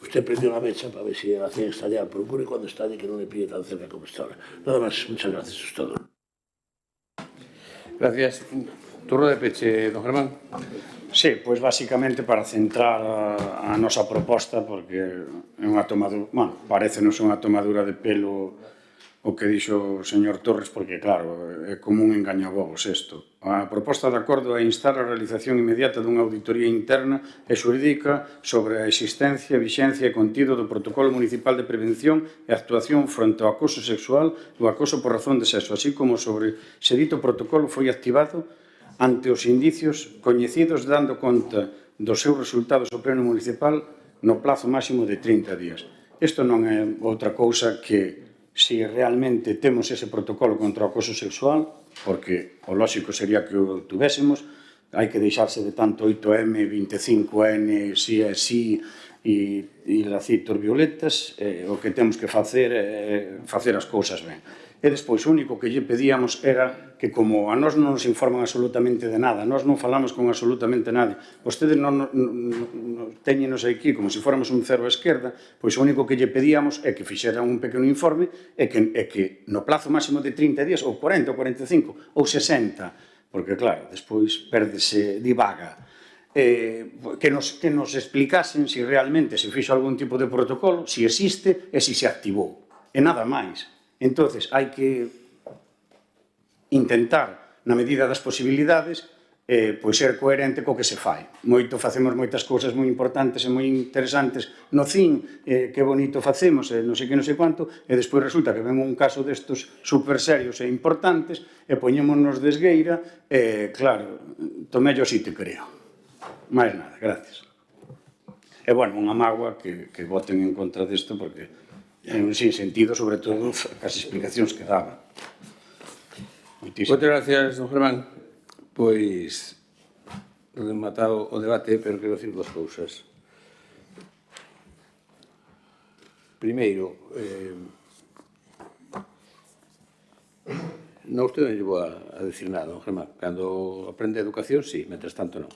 usted prendió la mecha para ver si la hacía estallar. Procure cuando estalle que no le pille tan cerca como está ahora. Nada más, muchas gracias, eso es todo. Gracias. Turno de peche, don Germán. Sí, pois basicamente para centrar a nosa proposta, porque é unha tomadura, bueno, parecenos unha tomadura de pelo o que dixo o señor Torres, porque claro, é como un engañabobos isto. A proposta de acordo é instar a realización inmediata dunha auditoría interna e xurídica sobre a existencia, vixencia e contido do Protocolo Municipal de Prevención e Actuación fronte ao acoso sexual ou acoso por razón de sexo, así como sobre se dito protocolo foi activado ante os indicios coñecidos dando conta dos seus resultados ao Pleno Municipal no plazo máximo de 30 días. Isto non é outra cousa que se realmente temos ese protocolo contra o acoso sexual, porque o lóxico sería que o tuvésemos, hai que deixarse de tanto 8M, 25N, si é si e lacitos violetas, o que temos que facer é facer as cousas ben. E despois, o único que lle pedíamos era que, como a nós non nos informan absolutamente de nada, nós non falamos con absolutamente nadie, vostedes non teñenos aquí como se fóramos un cero á esquerda, pois o único que lle pedíamos é que fixeran un pequeno informe e que no plazo máximo de 30 días, ou 40, ou 45, ou 60, porque claro, despois perdese, divaga, que nos explicasen se realmente se fixo algún tipo de protocolo, se existe e se activou, e nada máis. Entonces, hai que intentar, na medida das posibilidades, pois ser coherente co que se fai. Facemos moitas cousas moi importantes e moi interesantes no CIN, que bonito facemos, non sei que non sei quanto, e despois resulta que ven un caso destos super serios e importantes, e poñémonos de esgueira, e claro, tomello así te creo. Mais nada, gracias. E, bueno, unha mágoa que voten en contra disto, porque en un sinsentido, sobre todo, as explicacións que daba. Moitas gracias, don Germán. Pois, rematado o debate, pero quero dicir dúas cousas. Primeiro, non usted non lle vou a decir nada, don Germán. Cando aprende educación, sí, mentres tanto non.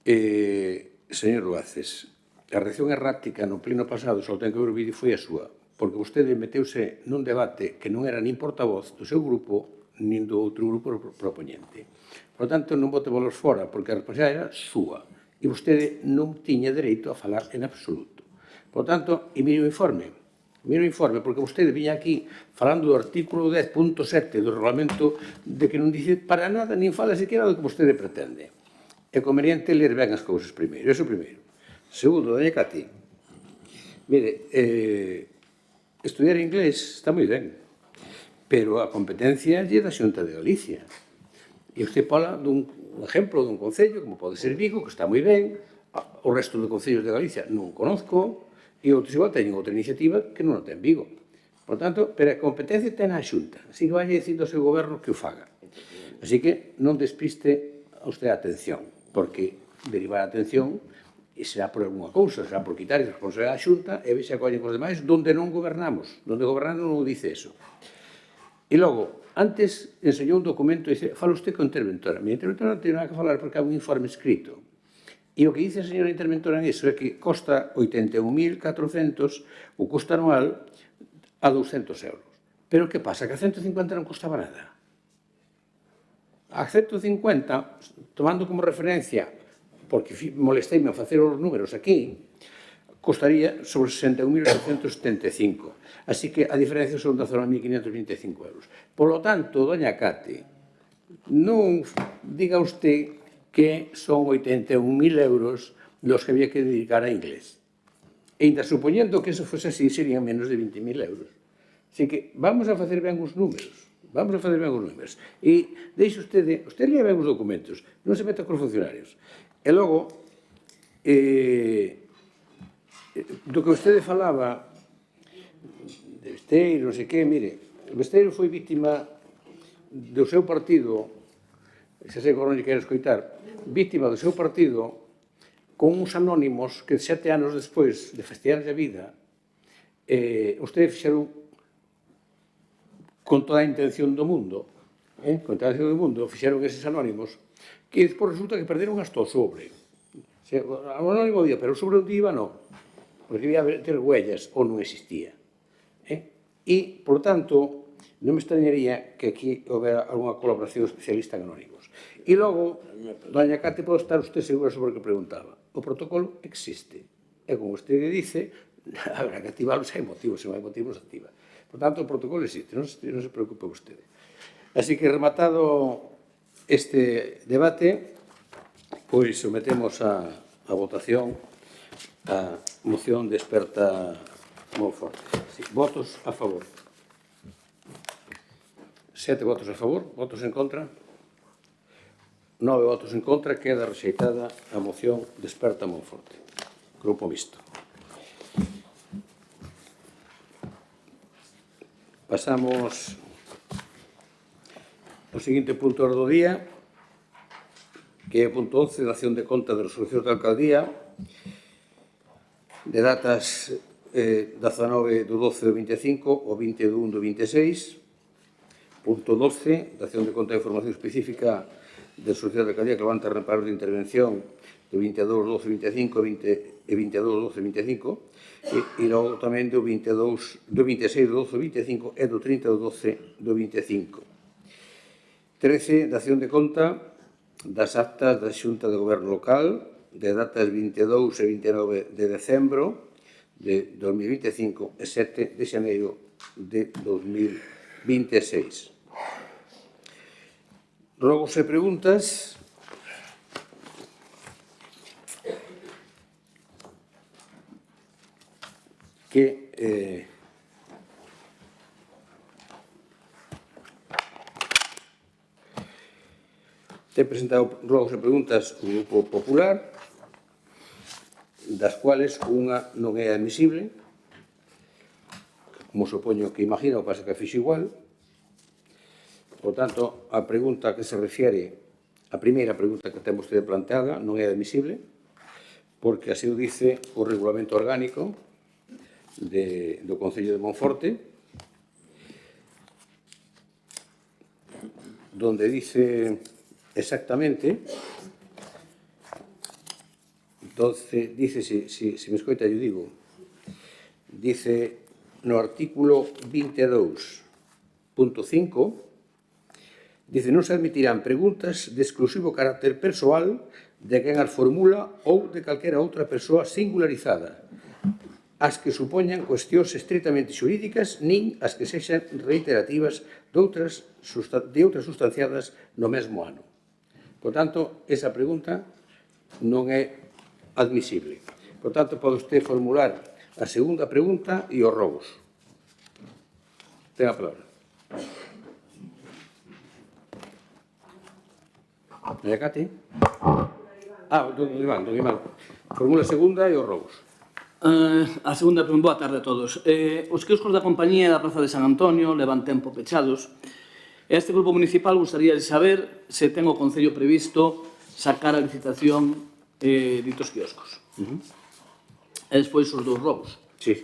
Señor Luaces, a reacción errática no pleno pasado, só ten que ver o vídeo, foi a súa, porque vostede meteuse nun debate que non era nin portavoz do seu grupo, nin do outro grupo propoñente. Por tanto, non bote bolos fora, porque a responsabilidade era súa, e vostede non tiña dereito a falar en absoluto. Por tanto, e mire o informe, porque vostede viña aquí falando do artículo 10.7 do regulamento de que non dice para nada, nin fala sequera do que vostede pretende. É conveniente ler ben as cousas primeiro, eso primeiro. Segundo, doña Cati, mire, estudiar inglés está moi ben, pero a competencia é da Xunta de Galicia. E usted fala dun exemplo dun concello, como pode ser Vigo, que está moi ben, o resto de concellos de Galicia non conozco, e outros igual teñen outra iniciativa que non ten Vigo. Por tanto, pero a competencia ten a Xunta, así que vai dicindo ao seu goberno que o faga. Así que non despiste a usted a atención, porque derivar a atención e será por alguma cousa, será por quitar a responsabilidade da Xunta e vexe a collen cos demais donde non gobernamos, donde gobernamos non dice eso. E logo, antes enseñou un documento e dice, fala usted con interventora. A minha interventora non ten nada que falar porque hai un informe escrito. E o que dice a señora interventora en iso é que costa 81.400 o custo anual a 200 euros. Pero que pasa? Que a 150 non costaba nada. A 150, tomando como referencia, porque molesteime a facer os números aquí, costaría sobre 61.875. Así que a diferencia son 19.525 euros. Por lo tanto, doña Cate, non diga usted que son 81.000 euros los que había que dedicar a inglés. E ainda supoñendo que eso fose así, serían menos de 20.000 euros. Así que vamos a facer ben os números. E deixe usted lea ben os documentos, non se meta cos funcionarios. E logo, do que vostede falaba de Besteiro, non sei que, mire, Besteiro foi víctima do seu partido, se sei que non lle quero escoitar, víctima do seu partido con uns anónimos que 7 anos despois de festearlle a vida, vostede fixeron con toda a intención do mundo, fixeron eses anónimos, que despois resulta que perderon hasta o sobre. O anónimo día, pero o sobre onde iba non. porque debía ter huellas ou non existía. E, por tanto, non me extrañaría que aquí houbera alguna colaboración especialista en anónimos. E logo, doña Cate, pode estar usted segura sobre o que preguntaba. O protocolo existe. E como usted dice, habrá que activarlo se hai motivo, se non hai motivo, non se activa. Por tanto, o protocolo existe, non se preocupe vostede. Así que, rematado este debate, pois sometemos a votación a moción de Experta Monforte. Sí, votos a favor. 7 votos a favor, votos en contra. 9 votos en contra, queda rexeitada a moción de Experta Monforte. Grupo mixto. Pasamos ao seguinte punto do día, que é o punto 11, dación de conta de resolucións da alcaldía, de datas 19 do 12 do 25 ou 21 do 26. Punto 12, dación de conta de información específica de resolucións da alcaldía que levanta reparos de intervención do 22 do 12 do 25 e 22 do 12 do 25, e logo tamén do 26 do 12 do 25 e do 30 do 12 do 25. 13, dación de conta das actas da Xunta de Goberno Local de datas 22 e 29 de decembro de 2025 e 7 de xaneiro de 2026. Rogos e preguntas. Que ten presentado rogos e preguntas o Grupo Popular, das cuales unha non é admisible, como supoño que imagina, o pasa que fixo igual. Por tanto, a pregunta que se refiere, a primeira pregunta que ten vostede planteada non é admisible, porque así o dice o regulamento orgánico do Concello de Monforte, donde dice exactamente, entonces, dice, si me escoita, yo digo, dice no artículo 22.5, dice, non se admitirán preguntas de exclusivo carácter persoal de quen as formula ou de calquera outra persoa singularizada, as que supoñan cuestións estritamente xurídicas, nin as que sexan reiterativas de outras sustanciadas no mesmo ano. Por tanto, esa pregunta non é admisible. Por tanto, pode usted formular a segunda pregunta e os robos. Ten a palabra. Doña Cati? Don Iván. Formula a segunda e os robos. A segunda pregunta, boa tarde a todos. Os quioscos da compañía da Praza de San Antonio levan tempo pechados. Este grupo municipal gustaría de saber se ten o Concello previsto sacar a licitación ditos quioscos. E despois os dous robos. Sí.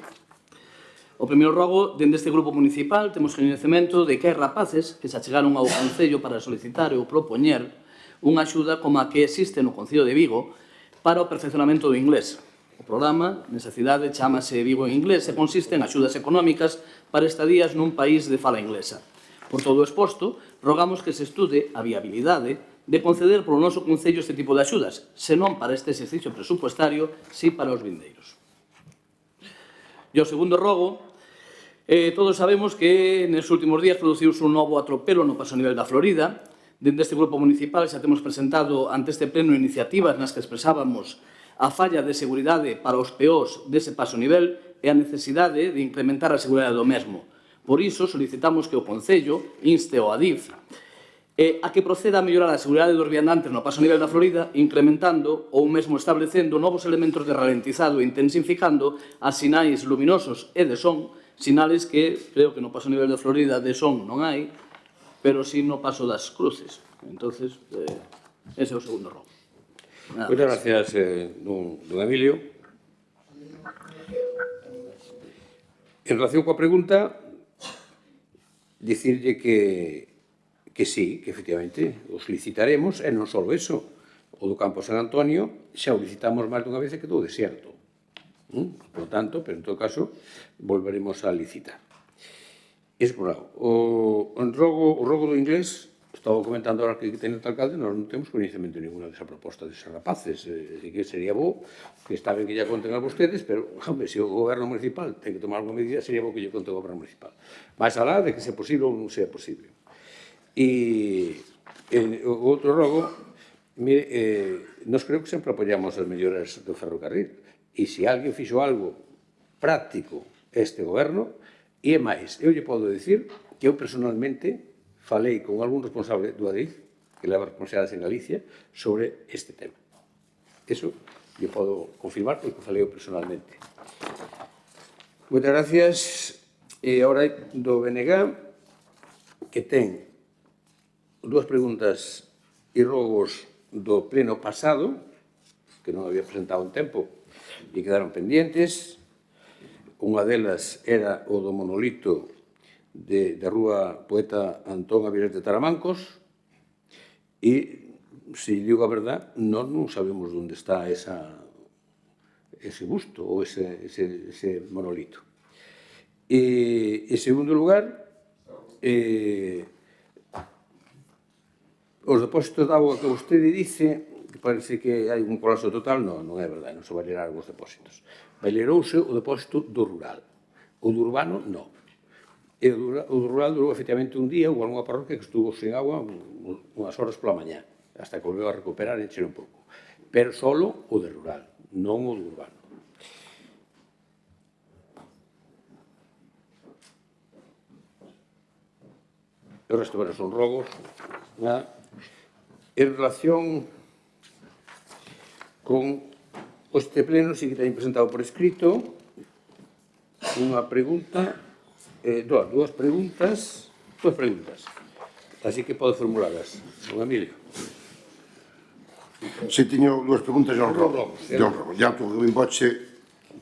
O primeiro rogo, dende este grupo municipal, temos coñecemento de que hai rapaces que se achegaron ao Concello para solicitar ou propoñer unha axuda como a que existe no Concello de Vigo para o perfeccionamento do inglés. O programa, nesa cidade, chamase Vigo en Inglés e consiste en axudas económicas para estadías nun país de fala inglesa. Por todo o exposto, rogamos que se estude a viabilidade de conceder polo noso Concello este tipo de axudas, senón para este exercicio presupuestario, si para os vindeiros. E o segundo rogo, todos sabemos que nos últimos días produciuse un novo atropelo no paso a nivel da Florida. Dende este grupo municipal xa temos presentado ante este pleno iniciativas nas que expresábamos a falla de seguridade para os peós dese paso a nivel e a necesidade de incrementar a seguridade do mesmo. Por iso, solicitamos que o Concello inste ao ADIF a que proceda a mellorar a seguridade dos viandantes no paso a nivel da Florida, incrementando ou mesmo establecendo novos elementos de ralentizado e intensificando as sinais luminosos e de son, sinales que creo que no paso a nivel da Florida de son non hai, pero sí no paso das cruces. Entonces, ese é o segundo rogo. Muchas gracias, don Emilio. En relación coa pregunta, dicirlle que sí, que efectivamente os licitaremos, e non só eso, o do Campo San Antonio xa o licitamos máis dunha vez e quedou desierto. Por lo tanto, pero en todo caso, volveremos a licitar. Iso por un lado. O rogo do inglés, estaba comentando ahora que ten o alcalde, nós non temos conhecimento ninguna desa proposta deses rapaces. Así que sería bo, que está ben que ya conten a vostedes, pero, hombre, se o goberno municipal ten que tomar alguna medida, sería bo que lle conte o goberno municipal. Máis alá de que sea posible ou non sea posible. E o outro rogo, mire, nós creo que sempre apoyamos as melloras do ferrocarril. E se alguén fixo algo práctico este goberno, e é máis, eu lle podo dicir que eu personalmente falei con algún responsable do Adif, que leva responsabilidades en Galicia, sobre este tema. Eso lle podo confirmar porque falei eu personalmente. Moitas gracias. E agora do BNG, que ten dúas preguntas e rogos do pleno pasado, que non había presentado en tempo, e quedaron pendientes. Unha delas era o do monolito de Rúa Poeta Antón Avilés de Taramancos, e, se digo a verdad, nós non sabemos onde está ese busto ou ese monolito. E, en segundo lugar, os depósitos de auga que vostede dice, que parece que hai un colapso total, non é verdade, non se valeraron os depósitos. Valerouse o depósito do rural. O do urbano, non. E o do rural durou efectivamente un día, ou algunha parroquia que estuvo sen agua unhas horas pola mañá, hasta que volveu a recuperar e encher un pouco. Pero solo o de rural, non o do urbano. O resto, bueno, son rogos. En relación con este pleno, sí que teñen presentado por escrito unha pregunta, dúas preguntas, así que podo formularlas. Don Emilio. Si teño dúas preguntas de un rogo. Ya que me emboche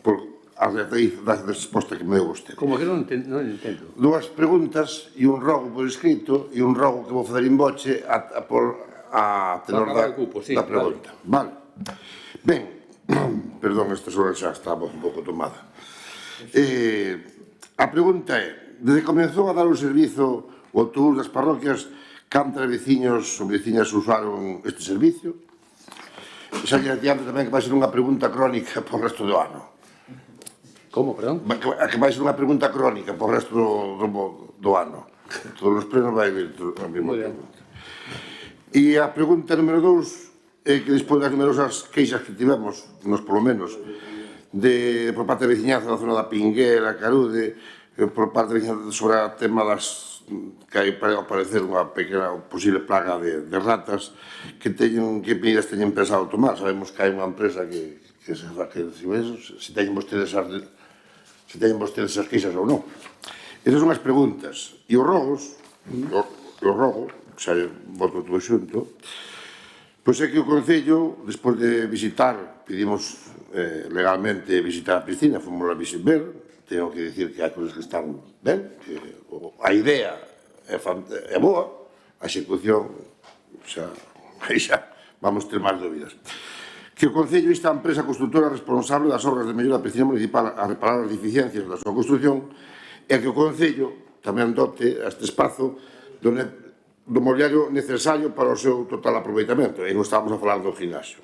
por a raíz da resposta que me deu vostede. Como que non entendo? Dúas preguntas e un rogo por escrito e un rogo que vou fazer en boche a tenor da pregunta. Vale. Ben, perdón, esta hora xa estaba un pouco tomada. A pregunta é, desde que comenzou a dar o servizo o autobús das parroquias, cantas veciños ou veciñas usaron este servicio? Xa que adiante tamén que vai ser unha pregunta crónica por resto do ano. Como, perdón? Que vai ser unha pregunta crónica por resto do ano. Todos os plenos vai vir a mesma pregunta. E a pregunta número 2 é que despois das numerosas queixas que tivemos, nos polo menos, por parte da veciñanza da zona da Pinguera, Carude, por parte da veciñanza sobre o tema das que hai para aparecer unha pequena posible plaga de ratas, que medidas teñen pensado tomar. Sabemos que hai unha empresa que se teñen vostedes esas queixas ou non. Esas son as preguntas. E os rogos, xa voto todo xunto, pois é que o Concello, despois de visitar, pedimos legalmente visitar a piscina, fomos a ver, tengo que dicir que hai cousas que están ben, que a idea é boa, a execución xa vamos ter máis dúbidas. Que o Concello insta a empresa constructora responsable das obras de mellora da piscina municipal a reparar as deficiencias da súa construcción e que o Concello tamén dote este espazo do mobiliario necesario para o seu total aproveitamento. E non estamos a falar do gimnasio.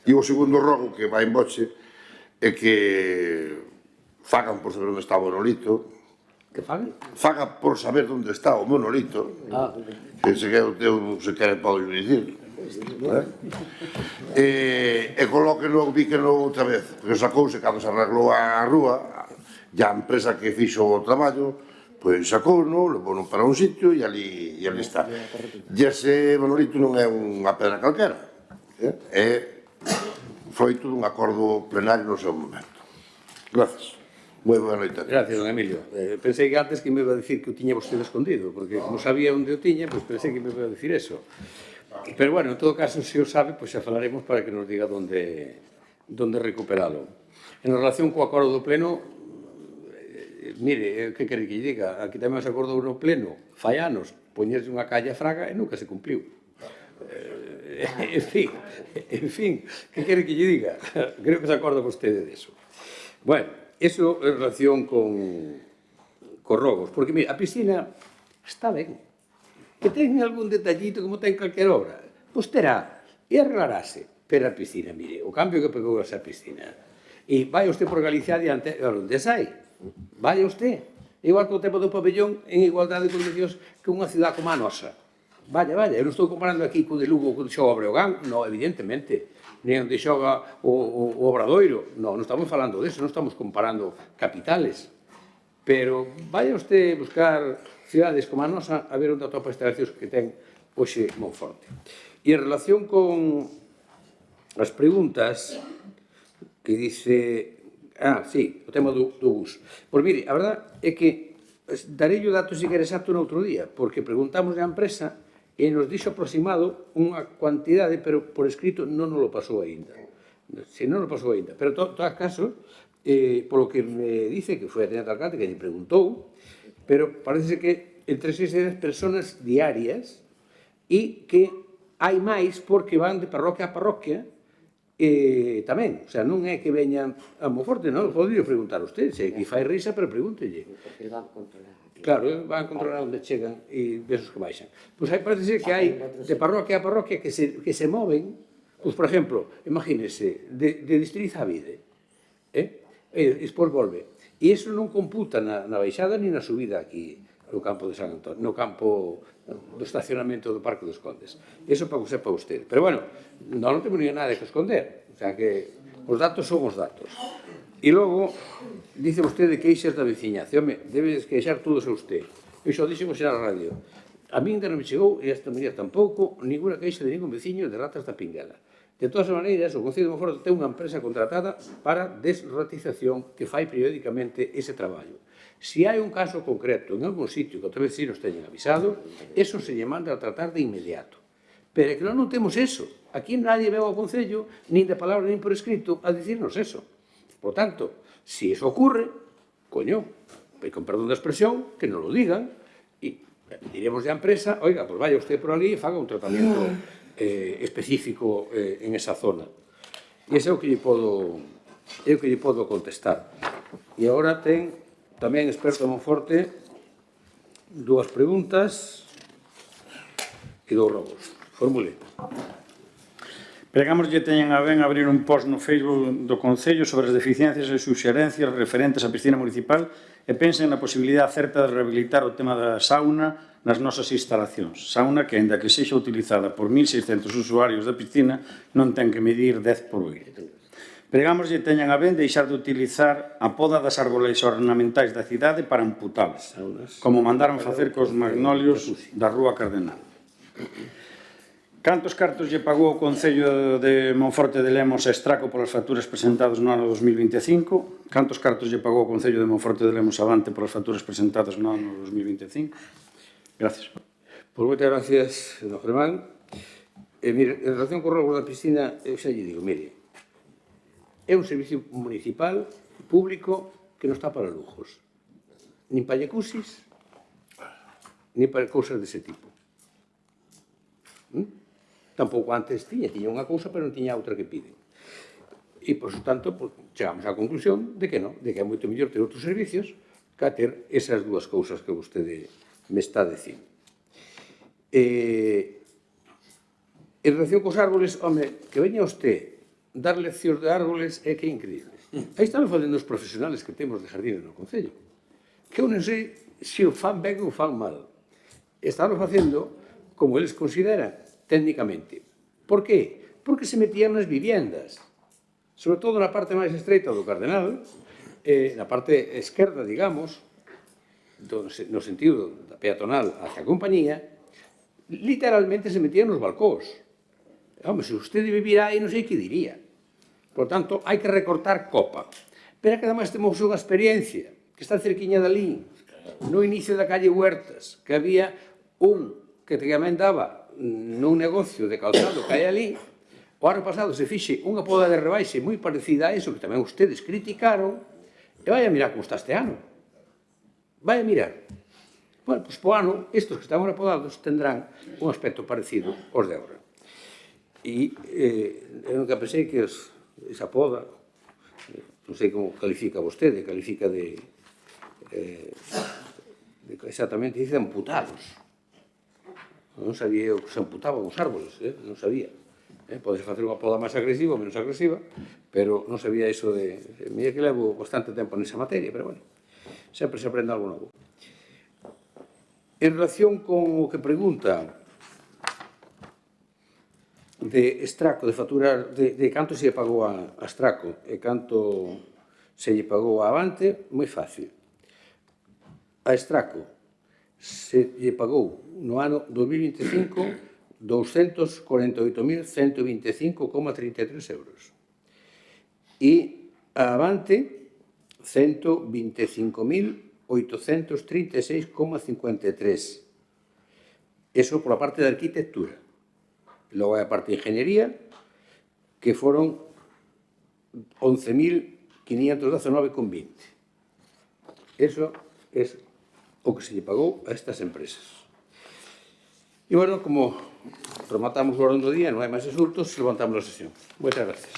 E o segundo rogo que vai en boche é que fagan por saber onde está o monolito. Que fagan? Faga por saber onde está o monolito. Que se quere podo dicir. E colóqueno, ubíqueno outra vez, porque sacouse cando se arreglou a rúa, e a empresa que fixo o traballo, pois sacouno, levouno para un sitio e ali está. E ese monolito non é unha pedra calquera, é froito dun acordo plenario no seu momento. Gracias. Moi boa noite. Gracias, don Emilio. Pensei que antes que me iba a dicir que o tiña vostede escondido, porque non sabía onde o tiña, pois pensei que me iba a dicir eso. Pero, bueno, en todo caso, se o sabe, pois xa falaremos para que nos diga onde recuperalo. En relación co acordo do Pleno, mire, que quere que lle diga? Aquí tamén se acordou no Pleno, fai anos, poñerse unha calle a Fraga e nunca se cumpliu. En fin, que quere que lle diga? Creo que se acorda vostede deso. Bueno, eso en relación con rogos, porque, mira, a piscina está ben. Que ten algún detallito como ten calquera obra, pois terá, e arreglarase. Pero a piscina, mire, o cambio que pegou esa piscina, e vai usted por Galicia adiante, onde sai? Vaya usted. Igual que o tempo do pabellón en igualdade de condicións que unha cidade como a nosa. Vaya, eu non estou comparando aquí co de Lugo, co de xoga o Breogán, non, evidentemente. Nen onde xoga o Obradoiro. Non estamos falando disso, non estamos comparando capitales. Pero vaya usted buscar cidades como a nosa a ver onde atopa instalacións que ten hoxe Monforte. E en relación con as preguntas que dice... sí, o tema do bus. Pois mire, a verdad é que darei o dato se quer exacto no outro día, porque preguntamos a empresa e nos dixo aproximado unha cuantidade, pero por escrito non nos lo pasou aínda. Se non lo pasou aínda. Pero, en todo caso, polo que me dice que foi a tenente alcalde que lle preguntou, pero parece que entre 6 e 10 personas diarias e que hai máis porque van de parroquia a parroquia tamén, o sea, non é que veñan a Monforte, non, podría preguntar a usted, se aquí fai risa, pero pregúntelle. Porque van a controlar. Claro, van a controlar onde chegan e esos que baixan. Pois aí parece que hai de parroquia a parroquia que se moven, pois, por exemplo, imagínese, de Distriz a Vide, e despois volve. E iso non computa na baixada ni na subida aquí no campo de San Antón, no campo do estacionamento do Parque dos Condes. Iso para que sepa usted. Pero, bueno, non temos ni nada que esconder. O sea, que os datos son os datos. E logo, dice vostede queixas da veciñación. Debe queixar todos a usted. Eu xa dixen xa na radio. A mí ainda non me chegou, e esta mañá tampouco, ninguna queixa de ningún veciño de ratas da Pinguela. De todas as maneiras, o Concello de Monforte ten unha empresa contratada para desratización que fai periódicamente ese traballo. Se hai un caso concreto en algún sitio que outros vecinos teñen avisado, eso se lle manda a tratar de inmediato. Pero é que non temos eso. Aquí nadie veu ao Concello, nin de palabra nin por escrito, a dicirnos eso. Por tanto, se eso ocurre, coño, con perdón da expresión, que non lo digan, e diremos a empresa, oiga, pues vaya usted por ali e faga un tratamento específico en esa zona. E ese é o que lle podo contestar. E agora ten tamén experto en Monforte dúas preguntas e dous robos. Formule. Pregamos que teñen a ben abrir un post no Facebook do Concello sobre as deficiencias e suxerencias referentes á piscina municipal e pensen na posibilidade certa de rehabilitar o tema da sauna nas nosas instalacións. Sauna que, ainda que sexa utilizada por 1.600 usuarios da piscina, non ten que medir 10 por 8. Pregamos que teñan a ben deixar de utilizar a poda das árboles ornamentais da cidade para amputalas, como mandaron facer cos magnolios da Rúa Cardenal. Cantos cartos lle pagou o Concello de Monforte de Lemos a Estraco polas facturas presentadas no ano 2025? Cantos cartos lle pagou o Concello de Monforte de Lemos Avante polas facturas presentadas no ano 2025? Gracias. Pois moitas gracias, don Germán. Mire, en relación co robo da piscina, eu xa lle digo, mire, é un servicio municipal, público, que non está para lujos. Nin para jacuzzis, nin para cousas dese tipo. Tampouco antes tiña unha cousa, pero non tiña outra que piden. E, por tanto, chegamos á conclusión de que non, de que é moito mellor ter outros servicios que a ter esas dúas cousas que vostede me está dicindo. En relación cos árboles, home, que veña usted dar leccións de árboles é que é increíble. Aí están facendo os profesionales que temos de jardines no Concello, que eu non sei se o fan ben ou fan mal. Están facendo como eles consideran técnicamente. Por qué? Porque se metían nas viviendas, sobre todo na parte máis estreita do Cardenal, na parte esquerda, digamos, no sentido da peatonal hacia a compañía, literalmente se metían nos balcós. Home, se usted vivira aí, non sei que diría. Por tanto, hai que recortar copa. Pero que además temos unha experiencia que está cerquiña dali, no inicio da calle Huertas, que había un que tamén daba nun negocio de calzado que hai ali. O ano pasado se fixe unha poda de rebaixe moi parecida a eso, que tamén ustedes criticaron, e vai a mirar como está este ano. Vai a mirar. Bueno, pois po ano, estes que están apodados tendrán un aspecto parecido aos de agora. E eu nunca pensei que esa poda non sei como califica vostede, califica de exactamente dice amputados. Non sabía eu que se amputaban os árboles, non sabía. Podes facer unha poda máis agresiva ou menos agresiva, pero non sabía iso de... Mira que levo bastante tempo nesa materia, pero bueno, sempre se aprende algo novo. En relación con o que pregunta de Estraco, de facturar, de canto se lle pagou a Estraco e canto se lle pagou a Avante, moi fácil. A Estraco se lle pagou no ano 2025 248.125,33 euros. E a Avante 125.836,53. Eso pola parte de arquitectura. Logo hai a parte de ingeniería, que foron 11.519,20. Eso é o que se lle pagou a estas empresas. E, bueno, como rematamos o orden do día, non hai máis asuntos, levantamos a sesión. Moitas gracias.